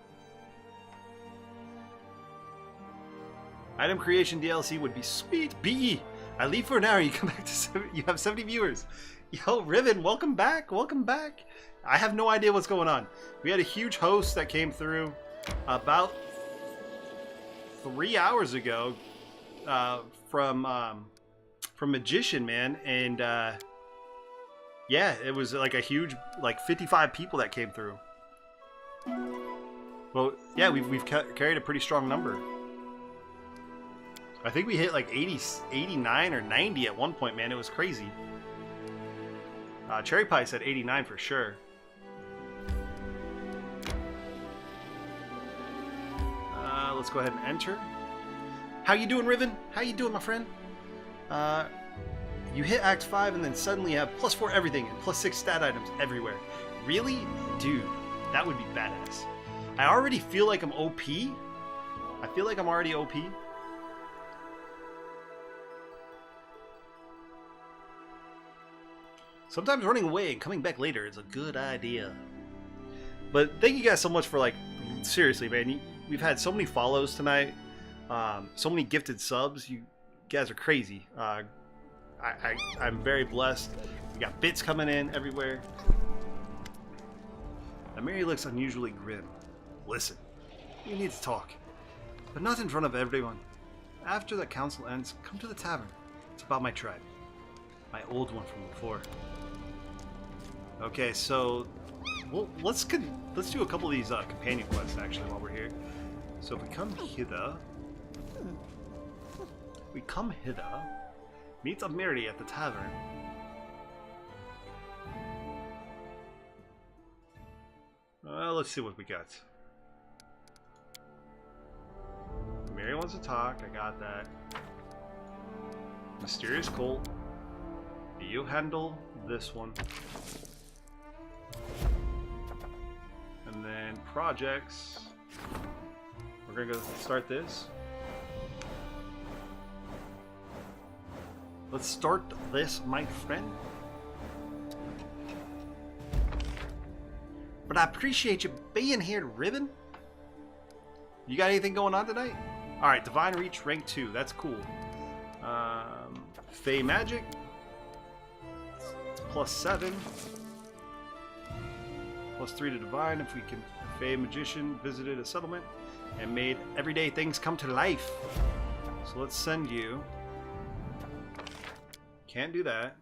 Item creation DLC would be sweet. BE! I leave for an hour, you come back to you have 70 viewers. Yo, Riven, welcome back, welcome back. I have no idea what's going on. We had a huge host that came through about 3 hours ago from Magician, man, and yeah, it was like a huge, like 55 people that came through. Well, yeah, we've carried a pretty strong number. I think we hit like 80, 89 or 90 at one point, man. It was crazy. Cherry Pie said 89 for sure. Let's go ahead and enter. How you doing, Riven? How you doing, my friend? You hit Act 5 and then suddenly you have +4 everything and +6 stat items everywhere. Really? Dude, that would be badass. I already feel like I'm OP. I feel like I'm already OP. Sometimes running away and coming back later is a good idea. But thank you guys so much for, like, seriously, man. We've had so many follows tonight. So many gifted subs. You guys are crazy. I'm very blessed. We got bits coming in everywhere. Now, Mary looks unusually grim. Listen, we need to talk, but not in front of everyone. After the council ends, come to the tavern. It's about my tribe. My old one from before. Okay, so let's do a couple of these companion quests actually while we're here. So if we come hither, meet a Mary at the tavern. Let's see what we got. Mary wants to talk. I got that. Mysterious Colt. You handle this one. And then projects. We're gonna go start this. Let's start this, my friend. But I appreciate you being here, Ribbon. You got anything going on tonight? Alright, Divine Reach rank 2. That's cool. Fey Magic. +7. +3 to Divine if we can. Fey Magician visited a settlement and made everyday things come to life. So let's send you. Can't do that.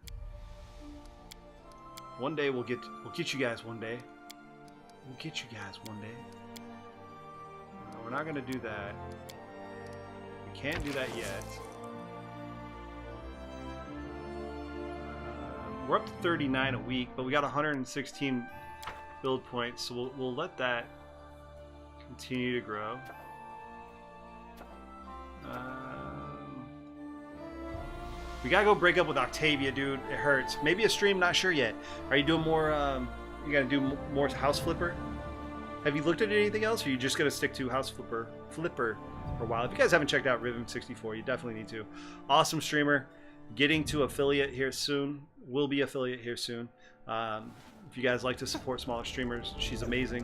One day we'll get you guys one day. We'll get you guys one day. No, we're not gonna do that. We can't do that yet. We're up to 39 a week, but we got 116 build points, so we'll let that continue to grow. We gotta go break up with Octavia, dude. It hurts. Maybe a stream, not sure yet. Are you doing more, you gotta do more House Flipper? Have you looked at anything else, or are you just gonna stick to House Flipper for a while? If you guys haven't checked out Rhythm64, you definitely need to. Awesome streamer. Getting to affiliate here soon. Will be affiliate here soon. If you guys like to support smaller streamers, she's amazing.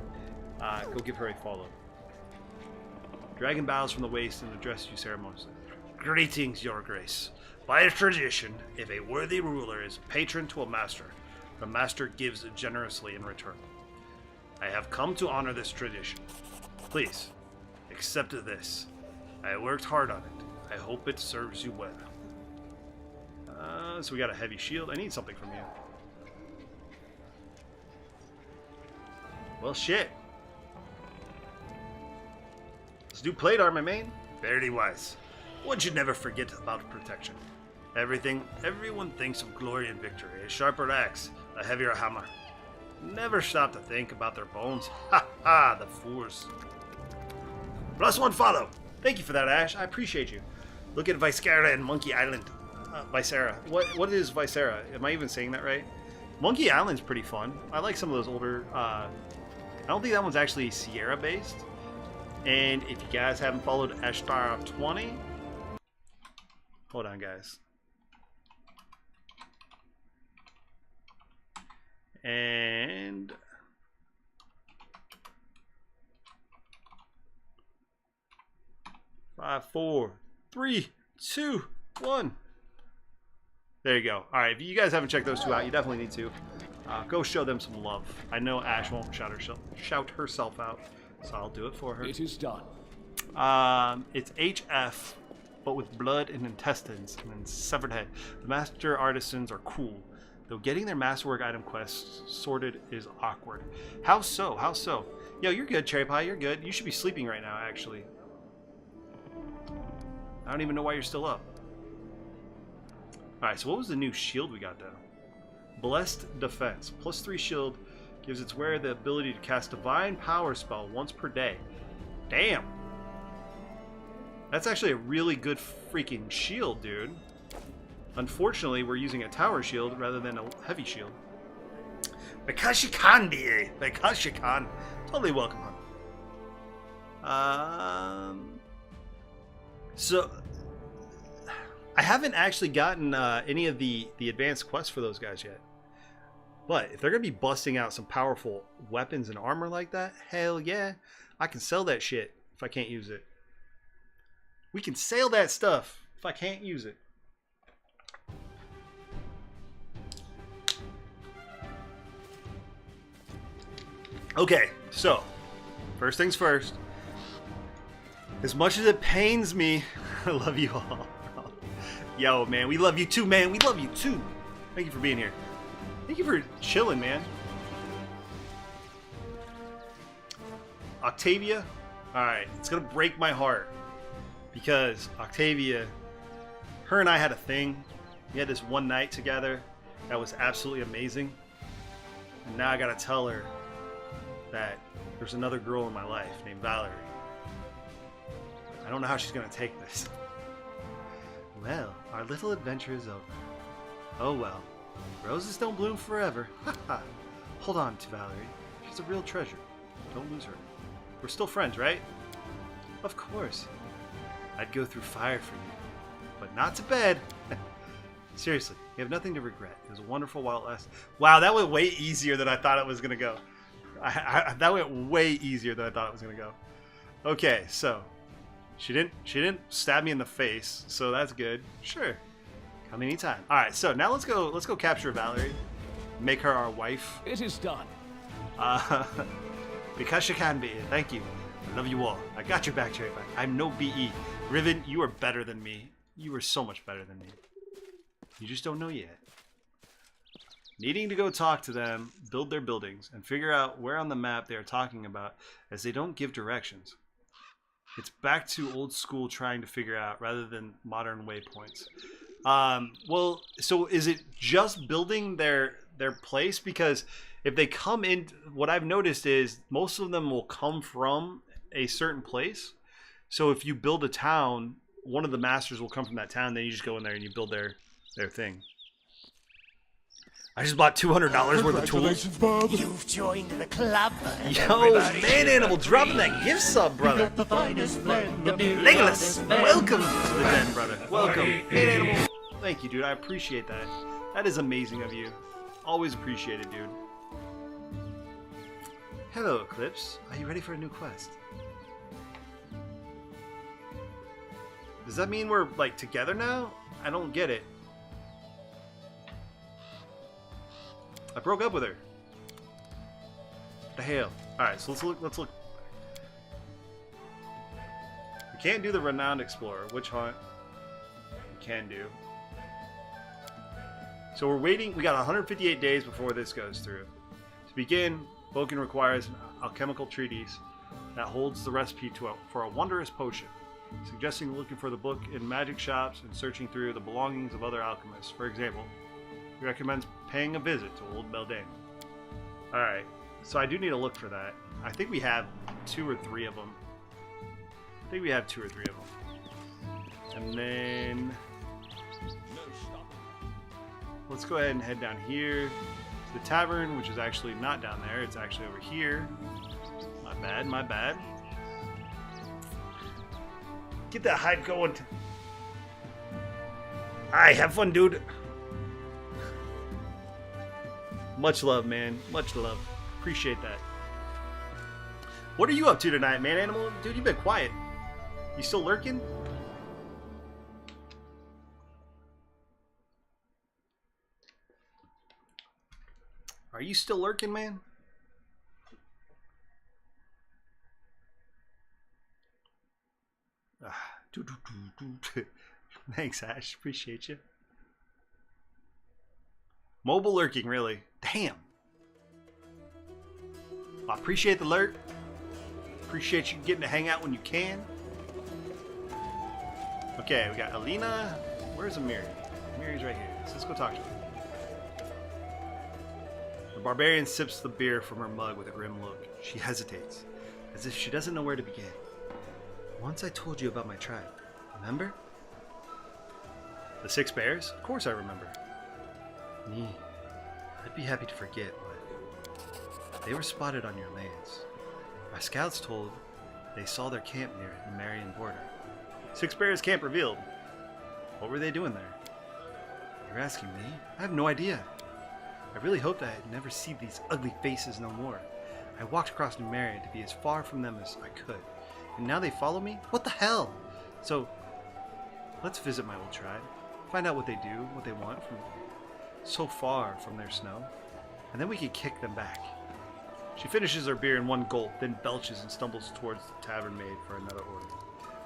Go give her a follow. Dragon bows from the waist and addresses you ceremoniously. Greetings, Your Grace. By tradition, if a worthy ruler is patron to a master, the master gives generously in return. I have come to honor this tradition. Please, accept this. I worked hard on it. I hope it serves you well. So we got a heavy shield. I need something from you. Well, shit. Let's do plate armor, man. Very wise. One should never forget about protection. Everyone thinks of glory and victory. A sharper axe, a heavier hammer. Never stop to think about their bones. Ha ha, the fools. +1 follow. Thank you for that, Ash. I appreciate you. Look at Viscera and Monkey Island. Viscera. What is Viscera? Am I even saying that right? Monkey Island's pretty fun. I like some of those older... I don't think that one's actually Sierra based. And if you guys haven't followed Ashtar20... Hold on, guys. And... 5, 4, 3, 2, 1. There you go. Alright, if you guys haven't checked those two out, you definitely need to. Go show them some love. I know Ash won't shout herself out, so I'll do it for her. It is done. It's HF, but with blood and intestines and then severed head. The master artisans are cool, though getting their masterwork item quests sorted is awkward. How so? How so? Yo, you're good, Cherry Pie. You're good. You should be sleeping right now, actually. I don't even know why you're still up. Alright, so what was the new shield we got, though? Blessed Defense. +3 shield gives its wearer the ability to cast Divine Power spell once per day. Damn! That's actually a really good freaking shield, dude. Unfortunately, we're using a tower shield rather than a heavy shield. Because you can, BA. Because you can. Totally welcome, huh? So... I haven't actually gotten any of the advanced quests for those guys yet. But if they're going to be busting out some powerful weapons and armor like that, hell yeah. I can sell that shit if I can't use it. We can sell that stuff if I can't use it. Okay, so first things first. As much as it pains me, I love you all. Yo, man, we love you too, man. We love you too. Thank you for being here. Thank you for chilling, man. Octavia, all right, it's gonna break my heart because Octavia, her and I had a thing. We had this one night together that was absolutely amazing. And now I gotta tell her that there's another girl in my life named Valerie. I don't know how she's gonna take this. Well, our little adventure is over. Oh well, roses don't bloom forever. Hold on to Valerie. She's a real treasure. Don't lose her. We're still friends, right? Of course. I'd go through fire for you, but not to bed. Seriously, you have nothing to regret. It was a wonderful while it lasted. Wow, that went way easier than I thought it was gonna go. That went way easier than I thought it was gonna go. Okay, so she didn't stab me in the face, so that's good. Sure, come anytime. All right, so now let's go capture Valerie, make her our wife. It is done. Because she can be. Thank you. I love you all. I got your back, Cherry Pie. I'm no BE. Riven, you are better than me. You are so much better than me. You just don't know yet. Needing to go talk to them, build their buildings, and figure out where on the map they are talking about, as they don't give directions. It's back to old school trying to figure out rather than modern waypoints. Well, so is it just building their place? Because if they come in, what I've noticed is most of them will come from a certain place. So if you build a town, one of the masters will come from that town, then you just go in there and you build their thing. I just bought $200 worth of tools. You've joined the club. Yo, man animal dropping that gift sub, brother. Legolas, welcome to the den, brother. Welcome. Man animal. Thank you, dude. I appreciate that. That is amazing of you. Always appreciate it, dude. Hello, Eclipse. Are you ready for a new quest? Does that mean we're, like, together now? I don't get it. I broke up with her. What the hell? Alright, so let's look. We can't do the Renowned Explorer. Witch Hunt. We can do. So we're waiting. We got 158 days before this goes through. To begin, Vulcan requires an alchemical treatise that holds the recipe for a wondrous potion, suggesting looking for the book in magic shops and searching through the belongings of other alchemists. For example, he recommends paying a visit to Old Beldane. Alright, so I do need to look for that. I think we have 2 or 3 of them. And then let's go ahead and head down here to the tavern, which is actually not down there. It's actually over here. My bad. Get that hype going. Alright, have fun, dude. Much love, man. Much love. Appreciate that. What are you up to tonight, man animal? Dude, you've been quiet. You still lurking? Are you still lurking, man? Thanks, Ash. Appreciate you. Mobile lurking, really. Damn. I appreciate the lurk. Appreciate you getting to hang out when you can. Okay, we got Alina. Where's Amiri? Amiri's right here. So let's go talk to her. The barbarian sips the beer from her mug with a grim look. She hesitates, as if she doesn't know where to begin. Once I told you about my tribe. Remember? The 6 bears? Of course I remember. I'd be happy to forget, but they were spotted on your lands. My scouts told they saw their camp near the Marian border. 6 bears camp revealed. What were they doing there? You're asking me? I have no idea. I really hoped I'd never see these ugly faces no more. I walked across New Marion to be as far from them as I could. And now they follow me? What the hell? So, let's visit my old tribe. Find out what they do, what they want from so far from their snow, and then we can kick them back. She finishes her beer in one gulp, then belches and stumbles towards the tavern maid for another order.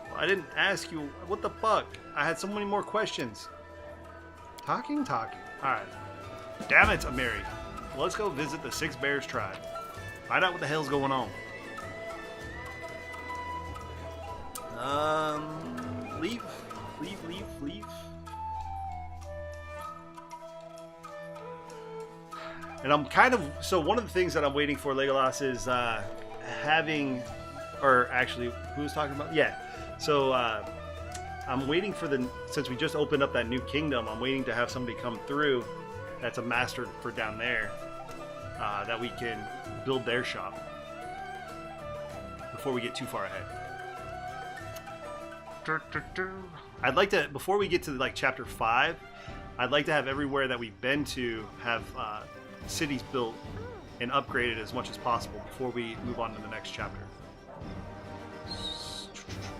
Well, I didn't ask you. What the fuck? I had so many more questions. Talking. Alright. Damn it, Amiri. Let's go visit the 6 Bears tribe. Find out what the hell's going on. Leave. And I'm kind of, so one of the things that I'm waiting for, Legolas, is having, or actually, who was talking about? Yeah. So I'm waiting for since we just opened up that new kingdom, I'm waiting to have somebody come through that's a master for down there, that we can build their shop before we get too far ahead. I'd like to, before we get to like chapter 5, I'd like to have everywhere that we've been to have cities built and upgraded as much as possible before we move on to the next chapter.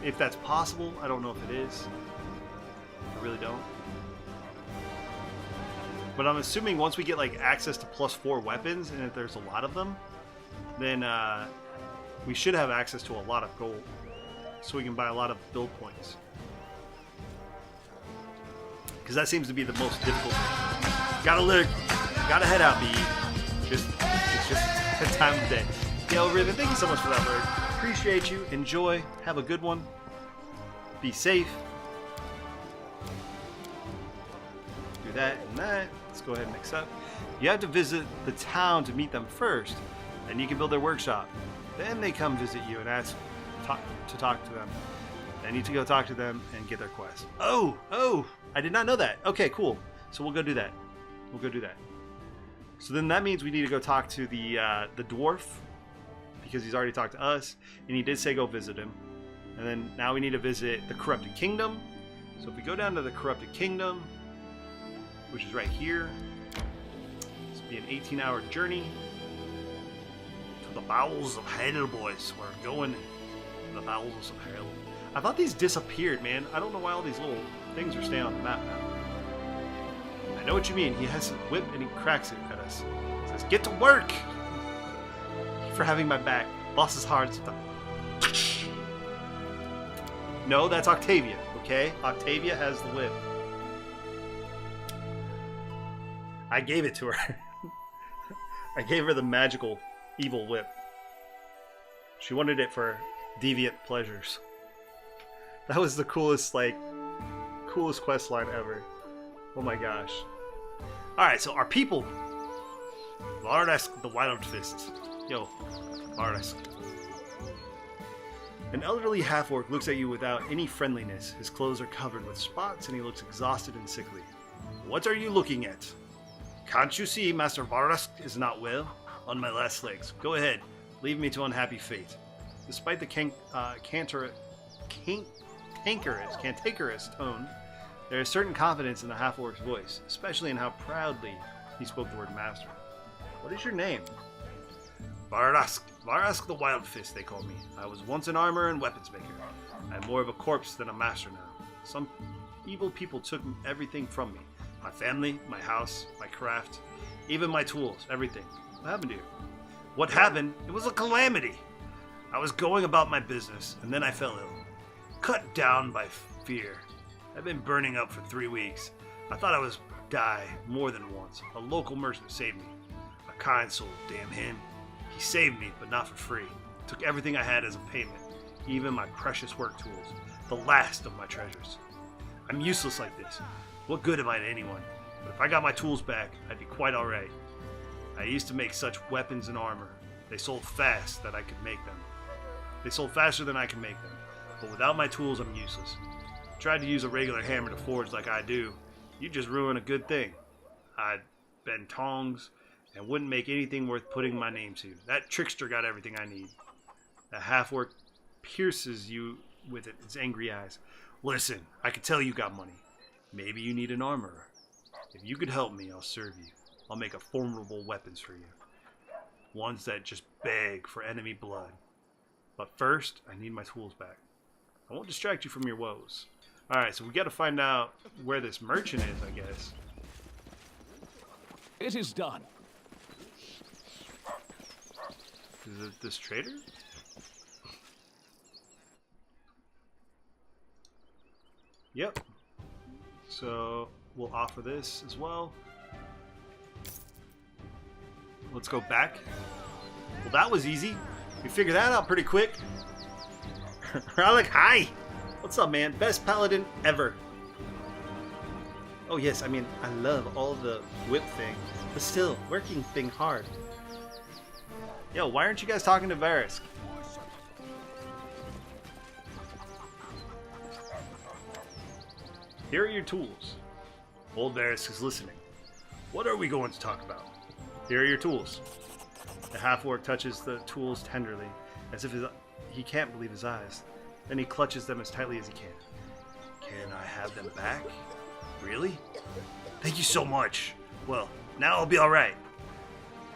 If that's possible, I don't know if it is. I really don't. But I'm assuming once we get like access to +4 weapons, and if there's a lot of them, then we should have access to a lot of gold, so we can buy a lot of build points. Because that seems to be the most difficult thing. Gotta look, gotta head out, B. It's just that time of day. Yo, Riven, thank you so much for that word. Appreciate you. Enjoy. Have a good one. Be safe. Do that and that. Let's go ahead and accept. You have to visit the town to meet them first. Then you can build their workshop. Then they come visit you and ask to talk to them. Then you need to go talk to them and get their quest. Oh, I did not know that. Okay, cool. So we'll go do that. We'll go do that. So then that means we need to go talk to the dwarf, because he's already talked to us, and he did say go visit him. And then now we need to visit the Corrupted Kingdom. So if we go down to the Corrupted Kingdom, which is right here, this will be an 18-hour journey to the bowels of hell, boys. We're going to the bowels of hell. I thought these disappeared, man. I don't know why all these little things are staying on the map now. I know what you mean. He has a whip and he cracks it at us. He says, "Get to work!" Thank you for having my back. Boss is hard. No, that's Octavia, okay? Octavia has the whip. I gave it to her. I gave her the magical evil whip. She wanted it for deviant pleasures. That was the coolest quest line ever. Oh my gosh. Alright, so our people. Vardask the Wild Fist. Yo, Vardask. An elderly half-orc looks at you without any friendliness. His clothes are covered with spots and he looks exhausted and sickly. What are you looking at? Can't you see Master Vardask is not well? On my last legs. Go ahead. Leave me to unhappy fate. Despite the cantankerous tone, there is certain confidence in the half-orc's voice, especially in how proudly he spoke the word master. What is your name? Vardask. Vardask the Wild Fist, they call me. I was once an armor and weapons maker. I'm more of a corpse than a master now. Some evil people took everything from me. My family, my house, my craft, even my tools, everything. What happened to you? What happened? It was a calamity. I was going about my business, and then I fell ill. Cut down by fear. I've been burning up for 3 weeks. I thought I was die more than once. A local merchant saved me. A kind soul, damn him. He saved me, but not for free. Took everything I had as a payment, even my precious work tools, the last of my treasures. I'm useless like this. What good am I to anyone? But if I got my tools back, I'd be quite alright. I used to make such weapons and armor. They sold fast that I could make them. They sold faster than I could make them. But without my tools, I'm useless. Tried to use a regular hammer to forge like I do. You just ruin a good thing. I'd bend tongs and wouldn't make anything worth putting my name to. That trickster got everything I need. The half-orc pierces you with its angry eyes. Listen, I could tell you got money. Maybe you need an armorer. If you could help me, I'll serve you. I'll make a formidable weapons for you. Ones that just beg for enemy blood. But first, I need my tools back. I won't distract you from your woes. Alright, so we gotta find out where this merchant is, I guess. It is done. Is it this trader? Yep. So we'll offer this as well. Let's go back. Well, that was easy. We figured that out pretty quick. Ralik, hi! What's up, man? Best paladin ever. Oh yes, I mean, I love all the whip thing, but still, working thing hard. Yo, why aren't you guys talking to Varys? Here are your tools. Old Varys is listening. What are we going to talk about? Here are your tools. The half-orc touches the tools tenderly, as if he can't believe his eyes. Then he clutches them as tightly as he can. Can I have them back? Really? Thank you so much. Well, now I'll be alright.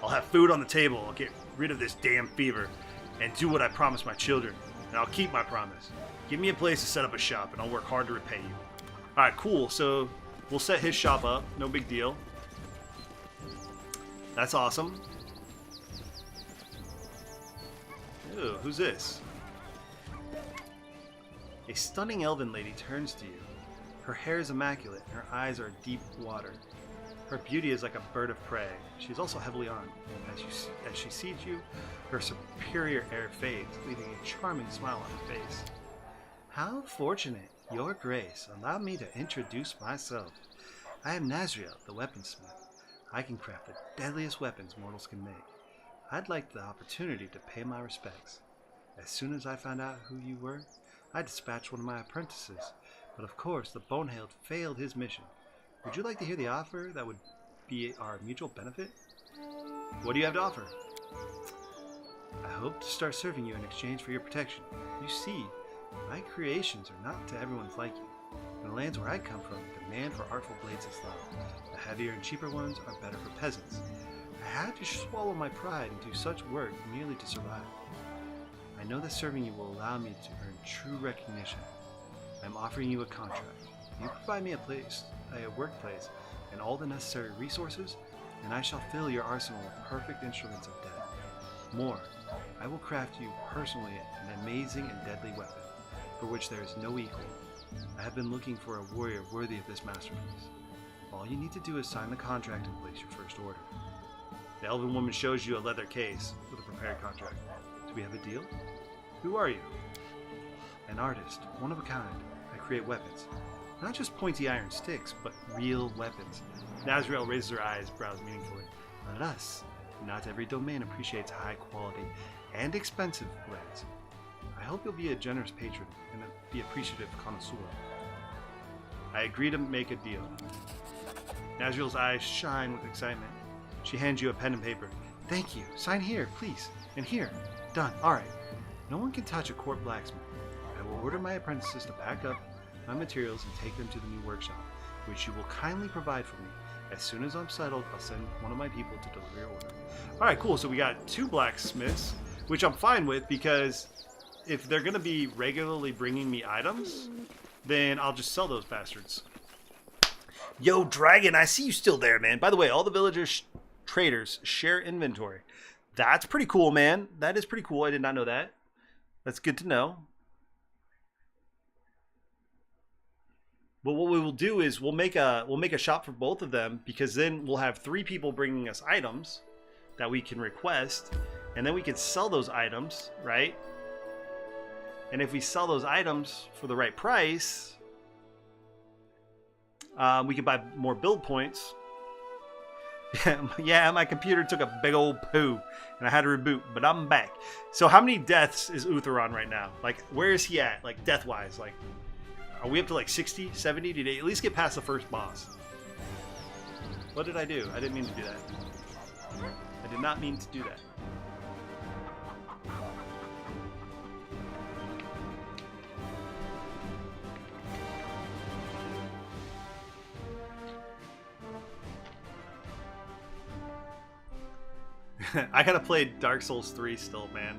I'll have food on the table, I'll get rid of this damn fever, and do what I promised my children, and I'll keep my promise. Give me a place to set up a shop, and I'll work hard to repay you. Alright, cool, so we'll set his shop up, no big deal. That's awesome. Ooh, who's this? A stunning elven lady turns to you. Her hair is immaculate, and her eyes are deep water. Her beauty is like a bird of prey. She is also heavily armed. As she sees you, her superior air fades, leaving a charming smile on her face. How fortunate, Your Grace. Allow me to introduce myself. I am Nazriel, the weaponsmith. I can craft the deadliest weapons mortals can make. I'd like the opportunity to pay my respects. As soon as I found out who you were, I dispatched one of my apprentices, but of course the bonehead failed his mission. Would you like to hear the offer that would be our mutual benefit? What do you have to offer? I hope to start serving you in exchange for your protection. You see, my creations are not to everyone's liking. In the lands where I come from, the demand for artful blades is low. The heavier and cheaper ones are better for peasants. I had to swallow my pride and do such work merely to survive. I know that serving you will allow me to earn true recognition. I am offering you a contract. You provide me a workplace, and all the necessary resources, and I shall fill your arsenal with perfect instruments of death. More, I will craft you personally an amazing and deadly weapon, for which there is no equal. I have been looking for a warrior worthy of this masterpiece. All you need to do is sign the contract and place your first order. The elven woman shows you a leather case with a prepared contract. Do we have a deal? Who are you? An artist, one of a kind. I create weapons. Not just pointy iron sticks, but real weapons. Nazriel raises her eyebrows meaningfully. Not us. Not every domain appreciates high quality and expensive blades. I hope you'll be a generous patron and be appreciative connoisseur. I agree to make a deal. Nazriel's eyes shine with excitement. She hands you a pen and paper. Thank you. Sign here, please. And here. Done. Alright. No one can touch a court blacksmith. I will order my apprentices to pack up my materials and take them to the new workshop, which you will kindly provide for me. As soon as I'm settled, I'll send one of my people to deliver your order. Alright, cool. So we got 2 blacksmiths, which I'm fine with because if they're going to be regularly bringing me items, then I'll just sell those bastards. Yo, Dragon, I see you still there, man. By the way, all the villagers' traders share inventory. That's pretty cool, man. That is pretty cool. I did not know that. That's good to know. But what we will do is we'll make a shop for both of them, because then we'll have 3 people bringing us items that we can request, and then we can sell those items, right? And if we sell those items for the right price, we can buy more build points. Yeah, my computer took a big old poo, and I had to reboot, but I'm back. So how many deaths is Uther on right now? Like, where is he at? Like, death-wise? Like, are we up to like 60, 70? Did he at least get past the first boss? What did I do? I didn't mean to do that. I did not mean to do that. I gotta play Dark Souls 3 still, man.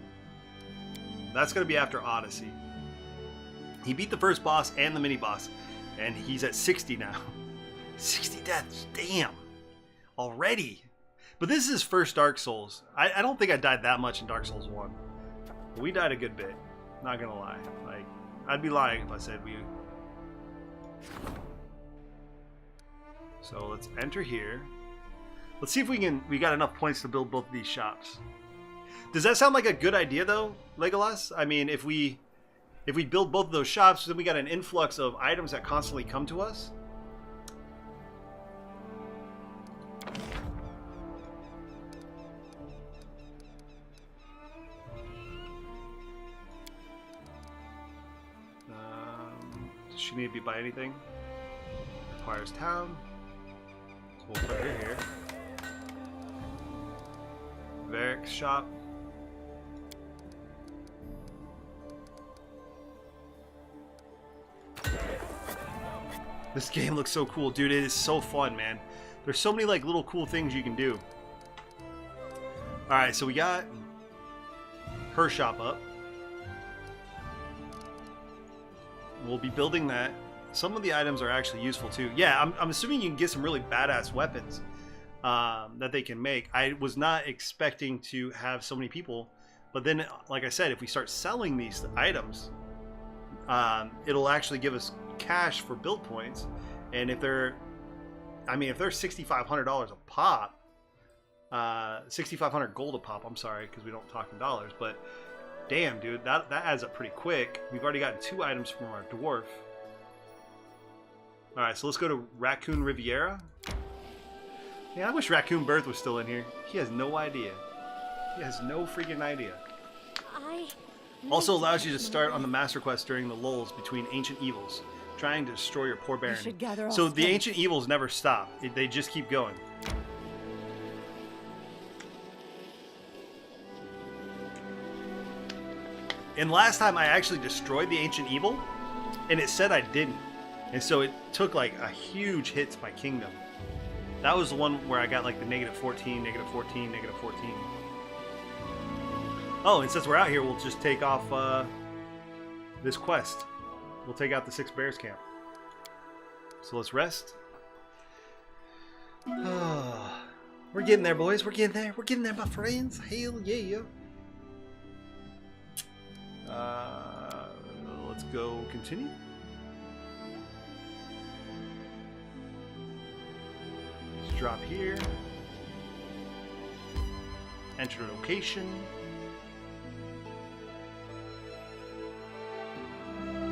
That's gonna be after Odyssey. He beat the first boss and the mini boss, and he's at 60 now. 60 deaths, damn. Already. But this is his first Dark Souls. I don't think I died that much in Dark Souls 1. But we died a good bit. Not gonna lie. Like, I'd be lying if I said we... So let's enter here. Let's see if we got enough points to build both of these shops. Does that sound like a good idea though, Legolas? I mean, if we build both of those shops, then we got an influx of items that constantly come to us. Does she need to be by anything? Requires town. So we'll put her here. Varric's shop. This game looks so cool, dude. It is so fun, man. There's so many like little cool things you can do. Alright, so we got her shop up. We'll be building that. Some of the items are actually useful too. Yeah, I'm assuming you can get some really badass weapons that they can make. I was not expecting to have so many people, but then, like I said, if we start selling these items, it'll actually give us cash for build points. And if they're, I mean, if they're $6,500 a pop, 6,500 gold a pop, I'm sorry, because we don't talk in dollars, but damn, dude, that adds up pretty quick. We've already gotten 2 items from our dwarf. Alright, so let's go to Raccoon Riviera. Yeah, I wish Raccoon Birth was still in here. He has no idea. He has no freaking idea. Also allows you to start on the Master Quest during the lulls between ancient evils. trying to destroy your poor baron. should gather all So the strength. ancient evils never stop. They just keep going. And last time I actually destroyed the ancient evil, and it said I didn't. And so it took like a huge hit to my kingdom. That was the one where I got like the -14, -14, -14. Oh, and since we're out here, we'll just take off this quest. We'll take out the 6 bears camp. So let's rest. We're getting there, boys. We're getting there. We're getting there, my friends. Hell yeah. Let's go continue. Let's drop here. Enter location.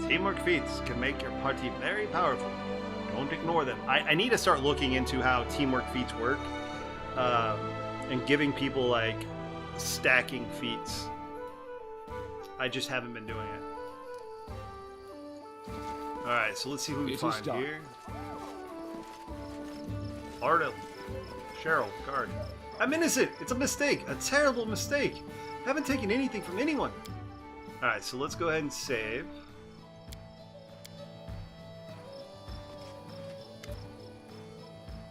Teamwork feats can make your party very powerful. Don't ignore them. I need to start looking into how teamwork feats work, and giving people like stacking feats. I just haven't been doing it. Alright, so let's see who we Little find star. here. Arda, Cheryl, guard. I'm innocent! It's a mistake! A terrible mistake! I haven't taken anything from anyone! Alright, so let's go ahead and save.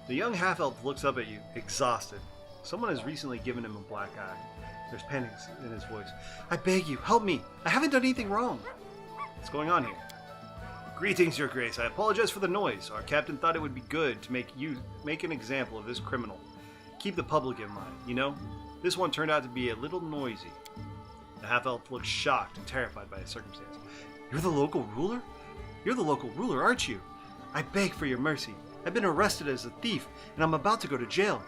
The young half-elf looks up at you, exhausted. Someone has recently given him a black eye. There's panic in his voice. I beg you, help me! I haven't done anything wrong! What's going on here? Greetings, Your Grace. I apologize for the noise. Our captain thought it would be good to make an example of this criminal. Keep the public in mind, you know? This one turned out to be a little noisy. The half-elf looks shocked and terrified by his circumstance. You're the local ruler? You're the local ruler, aren't you? I beg for your mercy. I've been arrested as a thief, and I'm about to go to jail.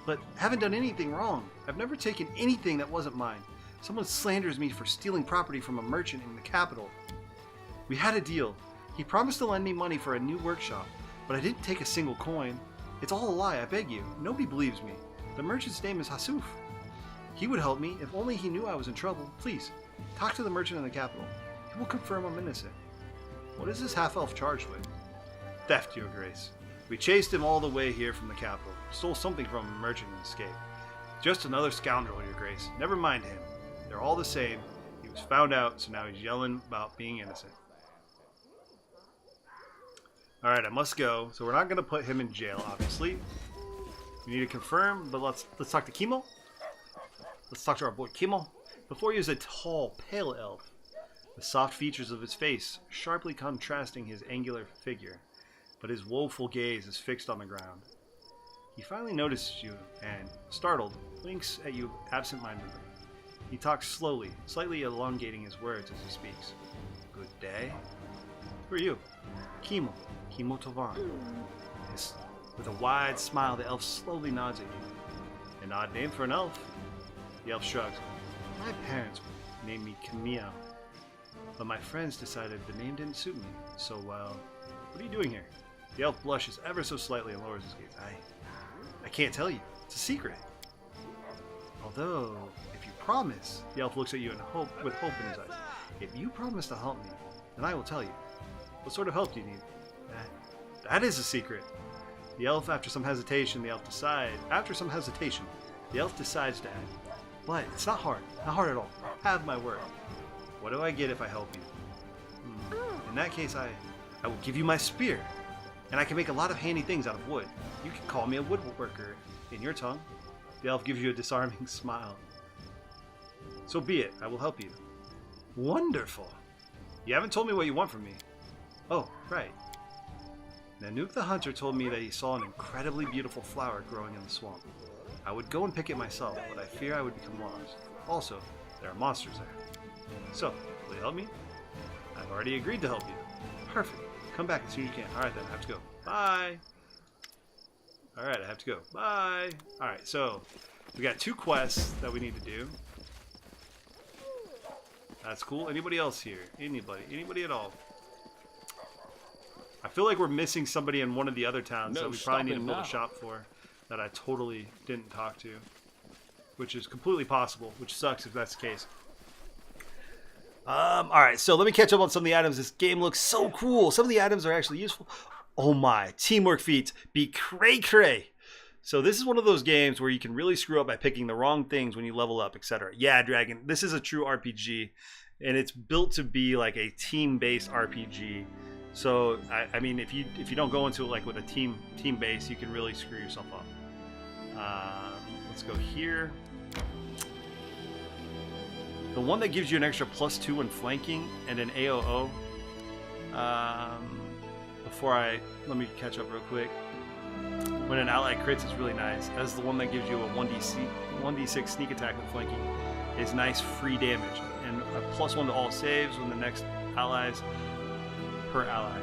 But haven't done anything wrong. I've never taken anything that wasn't mine. Someone slanders me for stealing property from a merchant in the capital. We had a deal. He promised to lend me money for a new workshop, but I didn't take a single coin. It's all a lie, I beg you. Nobody believes me. The merchant's name is Hasuf. He would help me if only he knew I was in trouble. Please, talk to the merchant in the capital. He will confirm I'm innocent. What is this half-elf charged with? Theft, Your Grace. We chased him all the way here from the capital. Stole something from a merchant and escaped. Just another scoundrel, Your Grace. Never mind him. They're all the same. He was found out, so now he's yelling about being innocent. Alright, I must go. So we're not going to put him in jail, obviously. We need to confirm, but let's talk to Kimo. Let's talk to our boy Kimo. Before you is a tall, pale elf. The soft features of his face sharply contrasting his angular figure, but his woeful gaze is fixed on the ground. He finally notices you and, startled, blinks at you absent-mindedly. He talks slowly, slightly elongating his words as he speaks. Good day. Who are you? Kimo Tovan. Yes. With a wide smile, the elf slowly nods at you. An odd name for an elf. The elf shrugs. My parents named me Camille, but my friends decided the name didn't suit me. So, well, what are you doing here? The elf blushes ever so slightly and lowers his gaze. I can't tell you. It's a secret. Although, if you promise, the elf looks at you with hope in his eyes. If you promise to help me, then I will tell you. What sort of help do you need? That is a secret. The elf, after some hesitation, the elf decides to add. But it's not hard at all. Have my word. What do I get if I help you? In that case, I will give you my spear. And I can make a lot of handy things out of wood. You can call me a woodworker in your tongue. The elf gives you a disarming smile. So be it, I will help you. Wonderful. You haven't told me what you want from me. Oh, right. Nanook the hunter told me that he saw an incredibly beautiful flower growing in the swamp. I would go and pick it myself, but I fear I would become lost. Also, there are monsters there. So, will you help me? I've already agreed to help you. Perfect. Come back as soon as you can. Alright then, I have to go. Bye! Alright, I have to go. Bye! Alright, so, we got 2 quests that we need to do. That's cool. Anybody else here? Anybody? Anybody at all? I feel like we're missing somebody in one of the other towns that we probably need to build a shop for that I totally didn't talk to. Which is completely possible, which sucks if that's the case. All right, so let me catch up on some of the items. This game looks so cool. Some of the items are actually useful. Oh my, teamwork feats be cray-cray. So this is one of those games where you can really screw up by picking the wrong things when you level up, etc. Yeah, Dragon, this is a true RPG, and it's built to be like a team-based RPG. So I mean, if you don't go into it like with a team base, you can really screw yourself up. Let's go here. The one that gives you an extra +2 when flanking and an AOO. Let me catch up real quick. When an ally crits, it's really nice. That's the one that gives you a 1d6 sneak attack when flanking. Is nice free damage and a +1 to all saves when the next allies per ally.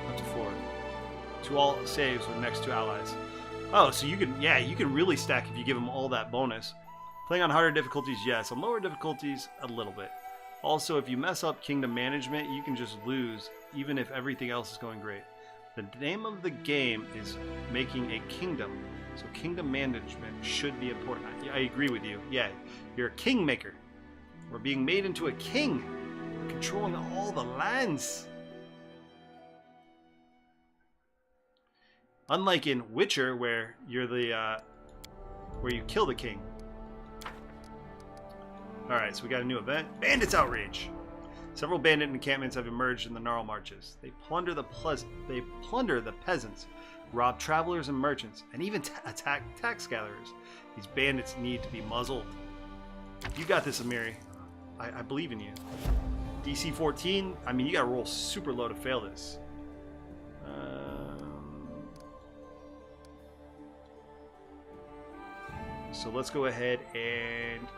Up to 4. To all saves with the next 2 allies. Oh, so you can really stack if you give them all that bonus. Playing on harder difficulties, yes. On lower difficulties, a little bit. Also, if you mess up kingdom management, you can just lose, even if everything else is going great. The name of the game is making a kingdom, so kingdom management should be important. I agree with you. Yeah, you're a kingmaker. We're being made into a king. We're controlling all the lands. Unlike in Witcher, where you're where you kill the king. Alright, so we got a new event. Bandits Outrage! Several bandit encampments have emerged in the Gnarl Marches. They plunder the peasants, rob travelers and merchants, and even attack tax gatherers. These bandits need to be muzzled. You got this, Amiri. I believe in you. DC 14, I mean, you gotta roll super low to fail this. So let's go ahead and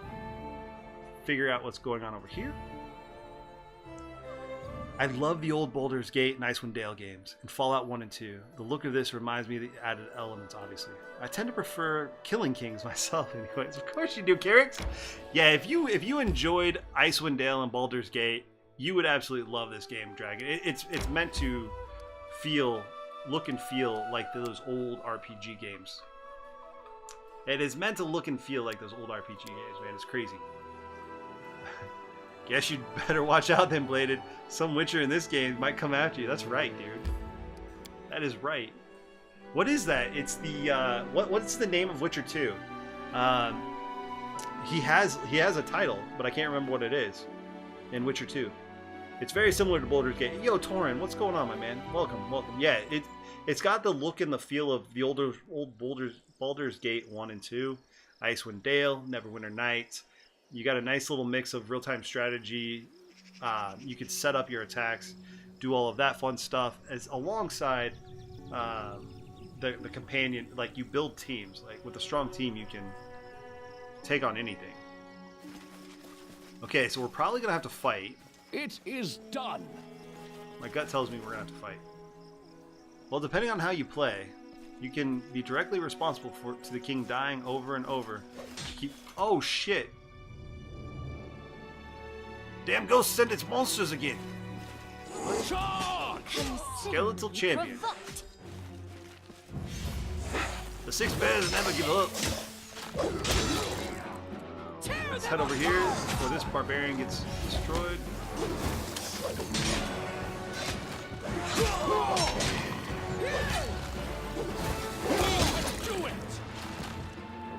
figure out what's going on over here. I love the old Baldur's Gate and Icewind Dale games and Fallout 1 and 2. The look of this reminds me of the added elements, obviously. I tend to prefer Killing Kings myself anyways. Of course you do, Carrix. Yeah, if you enjoyed Icewind Dale and Baldur's Gate, you would absolutely love this game, Dragon. It's meant to look and feel like those old RPG games. It is meant to look and feel like those old RPG games, man. It's crazy. Guess you'd better watch out then, Bladed. Some Witcher in this game might come after you. That's right, dude. That is right. What is that? It's the what's the name of Witcher 2? He has a title, but I can't remember what it is in Witcher 2. It's very similar to Baldur's Gate. Yo, Torin, what's going on, my man? Welcome. Yeah, it's got the look and the feel of the old Baldur's Gate 1 and 2, Icewind Dale, Neverwinter Nights. You got a nice little mix of real-time strategy. You can set up your attacks, do all of that fun stuff as alongside the companion. Like, you build teams. Like, with a strong team, you can take on anything. Okay, so we're probably gonna have to fight. It is done. My gut tells me we're gonna have to fight. Well, depending on how you play, you can be directly responsible to the king dying over and over. Oh shit! Damn ghost sent its monsters again. Charge! Skeletal champion. The six bears never give up. Let's head over here before this barbarian gets destroyed.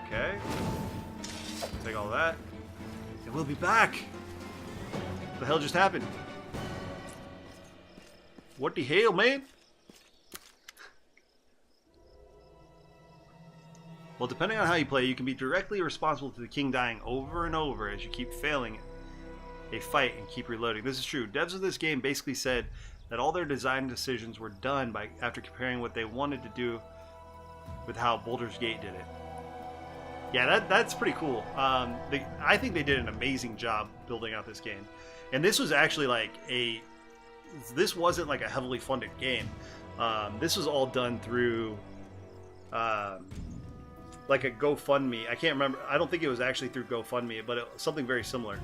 Okay. Take all that. And we'll be back. What the hell just happened? What the hell, man? Well, depending on how you play, you can be directly responsible to the king dying over and over as you keep failing a fight and keep reloading. This is true. Devs of this game basically said that all their design decisions were done after comparing what they wanted to do with how Baldur's Gate did it. Yeah, that's pretty cool. I think they did an amazing job building out this game. And this was actually this wasn't like a heavily funded game. This was all done through like a GoFundMe. I can't remember. I don't think it was actually through GoFundMe, but something very similar,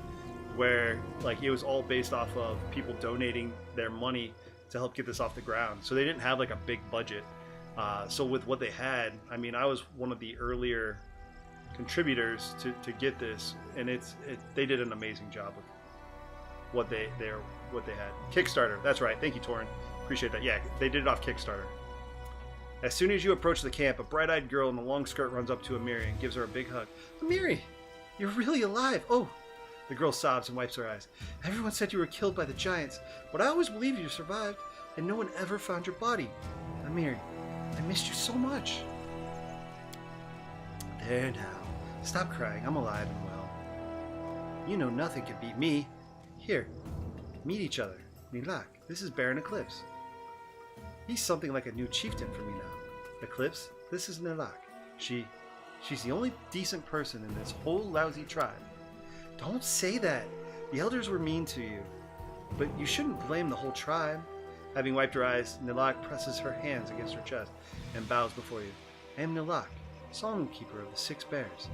where like it was all based off of people donating their money to help get this off the ground. So they didn't have like a big budget. So with what they had, I mean, I was one of the earlier contributors to get this, and they did an amazing job with it. what they had. Kickstarter. That's right. Thank you, Torin. Appreciate that. Yeah, they did it off Kickstarter. As soon as you approach the camp, a bright-eyed girl in a long skirt runs up to Amiri and gives her a big hug. Amiri, you're really alive. Oh, the girl sobs and wipes her eyes. Everyone said you were killed by the giants, but I always believed you survived, and no one ever found your body. Amiri, I missed you so much. There now. Stop crying. I'm alive and well. You know nothing can beat me. Here, meet each other. Nilak, this is Baron Eclipse. He's something like a new chieftain for me now. Eclipse, this is Nilak. She's the only decent person in this whole lousy tribe. Don't say that. The elders were mean to you. But you shouldn't blame the whole tribe. Having wiped her eyes, Nilak presses her hands against her chest and bows before you. I am Nilak, Songkeeper of the Six Bears.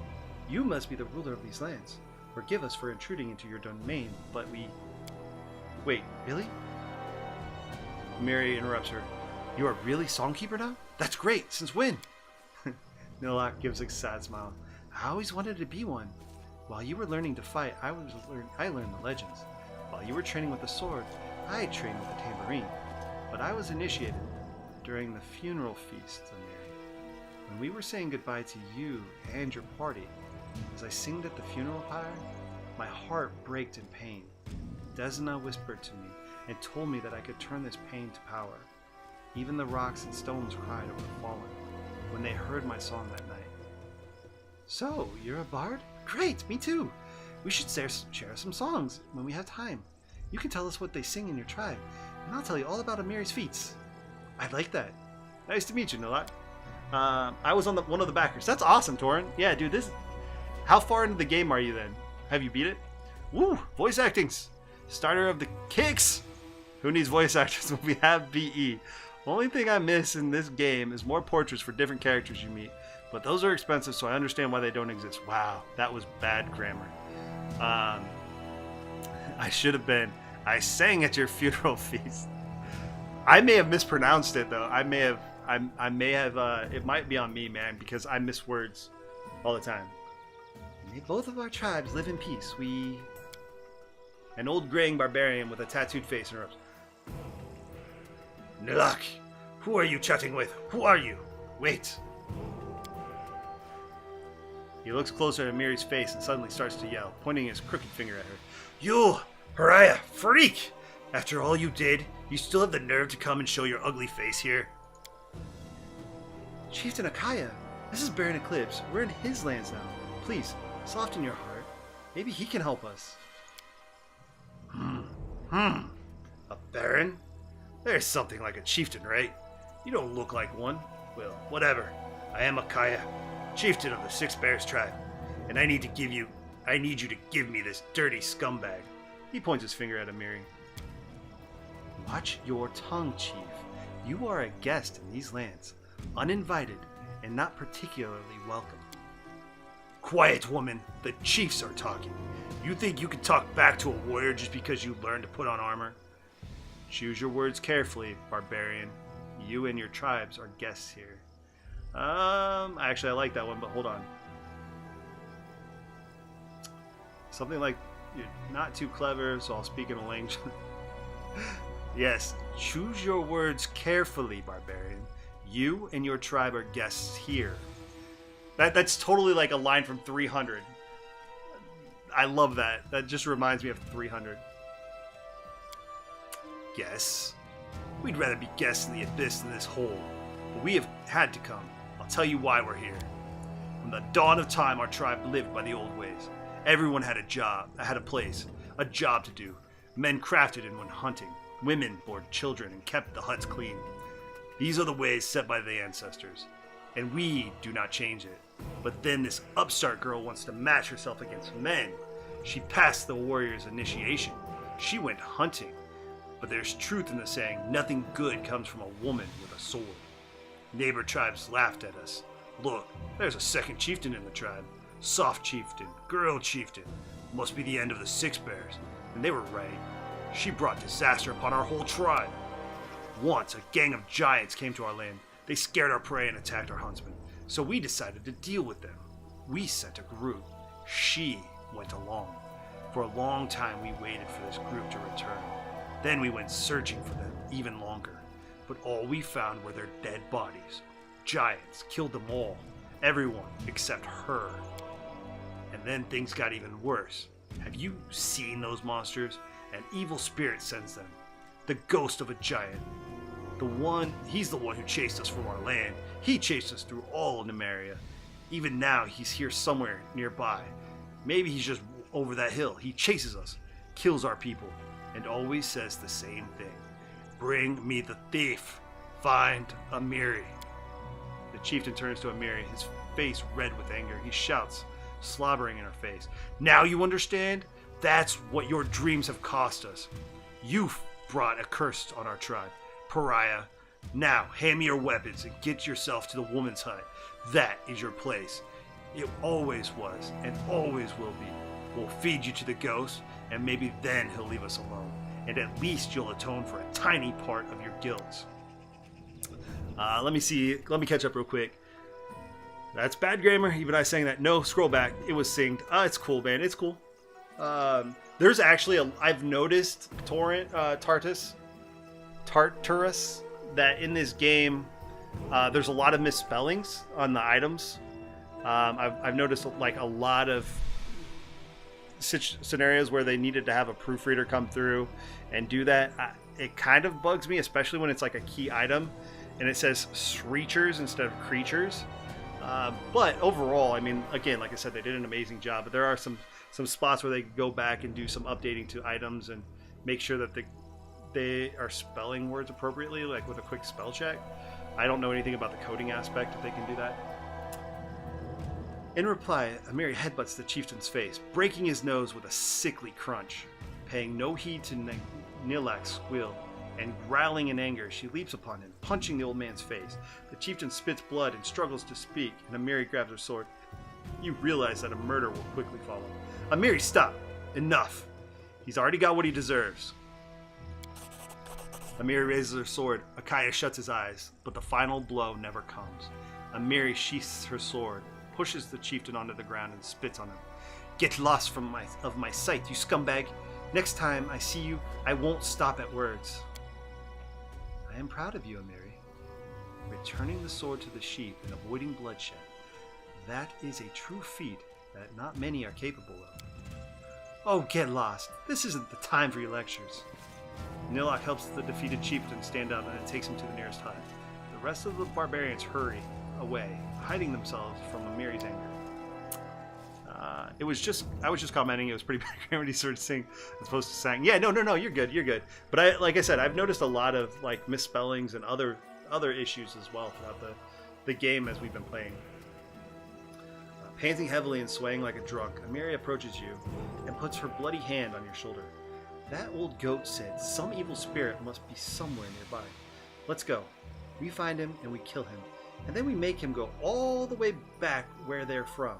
You must be the ruler of these lands. Forgive us for intruding into your domain, but we... Wait, really? Mary interrupts her. You are really Songkeeper now? That's great! Since when? Nilak gives a sad smile. I always wanted to be one. While you were learning to fight, I learned the legends. While you were training with the sword, I trained with the tambourine. But I was initiated during the funeral feast, Amiri. When we were saying goodbye to you and your party, as I singed at the funeral pyre, my heart braked in pain. Desna whispered to me and told me that I could turn this pain to power. Even the rocks and stones cried over the fallen when they heard my song that night. So, you're a bard? Great, me too. We should share some songs when we have time. You can tell us what they sing in your tribe, and I'll tell you all about Amiri's feats. I like that. Nice to meet you, Nilak. I was on one of the backers. That's awesome, Torin. Yeah, dude, this... How far into the game are you then? Have you beat it? Woo! Voice actings! Starter of the kicks! Who needs voice actors when we have BE? Only thing I miss in this game is more portraits for different characters you meet. But those are expensive, so I understand why they don't exist. Wow, that was bad grammar. I should have been. I sang at your funeral feast. I may have mispronounced it, though. I may have. It might be on me, man, because I miss words all the time. May both of our tribes live in peace. An old graying barbarian with a tattooed face interrupts. Nilak, who are you chatting with? Who are you? Wait. He looks closer at Amiri's face and suddenly starts to yell, pointing his crooked finger at her. You, pariah, freak! After all you did, you still have the nerve to come and show your ugly face here? Chieftain Akaya, this is Baron Eclipse. We're in his lands now. Please, soften your heart. Maybe he can help us. A baron? There's something like a chieftain, right? You don't look like one. Well, whatever. I am Akaya, chieftain of the Six Bears tribe, and I need you to give me this dirty scumbag. He points his finger at Amiri. Watch your tongue, chief. You are a guest in these lands, uninvited and not particularly welcome. Quiet, woman. The chiefs are talking. You think you can talk back to a warrior just because you learned to put on armor? Choose your words carefully, barbarian. You and your tribes are guests here. Actually, I like that one, but hold on. Something like, you're not too clever, so I'll speak in a language. Yes, choose your words carefully, barbarian. You and your tribe are guests here. That's totally like a line from 300. I love that. That just reminds me of 300. Guess. We'd rather be guests in the abyss than this hole. But we have had to come. I'll tell you why we're here. From the dawn of time, our tribe lived by the old ways. Everyone had a job, had a place, a job to do. Men crafted and went hunting. Women bore children and kept the huts clean. These are the ways set by the ancestors, and we do not change it. But then this upstart girl wants to match herself against men. She passed the warrior's initiation. She went hunting. But there's truth in the saying, nothing good comes from a woman with a sword. Neighbor tribes laughed at us. Look, there's a second chieftain in the tribe. Soft chieftain, girl chieftain. Must be the end of the Six Bears. And they were right. She brought disaster upon our whole tribe. Once, a gang of giants came to our land. They scared our prey and attacked our huntsmen. So we decided to deal with them. We sent a group. She went along. For a long time we waited for this group to return. Then we went searching for them even longer. But all we found were their dead bodies. Giants killed them all. Everyone except her. And then things got even worse. Have you seen those monsters? An evil spirit sends them. The ghost of a giant. He's the one who chased us from our land. He chased us through all of Nymeria. Even now, he's here somewhere nearby. Maybe he's just over that hill. He chases us, kills our people, and always says the same thing. Bring me the thief. Find Amiri. The chieftain turns to Amiri, his face red with anger. He shouts, slobbering in her face. Now you understand? That's what your dreams have cost us. You've brought a curse on our tribe. Pariah. Now, hand me your weapons and get yourself to the woman's hut. That is your place. It always was and always will be. We'll feed you to the ghost, and maybe then he'll leave us alone. And at least you'll atone for a tiny part of your guilt. Let me catch up real quick. That's bad grammar, even I saying that. No, scroll back. It was synced. It's cool, man. It's cool. There's actually I've noticed Tartarus, that in this game, there's a lot of misspellings on the items. I've noticed like a lot of scenarios where they needed to have a proofreader come through and do that. It kind of bugs me, especially when it's like a key item and it says Shreechers instead of creatures. But overall, I mean, again, like I said, they did an amazing job. But there are some spots where they could go back and do some updating to items and make sure that they are spelling words appropriately, like with a quick spell check. I don't know anything about the coding aspect if they can do that. In reply, Amiri headbutts the chieftain's face, breaking his nose with a sickly crunch. Paying no heed to Nilak's squeal and growling in anger, she leaps upon him, punching the old man's face. The chieftain spits blood and struggles to speak, and Amiri grabs her sword. You realize that a murder will quickly follow. Amiri, stop! Enough! He's already got what he deserves. Amiri raises her sword. Akaya shuts his eyes, but the final blow never comes. Amiri sheaths her sword, pushes the chieftain onto the ground, and spits on him. Get lost from my sight, you scumbag! Next time I see you, I won't stop at words. I am proud of you, Amiri. Returning the sword to the sheath and avoiding bloodshed. That is a true feat that not many are capable of. Oh, get lost. This isn't the time for your lectures. Nilak helps the defeated chieftain stand up and it takes him to the nearest hut. The rest of the barbarians hurry away, hiding themselves from Amiri's anger. I was just commenting. It was pretty bad grammar to sort of sing as opposed to sang. Yeah, no, you're good. But like I said, I've noticed a lot of like misspellings and other issues as well throughout the game as we've been playing. Panting heavily and swaying like a drunk, Amiri approaches you and puts her bloody hand on your shoulder. That old goat said some evil spirit must be somewhere nearby. Let's go. We find him and we kill him, and then we make him go all the way back where they're from.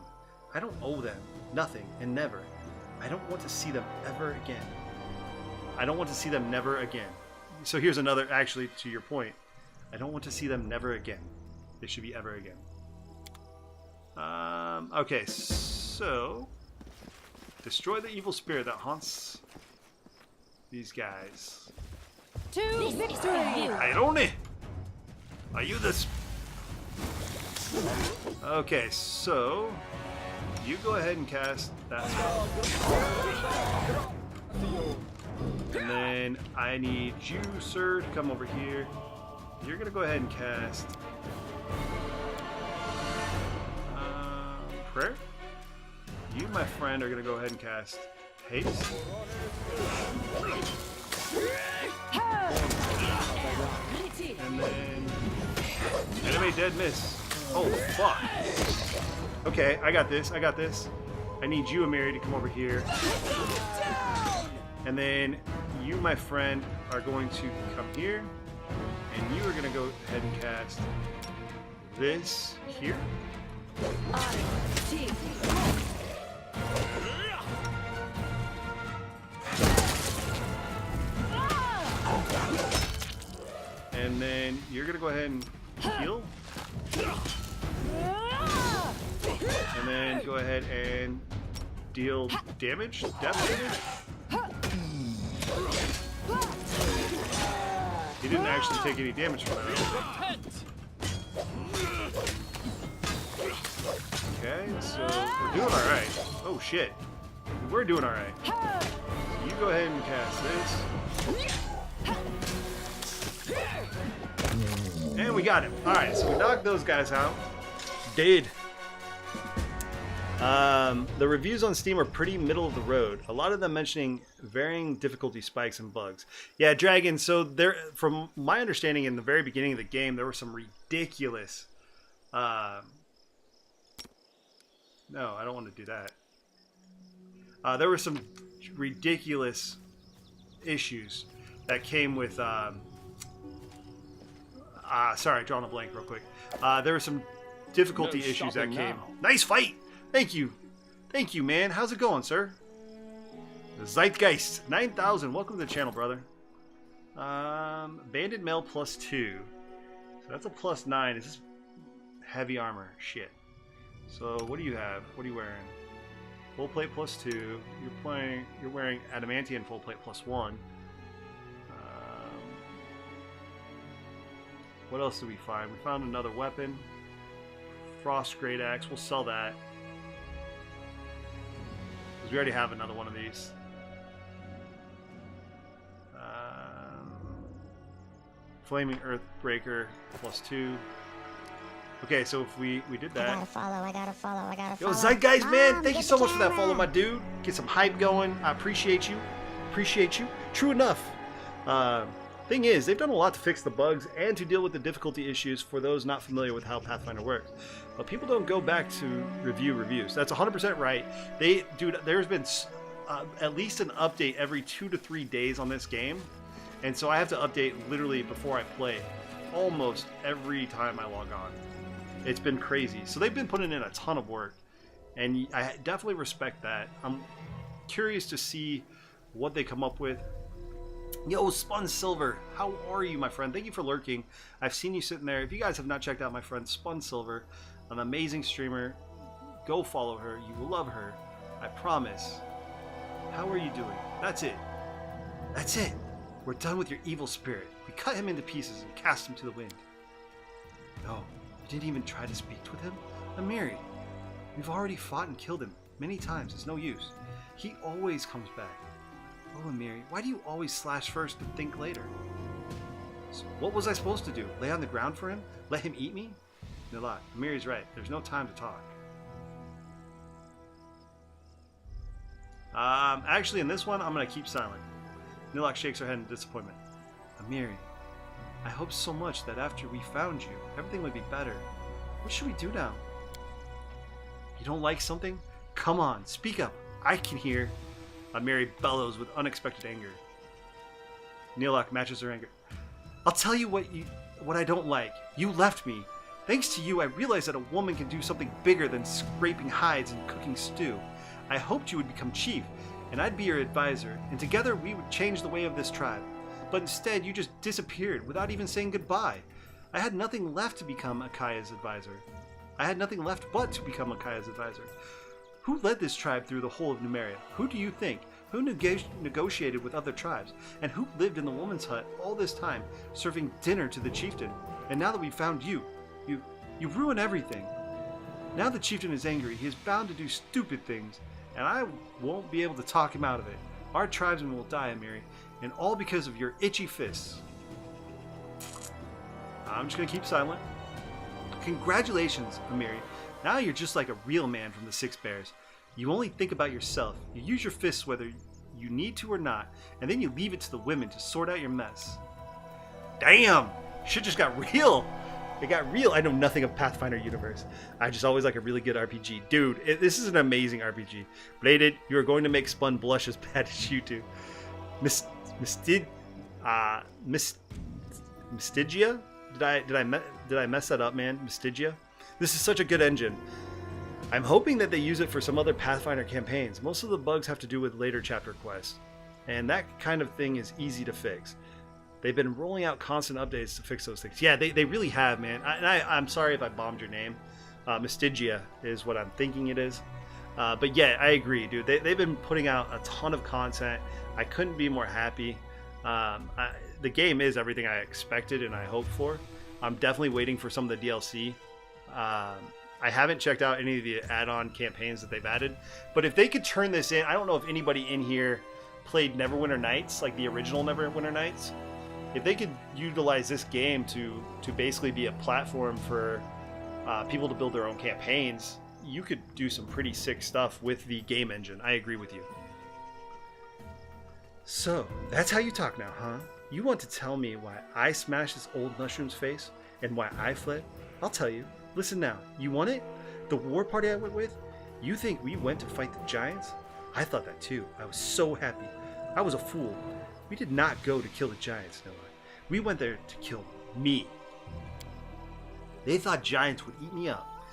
I don't owe them nothing and never. I don't want to see them ever again. I don't want to see them never again. So here's another, actually, to your point. I don't want to see them never again. They should be ever again. Okay, so destroy the evil spirit that haunts these guys. To victory! Irone! Are you this? Okay, so you go ahead and cast that spell. And then I need you, sir, to come over here. You're gonna go ahead and cast prayer. You, my friend, are gonna go ahead and cast haste. And then enemy dead miss. Oh fuck. Okay, I got this. I need you, Amiri, to come over here. And then you, my friend, are going to come here. And you are gonna go ahead and cast this here. And then you're gonna go ahead and heal. And then go ahead and deal damage, death damage. He didn't actually take any damage from that. Okay, so we're doing all right. Oh shit, we're doing all right. You go ahead and cast this, and we got him. All right, so we knocked those guys out. Dead. The reviews on Steam are pretty middle of the road. A lot of them mentioning varying difficulty spikes and bugs. Yeah, Dragon. So there, from my understanding, in the very beginning of the game, there were some ridiculous. No, I don't want to do that. There were some ridiculous issues that came with. Sorry, drawing a blank real quick. There were some difficulty issues that came. Nice fight. Thank you, man. How's it going, sir? The Zeitgeist 9000. Welcome to the channel, brother. Banded mail +2. So that's a +9. Is this heavy armor? Shit. So what do you have? What are you wearing? Full plate +2. You're wearing adamantium full plate +1. What else did we find? We found another weapon. Frost Great Axe. We'll sell that. Because we already have another one of these. Flaming Earthbreaker +2. Okay, so if we did that. I gotta follow. Yo, Zeitgeist, man, thank you so much for that follow, my dude. Get some hype going. I appreciate you. True enough. Thing is, they've done a lot to fix the bugs and to deal with the difficulty issues for those not familiar with how Pathfinder works. But people don't go back to review reviews. That's 100% right. Dude, there's been at least an update every 2 to 3 days on this game. And so I have to update literally before I play almost every time I log on. It's been crazy. So they've been putting in a ton of work. And I definitely respect that. I'm curious to see what they come up with. Yo, Spun Silver, how are you, my friend? Thank you for lurking. I've seen you sitting there. If you guys have not checked out my friend Spun Silver, an amazing streamer, go follow her. You will love her. I promise. How are you doing? That's it. That's it. We're done with your evil spirit. We cut him into pieces and cast him to the wind. No, you didn't even try to speak with him? Amiri, we've already fought and killed him many times. It's no use. He always comes back. Oh, Amiri, why do you always slash first and think later? So what was I supposed to do? Lay on the ground for him? Let him eat me? Nilak, Amiri's right. There's no time to talk. Actually, in this one, I'm going to keep silent. Nilak shakes her head in disappointment. Amiri, I hoped so much that after we found you, everything would be better. What should we do now? You don't like something? Come on, speak up. I can hear. Amiri bellows with unexpected anger. Nilak matches her anger. I'll tell you what I don't like. You left me. Thanks to you, I realized that a woman can do something bigger than scraping hides and cooking stew. I hoped you would become chief, and I'd be your advisor, and together we would change the way of this tribe. But instead, you just disappeared without even saying goodbye. I had nothing left to become Akaya's advisor. I had nothing left but to become Akaya's advisor. Who led this tribe through the whole of Numeria? Who do you think? Who negotiated with other tribes? And who lived in the woman's hut all this time, serving dinner to the chieftain? And now that we've found you, you ruin everything. Now the chieftain is angry. He is bound to do stupid things, and I won't be able to talk him out of it. Our tribesmen will die, Amiri, and all because of your itchy fists. I'm just going to keep silent. Congratulations, Amiri. Now you're just like a real man from the Six Bears. You only think about yourself. You use your fists whether you need to or not, and then you leave it to the women to sort out your mess. Damn! Shit just got real! It got real. I know nothing of Pathfinder universe. I just always like a really good RPG. Dude, this is an amazing RPG. Bladed, you are going to make Spun blush as bad as you do. Mystigia? Did I mess that up, man? Mystigia? This is such a good engine. I'm hoping that they use it for some other Pathfinder campaigns. Most of the bugs have to do with later chapter quests, and that kind of thing is easy to fix. They've been rolling out constant updates to fix those things. Yeah, they really have, man. I'm sorry if I bombed your name. Mystigia is what I'm thinking it is. But yeah, I agree, dude. They've been putting out a ton of content. I couldn't be more happy. The game is everything I expected and I hoped for. I'm definitely waiting for some of the DLC. I haven't checked out any of the add-on campaigns that they've added, but if they could turn this in, I don't know if anybody in here played Neverwinter Nights, like the original Neverwinter Nights. If they could utilize this game to basically be a platform for people to build their own campaigns, you could do some pretty sick stuff with the game engine. I agree with you. So, that's how you talk now, huh? You want to tell me why I smashed this old mushroom's face and why I fled? I'll tell you. Listen now, you want it? The war party I went with? You think we went to fight the giants? I thought that too. I was so happy. I was a fool. We did not go to kill the giants, Noah. We went there to kill me. They thought giants would eat me up,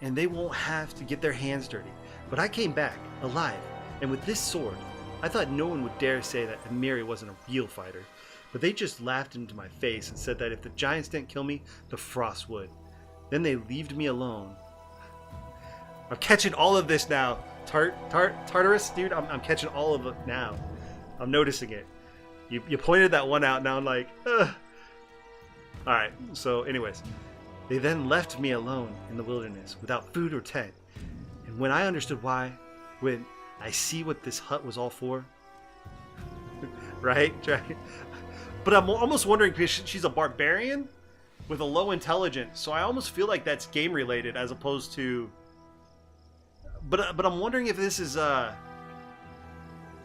and they won't have to get their hands dirty. But I came back, alive, and with this sword. I thought no one would dare say that Amiri wasn't a real fighter, but they just laughed into my face and said that if the giants didn't kill me, the frost would. Then they left me alone. I'm catching all of this now. Tartarus, dude, I'm catching all of it now. I'm noticing it. You pointed that one out, now I'm like, ugh. Alright, so anyways. They then left me alone in the wilderness without food or tent. And when I understood why, when I see what this hut was all for, right? But I'm almost wondering, because she's a barbarian with a low intelligence, so I almost feel like that's game related as opposed to. But I'm wondering if this is I'm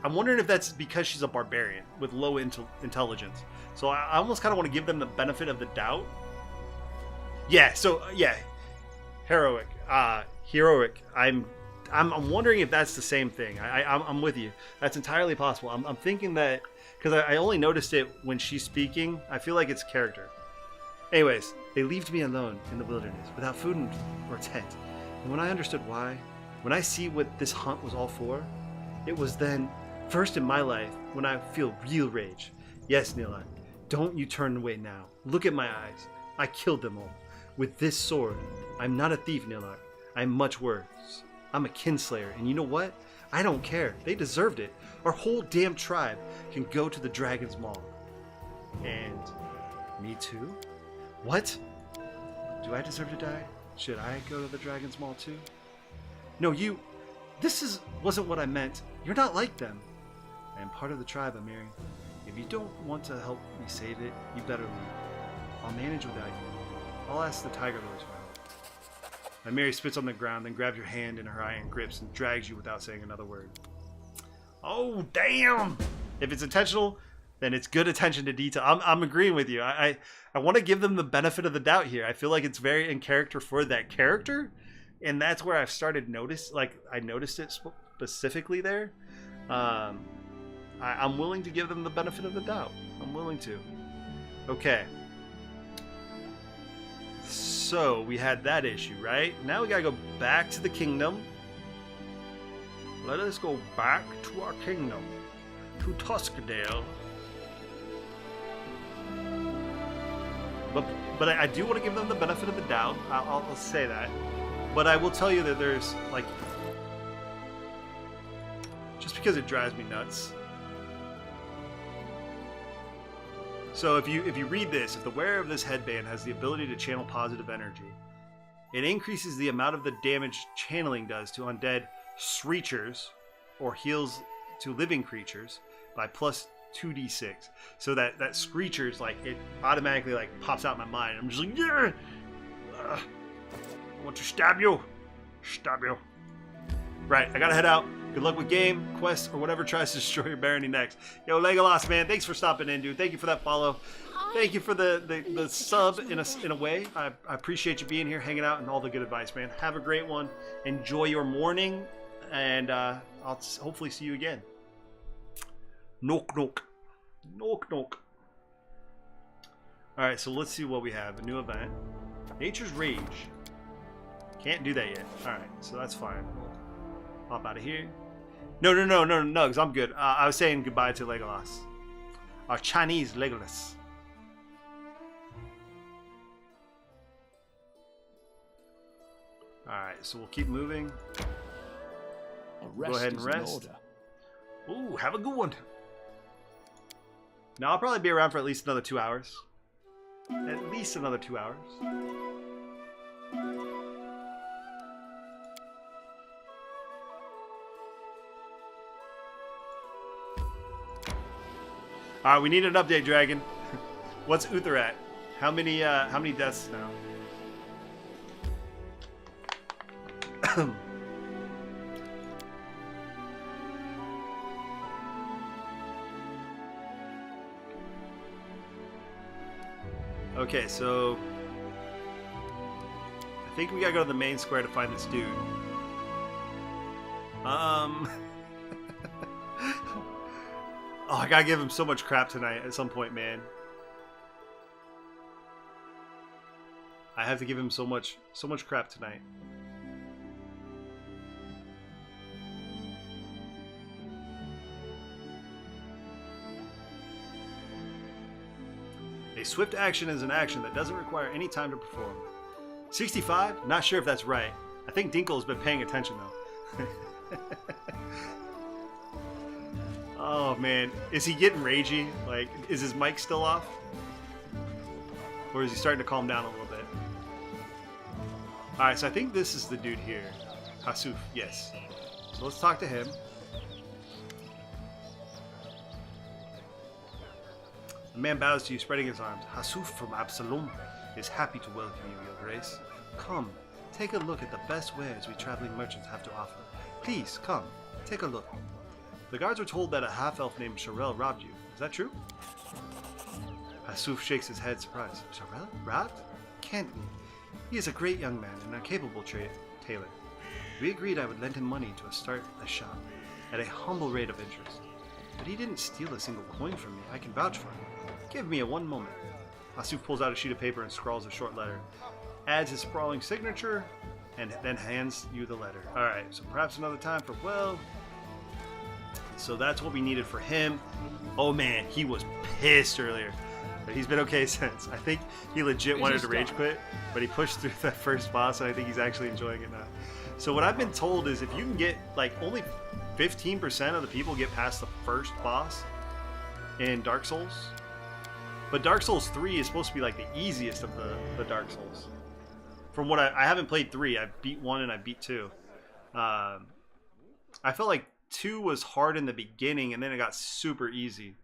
wondering if that's because she's a barbarian with low intelligence. So I almost kind of want to give them the benefit of the doubt. Yeah. So yeah, heroic. I'm wondering if that's the same thing. I'm with you. That's entirely possible. I'm thinking that because I only noticed it when she's speaking. I feel like it's character. Anyways, they left me alone in the wilderness without food or tent. And when I understood why, when I see what this hunt was all for, it was then, first in my life, when I feel real rage. Yes, Nila, don't you turn away now. Look at my eyes. I killed them all. With this sword, I'm not a thief, Nila. I'm much worse. I'm a kinslayer, and you know what? I don't care. They deserved it. Our whole damn tribe can go to the Dragon's Maw. And me too? What? Do I deserve to die? Should I go to the Dragon's Maw too? No, you. Wasn't what I meant. You're not like them. I am part of the tribe, Amiri. If you don't want to help me save it, you better leave. I'll manage without you. I'll ask the Tiger Lords for help. Amiri spits on the ground, then grabs your hand in her iron grips and drags you without saying another word. Oh, damn! If it's intentional, then it's good attention to detail. I'm agreeing with you. I want to give them the benefit of the doubt here. I feel like it's very in character for that character, and that's where I've started I noticed it specifically there. I'm willing to give them the benefit of the doubt. I'm willing to. Okay. So we had that issue, right? Now we gotta go back to the kingdom. Let us go back to our kingdom, to Tuskadale. But I do want to give them the benefit of the doubt. I'll say that. But I will tell you that there's like, just because it drives me nuts. So if you read this, if the wearer of this headband has the ability to channel positive energy, it increases the amount of the damage channeling does to undead screechers or heals to living creatures by plus 2d6. So that screechers, like, it automatically like pops out in my mind. I'm just like, yeah, I want to stab you. Right, I gotta head out. Good luck with game, quest, or whatever tries to destroy your barony next. Yo, Legolas, man, thanks for stopping in, dude. Thank you for that follow. Thank you for the sub in a way. I appreciate you being here, hanging out, and all the good advice, man. Have a great one. Enjoy your morning, and I'll hopefully see you again. Knock, knock. Knock, knock. Alright, so let's see what we have. A new event. Nature's Rage. Can't do that yet. Alright, so that's fine. We'll hop out of here. No, because I'm good. I was saying goodbye to Legolas. Our Chinese Legolas. Alright, so we'll keep moving. Go ahead and is in rest. order. Ooh, have a good one. Now I'll probably be around for at least another 2 hours. At least another 2 hours. Alright, we need an update, Dragon. What's Uther at? How many deaths now? Okay, so I think we gotta go to the main square to find this dude. Oh, I gotta give him so much crap tonight at some point, man. I have to give him so much crap tonight. A swift action is an action that doesn't require any time to perform. 65? Not sure if that's right. I think Dinkle's been paying attention though. Oh man, is he getting ragey? Like, is his mic still off? Or is he starting to calm down a little bit? Alright, so I think this is the dude here. Hasuf, yes. So let's talk to him. The man bows to you, spreading his arms. Hasuf from Absalom is happy to welcome you, Your Grace. Come, take a look at the best wares we traveling merchants have to offer. Please, come, take a look. The guards were told that a half-elf named Sharel robbed you. Is that true? Hasuf shakes his head, surprised. Sharel? Robbed? Can't be. He is a great young man and a capable tailor. We agreed I would lend him money to start a shop at a humble rate of interest. But he didn't steal a single coin from me. I can vouch for him. Give me one moment. Hasuf pulls out a sheet of paper and scrawls a short letter, adds his sprawling signature, and then hands you the letter. Alright, so perhaps another time for, well... So that's what we needed for him. Oh man, he was pissed earlier. But he's been okay since. I think he legit wanted to rage quit, but he pushed through that first boss, and I think he's actually enjoying it now. So what I've been told is if you can get, like, only 15% of the people get past the first boss in Dark Souls. But Dark Souls 3 is supposed to be like the easiest of the Dark Souls. From what I haven't played 3. I beat 1 and I beat 2. I felt like 2 was hard in the beginning and then it got super easy.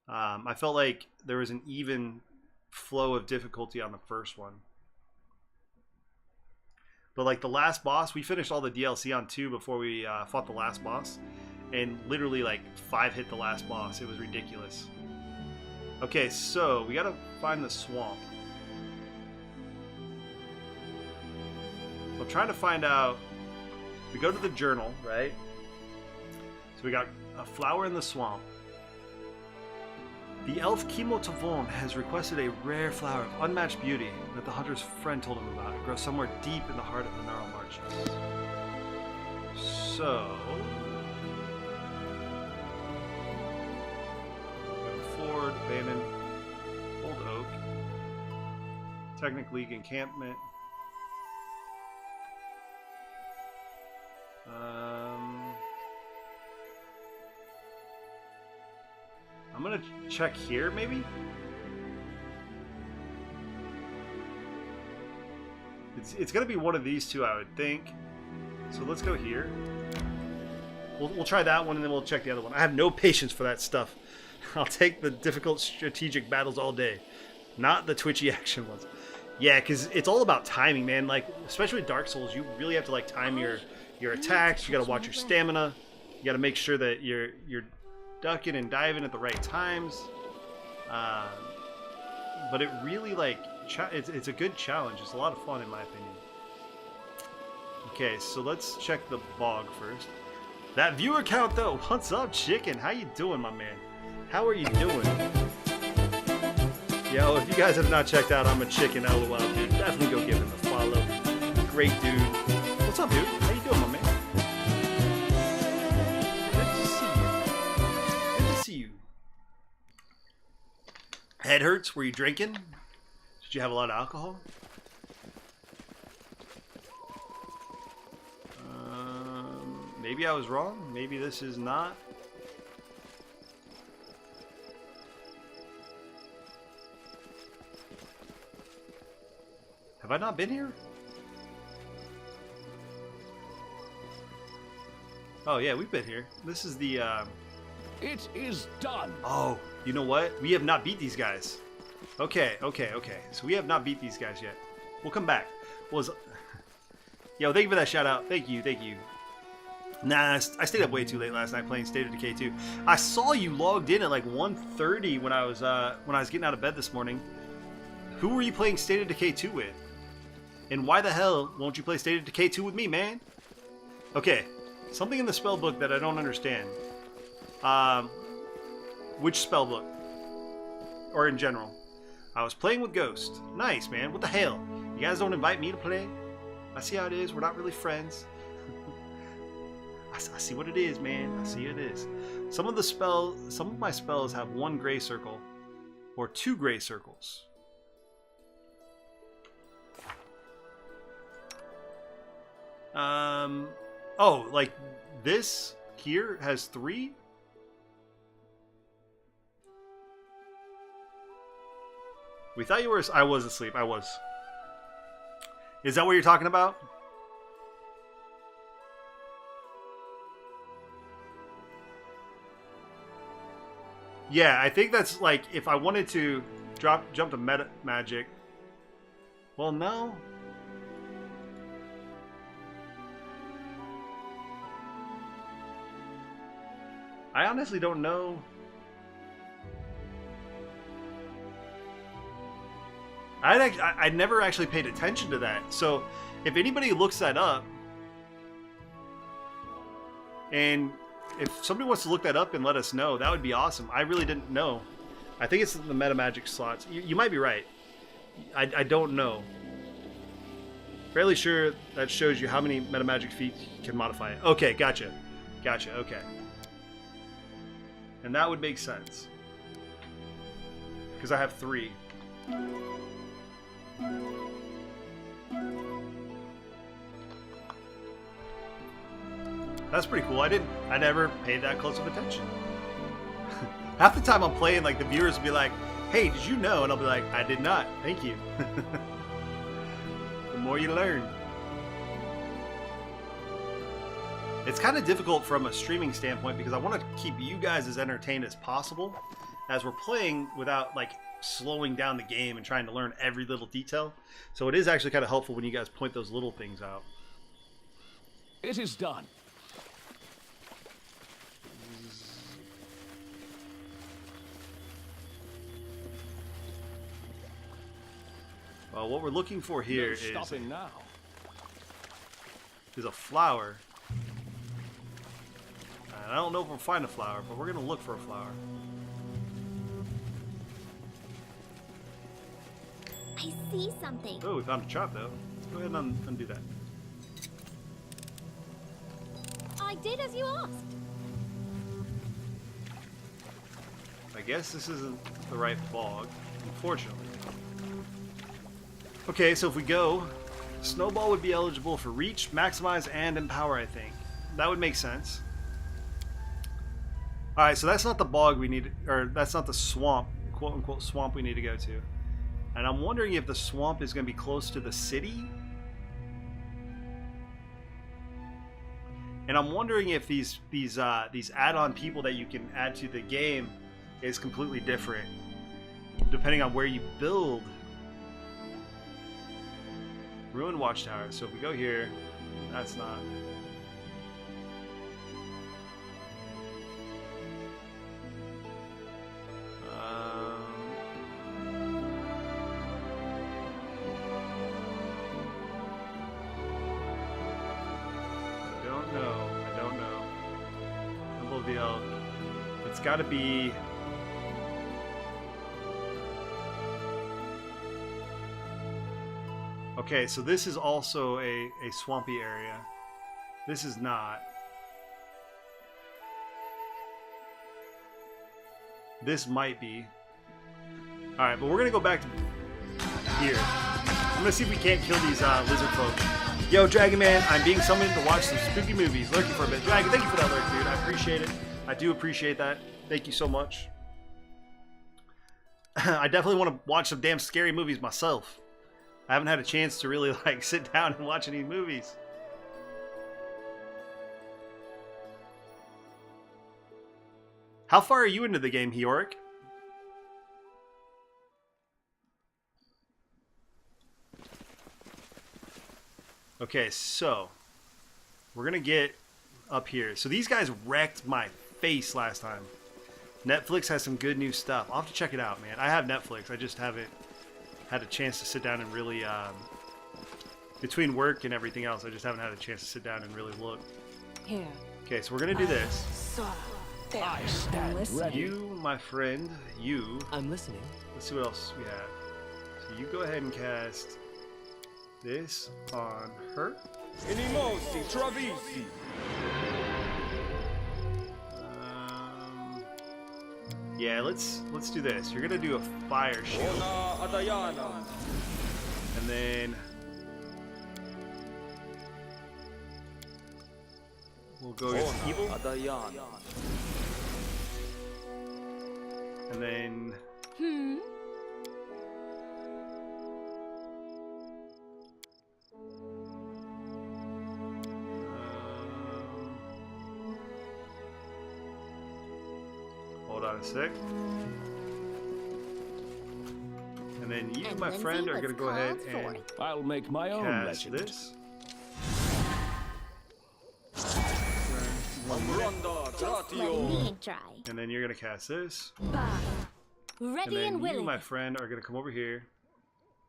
I felt like there was an even flow of difficulty on the first one. But like the last boss, we finished all the DLC on 2 before we fought the last boss. And literally like 5 hit the last boss. It was ridiculous. Okay, so we gotta find the swamp. So I'm trying to find out. We go to the journal, right? So we got a flower in the swamp. The elf Kimo Tavon has requested a rare flower of unmatched beauty that the hunter's friend told him about. It grows somewhere deep in the heart of the Gnarl Marshes. So... Ford, abandoned, old oak, Technic League encampment. I'm gonna check here, maybe. It's gonna be one of these two, I would think. So let's go here. We'll try that one and then we'll check the other one. I have no patience for that stuff. I'll take the difficult strategic battles all day, not the twitchy action ones. Yeah, because it's all about timing, man. Like, especially with Dark Souls, you really have to like time your attacks. You got to watch your stamina. You got to make sure that you're ducking and diving at the right times. But it really like it's a good challenge. It's a lot of fun in my opinion. Okay, so let's check the bog first. That viewer count though. What's up, chicken? How you doing, my man? How are you doing? Yo, if you guys have not checked out I'm a Chicken LOL, dude, definitely go give him a follow. Great dude. What's up, dude? How you doing, my man? Good to see you. Good to see you. Head hurts? Were you drinking? Did you have a lot of alcohol? Maybe I was wrong. Maybe this is not. Have I not been here? Oh yeah, we've been here. This is the It is done. Oh, you know what? We have not beat these guys. Okay. So we have not beat these guys yet. We'll come back. Yo, thank you for that shout out. Thank you. Nah, I stayed up way too late last night playing State of Decay 2. I saw you logged in at like 1:30 when I was getting out of bed this morning. Who were you playing State of Decay 2 with? And why the hell won't you play State of Decay 2 with me, man? Okay, something in the spell book that I don't understand. Which spell book? Or in general? I was playing with Ghost. Nice, man. What the hell? You guys don't invite me to play? I see how it is. We're not really friends. I see what it is, man. I see what it is. Some of my spells have 1 gray circle or 2 gray circles. Oh, like this here has 3? We thought you were... I was asleep. I was. Is that what you're talking about? Yeah, I think that's like if I wanted to jump to meta magic. Well, no. I honestly don't know. I never actually paid attention to that. So if anybody looks that up, and if somebody wants to look that up and let us know, that would be awesome. I really didn't know. I think it's the meta magic slots. You might be right. I don't know. Fairly sure that shows you how many meta magic feats you can modify it. Okay, gotcha. Okay. And that would make sense. Because I have 3. That's pretty cool. I never paid that close of attention. Half the time I'm playing, like the viewers will be like, "Hey, did you know?" And I'll be like, "I did not. Thank you." The more you learn. It's kind of difficult from a streaming standpoint because I want to keep you guys as entertained as possible as we're playing without like slowing down the game and trying to learn every little detail. So it is actually kind of helpful when you guys point those little things out. It is done. Well, what we're looking for here No stopping now. is a flower. And I don't know if we'll find a flower, but we're going to look for a flower. I see something. Oh, we found a trap, though. Let's go ahead and undo that. I did as you asked. I guess this isn't the right bog, unfortunately. Okay, so if we go, Snowball would be eligible for Reach, Maximize, and Empower, I think. That would make sense. Alright, so that's not the bog we need, or that's not the swamp, quote-unquote swamp we need to go to. And I'm wondering if the swamp is going to be close to the city? And I'm wondering if these add-on people that you can add to the game is completely different, depending on where you build. Ruined Watchtower. So if we go here, that's not. I don't know. Temple of the Elk. It's got to be. Okay, so this is also a swampy area. This is not. This might be. Alright, but we're going to go back to here. I'm going to see if we can't kill these lizard folk. Yo, Dragon Man, I'm being summoned to watch some spooky movies. Lurking for a bit. Dragon, thank you for that lurk, dude. I appreciate it. I do appreciate that. Thank you so much. I definitely want to watch some damn scary movies myself. I haven't had a chance to really like sit down and watch any movies. How far are you into the game, Heoric? Okay, so we're gonna get up here. So these guys wrecked my face last time. Netflix has some good new stuff. I'll have to check it out, man. I have Netflix. I just haven't had a chance to sit down and really, between work and everything else, I just haven't had a chance to sit down and really look. Here. Okay, so we're gonna do this. So, there. I stand ready. You, my friend, you. I'm listening. Let's see what else we have. So you go ahead and cast this on her. Inimosi, Travisi. Yeah, let's do this. You're gonna do a fire shield, Ona Adayana. and then we'll go against evil, Adayana. and then hold on a sec. And then you, And my Lindsay friend, are was gonna go ahead called and forth. I'll make my own cast legend. this. Ronda Let Gratio. me try. And then you're gonna cast this. Ready And then and you, willing. my friend, are gonna come over here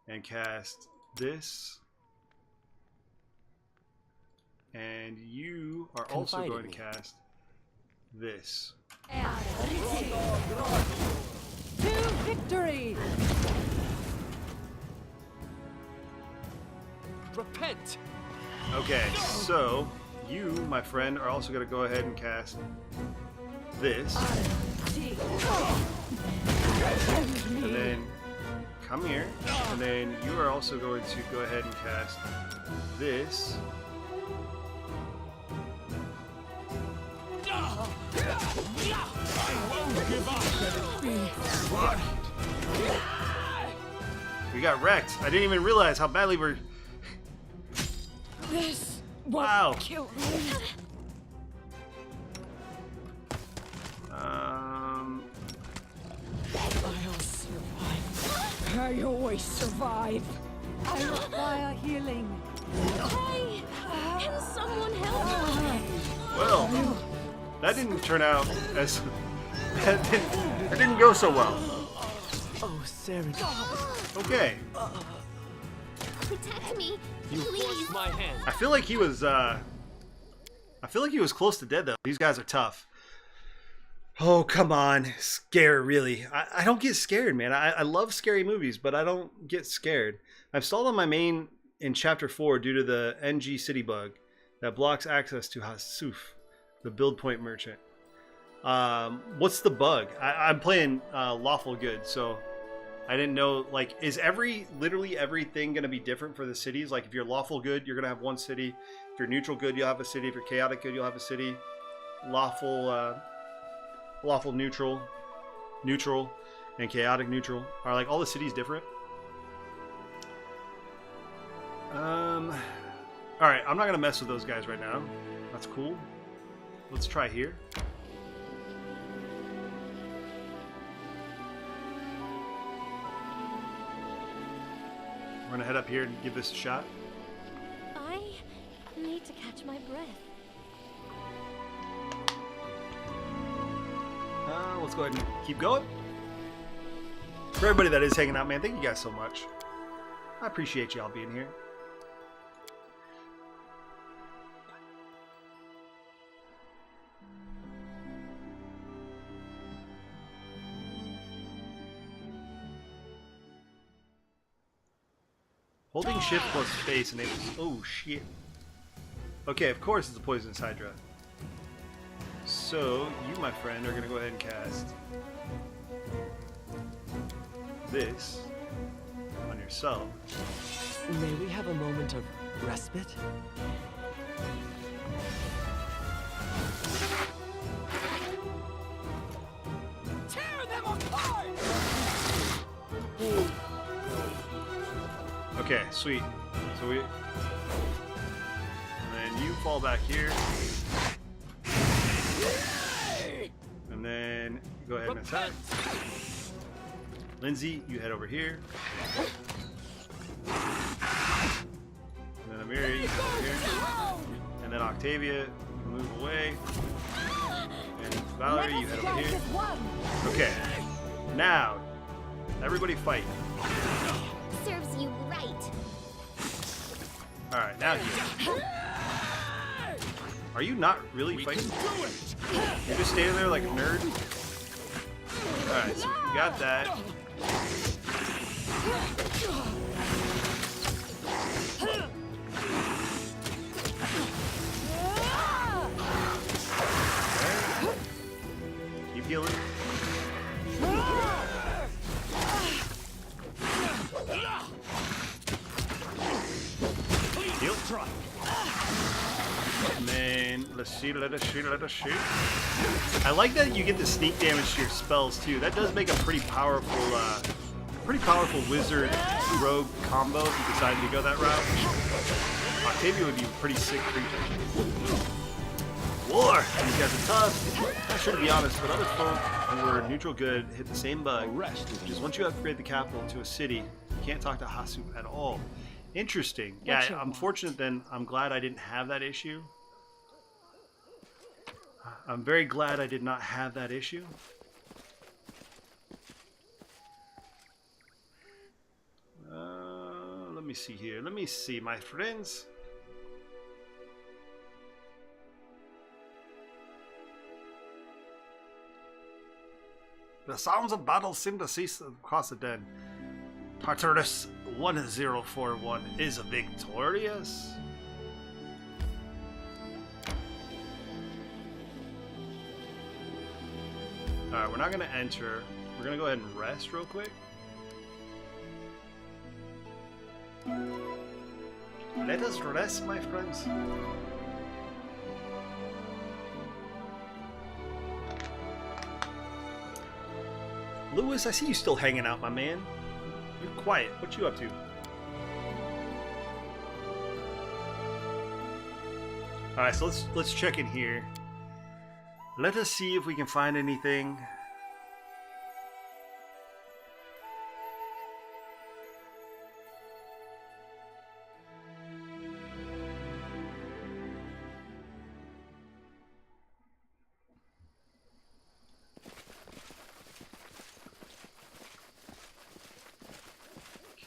and cast this. And you are also Confide in going to me. cast this. To victory! Repent! Okay, so you, my friend, are also going to go ahead and cast this. And then come here. And then you are also going to go ahead and cast this. We got wrecked. I didn't even realize how badly we're... This Wow. kill me. I'll survive. I always survive. I require healing. Hey, can someone help me? Well, that didn't turn out as... That didn't go so well. Oh, Sarah. Okay. Protect me, You please. forced my hand. I feel like he was, I feel like he was close to dead, though. These guys are tough. Oh, come on. Scare, really. I don't get scared, man. I love scary movies, but I don't get scared. I've stalled on my main in Chapter 4 due to the NG City bug that blocks access to Hasuf, the build point merchant. What's the bug? I'm playing Lawful Good, so I didn't know, like, is literally everything going to be different for the cities? Like, if you're Lawful Good, you're going to have one city. If you're Neutral Good, you'll have a city. If you're Chaotic Good, you'll have a city. Lawful Neutral, and Chaotic Neutral. Are, like, all the cities different? Alright, I'm not going to mess with those guys right now. That's cool. Let's try here. We're going to head up here and give this a shot. I need to catch my breath. Let's go ahead and keep going. For everybody that is hanging out, man, thank you guys so much. I appreciate y'all being here. Holding shift plus space enables... Oh, shit. Okay, of course it's a poisonous hydra. So, you, my friend, are going to go ahead and cast this on yourself. May we have have a moment of respite? Tear them apart! Okay, sweet. So we... And then you fall back here. And then go ahead and attack. Lindsay, you head over here. And then Amiri, you head over here. And then Octavia, move away. And Valerie, you head over here. Okay. Now, everybody fight. Serves you right. Alright, now you. Are you not really fighting? You're just standing there like a nerd? Alright, so you got that. Okay. Keep healing. Heal. And then let's see, let us shoot. I like that you get the sneak damage to your spells too. That does make a pretty powerful wizard rogue combo if you decided to go that route. Octavia would be a pretty sick creature. War! These guys are tough. Not sure to be honest, but other folk who were neutral good hit the same bug. Which is once you upgrade the capital to a city, you can't talk to Hasu at all. Interesting. Yeah, I'm fortunate then. I'm glad I didn't have that issue. I'm very glad I did not have that issue. Let me see here. Let me see, my friends. The sounds of battle seem to cease across the den. Tartarus 1041 is victorious. Alright, we're not going to enter. We're going to go ahead and rest real quick. Let us rest, my friends. Lewis, I see you still hanging out, my man. You're quiet. What you up to? Alright, so let's check in here. Let us see if we can find anything.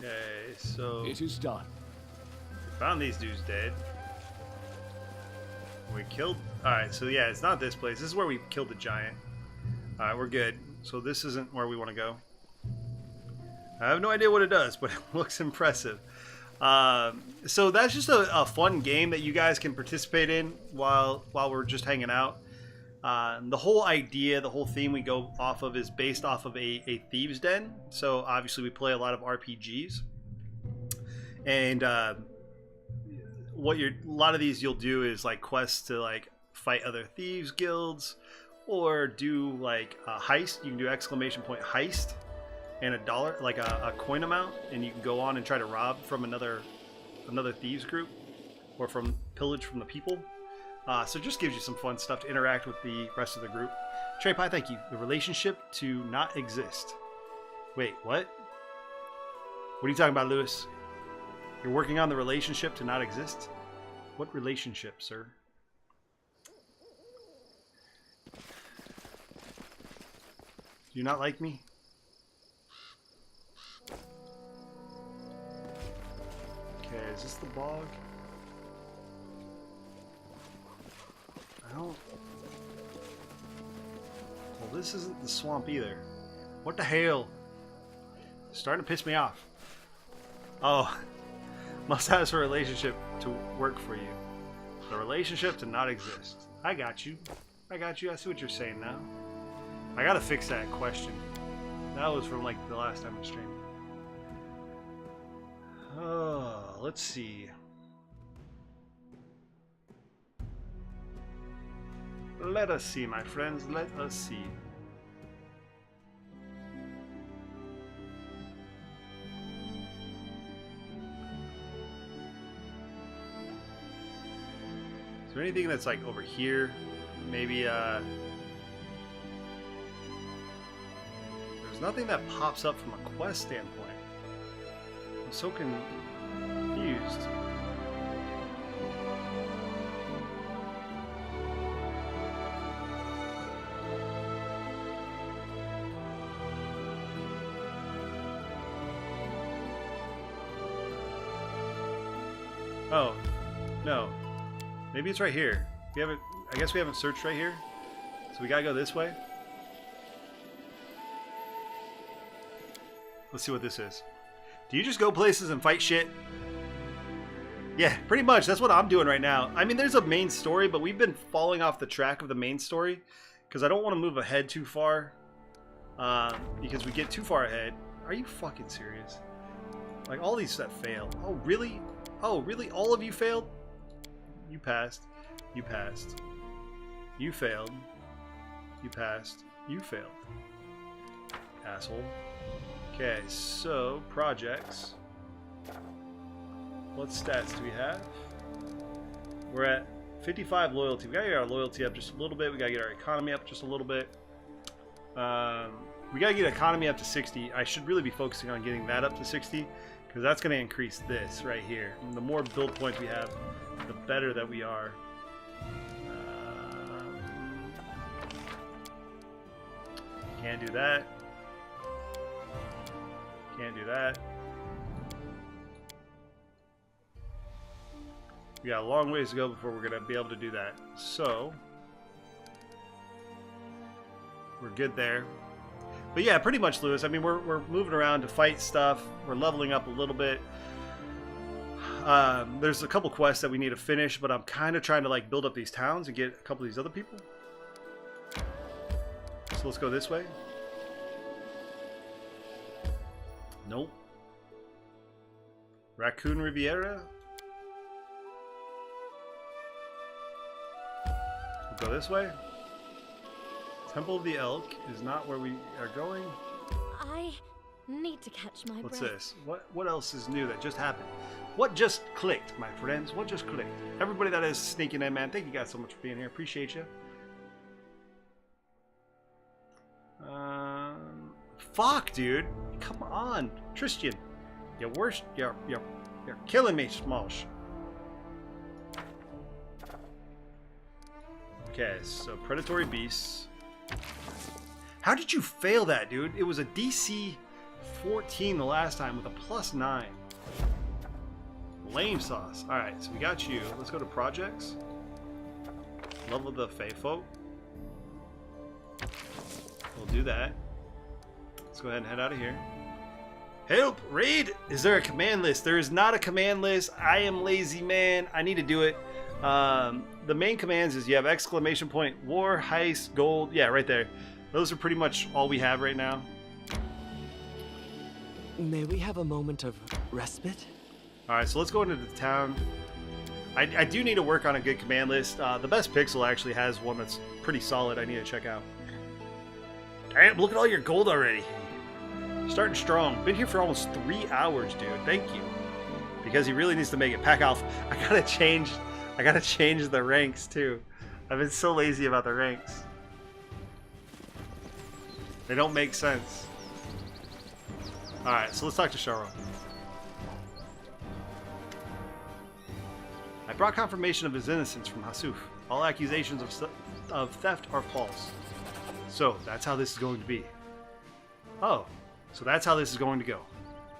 Okay, so It is done. we found these dudes dead. We killed. Alright, so yeah, it's not this place. This is where we killed the giant. Alright, we're good. So this isn't where we want to go. I have no idea what it does, but it looks impressive. So that's just a fun game that you guys can participate in while we're just hanging out. The whole idea, the whole theme we go off of is based off of a thieves' den. So obviously we play a lot of RPGs, and a lot of these you'll do is like quests to like fight other thieves guilds, or do like a heist. You can do !heist and $1, like a coin amount, and you can go on and try to rob from another thieves group, or from pillage from the people. So it just gives you some fun stuff to interact with the rest of the group. Trey Pie, thank you. The relationship to not exist. Wait, what? What are you talking about, Lewis? You're working on the relationship to not exist? What relationship, sir? Do you not like me? Okay, is this the bog? Well, this isn't the swamp either. What the hell? It's starting to piss me off. Oh, must have a relationship to work for you. The relationship to not exist. I got you. I got you. I see what you're saying now. I gotta fix that question. That was from like the last time I streamed. Oh, let's see. Let us see, my friends. Let us see. Is there anything that's like over here? Maybe there's nothing that pops up from a quest standpoint. I'm so confused. Oh, no. Maybe it's right here. We haven't. I guess we haven't searched right here. So we gotta go this way. Let's see what this is. Do you just go places and fight shit? Yeah, pretty much. That's what I'm doing right now. I mean, there's a main story, but we've been falling off the track of the main story because I don't want to move ahead too far. Because we get too far ahead. Are you fucking serious? Like all these that fail. Oh, really? Oh, really? All of you failed? You passed. You passed. You failed. You passed. You failed. Asshole. Okay, so projects. What stats do we have? We're at 55 loyalty. We gotta get our loyalty up just a little bit. We gotta get our economy up just a little bit. We gotta get economy up to 60. I should really be focusing on getting that up to 60 because that's gonna increase this right here. And the more build points we have, the better that we are. Can't do that. Can't do that. We got a long ways to go before we're gonna be able to do that. So we're good there. But yeah, pretty much, Lewis. I mean, we're moving around to fight stuff. We're leveling up a little bit. There's a couple quests that we need to finish, but I'm kind of trying to like build up these towns and get a couple of these other people. So let's go this way. Nope. Raccoon Riviera. We'll go this way. Temple of the Elk is not where we are going. I need to catch my What's breath. this? What else is new that just happened? What just clicked, my friends? What just clicked? Everybody that is sneaking in, man, thank you guys so much for being here. Appreciate you. Fuck, dude. Come on, Tristan. You're worst. You're killing me, Smosh. Okay, so predatory beasts. How did you fail that, dude? It was a DC 14 the last time with a +9. Lame sauce. Alright, so we got you. Let's go to projects. Level the Fae folk. We'll do that. Let's go ahead and head out of here. Help! Raid! Is there a command list? There is not a command list. I am lazy, man. I need to do it. The main commands is you have exclamation point, war, heist, gold. Yeah, right there. Those are pretty much all we have right now. May we have a moment of respite? Alright, so let's go into the town. I do need to work on a good command list. The Best Pixel actually has one that's pretty solid I need to check out. Damn, look at all your gold already. Starting strong. Been here for almost 3 hours, dude. Thank you. Because he really needs to make it. Pack Alf. I gotta change the ranks too. I've been so lazy about the ranks. They don't make sense. Alright, so let's talk to Sharo. I brought confirmation of his innocence from Hasuf. All accusations of theft are false. So, that's how this is going to be. Oh, so that's how this is going to go.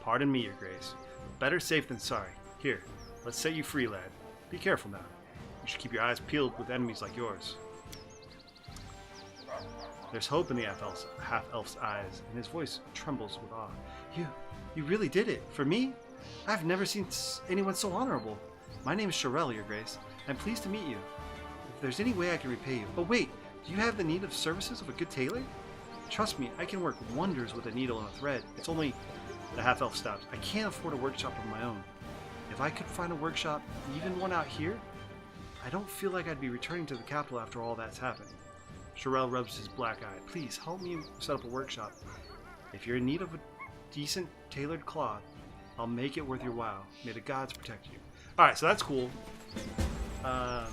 Pardon me, Your Grace. Better safe than sorry. Here, let's set you free, lad. Be careful now. You should keep your eyes peeled with enemies like yours. There's hope in the half-elf's eyes, and his voice trembles with awe. You really did it. For me? I've never seen anyone so honorable. My name is Sharel, Your Grace. I'm pleased to meet you. If there's any way I can repay you... Oh, wait. Do you have the need of services of a good tailor? Trust me, I can work wonders with a needle and a thread. It's only The half-elf stops. I can't afford a workshop of my own. If I could find a workshop, even one out here, I don't feel like I'd be returning to the capital after all that's happened. Sherelle rubs his black eye. Please, help me set up a workshop. If you're in need of a decent tailored cloth, I'll make it worth your while. May the gods protect you. Alright, so that's cool. I'm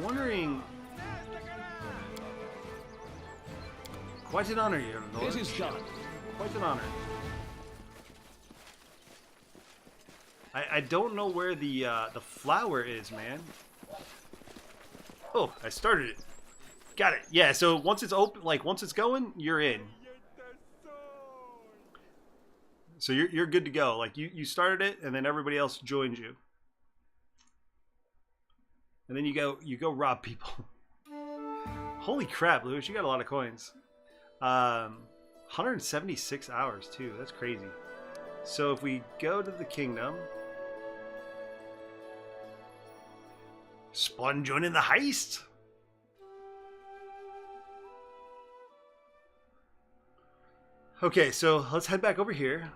wondering... Quite an honor, your lord. This is done. Quite an honor. I don't know where the flower is, man. Oh, I started it. Got it. Yeah, so once it's open, like once it's going, you're in. So you're good to go. Like you started it, and then everybody else joins you. And then you go rob people. Holy crap, Lewis, you got a lot of coins. 176 hours too. That's crazy. So if we go to the kingdom, Spawn joining the heist. Okay, so let's head back over here.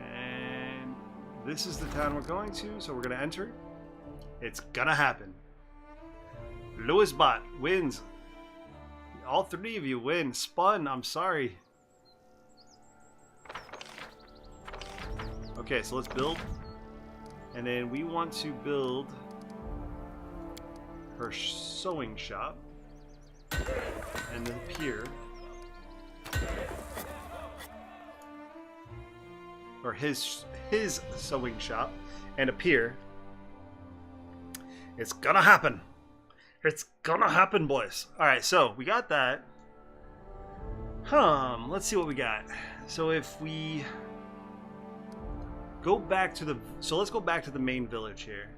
And this is the town we're going to, so we're going to enter. It's gonna happen. Louisbot wins. All three of you win. Spun, I'm sorry. Okay, so let's build. And then we want to build her sewing shop. And then pier. Or his sewing shop and a pier. It's gonna happen. It's gonna happen, boys. Alright, so we got that. Let's see what we got. So if we go back to the... So let's go back to the main village here.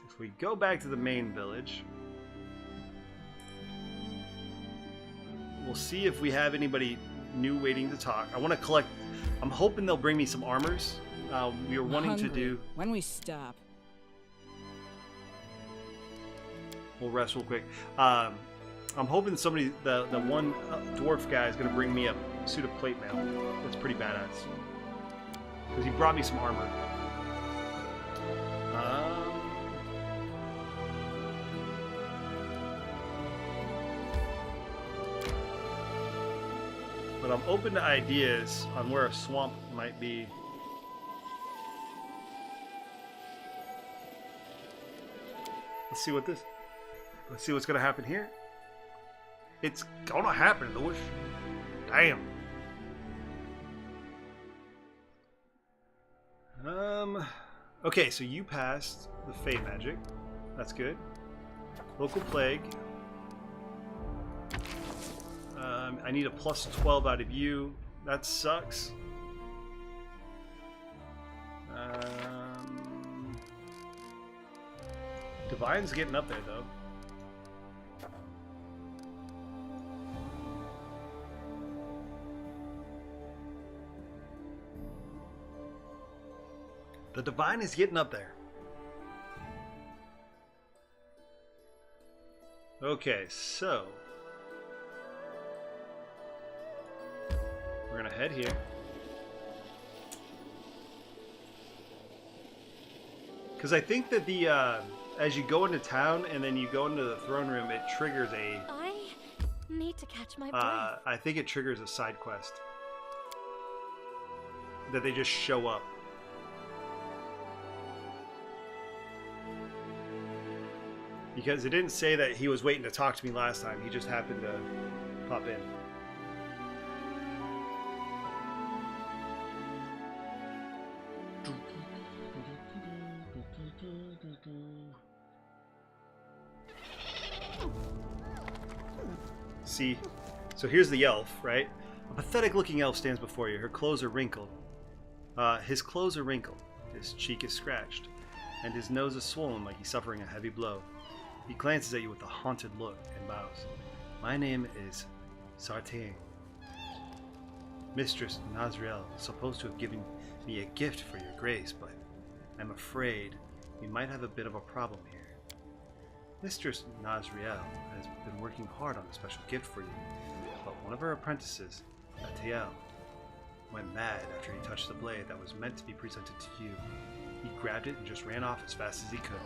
If we go back to the main village, we'll see if we have anybody new waiting to talk. I want to collect... I'm hoping they'll bring me some armors. We were wanting to do... When we stop. We'll rest real quick. I'm hoping somebody, the one dwarf guy, is going to bring me a suit of plate mail. That's pretty badass. Because he brought me some armor. But I'm open to ideas on where a swamp might be. Let's see what's going to happen here. It's gonna happen, Louis. Damn. Okay, so you passed the Fey magic. That's good. Local plague. I need a plus 12 out of you. That sucks. Divine's getting up there, though. The Divine is getting up there. Okay, so we're gonna head here. Because I think that the as you go into town and then you go into the throne room, it triggers a... I need to catch my breath. I think it triggers a side quest. That they just show up. Because it didn't say that he was waiting to talk to me last time. He just happened to pop in. See? So here's the elf, right? A pathetic looking elf stands before you. Her clothes are wrinkled. His clothes are wrinkled. His cheek is scratched. And his nose is swollen like he's suffering a heavy blow. He glances at you with a haunted look and bows. My name is Sartain. Mistress Nazriel is supposed to have given me a gift for your grace, but I'm afraid we might have a bit of a problem here. Mistress Nazriel has been working hard on a special gift for you, but one of her apprentices, Natael, went mad after he touched the blade that was meant to be presented to you. He grabbed it and just ran off as fast as he could.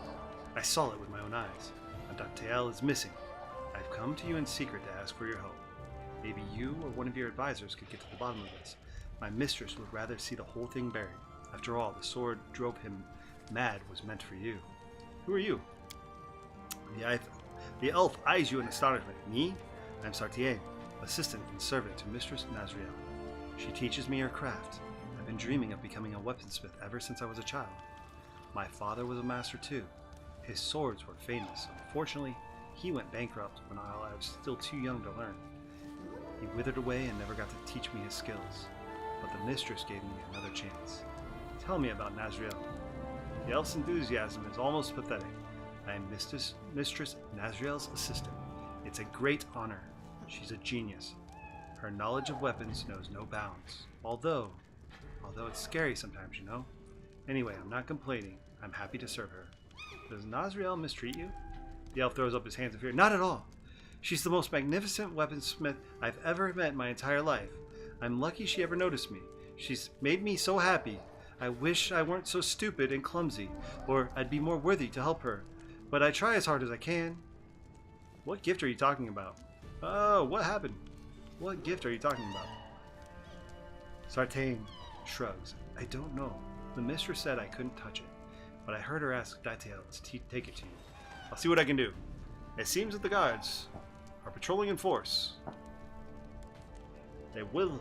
I saw it with my own eyes. And Natael is missing. I've come to you in secret to ask for your help. Maybe you or one of your advisors could get to the bottom of this. My mistress would rather see the whole thing buried. After all, the sword drove him mad was meant for you. Who are you? The elf eyes you in astonishment. Me? I'm Sartier, assistant and servant to Mistress Nazriel. She teaches me her craft. I've been dreaming of becoming a weaponsmith ever since I was a child. My father was a master too. His swords were famous. Unfortunately, he went bankrupt when I was still too young to learn. He withered away and never got to teach me his skills. But the mistress gave me another chance. Tell me about Nazriel. The elf's enthusiasm is almost pathetic. I am Mistress Nazriel's assistant. It's a great honor. She's a genius. Her knowledge of weapons knows no bounds. Although it's scary sometimes, you know? Anyway, I'm not complaining. I'm happy to serve her. Does Nazriel mistreat you? The elf throws up his hands in fear. Not at all. She's the most magnificent weaponsmith I've ever met in my entire life. I'm lucky she ever noticed me. She's made me so happy. I wish I weren't so stupid and clumsy, or I'd be more worthy to help her. But I try as hard as I can. What gift are you talking about? Oh, what happened? What gift are you talking about? Sartain shrugs. I don't know. The mistress said I couldn't touch it, but I heard her ask Datael to take it to you. I'll see what I can do. It seems that the guards are patrolling in force. It will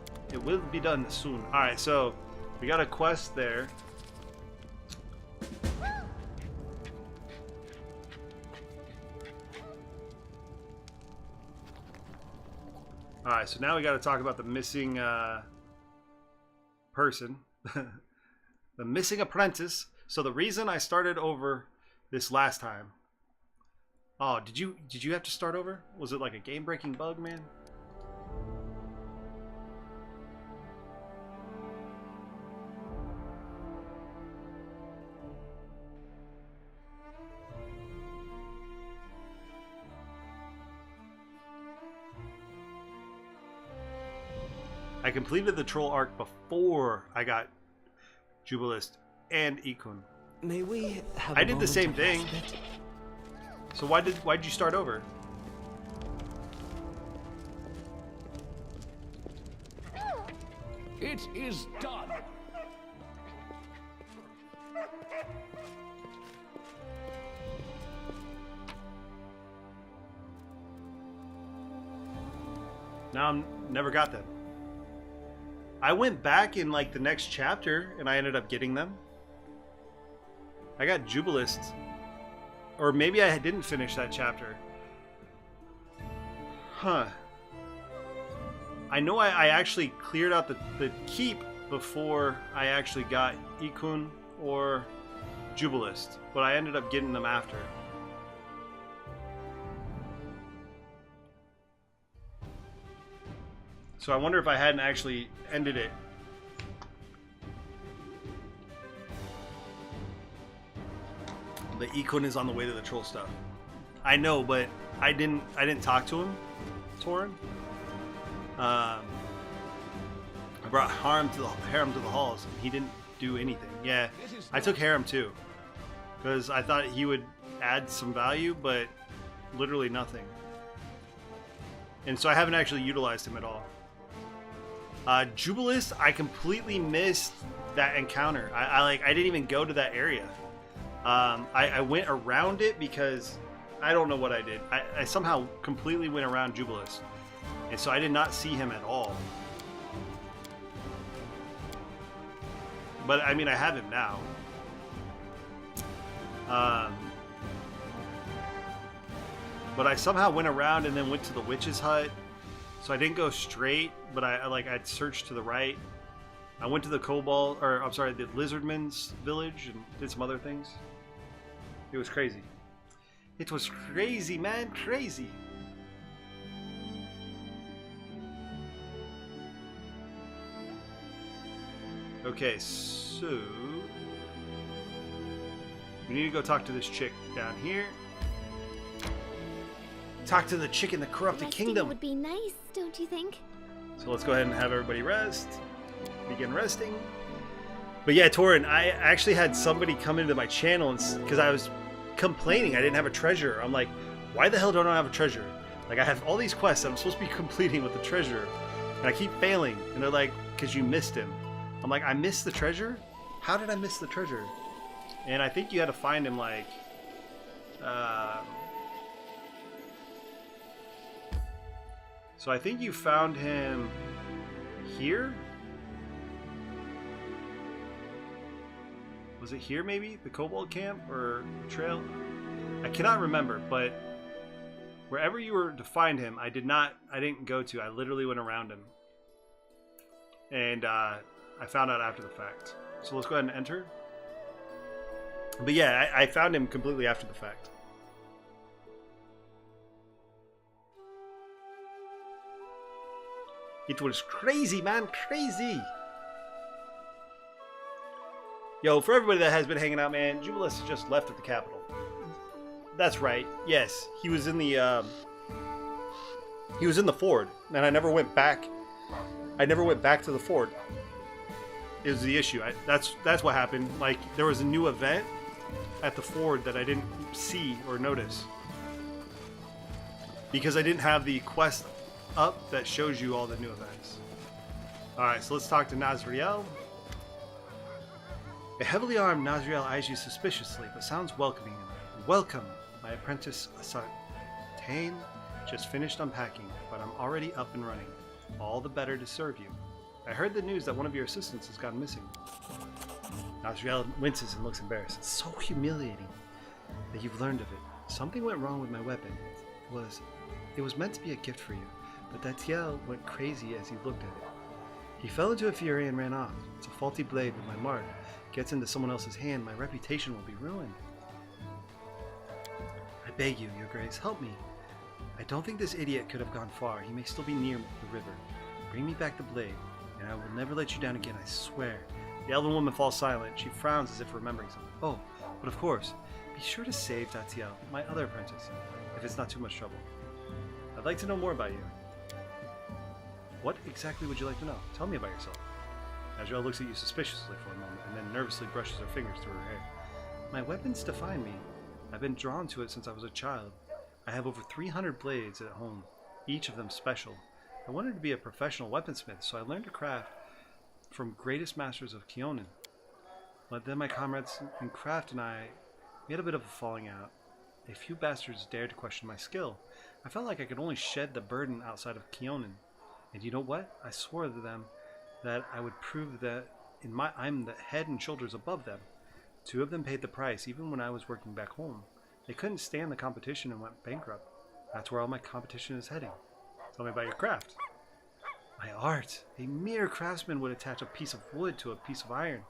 be done soon. Alright, so we got a quest there. Alright, so now we got to talk about the missing person. The missing apprentice. So the reason I started over this last time. Oh, did you have to start over? Was it like a game-breaking bug, man? I completed the troll arc before I got Jubilist and Ikun. May we have I did the same thing. So why'd you start over? It is done. Now I'm never got them. I went back in like the next chapter and I ended up getting them. I got Jubilist. Or maybe I didn't finish that chapter. Huh. I know I actually cleared out the keep before I actually got Ikun or Jubilist. But I ended up getting them after. So I wonder if I hadn't actually ended it. The Ikun is on the way to the troll stuff. I know, but I didn't talk to him, Torin. I brought Harem to the halls, and he didn't do anything. Yeah, I took Harem too, because I thought he would add some value, but literally nothing. And so I haven't actually utilized him at all. Jubilist, I completely missed that encounter. I didn't even go to that area. I went around it because I don't know what I did. I somehow completely went around Jubilist, and so I did not see him at all. But I mean, I have him now. But I somehow went around and then went to the witch's hut. So I didn't go straight, but I'd searched to the right. I went to the kobold, or I'm sorry, the lizardman's village and did some other things. It was crazy. It was crazy, man, crazy. Okay, so We need to go talk to this chick down here. Talk to the chick in the corrupted Resting kingdom. would be nice, don't you think? So let's go ahead and have everybody rest. Begin resting. But yeah, Torin, I actually had somebody come into my channel because I was complaining I didn't have a treasure. I'm like, why the hell don't I have a treasure? Like, I have all these quests I'm supposed to be completing with the treasure, and I keep failing. And they're like, because you missed him. I'm like, I missed the treasure? How did I miss the treasure? And I think you had to find him, like, so I think you found him here? Was it here maybe? The Kobold camp or trail? I cannot remember, but wherever you were to find him, I didn't go to. I literally went around him. And I found out after the fact. So let's go ahead and enter. But yeah, I found him completely after the fact. It was crazy, man, crazy. Yo, for everybody that has been hanging out, man, Jubileus has just left at the capital. That's right. Yes, he was in the ford, and I never went back. I never went back to the ford. It was the issue. That's what happened. Like, there was a new event at the ford that I didn't see or notice because I didn't have the quest up that shows you all the new events. All right, so let's talk to Nazriel. A heavily armed Nazriel eyes you suspiciously, but sounds welcoming. Welcome, my apprentice Sartain. Just finished unpacking, but I'm already up and running. All the better to serve you. I heard the news that one of your assistants has gone missing. Nazriel winces and looks embarrassed. It's so humiliating that you've learned of it. Something went wrong with my weapon. It was meant to be a gift for you, but Datiel went crazy as he looked at it. He fell into a fury and ran off. It's a faulty blade with my mark. Gets into someone else's hand, my reputation will be ruined. I beg you, your grace, help me. I don't think this idiot could have gone far. He may still be near the river. Bring me back the blade, and I will never let you down again, I swear. The elven woman falls silent. She frowns as if remembering something. Oh, but of course, be sure to save Datiel, my other apprentice, if it's not too much trouble. I'd like to know more about you. What exactly would you like to know? Tell me about yourself. Nazriel looks at you suspiciously for a moment, and then nervously brushes her fingers through her hair. My weapons define me. I've been drawn to it since I was a child. I have over 300 blades at home, each of them special. I wanted to be a professional weaponsmith, so I learned to craft from greatest masters of Keonan. But then my comrades in craft and I, we had a bit of a falling out. A few bastards dared to question my skill. I felt like I could only shed the burden outside of Keonan. And you know what? I swore to them that I would prove that I'm the head and shoulders above them. 2 of them paid the price, even when I was working back home. They couldn't stand the competition and went bankrupt. That's where all my competition is heading. Tell me about your craft. My art. A mere craftsman would attach a piece of wood to a piece of iron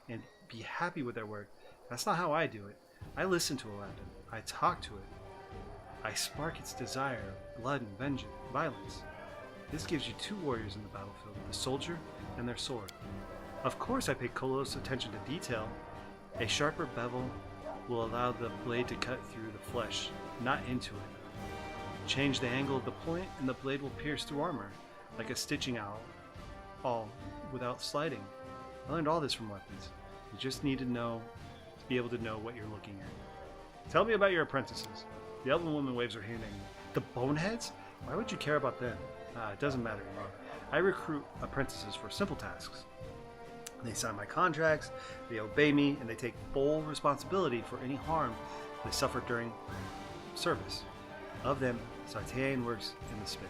and be happy with their work. That's not how I do it. I listen to a weapon. I talk to it. I spark its desire, blood and violence. This gives you 2 warriors in the battlefield, the soldier and their sword. Of course I pay close attention to detail. A sharper bevel will allow the blade to cut through the flesh, not into it. Change the angle of the point and the blade will pierce through armor, like a stitching owl, all without sliding. I learned all this from weapons. You just need to be able to know what you're looking at. Tell me about your apprentices. The elven woman waves her hand at you. The boneheads? Why would you care about them? It doesn't matter anymore. I recruit apprentices for simple tasks. They sign my contracts, they obey me, and they take full responsibility for any harm they suffer during service. Of them, Sartain works in the smith.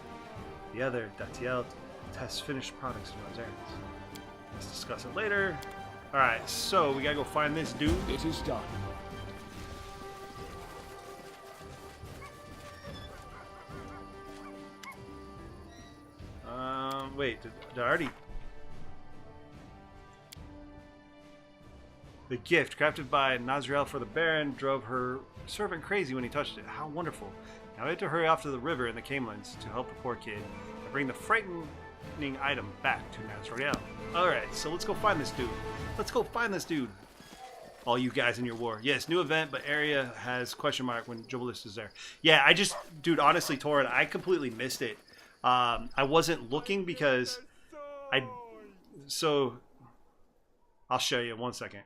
The other, Datiel, tests finished products and runs errands. Let's discuss it later. Alright, so we gotta go find this dude. It is done. Wait, did I already... The gift, crafted by Nazriel for the Baron, drove her servant crazy when he touched it. How wonderful. Now I have to hurry off to the river in the Camelins to help the poor kid and bring the frightening item back to Nazriel. Alright, so let's go find this dude. Let's go find this dude. all you guys in your war. Yes, new event, but area has question mark when Jubilis is there. Yeah, I just, dude, honestly, Torrid, I completely missed it. I wasn't looking because so I'll show you in 1 second.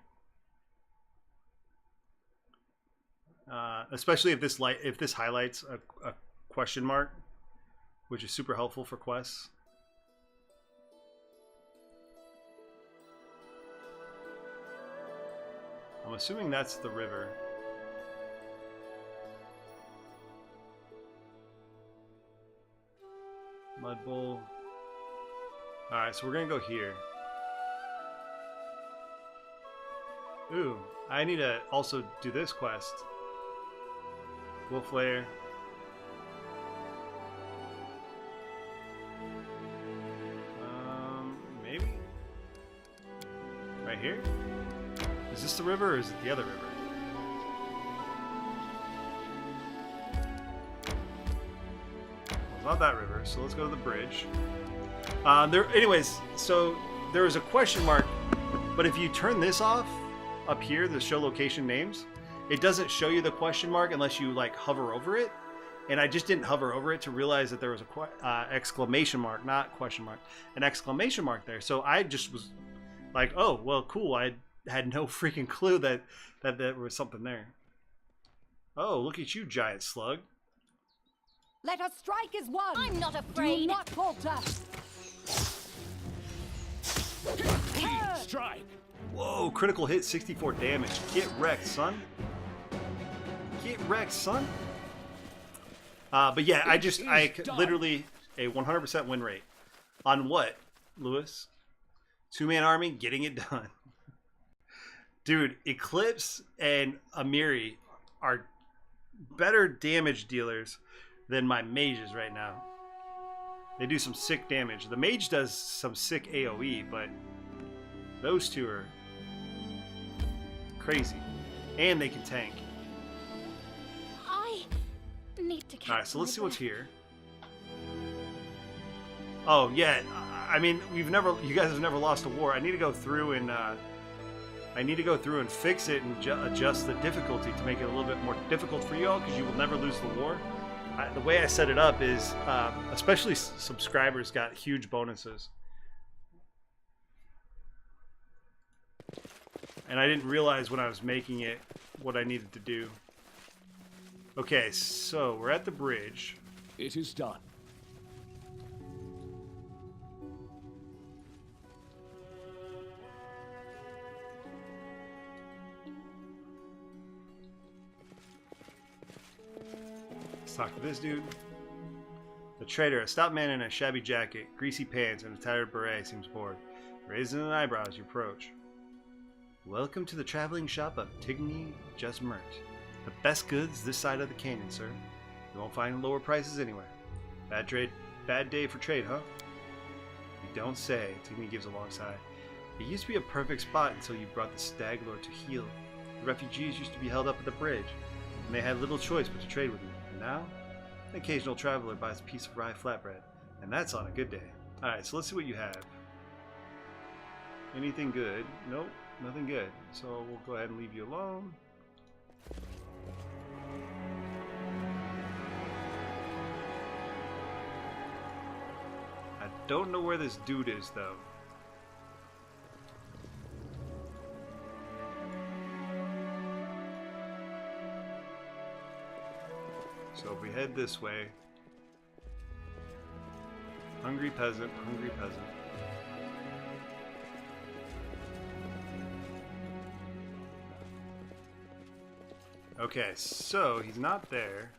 Especially if this highlights a question mark, which is super helpful for quests. I'm assuming that's the river. Mud Bowl. Alright, so we're gonna go here. Ooh, I need to also do this quest. Wolf Lair. Maybe? Right here? Is this the river or is it the other river? Well, it's not that river, so let's go to the bridge. Anyways, so there is a question mark, but if you turn this off up here, the show location names, it doesn't show you the question mark unless you like hover over it. And I just didn't hover over it to realize that there was a exclamation mark, not question mark, an exclamation mark there. So I just was like, oh, well, cool. I had no freaking clue that there was something there. Oh, look at you, giant slug. Let us strike as one. I'm not afraid. Do not falter. Strike. Whoa, critical hit, 64 damage. Get wrecked, son. Get wrecked, son. But yeah, I literally a 100% win rate. On what, Lewis? Two-man army, getting it done. Dude, Eclipse and Amiri are better damage dealers than my mages right now. They do some sick damage. The mage does some sick AoE, but those two are crazy. And they can tank. I need to catch. Alright, so let's see what's here. Oh, yeah. I mean, you guys have never lost a war. I need to go through and fix it and adjust the difficulty to make it a little bit more difficult for you all, because you will never lose the war. The way I set it up is, especially subscribers got huge bonuses. And I didn't realize when I was making it what I needed to do. Okay, so we're at the bridge. It is done. Let's talk to this dude. The trader, a stout man in a shabby jacket, greasy pants, and a tattered beret, seems bored. Raising an eyebrow as you approach. Welcome to the traveling shop of Tigny Jesmert. The best goods this side of the canyon, sir. You won't find lower prices anywhere. Bad day for trade, huh? You don't say, Tigny gives a long sigh. It used to be a perfect spot until you brought the stag lord to heal. The refugees used to be held up at the bridge, and they had little choice but to trade with me. And now, an occasional traveler buys a piece of rye flatbread, and that's on a good day. Alright, so let's see what you have. Anything good? Nope, nothing good. So we'll go ahead and leave you alone. I don't know where this dude is, though. So if we head this way, hungry peasant, hungry peasant. Okay, so he's not there.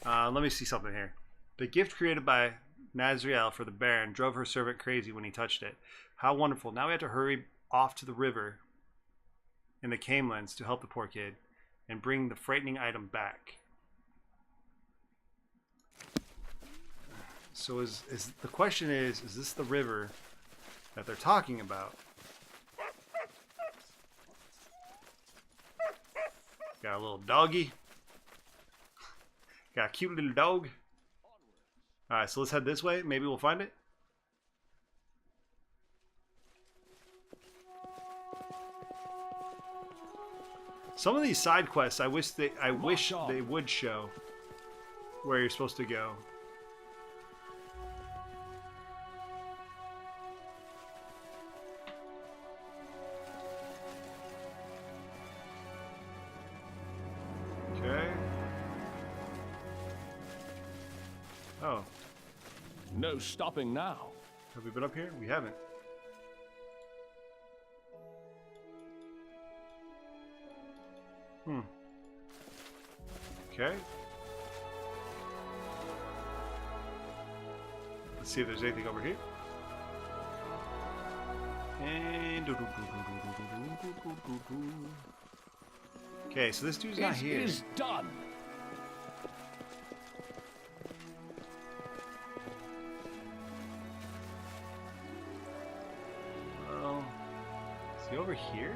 Let me see something here. The gift created by Nazriel for the Baron drove her servant crazy when he touched it. How wonderful. Now we have to hurry off to the river in the Camelands to help the poor kid and bring the frightening item back. So is the question is this the river that they're talking about? Got a little doggy. Got a cute little dog. Alright, so let's head this way. Maybe we'll find it. Some of these side quests, I wish they on. would show where you're supposed to go. Okay. Oh, No stopping now. have we been up here? We haven't. Okay. Let's see if there's anything over here. And okay, so this dude's not It here. is done. Well, is he over here?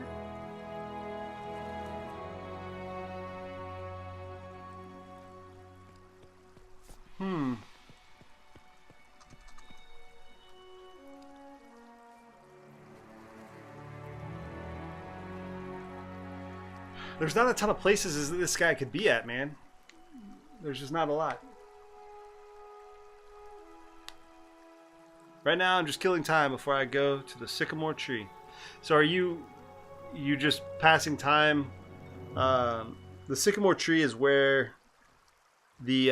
There's not a ton of places as this guy could be at, man. There's just not a lot. Right now, I'm just killing time before I go to the sycamore tree. So, are you just passing time? The sycamore tree is where the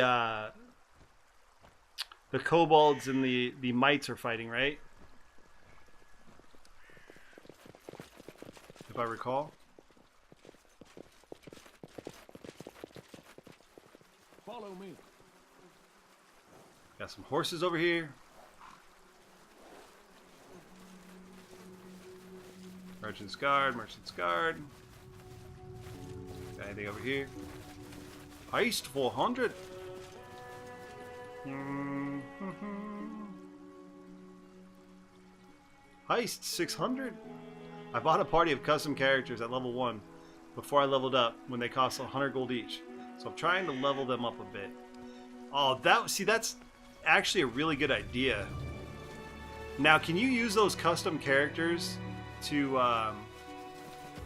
kobolds and the mites are fighting, right? If I recall. Follow me. Got some horses over here. Merchant's Guard, Merchant's Guard. Got anything over here? Heist 400. Heist 600. I bought a party of custom characters at level 1 before I leveled up when they cost 100 gold each. So I'm trying to level them up a bit. Oh, that's actually a really good idea. Now, can you use those custom characters to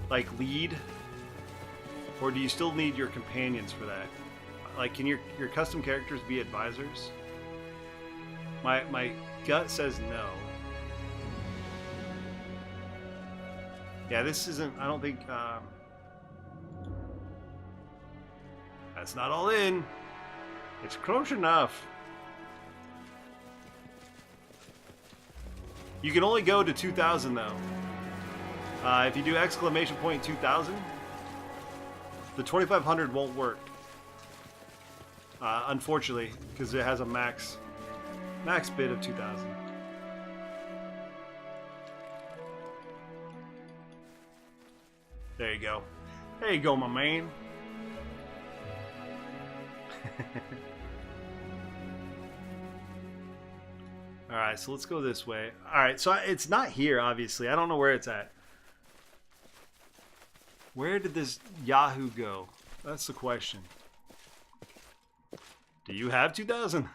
like lead, or do you still need your companions for that? Like, can your custom characters be advisors? My gut says no. Yeah, this isn't. I don't think. That's not all in. It's close enough. You can only go to 2,000 though. If you do exclamation point 2,000, the 2,500 won't work. Unfortunately, because it has a max bid of 2,000. There you go. There you go, my man. Alright, so let's go this way. Alright, so it's not here, obviously. I don't know where it's at. Where did this Yahoo go? That's the question. Do you have 2,000?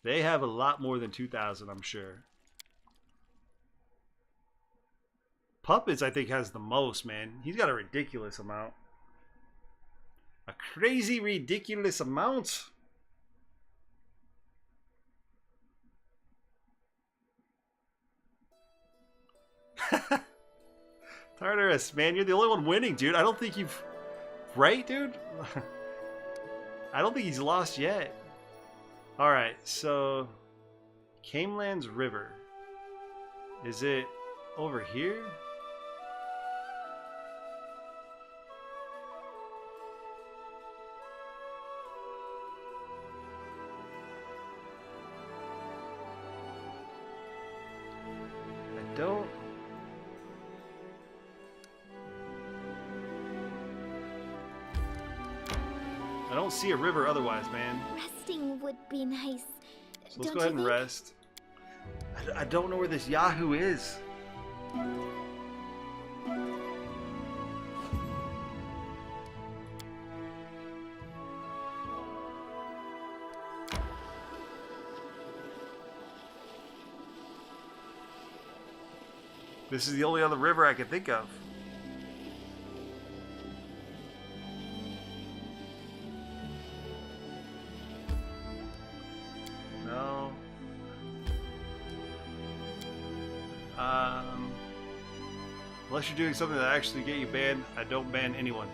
They have a lot more than 2,000, I'm sure. Puppets, I think, has the most, man. He's got a ridiculous amount. A crazy, ridiculous amount. Tartarus, man, you're the only one winning, dude. I don't think you've... Right, dude? I don't think he's lost yet. Alright, so... Camelands River. Is it over here? I don't see a river otherwise, man. Resting would be nice. So let's go ahead and rest. I don't know where this Yahoo is. This is the only other river I can think of. No. Unless you're doing something that actually get you banned, I don't ban anyone.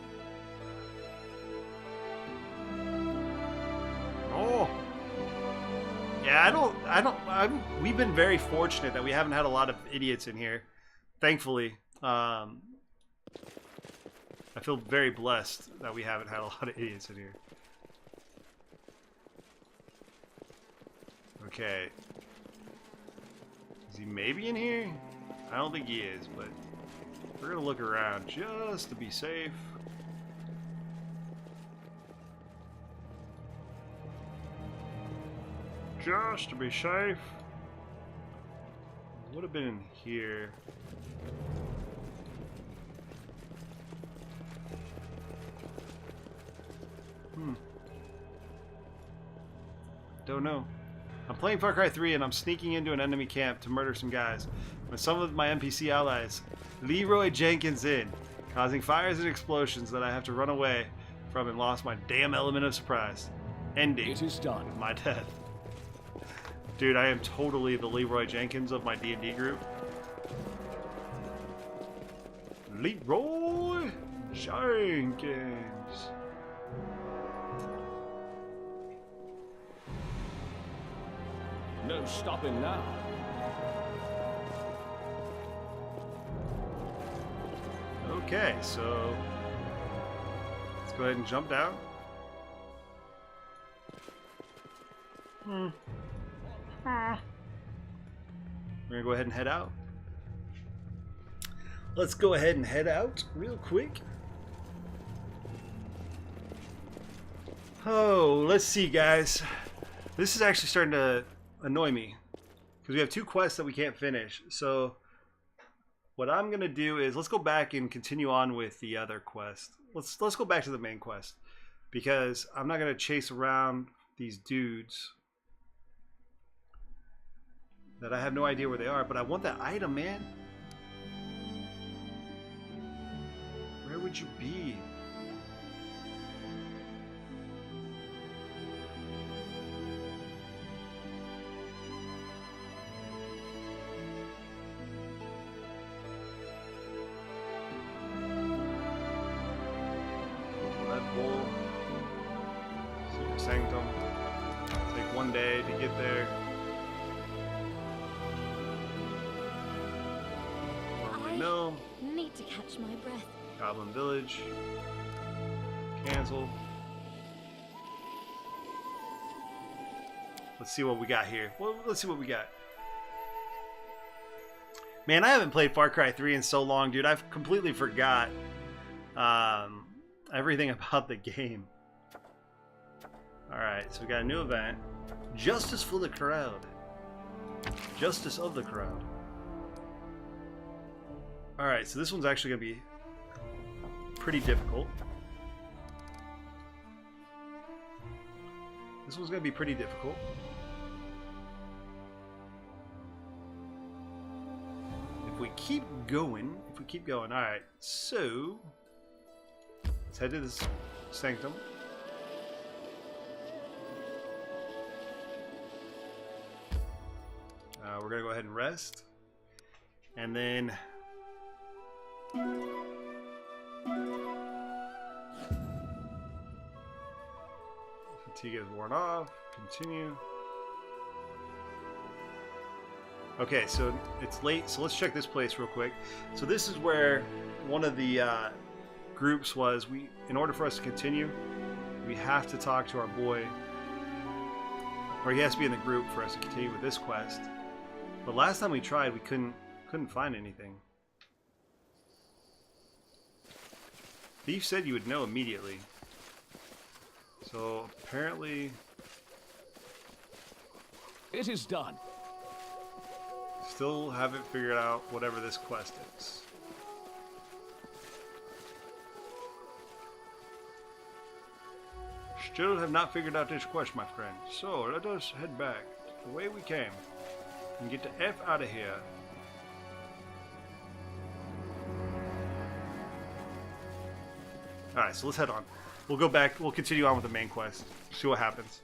Oh. Yeah, we've been very fortunate that we haven't had a lot of idiots in here. Thankfully. I feel very blessed that we haven't had a lot of idiots in here. Okay. Is he maybe in here? I don't think he is, but we're gonna look around just to be safe. Just to be safe. Would have been in here. Don't know. I'm playing Far Cry 3 and I'm sneaking into an enemy camp to murder some guys when some of my NPC allies Leroy Jenkins in, causing fires and explosions that I have to run away from and lost my damn element of surprise. Ending It is done. with my death. Dude, I am totally the Leroy Jenkins of my D&D group. Leroy Jenkins. No stopping now. Okay, so let's go ahead and jump down. We're gonna go ahead and head out. Let's go ahead and head out real quick. Oh, let's see, guys. This is actually starting to annoy me because we have two quests that we can't finish. So what I'm gonna do is let's go back and continue on with the other quest. Let's go back to the main quest because I'm not gonna chase around these dudes that I have no idea where they are, but I want that item, man. Where would you be? Red Bull, Secret Sanctum. Take one day to get there. No. Need to catch my breath. Goblin Village. Cancel. Let's see what we got here. Well, let's see what we got. Man, I haven't played Far Cry 3 in so long, dude. I've completely forgot everything about the game. Alright, so we got a new event. Justice for the crowd. Justice of the crowd. Alright, so this one's actually going to be pretty difficult. This one's going to be pretty difficult. If we keep going, alright, so let's head to this sanctum. We're going to go ahead and rest. And then fatigue is worn off. Continue. Okay, so it's late, so let's check this place real quick. So this is where one of the groups was. In order for us to continue, we have to talk to our boy, or he has to be in the group for us to continue with this quest. But last time we tried, we couldn't find anything. Thief said you would know immediately. So apparently It is done. still haven't figured out whatever this quest is. Still have not figured out this quest, my friend. So let us head back the way we came and get the F out of here. Alright, so let's head on. We'll go back. We'll continue on with the main quest. See what happens.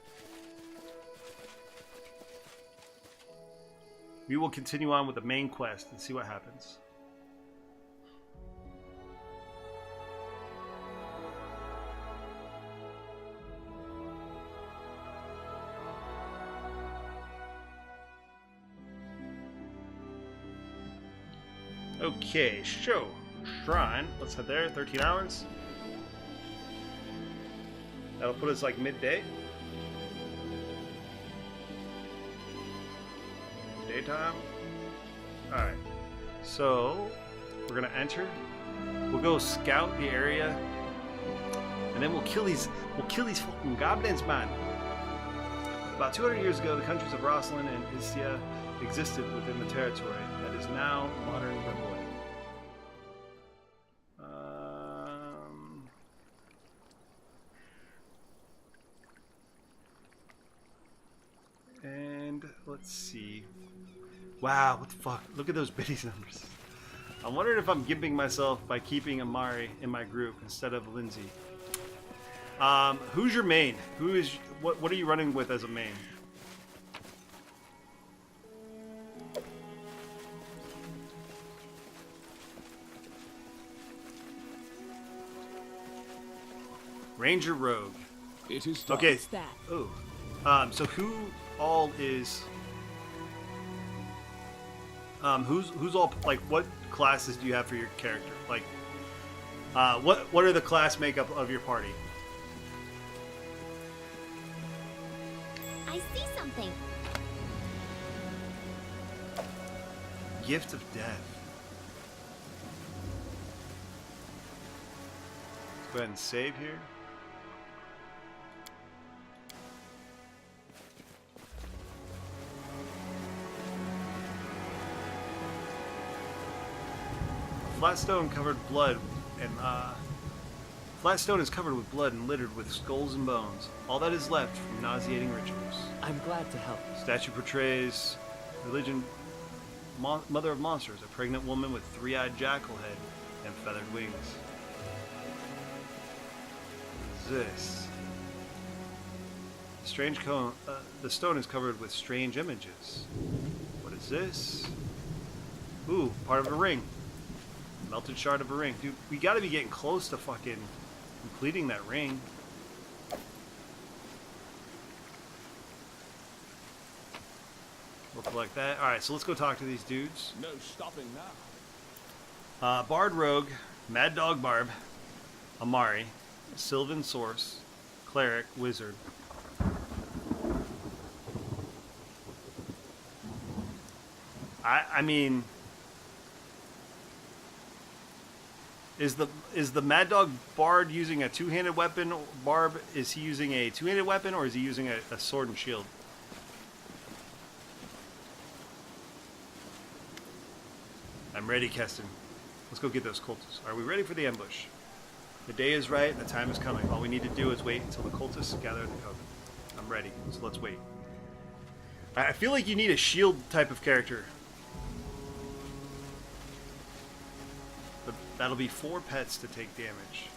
We will continue on with the main quest and see what happens. Okay, show. Shrine. Let's head there. 13 hours. That'll put us like midday. Daytime. Alright. So, we're gonna enter. We'll go scout the area. And then we'll kill these fucking goblins, man. About 200 years ago, the countries of Rosslyn and Istia existed within the territory that is now modern Grimwood. And let's see. Wow, what the fuck? Look at those biddies numbers. I'm wondering if I'm gimping myself by keeping Amari in my group instead of Lindsay. Who's your main? What are you running with as a main? Ranger Rogue. It is done. Okay. What's that? Oh. So who all is who's all, like, what classes do you have for your character? Like what are the class makeup of your party? I see something. Gift of Death. Let's go ahead and save here. Flat stone covered blood and flat stone is covered with blood and littered with skulls and bones. All that is left from nauseating rituals. I'm glad to help. Statue portrays religion, mother of monsters, a pregnant woman with three-eyed jackal head and feathered wings. What is this? Strange cone. The stone is covered with strange images. What is this? Ooh, part of a ring. Melted shard of a ring. Dude, we gotta be getting close to fucking completing that ring. We'll collect that. Alright, so let's go talk to these dudes. No stopping now. Bard Rogue, Mad Dog Barb, Amari, Sylvan Source, Cleric, Wizard. I mean, is the Mad Dog Bard using a two-handed weapon? Barb, is he using a two-handed weapon, or is he using a sword and shield? I'm ready, Keston. Let's go get those cultists. Are we ready for the ambush? The day is right, the time is coming. All we need to do is wait until the cultists gather in the coven. I'm ready, so let's wait. I feel like you need a shield type of character. But that'll be 4 pets to take damage.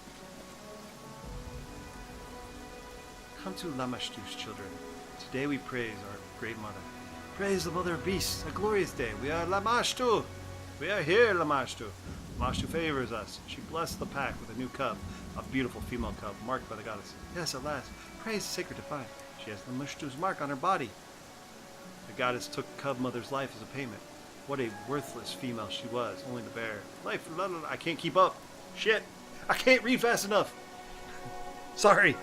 Come to Lamashtu's children. Today we praise our great mother. Praise the mother of beasts. A glorious day. We are Lamashtu. We are here, Lamashtu. Lamashtu favors us. She blessed the pack with a new cub, a beautiful female cub, marked by the goddess. Yes, at last. Praise the sacred divine. She has Lamashtu's mark on her body. The goddess took cub mother's life as a payment. What a worthless female she was, only to bear. Life, I can't keep up. Shit. I can't read fast enough. Sorry.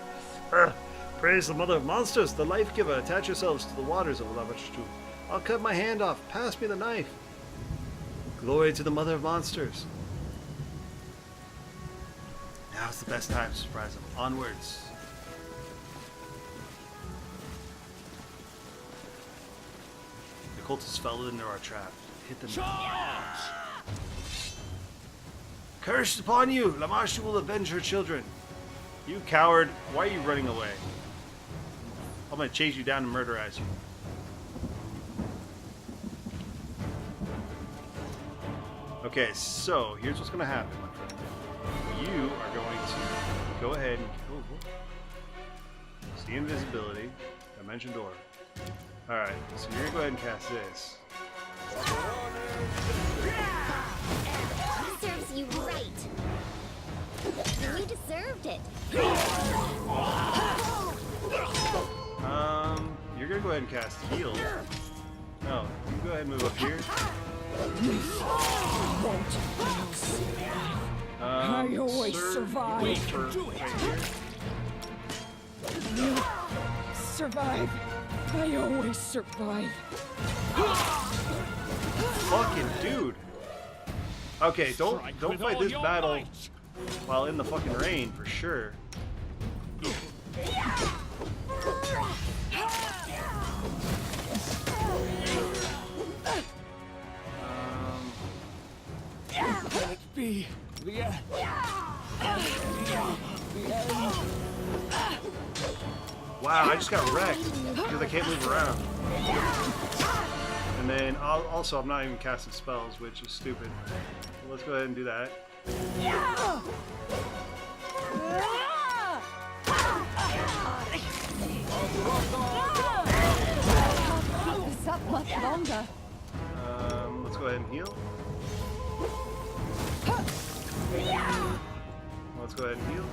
Praise the mother of monsters, the life giver. Attach yourselves to the waters of Lamashtu. I'll cut my hand off. Pass me the knife. Glory to the mother of monsters. Now's the best time to surprise them. Onwards. The cultists fell into our trap. Hit them. Charge! Cursed upon you! Lamashtu will avenge her children. You coward. Why are you running away? I'm gonna chase you down and murderize you. Okay, so here's what's gonna happen, my friend. You are going to go ahead and see invisibility, dimension door. Alright, so you're gonna go ahead and cast this. Serves you right. You deserved it. You're gonna go ahead and cast heal. No, you can go ahead and move up here. I always survive. We can do it. Right here. Survive. I always survive. Fucking dude. Okay, don't fight this battle while in the fucking rain for sure. Let it be the end. Wow, I just got wrecked because I can't move around. And then also I'm not even casting spells, which is stupid. So let's go ahead and do that. Keep this up much longer. Let's go ahead and heal. Let's go ahead and heal.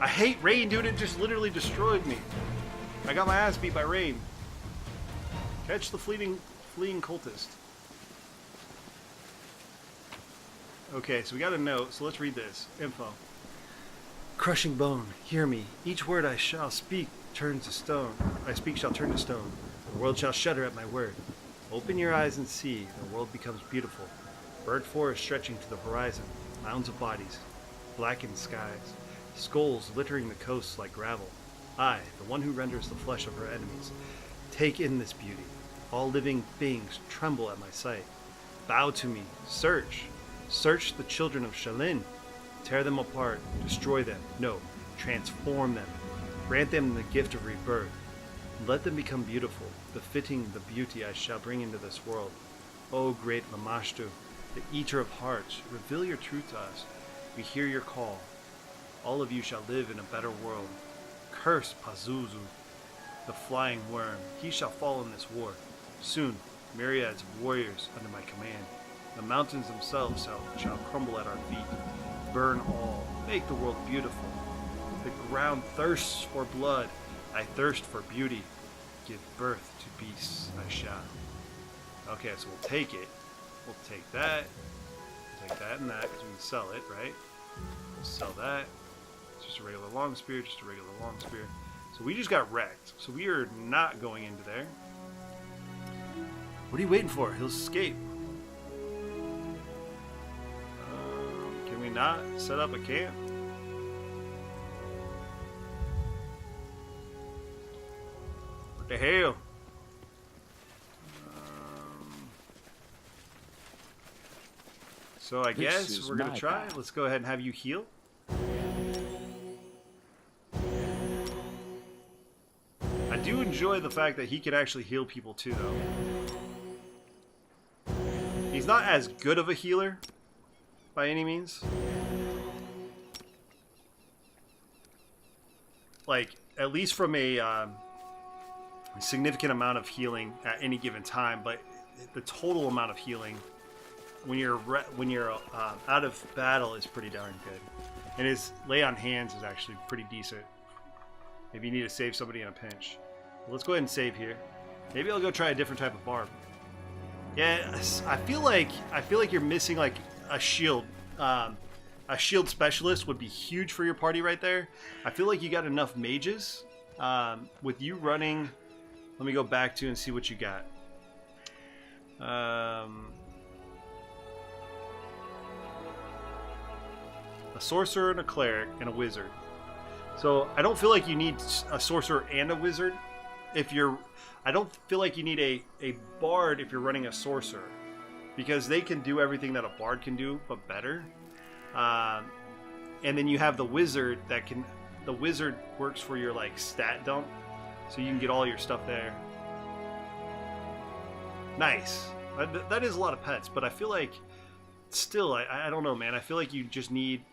I hate rain, dude. It just literally destroyed me. I got my ass beat by rain. Catch the fleeing cultist. Okay, so we got a note, so let's read this. Info. Crushing bone, hear me. Each word I shall speak turns to stone. I speak shall turn to stone. The world shall shudder at my word. Open your eyes and see. The world becomes beautiful. Bird forest stretching to the horizon. Mounds of bodies. Blackened skies. Skulls littering the coasts like gravel. I, the one who renders the flesh of her enemies, take in this beauty. All living beings tremble at my sight. Bow to me. Search. Search the children of Shalin. Tear them apart. Destroy them. No. Transform them. Grant them the gift of rebirth. Let them become beautiful, befitting the beauty I shall bring into this world. O great Lamashtu, the eater of hearts, reveal your truth to us. We hear your call. All of you shall live in a better world. Curse Pazuzu, the flying worm. He shall fall in this war. Soon, myriads of warriors under my command. The mountains themselves shall crumble at our feet. Burn all. Make the world beautiful. The ground thirsts for blood. I thirst for beauty. Give birth to beasts I shall. Okay, so we'll take it. We'll take that. We'll take that and that because we can sell it, right? We'll sell that. It's just a regular long spear, just a regular long spear. So we just got wrecked. So we are not going into there. What are you waiting for? He'll escape. Can we not set up a camp? What the hell? So I guess we're gonna try. Let's go ahead and have you heal. I do enjoy the fact that he can actually heal people too, though. He's not as good of a healer by any means. Like, at least from a significant amount of healing at any given time, but the total amount of healing when you're out of battle is pretty darn good. And his lay on hands is actually pretty decent if you need to save somebody in a pinch. Let's go ahead and save here. Maybe I'll go try a different type of barb. Yeah, I feel like you're missing like a shield. A shield specialist would be huge for your party right there. I feel like you got enough mages. With you running, let me go back to and see what you got. A sorcerer and a cleric and a wizard. So I don't feel like you need a sorcerer and a wizard. I don't feel like you need a bard if you're running a sorcerer, because they can do everything that a bard can do, but better. And then you have the wizard that can. The wizard works for your like stat dump, so you can get all your stuff there. Nice. That is a lot of pets, but I feel like still, I don't know, man. I feel like you just need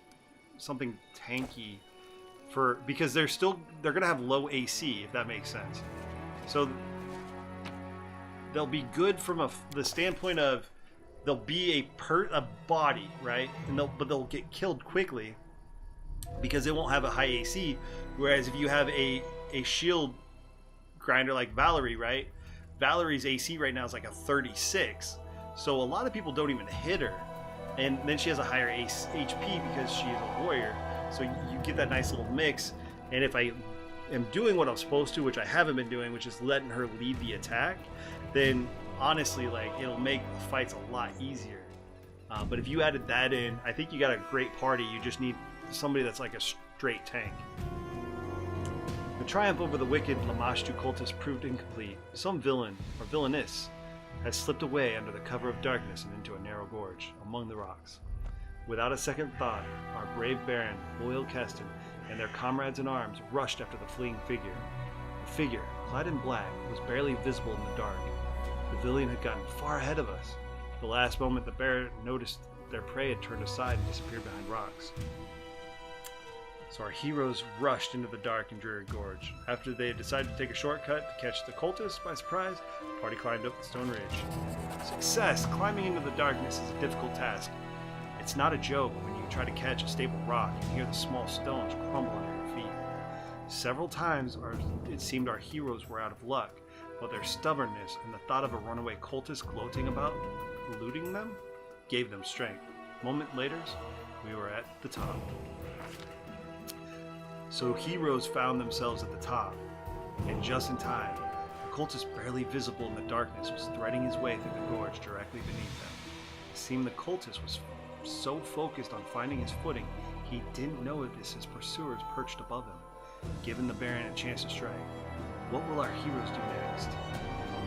something tanky because they're gonna have low AC, if that makes sense. So they'll be good from the standpoint of they'll be a body, right? But they'll get killed quickly because they won't have a high AC. Whereas if you have a shield grinder like Valerie, right? Valerie's AC right now is like a 36, so a lot of people don't even hit her, and then she has a higher HP because she is a warrior. So you get that nice little mix. And if I am doing what I'm supposed to, which I haven't been doing, which is letting her lead the attack, then honestly, like, it'll make the fights a lot easier. But if you added that in, I think you got a great party. You just need somebody that's like a straight tank. The triumph over the wicked Lamashtu cultists proved incomplete. Some villain or villainess has slipped away under the cover of darkness and into a narrow gorge among the rocks. Without a second thought, our brave Baron, loyal Keston, and their comrades in arms rushed after the fleeing figure. The figure, clad in black, was barely visible in the dark. The villain had gotten far ahead of us. The last moment the Baron noticed their prey had turned aside and disappeared behind rocks. So our heroes rushed into the dark and dreary gorge. After they had decided to take a shortcut to catch the cultists by surprise, the party climbed up the stone ridge. Success! Climbing into the darkness is a difficult task. It's not a joke when you try to catch a stable rock and hear the small stones crumble under your feet. Several times it seemed our heroes were out of luck, but their stubbornness and the thought of a runaway cultist gloating about eluding them gave them strength. A moment later, we were at the top. So heroes found themselves at the top, and just in time, the cultist barely visible in the darkness was threading his way through the gorge directly beneath them. It seemed the cultist was so focused on finding his footing, he didn't notice his pursuers perched above him, giving the Baron a chance to strike. What will our heroes do next?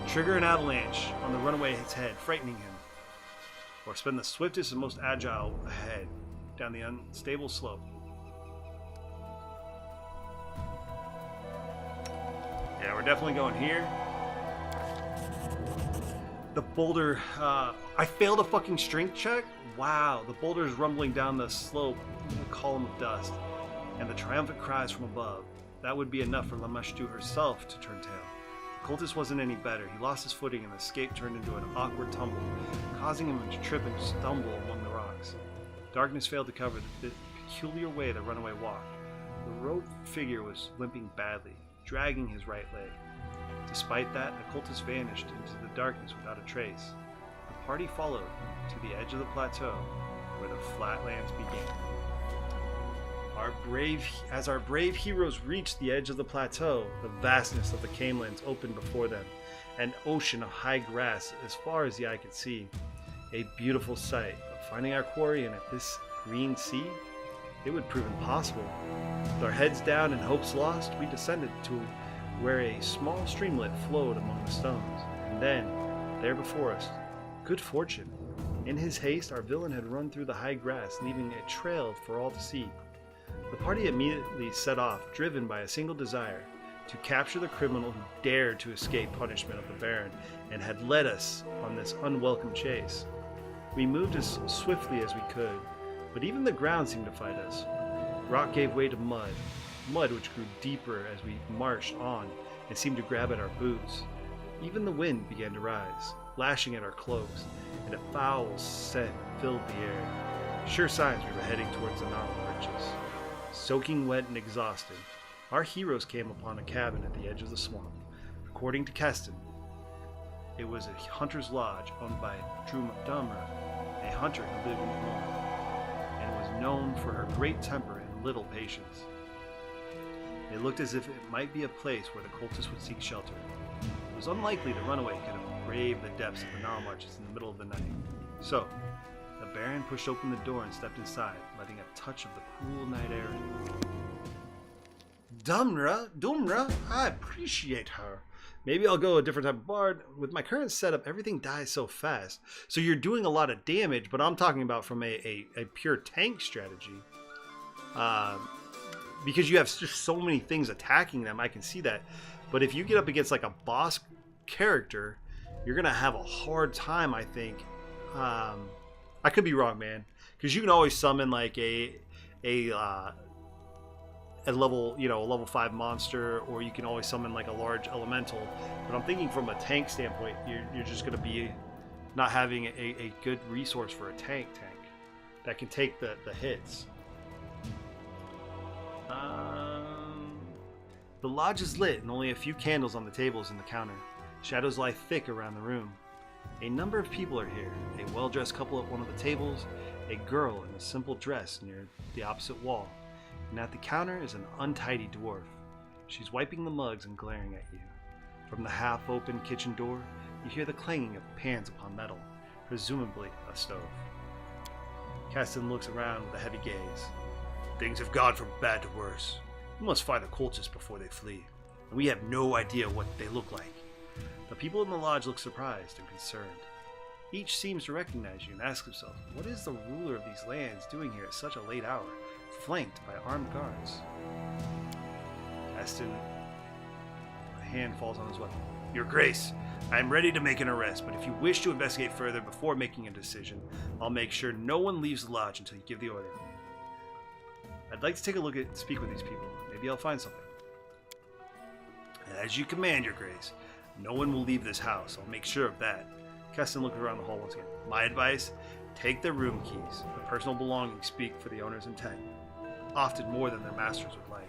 Trigger an avalanche on the runaway's head, frightening him, or spend the swiftest and most agile ahead down the unstable slope. Yeah, we're definitely going here. The boulder, I failed a fucking strength check? Wow, the boulder is rumbling down the slope in a column of dust, and the triumphant cries from above. That would be enough for Lamashtu herself to turn tail. The cultist wasn't any better. He lost his footing and the escape turned into an awkward tumble, causing him to trip and stumble among the rocks. Darkness failed to cover the peculiar way the runaway walked. The robed figure was limping badly, dragging his right leg. Despite that, the cultist vanished into the darkness without a trace. The party followed to the edge of the plateau where the flatlands began. As our brave heroes reached the edge of the plateau, the vastness of the Canelands opened before them, an ocean of high grass as far as the eye could see. A beautiful sight, but finding our quarry in this green sea, it would prove impossible. With our heads down and hopes lost, we descended to where a small streamlet flowed among the stones, and then, there before us, good fortune. In his haste, our villain had run through the high grass, leaving a trail for all to see. The party immediately set off, driven by a single desire, to capture the criminal who dared to escape punishment of the Baron and had led us on this unwelcome chase. We moved as swiftly as we could, but even the ground seemed to fight us. Rock gave way to mud which grew deeper as we marched on and seemed to grab at our boots. Even the wind began to rise, lashing at our cloaks, and a foul scent filled the air. Sure signs we were heading towards the mountain ridges. Soaking wet and exhausted, our heroes came upon a cabin at the edge of the swamp. According to Keston, it was a hunter's lodge owned by Dumra, a hunter who lived in the north, and was known for her great temper and little patience. It looked as if it might be a place where the cultists would seek shelter. It was unlikely the runaway could have braved the depths of the Nile marshes in the middle of the night. So, the Baron pushed open the door and stepped inside, letting a touch of the cool night air in. Dumra, I appreciate her. Maybe I'll go a different type of bard. With my current setup, everything dies so fast. So you're doing a lot of damage, but I'm talking about from a pure tank strategy. Because you have just so many things attacking them, I can see that. But if you get up against like a boss character, you're gonna have a hard time, I think. I could be wrong, man, because you can always summon like a level, a level 5 monster, or you can always summon like a large elemental. But I'm thinking from a tank standpoint, you're just gonna be not having a good resource for a tank that can take the hits. The lodge is lit and only a few candles on the tables and the counter. Shadows lie thick around the room. A number of people are here. A well-dressed couple at one of the tables, a girl in a simple dress near the opposite wall, and at the counter is an untidy dwarf. She's wiping the mugs and glaring at you. From the half-open kitchen door, you hear the clanging of pans upon metal, presumably a stove. Caston looks around with a heavy gaze. Things have gone from bad to worse. We must find the cultists before they flee, and we have no idea what they look like. The people in the lodge look surprised and concerned. Each seems to recognize you and ask himself, what is the ruler of these lands doing here at such a late hour, flanked by armed guards? Caston, a hand falls on his weapon. Your Grace, I am ready to make an arrest, but if you wish to investigate further before making a decision, I'll make sure no one leaves the lodge until you give the order. I'd like to take a look at speak with these people. Maybe I'll find something. As you command, Your Grace. No one will leave this house. I'll make sure of that. Keston looked around the hall once again. My advice, take their room keys. Their personal belongings speak for the owner's intent, often more than their masters would like.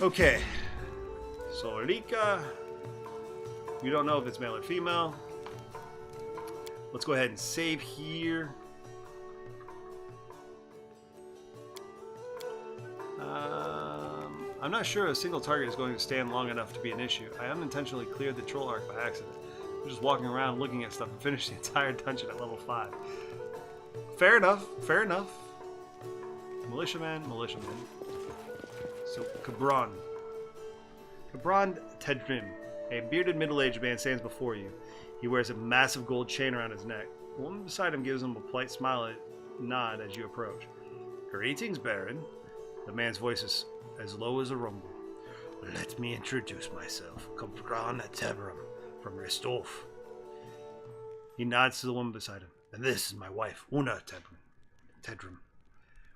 Okay. So Rika, you don't know if it's male or female. Let's go ahead and save here. I'm not sure a single target is going to stand long enough to be an issue. I unintentionally cleared the troll arc by accident. I'm just walking around looking at stuff and finished the entire dungeon at level 5. Fair enough, fair enough. Militiaman. So, Cabron Tedrim, a bearded middle-aged man, stands before you. He wears a massive gold chain around his neck. The woman beside him gives him a polite smile and nod as you approach. Greetings, Baron. The man's voice is as low as a rumble. Let me introduce myself, Cabron Tedrim from Restolf. He nods to the woman beside him. And this is my wife, Una Tedrim.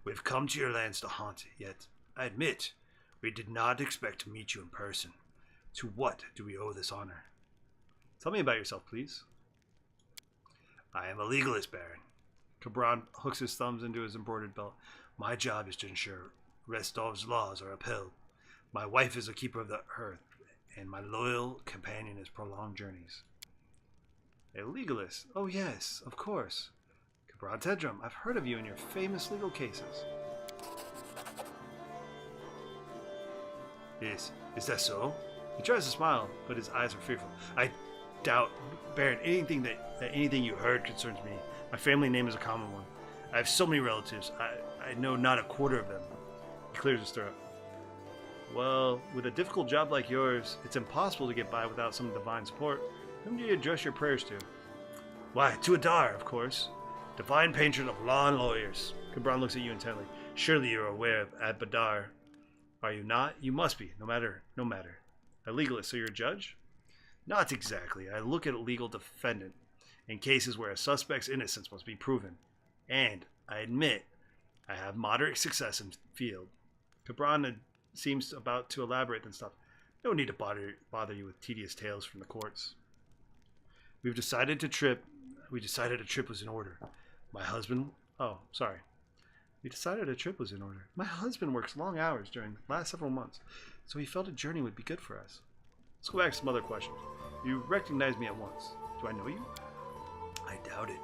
We've come to your lands to haunt, yet I admit we did not expect to meet you in person. To what do we owe this honor? Tell me about yourself, please. I am a legalist, Baron. Cabron hooks his thumbs into his embroidered belt. My job is to ensure Restov's laws are upheld. My wife is a keeper of the earth, and my loyal companion is prolonged journeys. A legalist? Oh yes, of course. Cabron Tedrim, I've heard of you in your famous legal cases. Is that so? He tries to smile, but his eyes are fearful. I doubt, Baron, anything you heard concerns me. My family name is a common one. I have so many relatives. I know not a quarter of them. He clears his throat. Well, with a difficult job like yours, it's impossible to get by without some divine support. Whom do you address your prayers to? Why, to Adar, of course. Divine patron of law and lawyers. Cabron looks at you intently. Surely you're aware of Abadar. Are you not? You must be. No matter. A legalist, so you're a judge? Not exactly. I look at a legal defendant in cases where a suspect's innocence must be proven. And, I admit, I have moderate success in the field. Cabron seems about to elaborate and stuff. No need to bother you with tedious tales from the courts. We decided a trip was in order. We decided a trip was in order. My husband works long hours during the last several months, so he felt a journey would be good for us. Let's go back to some other questions. You recognized me at once. Do I know you? I doubt it,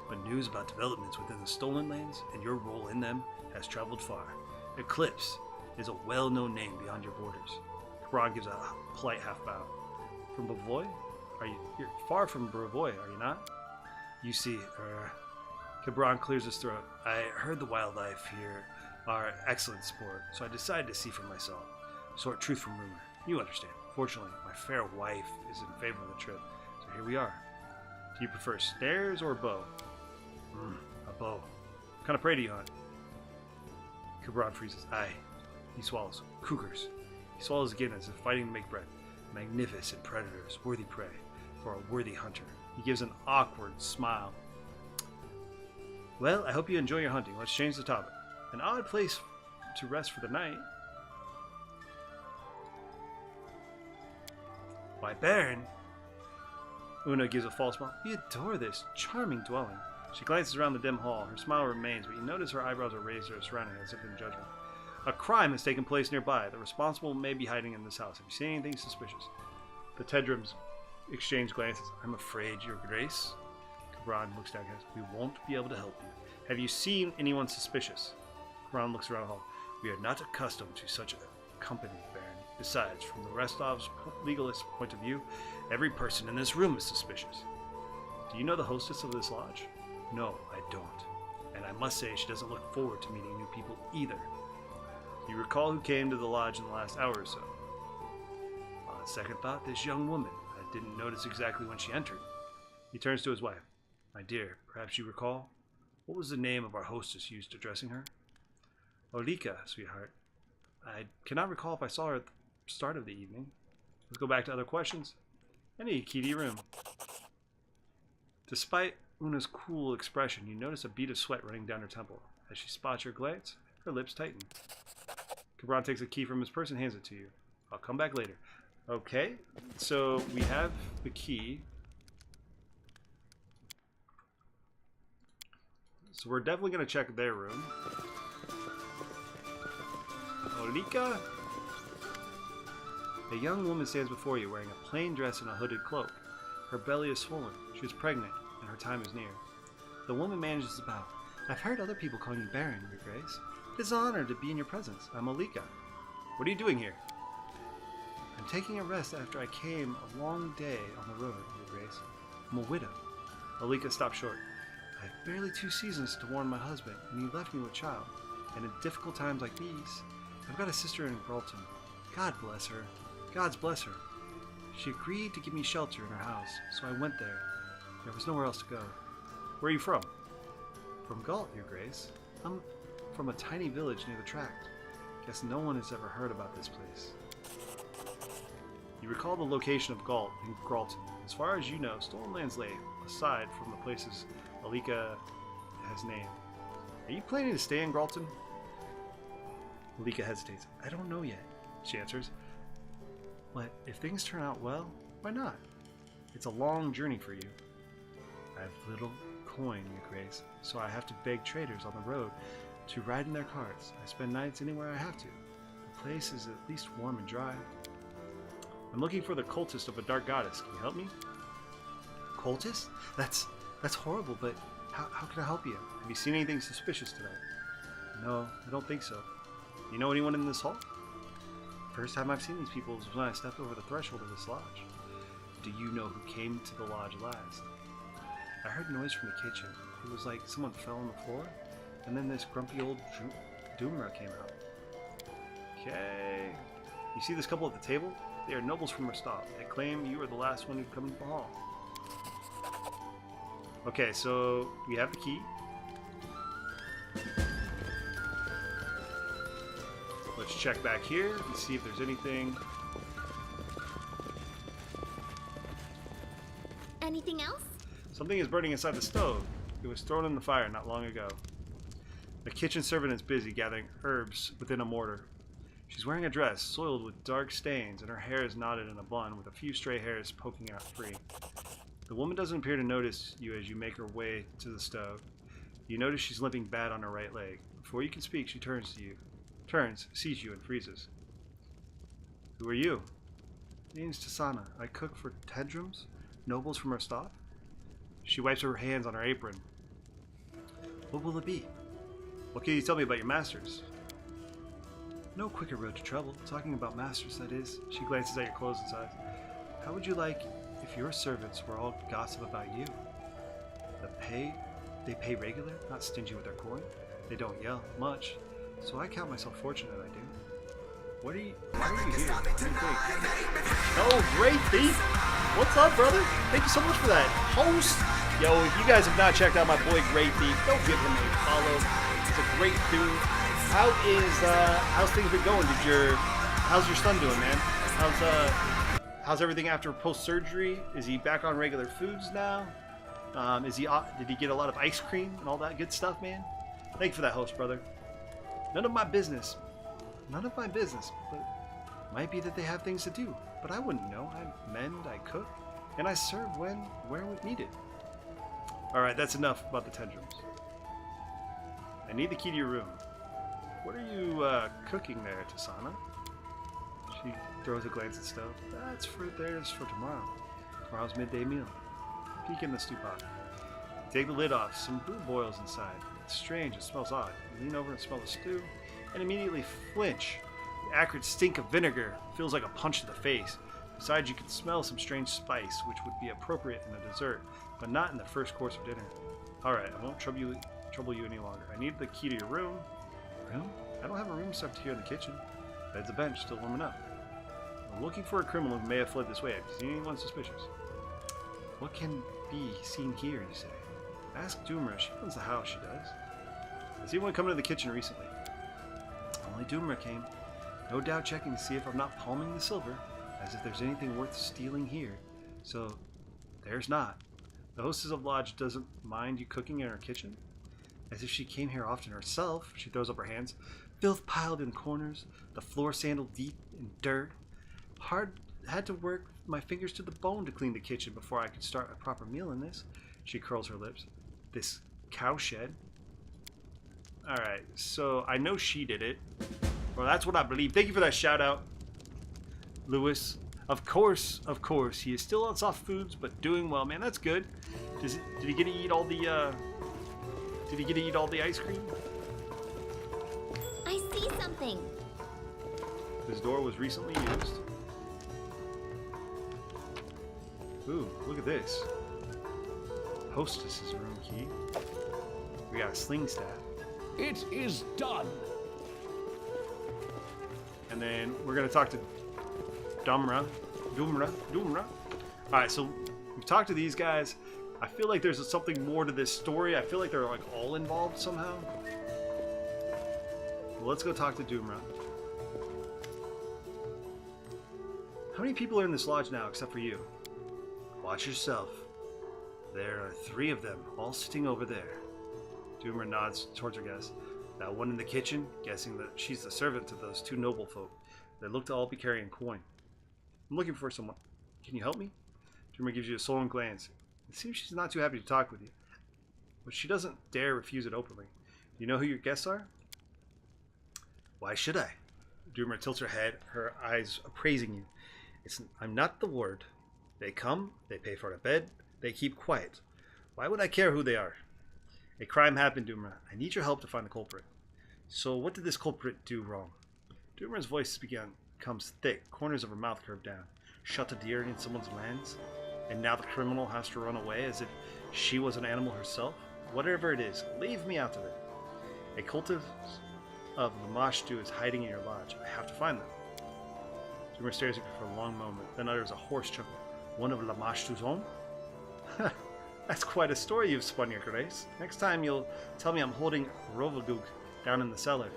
but news about developments within the Stolen Lands and your role in them has traveled far. Eclipse is a well-known name beyond your borders. Cabron gives a polite half bow. From Bavoy? You're far from Bavoy, are you not? You see, Cabron clears his throat. I heard the wildlife here are excellent sport, so I decided to see for myself. Sort truth from rumor. You understand. Fortunately, my fair wife is in favor of the trip, so here we are. Do you prefer snares or bow? A bow. What kind of prey do you hunt? Cabron freezes. He swallows. Cougars. He swallows again as if fighting to make breath. Magnificent predators, worthy prey. for a worthy hunter. He gives an awkward smile. Well, I hope you enjoy your hunting. Let's change the topic. An odd place to rest for the night. Why, Baron? Una gives a false smile. We adore this charming dwelling. She glances around the dim hall. Her smile remains, but you notice her eyebrows are raised to her surroundings as if in judgment. A crime has taken place nearby. The responsible may be hiding in this house. Have you seen anything suspicious? The Tedrums exchange glances. I'm afraid, Your Grace. Cabran looks down at us. We won't be able to help you. Have you seen anyone suspicious? Cabran looks around the hall. We are not accustomed to such a company, Baron. Besides, from the Restov's legalist point of view, every person in this room is suspicious. Do you know the hostess of this lodge? No, I don't. And I must say she doesn't look forward to meeting new people either. Do you recall who came to the lodge in the last hour or so? On second thought, this young woman. I didn't notice exactly when she entered. He turns to his wife. My dear, perhaps you recall? What was the name of our hostess used addressing her? Olika, sweetheart. I cannot recall if I saw her at the start of the evening. Let's go back to other questions. I need a key to your room. Despite Una's cool expression, you notice a bead of sweat running down her temple. As she spots your glance, her lips tighten. Cabran takes a key from his purse and hands it to you. I'll come back later. Okay, so we have the key. So we're definitely going to check their room. Olika? A young woman stands before you wearing a plain dress and a hooded cloak. Her belly is swollen. She is pregnant, and her time is near. The woman manages to bow. I've heard other people calling you Baron, Your Grace. It is an honor to be in your presence. I'm Olika. What are you doing here? I'm taking a rest after I came a long day on the road, Your Grace. I'm a widow. Olika stopped short. I have barely 2 seasons to warn my husband, and he left me with child. And in difficult times like these, I've got a sister in Gralton. God bless her. God's bless her. She agreed to give me shelter in her house, so I went there. There was nowhere else to go. Where are you from? From Galt, Your Grace. I'm from a tiny village near the tract. Guess no one has ever heard about this place. You recall the location of Galt in Gralton. As far as you know, stolen lands lay aside from the places Olika has named. Are you planning to stay in Gralton? Olika hesitates. I don't know yet, she answers. But if things turn out well, why not? It's a long journey for you. I have little coin, Your Grace, so I have to beg traders on the road to ride in their carts. I spend nights anywhere I have to. The place is at least warm and dry. I'm looking for the cultist of a dark goddess. Can you help me? Cultist? That's horrible, but how can I help you? Have you seen anything suspicious today? No, I don't think so. You know anyone in this hall? First time I've seen these people was when I stepped over the threshold of this lodge. Do you know who came to the lodge last? I heard noise from the kitchen. It was like someone fell on the floor, and then this grumpy old Doomra came out. Okay. You see this couple at the table? They are nobles from Rostov. They claim you were the last one who come into the hall. Okay, so we have the key. Let's check back here and see if there's anything. Anything else? Something is burning inside the stove. It was thrown in the fire not long ago. The kitchen servant is busy gathering herbs within a mortar. She's wearing a dress soiled with dark stains, and her hair is knotted in a bun with a few stray hairs poking out free. The woman doesn't appear to notice you as you make her way to the stove. You notice she's limping bad on her right leg. Before you can speak, she turns to you. Sees you, and freezes. Who are you? My name's Tasana. I cook for Tedrums, nobles from Rostov. She wipes her hands on her apron. What will it be? What can you tell me about your masters? No quicker road to trouble. Talking about masters, that is. She glances at your clothes and sighs. How would you like if your servants were all gossip about you? They pay regular, not stingy with their coin. They don't yell much, so I count myself fortunate I do. Why are you here? What do you think? Oh, great thief! What's up, brother? Thank you so much for that. Host! Yo, if you guys have not checked out my boy Great Thief, go give him a follow. He's a great dude. How's things been going? How's your son doing, man? how's everything after post-surgery? Is he back on regular foods now? Did he get a lot of ice cream and all that good stuff, man? Thank you for that, host brother. None of my business. None of my business, but might be that they have things to do. But I wouldn't know. I mend, I cook, and I serve where needed. Alright, that's enough about the tantrums. I need the key to your room. What are you cooking there, Tasana? She throws a glance at the stove. That's for tomorrow. Tomorrow's midday meal. Peek in the stew pot. Take the lid off. Some brew boils inside. It's strange. It smells odd. You lean over and smell the stew, and immediately flinch. The acrid stink of vinegar feels like a punch to the face. Besides, you can smell some strange spice, which would be appropriate in a dessert, but not in the first course of dinner. Alright, I won't trouble you any longer. I need the key to your room. Room? I don't have a room stuffed here in the kitchen. Bed's a bench, still warming up. I'm looking for a criminal who may have fled this way. Have you seen anyone suspicious? What can be seen here, you say? Ask Doomra. She runs the house, she does. Has anyone come into the kitchen recently? Only Doomra came. No doubt checking to see if I'm not palming the silver, as if there's anything worth stealing here. So, there's not. The hostess of lodge doesn't mind you cooking in her kitchen? As if she came here often herself. She throws up her hands. Filth piled in corners, the floor sandaled deep in dirt. Had to work my fingers to the bone to clean the kitchen before I could start a proper meal in this. She curls her lips. This cowshed. Alright, so I know she did it. Well, that's what I believe. Thank you for that shout out, Lewis. Of course, he is still on soft foods, but doing well, man. That's good. Did he get to eat all the? Did he get to eat all the ice cream? I see something. This door was recently used. Ooh, look at this. Hostess's room key. We got a sling staff. It is done. And then we're gonna talk to Doomra. Alright, so we've talked to these guys. I feel like there's something more to this story. I feel like they're like all involved somehow. Well, let's go talk to Doomra. How many people are in this lodge now except for you? Watch yourself. There are 3 of them, all sitting over there. Doomra nods towards her guest. That one in the kitchen, guessing that she's the servant to those 2 noble folk. They look to all be carrying coin. I'm looking for someone. Can you help me? Doomra gives you a sullen glance. It seems she's not too happy to talk with you, but she doesn't dare refuse it openly. Do you know who your guests are? Why should I? Doomra tilts her head, her eyes appraising you. I'm not the ward. They come, they pay for a bed, they keep quiet. Why would I care who they are? A crime happened, Doomra. I need your help to find the culprit. So what did this culprit do wrong? Doomra's voice becomes thick, corners of her mouth curved down. Shot a deer in someone's lands? And now the criminal has to run away as if she was an animal herself? Whatever it is, leave me out of it. A cultist of Lamashtu is hiding in your lodge. I have to find them. Doomra stares at you for a long moment, then utters a hoarse chuckle. One of Lamashtu's own? That's quite a story you've spun, your grace. Next time you'll tell me I'm holding Rovagug down in the cellar.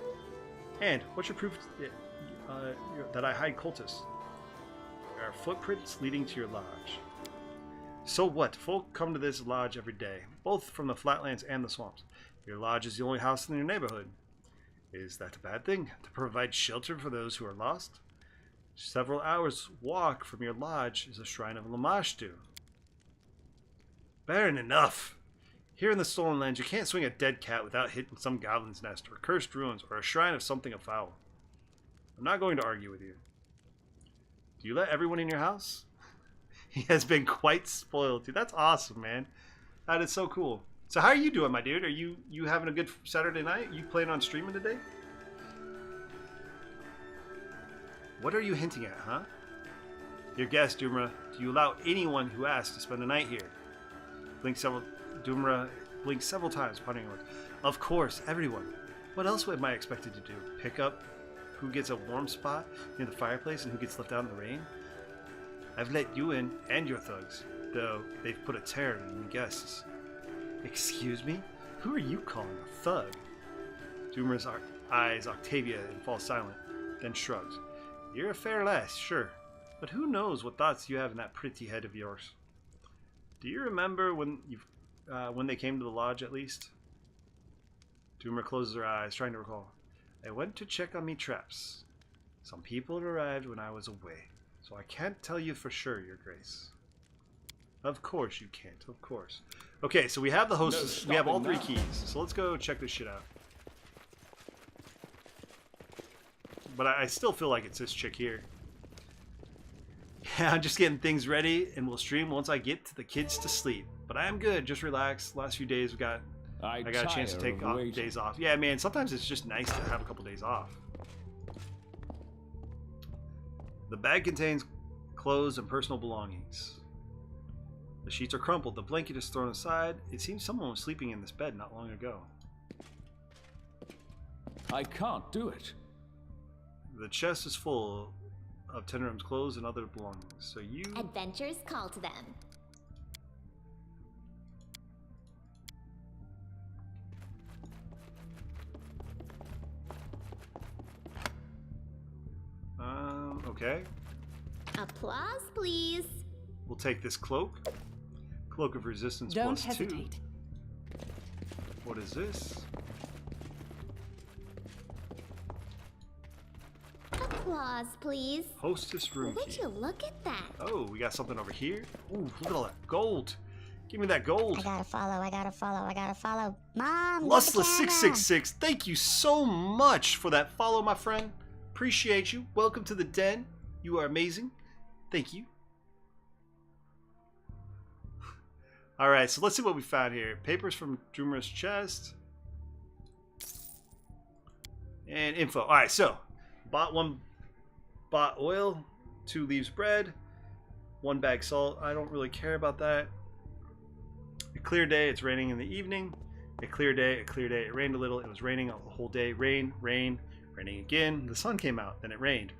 And what's your proof that I hide cultists? There are footprints leading to your lodge. So what? Folk come to this lodge every day, both from the flatlands and the swamps. Your lodge is the only house in your neighborhood. Is that a bad thing? To provide shelter for those who are lost? Several hours' walk from your lodge is a shrine of Lamashtu. Barren enough. Here in the Stolen Lands, you can't swing a dead cat without hitting some goblin's nest, or cursed ruins, or a shrine of something afoul. I'm not going to argue with you. Do you let everyone in your house? He has been quite spoiled, dude. That's awesome, man. That is so cool. So how are you doing, my dude? Are you having a good Saturday night? You planning on streaming today? What are you hinting at, huh? Your guest, Doomra. Do you allow anyone who asks to spend the night here? Doomra blinks several times, pondering words. Of course, everyone. What else am I expected to do? Pick up who gets a warm spot near the fireplace and who gets left out in the rain? I've let you in and your thugs, though they've put a terror in the guests. Excuse me? Who are you calling a thug? Doomra's eyes Octavia and falls silent, then shrugs. You're a fair lass, sure. But who knows what thoughts you have in that pretty head of yours? Do you remember when they came to the lodge, at least? Doomer closes her eyes, trying to recall. I went to check on me traps. Some people had arrived when I was away, so I can't tell you for sure, Your Grace. Of course you can't, of course. Okay, so we have the hosts. We have all 3 keys, so let's go check this shit out. But I still feel like it's this chick here. Yeah, I'm just getting things ready, and we'll stream once I get the kids to sleep. But I am good. Just relax. Last few days I got a chance to take days off. Yeah, man. Sometimes it's just nice to have a couple days off. The bag contains clothes and personal belongings. The sheets are crumpled. The blanket is thrown aside. It seems someone was sleeping in this bed not long ago. I can't do it. The chest is full of Tenrum's clothes and other belongings. So you... Adventures call to them. Okay. Applause, please. We'll take this cloak. Cloak of Resistance Don't +2. hesitate. What is this? Applause, please. Hostess room Would key. you look at that? Oh, we got something over here. Ooh, look at all that gold. Give me that gold. I gotta follow, I gotta follow, I gotta follow. Mom, Lustless666, thank you so much for that follow, my friend. Appreciate you. Welcome to the den. You are amazing. Thank you. Alright, so let's see what we found here. Papers from Doomer's chest. And info. Alright, so bought oil, 2 leaves bread, 1 bag salt. I don't really care about that. A clear day, it's raining in the evening. A clear day, it rained a little. It was raining a whole day. Rain, raining again. The sun came out, then it rained.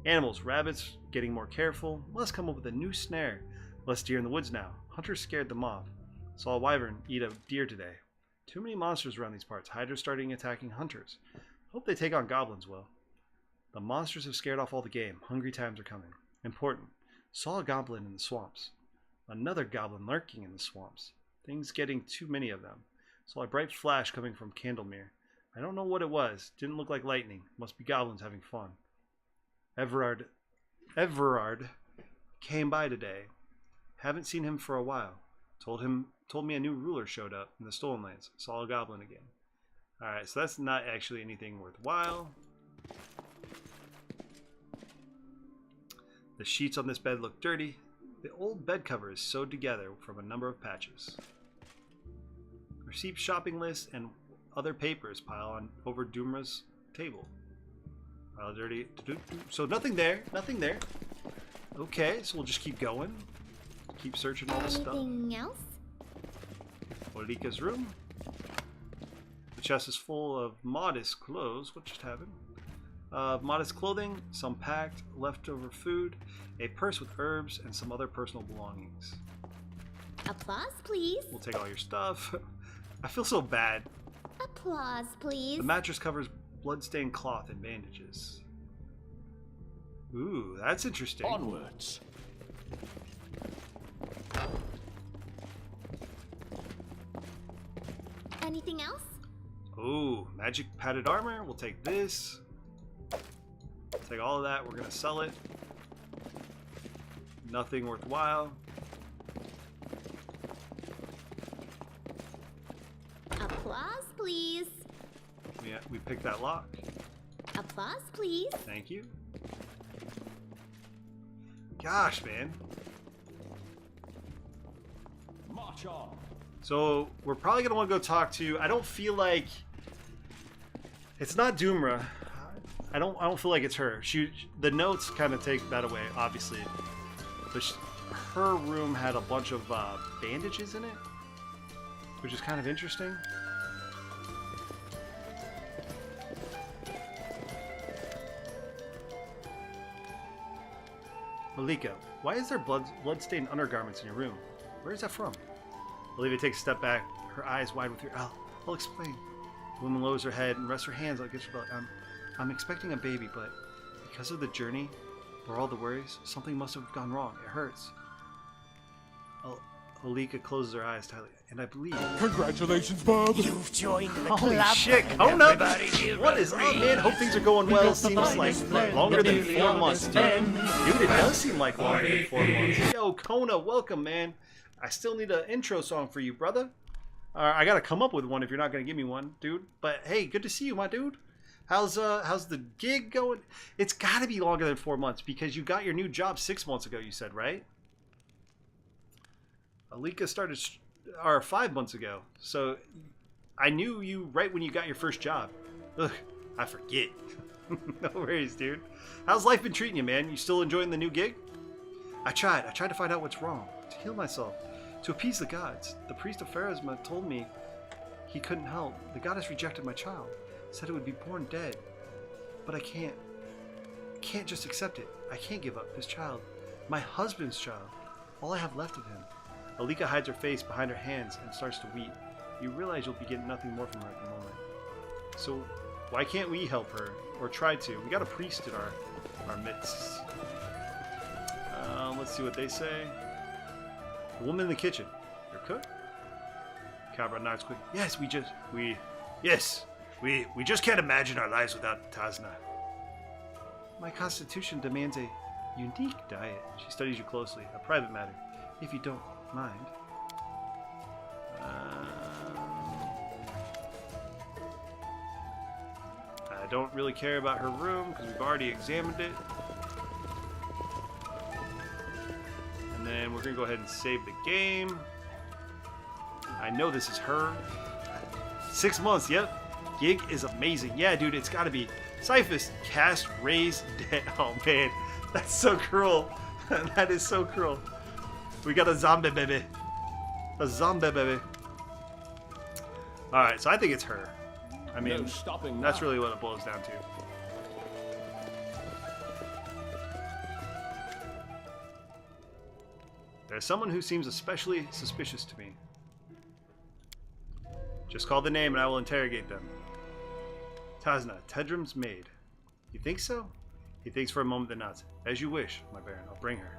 Animals, rabbits, getting more careful. Let's come up with a new snare. Less deer in the woods now. Hunters scared them off. Saw a wyvern eat a deer today. Too many monsters around these parts. Hydras starting attacking hunters. Hope they take on goblins well. The monsters have scared off all the game. Hungry times are coming. Important. Saw a goblin in the swamps. Another goblin lurking in the swamps. Things getting too many of them. Saw a bright flash coming from Candlemere. I don't know what it was. Didn't look like lightning. Must be goblins having fun. Everard came by today. Haven't seen him for a while. Told me a new ruler showed up in the Stolen Lands. Saw a goblin again. Alright, so that's not actually anything worthwhile. The sheets on this bed look dirty. The old bed cover is sewed together from a number of patches. Receipt shopping list and other papers pile on over Doomer's table. Pile dirty. So nothing there. Nothing there. Okay, so we'll just keep going. Keep searching all this stuff. Anything else? Olika's room. The chest is full of modest clothes. What just happened? Modest clothing, some packed, leftover food, a purse with herbs, and some other personal belongings. Applause, please. We'll take all your stuff. I feel so bad. Applause, please. The mattress covers bloodstained cloth and bandages. Ooh, that's interesting. Onwards. Anything else? Ooh, magic padded armor. We'll take this. Take all of that. We're gonna sell it. Nothing worthwhile. Applause, please. Yeah, we picked that lock. Applause, please. Thank you. Gosh, man. March on. So we're probably gonna want to go talk to. I don't feel like it's not Doomra. I don't feel like it's her. The notes kind of take that away, obviously. But her room had a bunch of bandages in it, which is kind of interesting. Malika, why is there blood-stained undergarments in your room? Where is that from? Olivia takes a step back, her eyes wide with fear. I'll explain. The woman lowers her head and rests her hands against her belly. I'm expecting a baby, but because of the journey, For all the worries, something must have gone wrong. It hurts. Alika closes her eyes tightly, and I believe... Congratulations, Bob! You've joined the Holy club. shit, Kona! What is up, man? Hope things are going well. Seems like longer than 4 months, dude. Dude, it does seem like longer than 4 months. Yo, Kona, welcome, man. I still need an intro song for you, brother. I gotta come up with one if you're not gonna give me one, dude. But hey, good to see you, my dude. How's the gig going? It's gotta be longer than 4 months because you got your new job 6 months ago, you said, right? Alika started 5 months ago, so I knew you right when you got your first job. Ugh, I forget. No worries, dude. How's life been treating you, man? You still enjoying the new gig? I tried to find out what's wrong, to heal myself, to appease the gods. The priest of Pharasma told me he couldn't help. The goddess rejected my child, said it would be born dead. But I can't just accept it. I can't give up this child, my husband's child, all I have left of him. Alika hides her face behind her hands and starts to weep. You realize you'll be getting nothing more from her at the moment. So why can't we help her? Or try to? We got a priest in our midst. Let's see what they say. The woman in the kitchen. Your cook? Cabra nods quick. Yes, we just can't imagine our lives without Tasna. My constitution demands a unique diet. She studies you closely. A private matter, if you don't mind. I don't really care about her room because we've already examined it. And then we're gonna go ahead and save the game. I know this is her. 6 months, yep. Gig is amazing. Yeah, dude, it's gotta be. Cyphus, cast, raise, dead. Oh man, that's so cruel. That is so cruel. We got a zombie baby. A zombie baby. Alright, so I think it's her. I mean, No stopping that's now. really what it boils down to. There's someone who seems especially suspicious to me. Just call the name and I will interrogate them. Tasna, Tedrum's maid. You think so? He thinks for a moment then nods. As you wish, my baron. I'll bring her.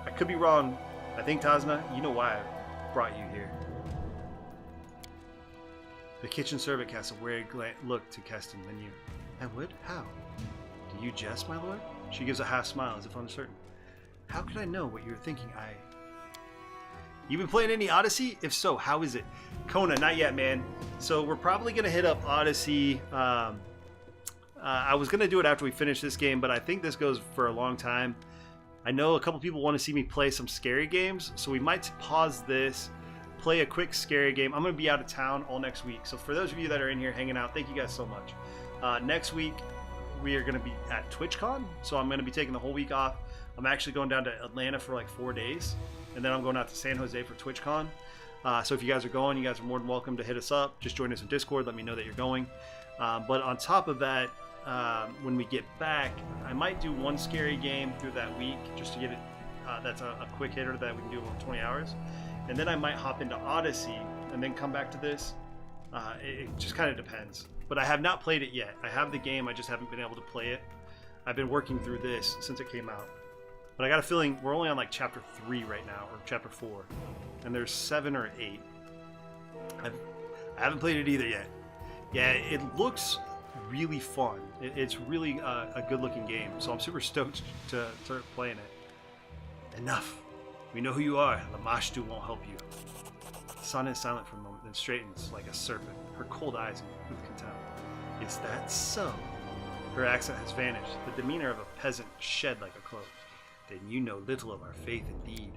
I could be wrong. I think, Tasna, you know why I brought you here. The kitchen servant casts a wary look to Keston, then you. I would? How? Do you jest, my lord? She gives a half smile as if uncertain. How could I know what you're thinking? You been playing any Odyssey? If so, how is it? Kona, not yet, man. So we're probably going to hit up Odyssey. I was going to do it after we finish this game, but I think this goes for a long time. I know a couple people want to see me play some scary games, so we might pause this, play a quick scary game. I'm going to be out of town all next week. So for those of you that are in here hanging out, thank you guys so much. Next week, we are going to be at TwitchCon, so I'm going to be taking the whole week off. I'm actually going down to Atlanta for like 4 days, and then I'm going out to San Jose for TwitchCon. So if you guys are going, you guys are more than welcome to hit us up. Just join us in Discord. Let me know that you're going. But on top of that, when we get back, I might do one scary game through that week just to get it. That's a quick hitter that we can do in 20 hours. And then I might hop into Odyssey and then come back to this. It just kind of depends. But I have not played it yet. I have the game. I just haven't been able to play it. I've been working through this since it came out. But I got a feeling we're only on like chapter 3 right now, or chapter 4. And there's 7 or 8. I haven't played it either yet. Yeah, it looks really fun. It's really a good looking game. So I'm super stoked to start playing it. Enough. We know who you are. Lamashtu won't help you. Sana is silent for a moment, then straightens like a serpent, her cold eyes with contempt. Is that so? Her accent has vanished, the demeanor of a peasant shed like a cloak. Then you know little of our faith indeed.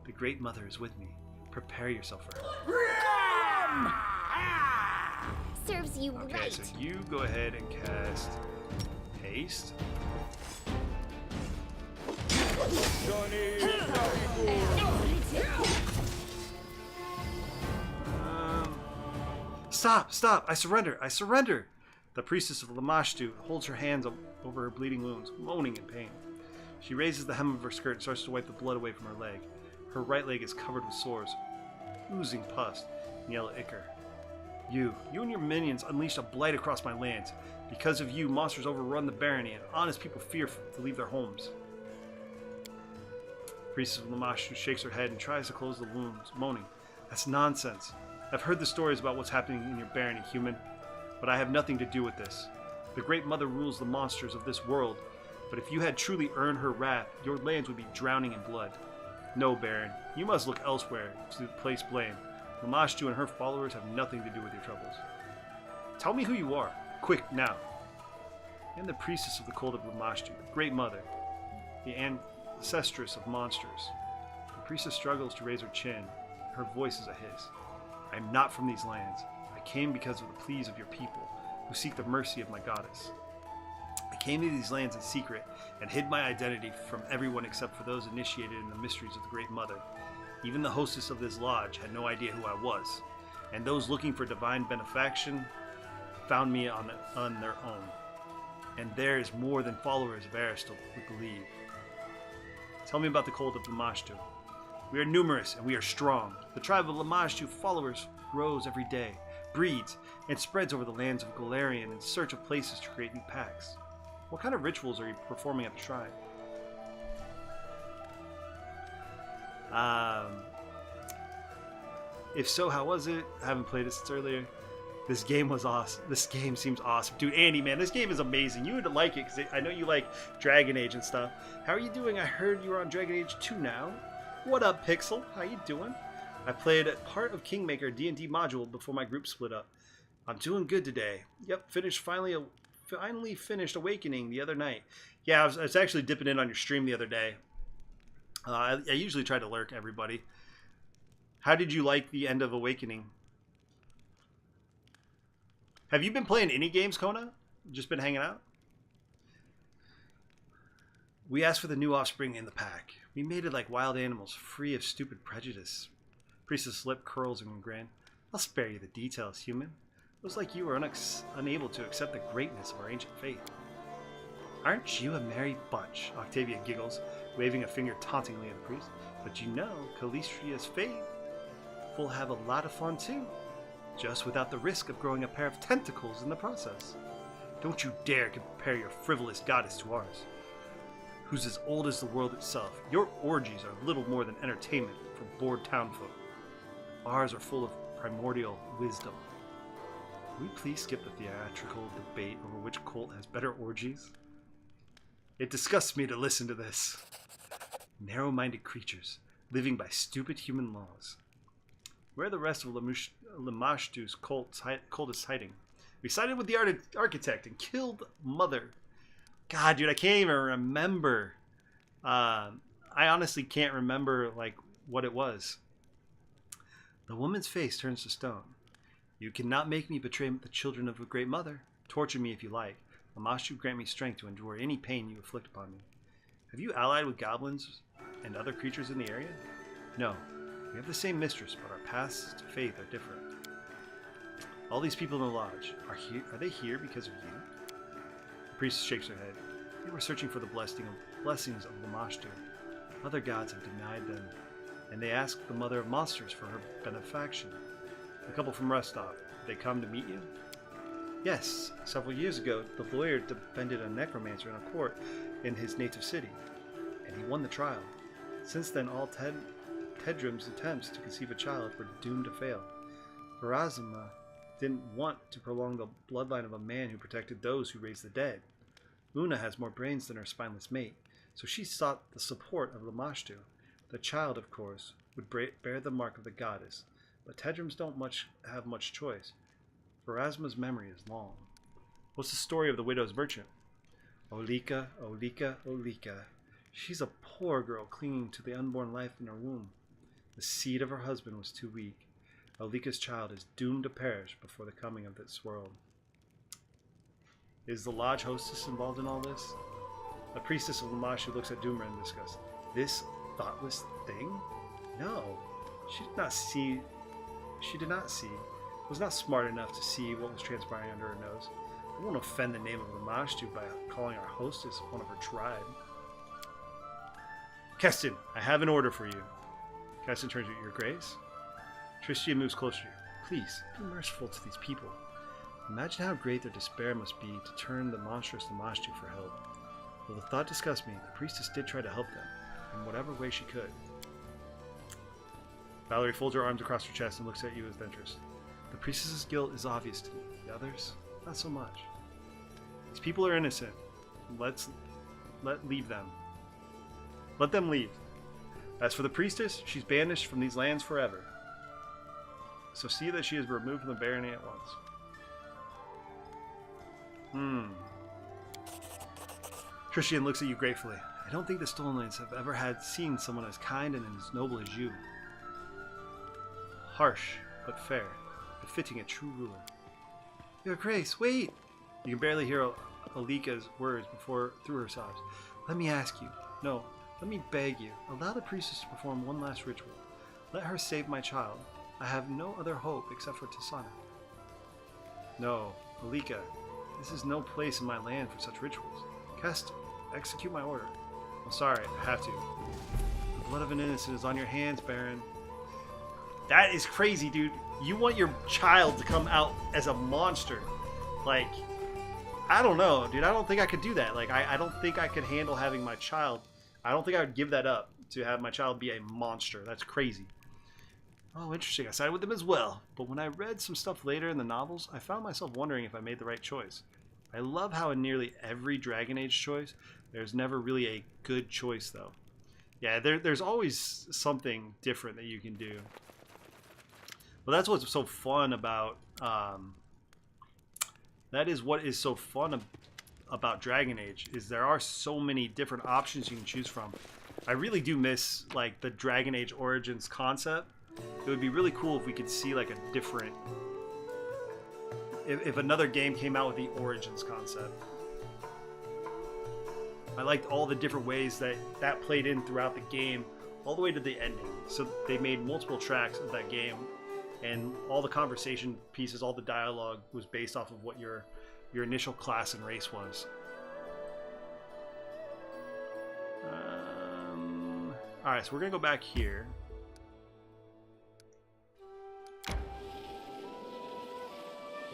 The Great Mother is with me. Prepare yourself for her. Serves you Okay, right. so you go ahead and cast Haste. Stop! I surrender! The priestess of Lamashtu holds her hands over her bleeding wounds, moaning in pain. She raises the hem of her skirt and starts to wipe the blood away from her leg. Her right leg is covered with sores, oozing pus and yellow ichor. You and your minions unleashed a blight across my lands. Because of you, monsters overrun the barony, and honest people fear to leave their homes. Priestess of Lamashtu shakes her head and tries to close the wounds, moaning, "That's nonsense. I've heard the stories about what's happening in your barony, human, but I have nothing to do with this. The Great Mother rules the monsters of this world, but if you had truly earned her wrath, your lands would be drowning in blood. No, Baron, you must look elsewhere to place blame. Lamashtu and her followers have nothing to do with your troubles. Tell me who you are. Quick, now." I am the priestess of the cult of Lamashtu, the Great Mother, the ancestress of monsters. The priestess struggles to raise her chin. Her voice is a hiss. "I am not from these lands. I came because of the pleas of your people, who seek the mercy of my goddess. I came to these lands in secret and hid my identity from everyone except for those initiated in the mysteries of the Great Mother. Even the hostess of this lodge had no idea who I was, and those looking for divine benefaction found me on their own. And there is more than followers of Aristotle would believe. Tell me about the cult of Lamashtu. We are numerous and we are strong. The tribe of Lamashtu followers grows every day, breeds, and spreads over the lands of Galarian in search of places to create new packs. What kind of rituals are you performing at the shrine?" If so, how was it? I haven't played it since earlier. This game was awesome. This game seems awesome. Dude, Andy, man, this game is amazing. You would like it, because I know you like Dragon Age and stuff. How are you doing? I heard you were on Dragon Age 2 now. What up, Pixel? How you doing? I played part of Kingmaker D&D module before my group split up. I'm doing good today. Yep, finally finished Awakening the other night. Yeah, I was actually dipping in on your stream the other day. I usually try to lurk everybody. How did you like the end of Awakening? Have you been playing any games, Kona? Just been hanging out? We asked for the new offspring in the pack. We made it like wild animals, free of stupid prejudice. Priestess' lip curls and grin. I'll spare you the details, human. It was like you were unable to accept the greatness of our ancient faith. Aren't you a merry bunch? Octavia giggles, waving a finger tauntingly at the priest. But you know, Calistria's faith will have a lot of fun too. Just without the risk of growing a pair of tentacles in the process. Don't you dare compare your frivolous goddess to ours, who's as old as the world itself. Your orgies are little more than entertainment for bored townfolk. Ours are full of primordial wisdom. Can we please skip the theatrical debate over which cult has better orgies? It disgusts me to listen to this. Narrow-minded creatures, living by stupid human laws. Where are the rest of Lamashtu's cultists hiding? We sided with the architect and killed Mother. God, dude, I can't even remember. I honestly can't remember, like, what it was. The woman's face turns to stone. You cannot make me betray the children of a great mother. Torture me if you like. Lamashtu grant me strength to endure any pain you inflict upon me. Have you allied with goblins and other creatures in the area? No. We have the same mistress, but our paths to faith are different. All these people in the lodge, are they here because of you? The priest shakes her head. They were searching for the blessings of Lamashtu. Other gods have denied them, and they asked the Mother of Monsters for her benefaction. A couple from Rostov. Did they come to meet you? Yes. Several years ago, the lawyer defended a necromancer in a court in his native city, and he won the trial. Since then, all Tedrum's attempts to conceive a child were doomed to fail. Pharasma didn't want to prolong the bloodline of a man who protected those who raised the dead. Una has more brains than her spineless mate, so she sought the support of Lamashtu. The child, of course, would bear the mark of the goddess, but Tedrums don't have much choice. Pharasma's memory is long. What's the story of the widow's merchant? Olika, Olika, Olika. She's a poor girl clinging to the unborn life in her womb. The seed of her husband was too weak. Olika's child is doomed to perish before the coming of this world. Is the lodge hostess involved in all this? The priestess of Lamashtu looks at Doomer in disgust. This thoughtless thing? No. She did not see. Was not smart enough to see what was transpiring under her nose. I won't offend the name of Lamashtu by calling our hostess one of her tribe. Keston, I have an order for you. Keston turns to your grace. Tristia moves closer to you. Please, be merciful to these people. Imagine how great their despair must be to turn the monstrous Lamashtu for help. Though the thought disgusts me, the priestess did try to help them, in whatever way she could. Valerie folds her arms across her chest and looks at you with interest. The priestess's guilt is obvious to me. The others, not so much. These people are innocent. Let them leave. As for the priestess, she's banished from these lands forever. So see that she is removed from the barony at once. Tristan looks at you gratefully. I don't think the Stolenlands have ever seen someone as kind and as noble as you. Harsh, but fair, befitting a true ruler. Your Grace, wait! You can barely hear Alika's words through her sobs. Let me ask you. No, let me beg you. Allow the priestess to perform one last ritual. Let her save my child. I have no other hope except for Tasana. No, Alika, this is no place in my land for such rituals. Cast, execute my order. I'm sorry, I have to. The blood of an innocent is on your hands, Baron. That is crazy, dude. You want your child to come out as a monster. Like, I don't know, dude. I don't think I could do that. Like, I don't think I could handle having my child. I don't think I would give that up to have my child be a monster. That's crazy. Oh, interesting. I sided with them as well. But when I read some stuff later in the novels, I found myself wondering if I made the right choice. I love how in nearly every Dragon Age choice, there's never really a good choice, though. Yeah, there's always something different that you can do. Well, that's what's so fun about... that is what is so fun about Dragon Age, is there are so many different options you can choose from. I really do miss, like, the Dragon Age Origins concept. It would be really cool if we could see, like, a different... If another game came out with the Origins concept. I liked all the different ways that played in throughout the game, all the way to the ending. So they made multiple tracks of that game, and all the conversation pieces, all the dialogue was based off of what your initial class and race was. Alright, so we're going to go back here.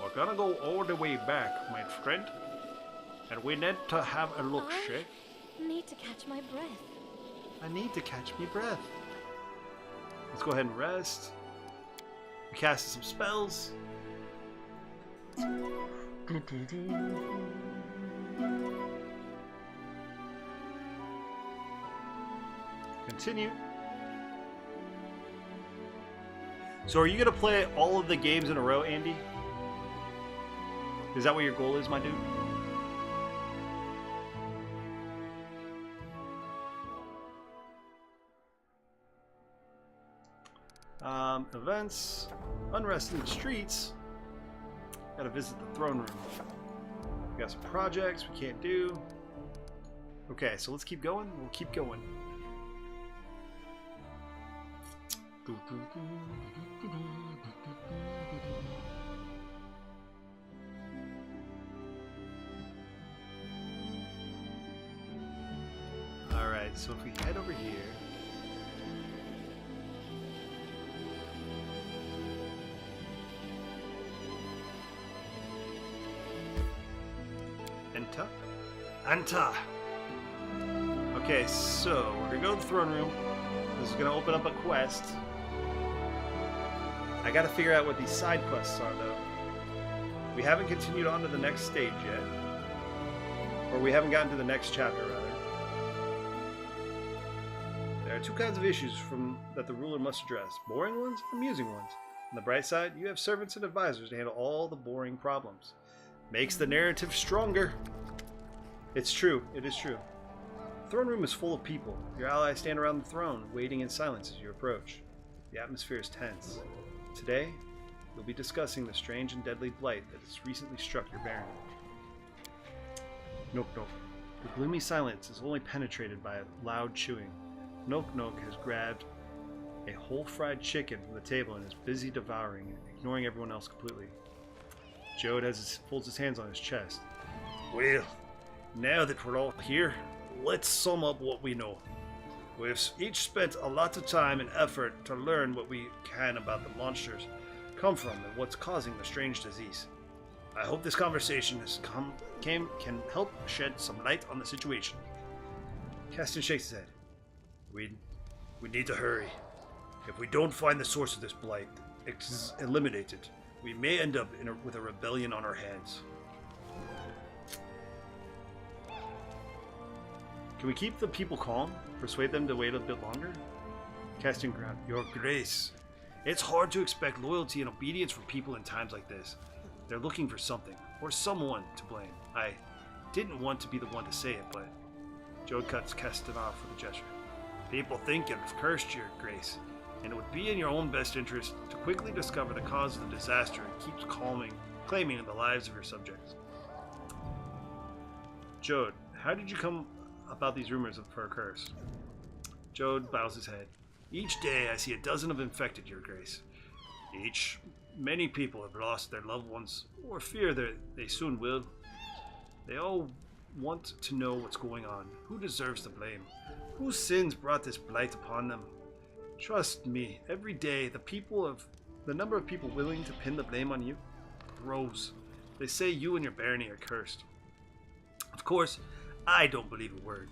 We're going to go all the way back, my friend. And we need to have a look, see? I need to catch my breath. I need to catch me breath. Let's go ahead and rest. We casted some spells. Continue. So are you going to play all of the games in a row, Andy? Is that what your goal is, my dude? Events. Unrest in the streets. Gotta visit the throne room. We got some projects we can't do. Okay, so let's keep going. We'll keep going. Alright, so if we head over here. Anta. Okay, so we're gonna go to the throne room. This is gonna open up a quest. I gotta figure out what these side quests are, though. We haven't continued on to the next stage yet. Or we haven't gotten to the next chapter, rather. There are two kinds of issues that the ruler must address. Boring ones, amusing ones. On the bright side, you have servants and advisors to handle all the boring problems. Makes the narrative stronger. It's true. It is true. The throne room is full of people. Your allies stand around the throne, waiting in silence as you approach. The atmosphere is tense. Today, you'll be discussing the strange and deadly blight that has recently struck your barony. Nook Nook. The gloomy silence is only penetrated by loud chewing. Nook Nook has grabbed a whole fried chicken from the table and is busy devouring it, ignoring everyone else completely. Jode folds his hands on his chest. Well, now that we're all here, let's sum up what we know. We've each spent a lot of time and effort to learn what we can about the monsters. come from and what's causing the strange disease. I hope this conversation can help shed some light on the situation. Keston shakes his head. We need to hurry. If we don't find the source of this blight, eliminate it, we may end up with a rebellion on our hands. Can we keep the people calm? Persuade them to wait a bit longer? Casting ground. Your Grace. It's hard to expect loyalty and obedience from people in times like this. They're looking for something, or someone to blame. I didn't want to be the one to say it, but... Jode cuts Keston off with a gesture. People think you've cursed, Your Grace, and it would be in your own best interest to quickly discover the cause of the disaster and keep claiming the lives of your subjects. Jode, how did you come about these rumors of her curse? Jode bows his head. Each day I see a dozen of infected, Your Grace. Many people have lost their loved ones, or fear that they soon will. They all want to know what's going on. Who deserves the blame? Whose sins brought this blight upon them? Trust me, every day the number of people willing to pin the blame on you grows. They say you and your barony are cursed. Of course, I don't believe a word.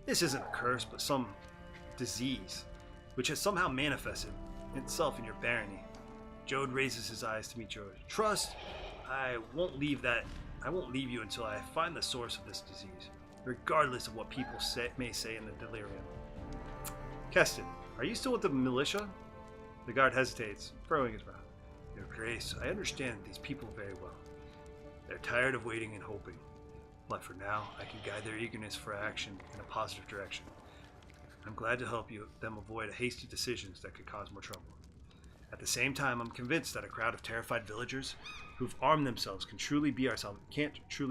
This isn't a curse, but some disease, which has somehow manifested itself in your barony. Jode raises his eyes to meet yours. Trust, I won't leave you until I find the source of this disease, regardless of what people may say in the delirium. Keston, are you still with the militia? The guard hesitates, furrowing his brow. Your Grace, I understand these people very well. They're tired of waiting and hoping, but for now, I can guide their eagerness for action in a positive direction. I'm glad to help them avoid hasty decisions that could cause more trouble. At the same time, I'm convinced that a crowd of terrified villagers who've armed themselves can't truly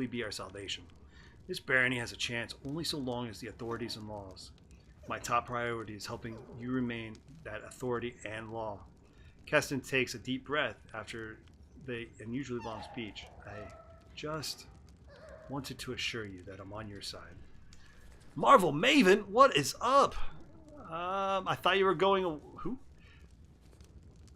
be our salvation. This barony has a chance only so long as the authorities and laws. My top priority is helping you remain that authority and law. Keston takes a deep breath after the unusually long speech. I just wanted to assure you that I'm on your side. Marvel Maven, what is up? I thought you were going... Who?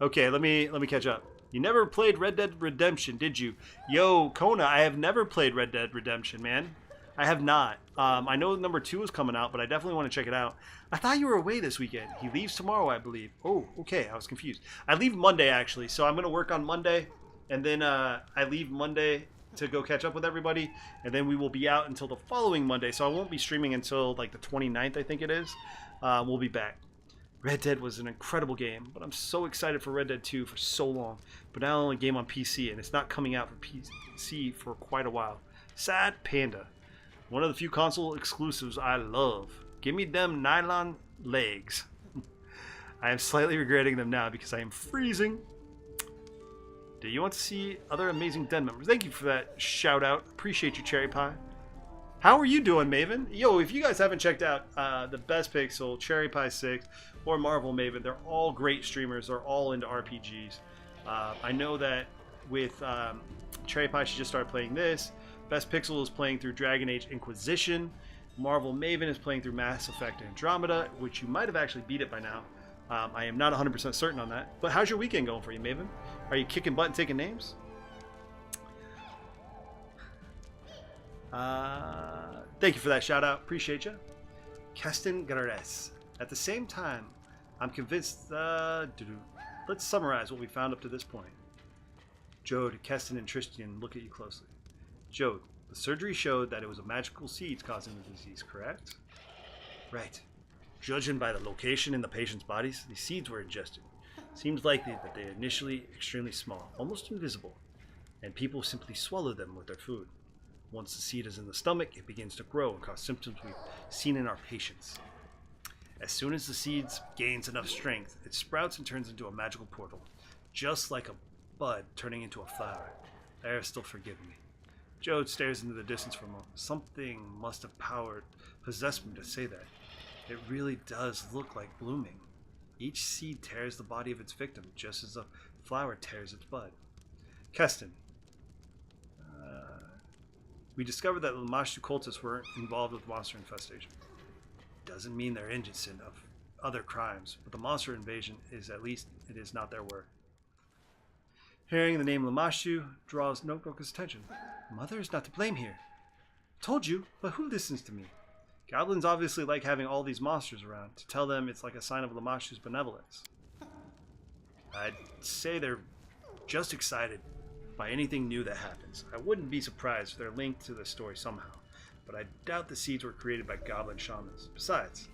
Okay, let me catch up. You never played Red Dead Redemption, did you? Yo, Kona, I have never played Red Dead Redemption, man. I have not. I know number 2 is coming out, but I definitely want to check it out. I thought you were away this weekend. He leaves tomorrow, I believe. Oh, okay. I was confused. I leave Monday, actually, so I'm going to work on Monday, and then I leave Monday to go catch up with everybody, and then we will be out until the following Monday, so I won't be streaming until like the 29th, I think it is. We'll be back. Red Dead was an incredible game, but I'm so excited for Red Dead 2 for so long. But now only game on PC, and it's not coming out for PC for quite a while. Sad Panda. One of the few console exclusives I love. Give me them nylon legs. I am slightly regretting them now because I am freezing. Do you want to see other amazing Den members? Thank you for that shout out. Appreciate you, Cherry Pie. How are you doing, Maven? Yo, if you guys haven't checked out the Best Pixel, Cherry Pie 6, or Marvel Maven, they're all great streamers. They're all into RPGs. I know that with Cherry Pie, she just started playing this. Best Pixel is playing through Dragon Age Inquisition. Marvel Maven is playing through Mass Effect Andromeda, which you might have actually beat it by now. I am not 100% certain on that. But how's your weekend going for you, Maven? Are you kicking butt and taking names? Thank you for that shout out. Appreciate you. Keston Gares. At the same time, I'm convinced. Let's summarize what we found up to this point. Jode, Keston, and Tristan look at you closely. Jode, the surgery showed that it was a magical seeds causing the disease, correct? Right. Judging by the location in the patient's bodies, these seeds were ingested. Seems likely that they are initially extremely small, almost invisible, and people simply swallow them with their food. Once the seed is in the stomach, it begins to grow and cause symptoms we've seen in our patients. As soon as the seeds gains enough strength, it sprouts and turns into a magical portal, just like a bud turning into a flower. There, still forgive me. Jode stares into the distance for a moment. Something must have possessed me to say that. It really does look like blooming. Each seed tears the body of its victim, just as a flower tears its bud. Keston. We discovered that the Lamashtu cultists were involved with monster infestation. Doesn't mean they're innocent of other crimes, but the monster invasion is, at least it is not their work. Hearing the name Lamashu draws Notebook's attention. Mother is not to blame here. Told you, but who listens to me? Goblins obviously like having all these monsters around. To tell them it's like a sign of Lamashu's benevolence. I'd say they're just excited by anything new that happens. I wouldn't be surprised if they're linked to the story somehow, but I doubt the seeds were created by goblin shamans. Besides,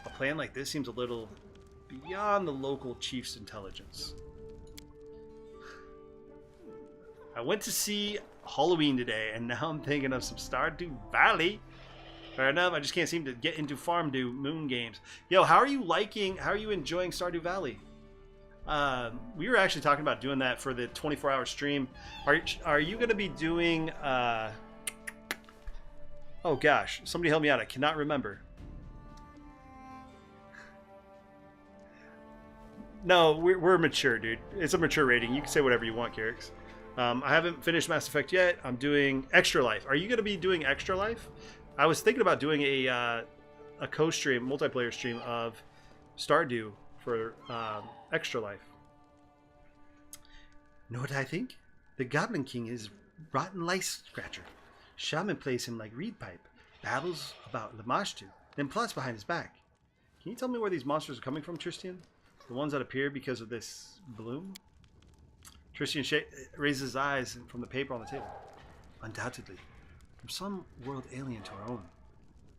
a plan like this seems a little beyond the local chief's intelligence. I went to see Halloween today, and now I'm thinking of some Stardew Valley. Fair enough, I just can't seem to get into Farmdew Moon games. Yo, how are you enjoying Stardew Valley? We were actually talking about doing that for the 24-hour stream. Are you going to be doing... Oh gosh, somebody help me out, I cannot remember. No, we're mature, dude. It's a mature rating. You can say whatever you want, Carrix. I haven't finished Mass Effect yet. I'm doing Extra Life. Are you going to be doing Extra Life? I was thinking about doing a co-stream, multiplayer stream of Stardew for Extra Life. Know what I think? The Goblin King is rotten lice scratcher. Shaman plays him like reed pipe, babbles about Lamashtu, then plots behind his back. Can you tell me where these monsters are coming from, Tristian? The ones that appear because of this bloom? Tristian raises his eyes from the paper on the table. Undoubtedly. From some world alien to our own.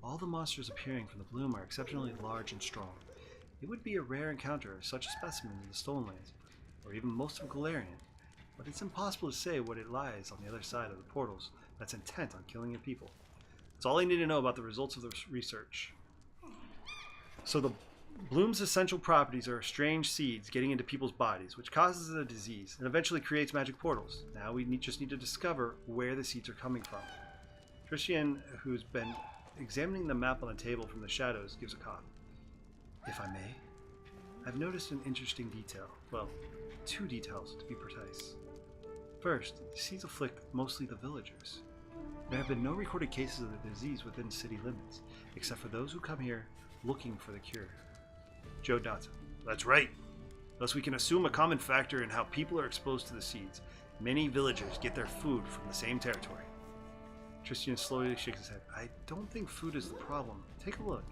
All the monsters appearing from the bloom are exceptionally large and strong. It would be a rare encounter of such a specimen in the Stolen Lands, or even most of Galarian, but it's impossible to say what it lies on the other side of the portals that's intent on killing your people. That's all I need to know about the results of the research. So the bloom's essential properties are strange seeds getting into people's bodies, which causes a disease and eventually creates magic portals. Now we just need to discover where the seeds are coming from. Tristian, who's been examining the map on the table from the shadows, gives a cough. If I may, I've noticed an interesting detail. Well, two details to be precise. First, the seeds afflict mostly the villagers. There have been no recorded cases of the disease within city limits, except for those who come here looking for the cure. Joe nods. That's right. Thus we can assume a common factor in how people are exposed to the seeds. Many villagers get their food from the same territory. Tristian slowly shakes his head. I don't think food is the problem. Take a look.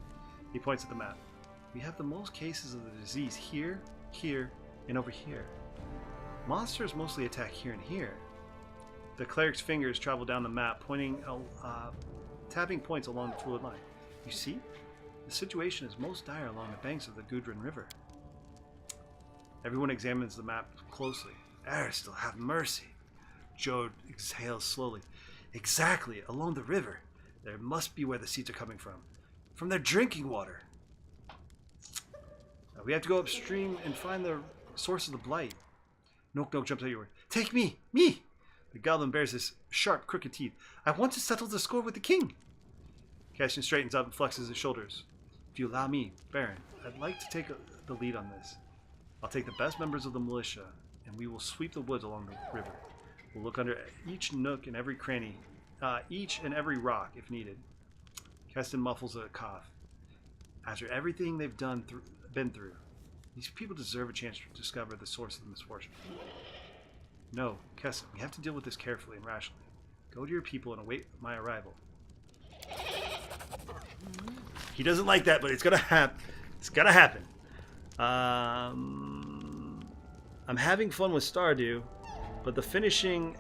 He points at the map. We have the most cases of the disease here, here, and over here. Monsters mostly attack here and here. The cleric's fingers travel down the map, tapping points along the fluid line. You see? The situation is most dire along the banks of the Gudrun River. Everyone examines the map closely. Aristil, have mercy. Joe exhales slowly. Exactly, along the river. There must be where the seeds are coming from. From their drinking water. We have to go upstream and find the source of the blight. Nook jumps at your word. Take me! Me! The goblin bears his sharp, crooked teeth. I want to settle the score with the king. Cassian straightens up and flexes his shoulders. If you allow me, Baron, I'd like to take the lead on this. I'll take the best members of the militia, and we will sweep the woods along the river. We'll look under each nook and every cranny, each and every rock if needed. Keston muffles a cough. After everything they've been through, these people deserve a chance to discover the source of the misfortune. No, Keston, we have to deal with this carefully and rationally. Go to your people and await my arrival. He doesn't like that, but it's gonna happen. It's gonna happen. I'm having fun with Stardew, but the fishing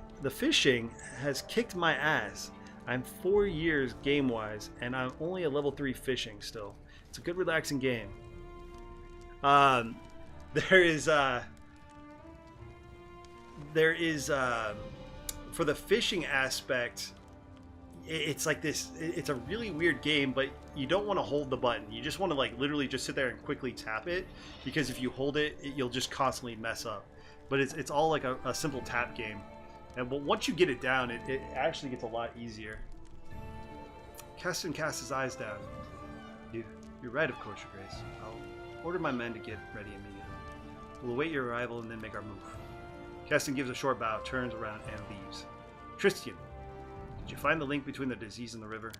has kicked my ass. I'm 4 years game-wise, and I'm only a level 3 fishing still. It's a good, relaxing game. There is for the fishing aspect, it's like this. It's a really weird game, but you don't want to hold the button. You just want to like literally just sit there and quickly tap it, because if you hold it, you'll just constantly mess up. But it's all like a simple tap game, and once you get it down, it actually gets a lot easier. Keston casts his eyes down. You're right, of course, Your Grace. I'll order my men to get ready immediately. We'll await your arrival and then make our move. Keston gives a short bow, turns around, and leaves. Tristian, did you find the link between the disease and the river?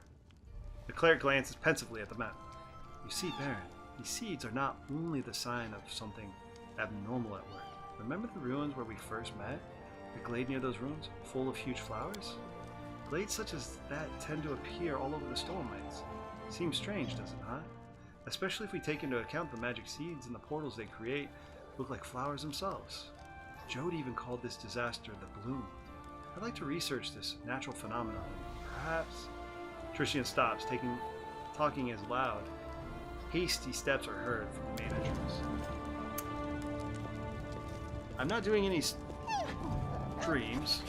The cleric glances pensively at the map. You see, Baron, these seeds are not only the sign of something abnormal at work. Remember the ruins where we first met? The glade near those ruins, full of huge flowers? Glades such as that tend to appear all over the Stormlands. Seems strange, does it not? Especially if we take into account the magic seeds and the portals they create look like flowers themselves. Jode even called this disaster the Bloom. I'd like to research this natural phenomenon. Perhaps... Trician stops, talking as loud. Hasty steps are heard from the main entrance. I'm not doing any streams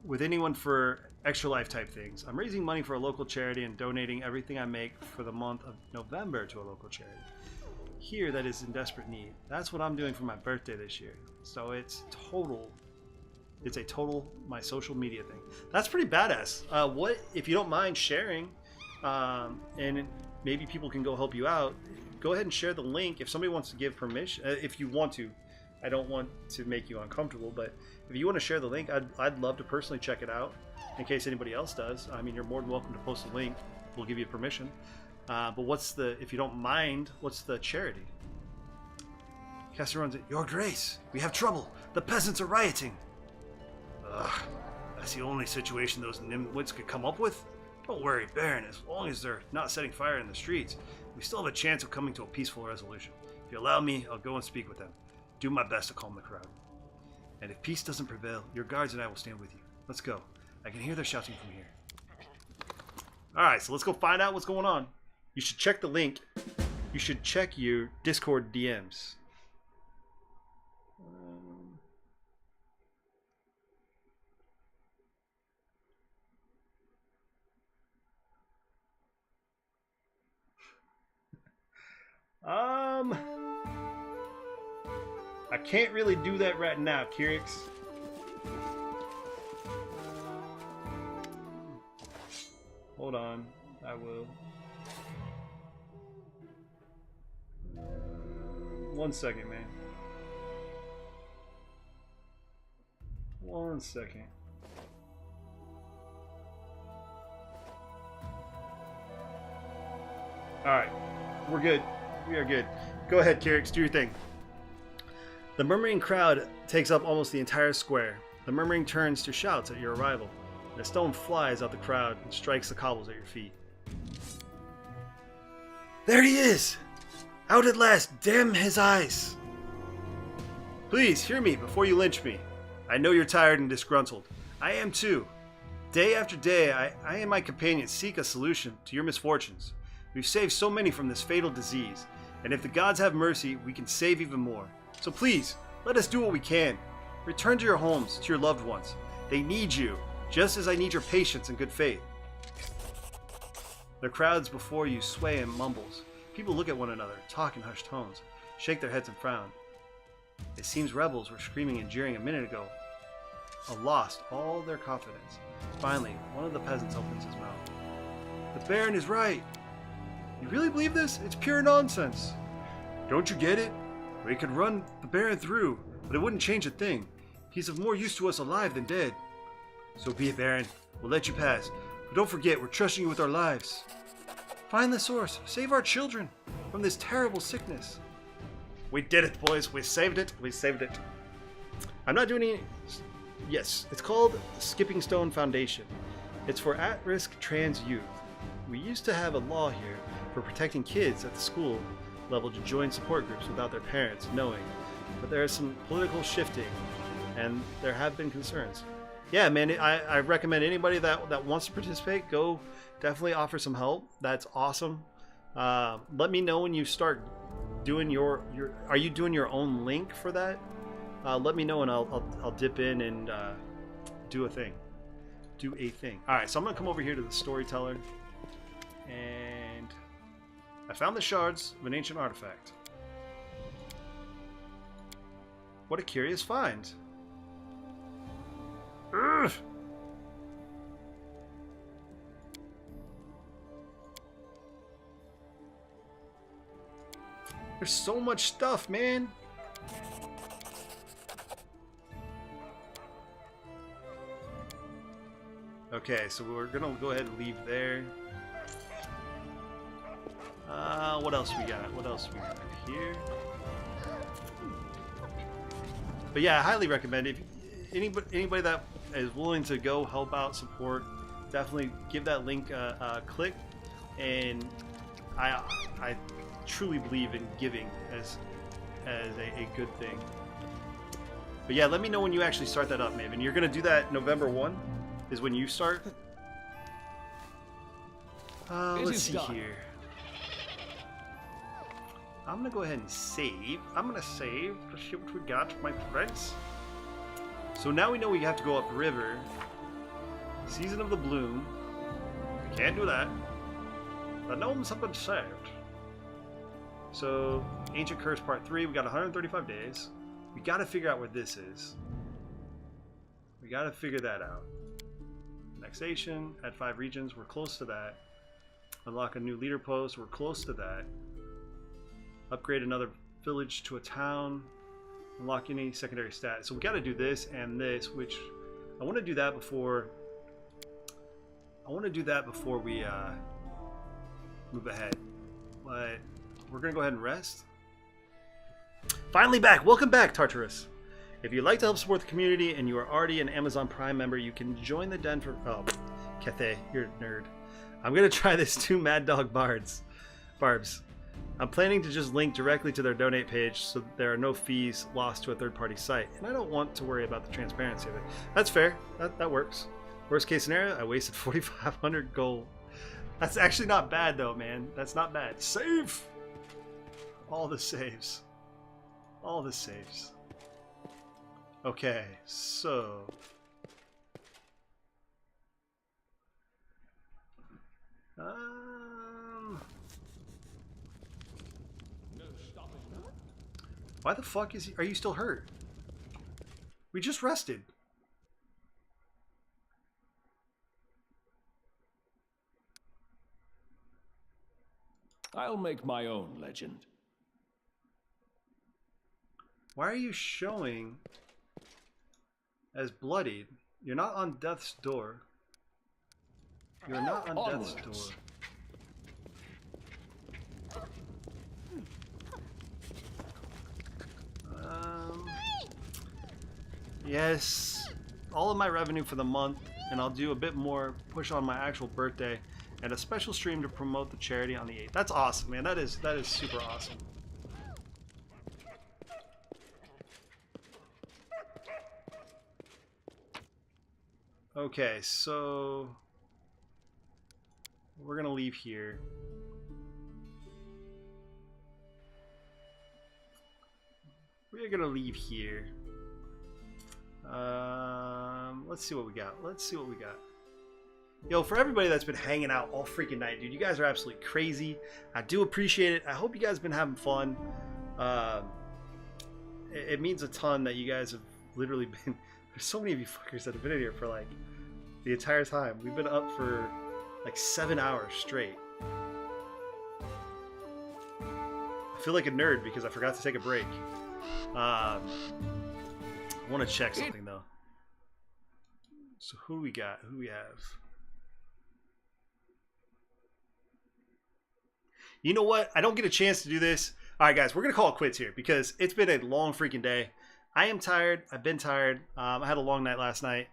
with anyone for extra life type things. I'm raising money for a local charity and donating everything I make for the month of November to a local charity here that is in desperate need. That's what I'm doing for my birthday this year. So it's a total my social media thing. That's pretty badass. What if you don't mind sharing, and maybe people can go help you out? Go ahead and share the link if somebody wants to give permission. If you want to, I don't want to make you uncomfortable, but if you want to share the link, I'd love to personally check it out. In case anybody else does, I mean, you're more than welcome to post a link. We'll give you permission. But if you don't mind, what's the charity? Caster runs it. Your Grace, we have trouble. The peasants are rioting. Ugh, that's the only situation those nimwits could come up with? Don't worry, Baron, as long as they're not setting fire in the streets, we still have a chance of coming to a peaceful resolution. If you allow me, I'll go and speak with them. Do my best to calm the crowd. And if peace doesn't prevail, your guards and I will stand with you. Let's go. I can hear their shouting from here. Alright, so let's go find out what's going on. You should check the link. You should check your Discord DMs. I can't really do that right now, Kyrix. Hold on, I will. 1 second, man. 1 second. Alright, we're good. We are good. Go ahead, Kyrix, do your thing. The murmuring crowd takes up almost the entire square. The murmuring turns to shouts at your arrival. And a stone flies out the crowd and strikes the cobbles at your feet. There he is! Out at last! Damn his eyes! Please, hear me before you lynch me. I know you're tired and disgruntled. I am too. Day after day, I and my companions seek a solution to your misfortunes. We've saved so many from this fatal disease, and if the gods have mercy, we can save even more. So please, let us do what we can. Return to your homes, to your loved ones. They need you, just as I need your patience and good faith. The crowds before you sway and mumbles. People look at one another, talk in hushed tones, shake their heads and frown. It seems rebels were screaming and jeering a minute ago, have lost all their confidence. Finally, one of the peasants opens his mouth. The Baron is right. You really believe this? It's pure nonsense. Don't you get it? We could run the Baron through, but it wouldn't change a thing. He's of more use to us alive than dead. So be it, Baron. We'll let you pass. But don't forget, we're trusting you with our lives. Find the source. Save our children from this terrible sickness. We did it, boys. We saved it. We saved it. I'm not doing any... Yes, it's called the Skipping Stone Foundation. It's for at-risk trans youth. We used to have a law here for protecting kids at the school level to join support groups without their parents knowing. But there is some political shifting, and there have been concerns. Yeah, man, I recommend anybody that wants to participate, go definitely offer some help. That's awesome. Let me know when you start doing your are you doing your own link for that? Let me know and I'll dip in and do a thing. All right, so I'm gonna come over here to the storyteller, and I found the shards of an ancient artifact. What a curious find. Ugh. There's so much stuff, man. Okay, so we're gonna go ahead and leave there. What else we got? What else we got here? But yeah, I highly recommend it. If anybody that is willing to go help out, support, definitely give that link a click. And I truly believe in giving as a good thing. But yeah, let me know when you actually start that up, Maven. You're gonna do that November 1 is when you start. Let's see here. I'm gonna go ahead and save. I'm gonna save to see what we got, my friends. So now we know we have to go upriver. Season of the Bloom. We can't do that. The gnomes have been saved. So, Ancient Curse Part 3. We got 135 days. We gotta figure out where this is. We gotta figure that out. Annexation. Add 5 regions. We're close to that. Unlock a new leader post. We're close to that. Upgrade another village to a town. Unlock any secondary stat. So we got to do this and this, which I want to do that before. I want to do that before we move ahead. But we're gonna go ahead and rest. Finally back. Welcome back, Tartarus. If you'd like to help support the community and you are already an Amazon Prime member, you can join the den for. Oh, Cathay, you're a nerd. I'm gonna try this 2 Mad Dog Barbs. I'm planning to just link directly to their donate page so there are no fees lost to a third-party site. And I don't want to worry about the transparency of it. That's fair. That works. Worst case scenario, I wasted 4,500 gold. That's actually not bad though, man. That's not bad. Save! All the saves. All the saves. Okay, so... Why the fuck is he? Are you still hurt? We just rested. I'll make my own legend. Why are you showing as bloodied? You're not on death's door. You're not on death's door. Yes, all of my revenue for the month, and I'll do a bit more push on my actual birthday, and a special stream to promote the charity on the 8th. That's awesome, man. That is super awesome. Okay, so we're gonna leave here. We're gonna leave here. Let's see what we got. Let's see what we got. Yo, for everybody that's been hanging out all freaking night, dude, you guys are absolutely crazy. I do appreciate it. I hope you guys have been having fun. It means a ton that you guys have literally been. There's so many of you fuckers that have been in here for like the entire time. We've been up for like 7 hours straight. I feel like a nerd because I forgot to take a break. I want to check something though. So who do we got? Who do we have? You know what? I don't get a chance to do this. All right, guys, we're gonna call it quits here because it's been a long freaking day. I am tired. I've been tired. I had a long night last night.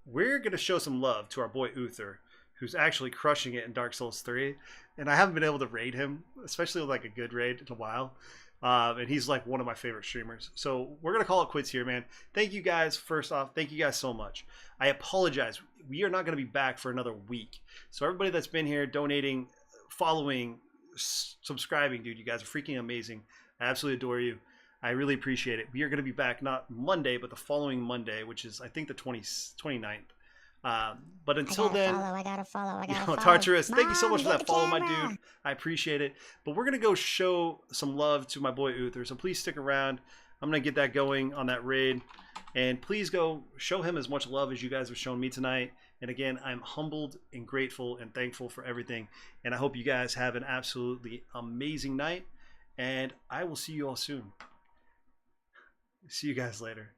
We're gonna show some love to our boy Uther, who's actually crushing it in Dark Souls 3, and I haven't been able to raid him, especially with like a good raid in a while. And he's like one of my favorite streamers. So we're going to call it quits here, man. Thank you guys. First off, thank you guys so much. I apologize. We are not going to be back for another week. So everybody that's been here, donating, following, subscribing, dude, you guys are freaking amazing. I absolutely adore you. I really appreciate it. We are going to be back not Monday, but the following Monday, which is, I think, the 29th. But until then, I gotta follow. Tartarus, thank you so Mom, much for get that the follow, my camera. dude. I appreciate it. But we're gonna go show some love to my boy Uther, so please stick around. I'm gonna get that going on that raid, and please go show him as much love as you guys have shown me tonight. And again, I'm humbled and grateful and thankful for everything. And I hope you guys have an absolutely amazing night. And I will see you all soon. See you guys later.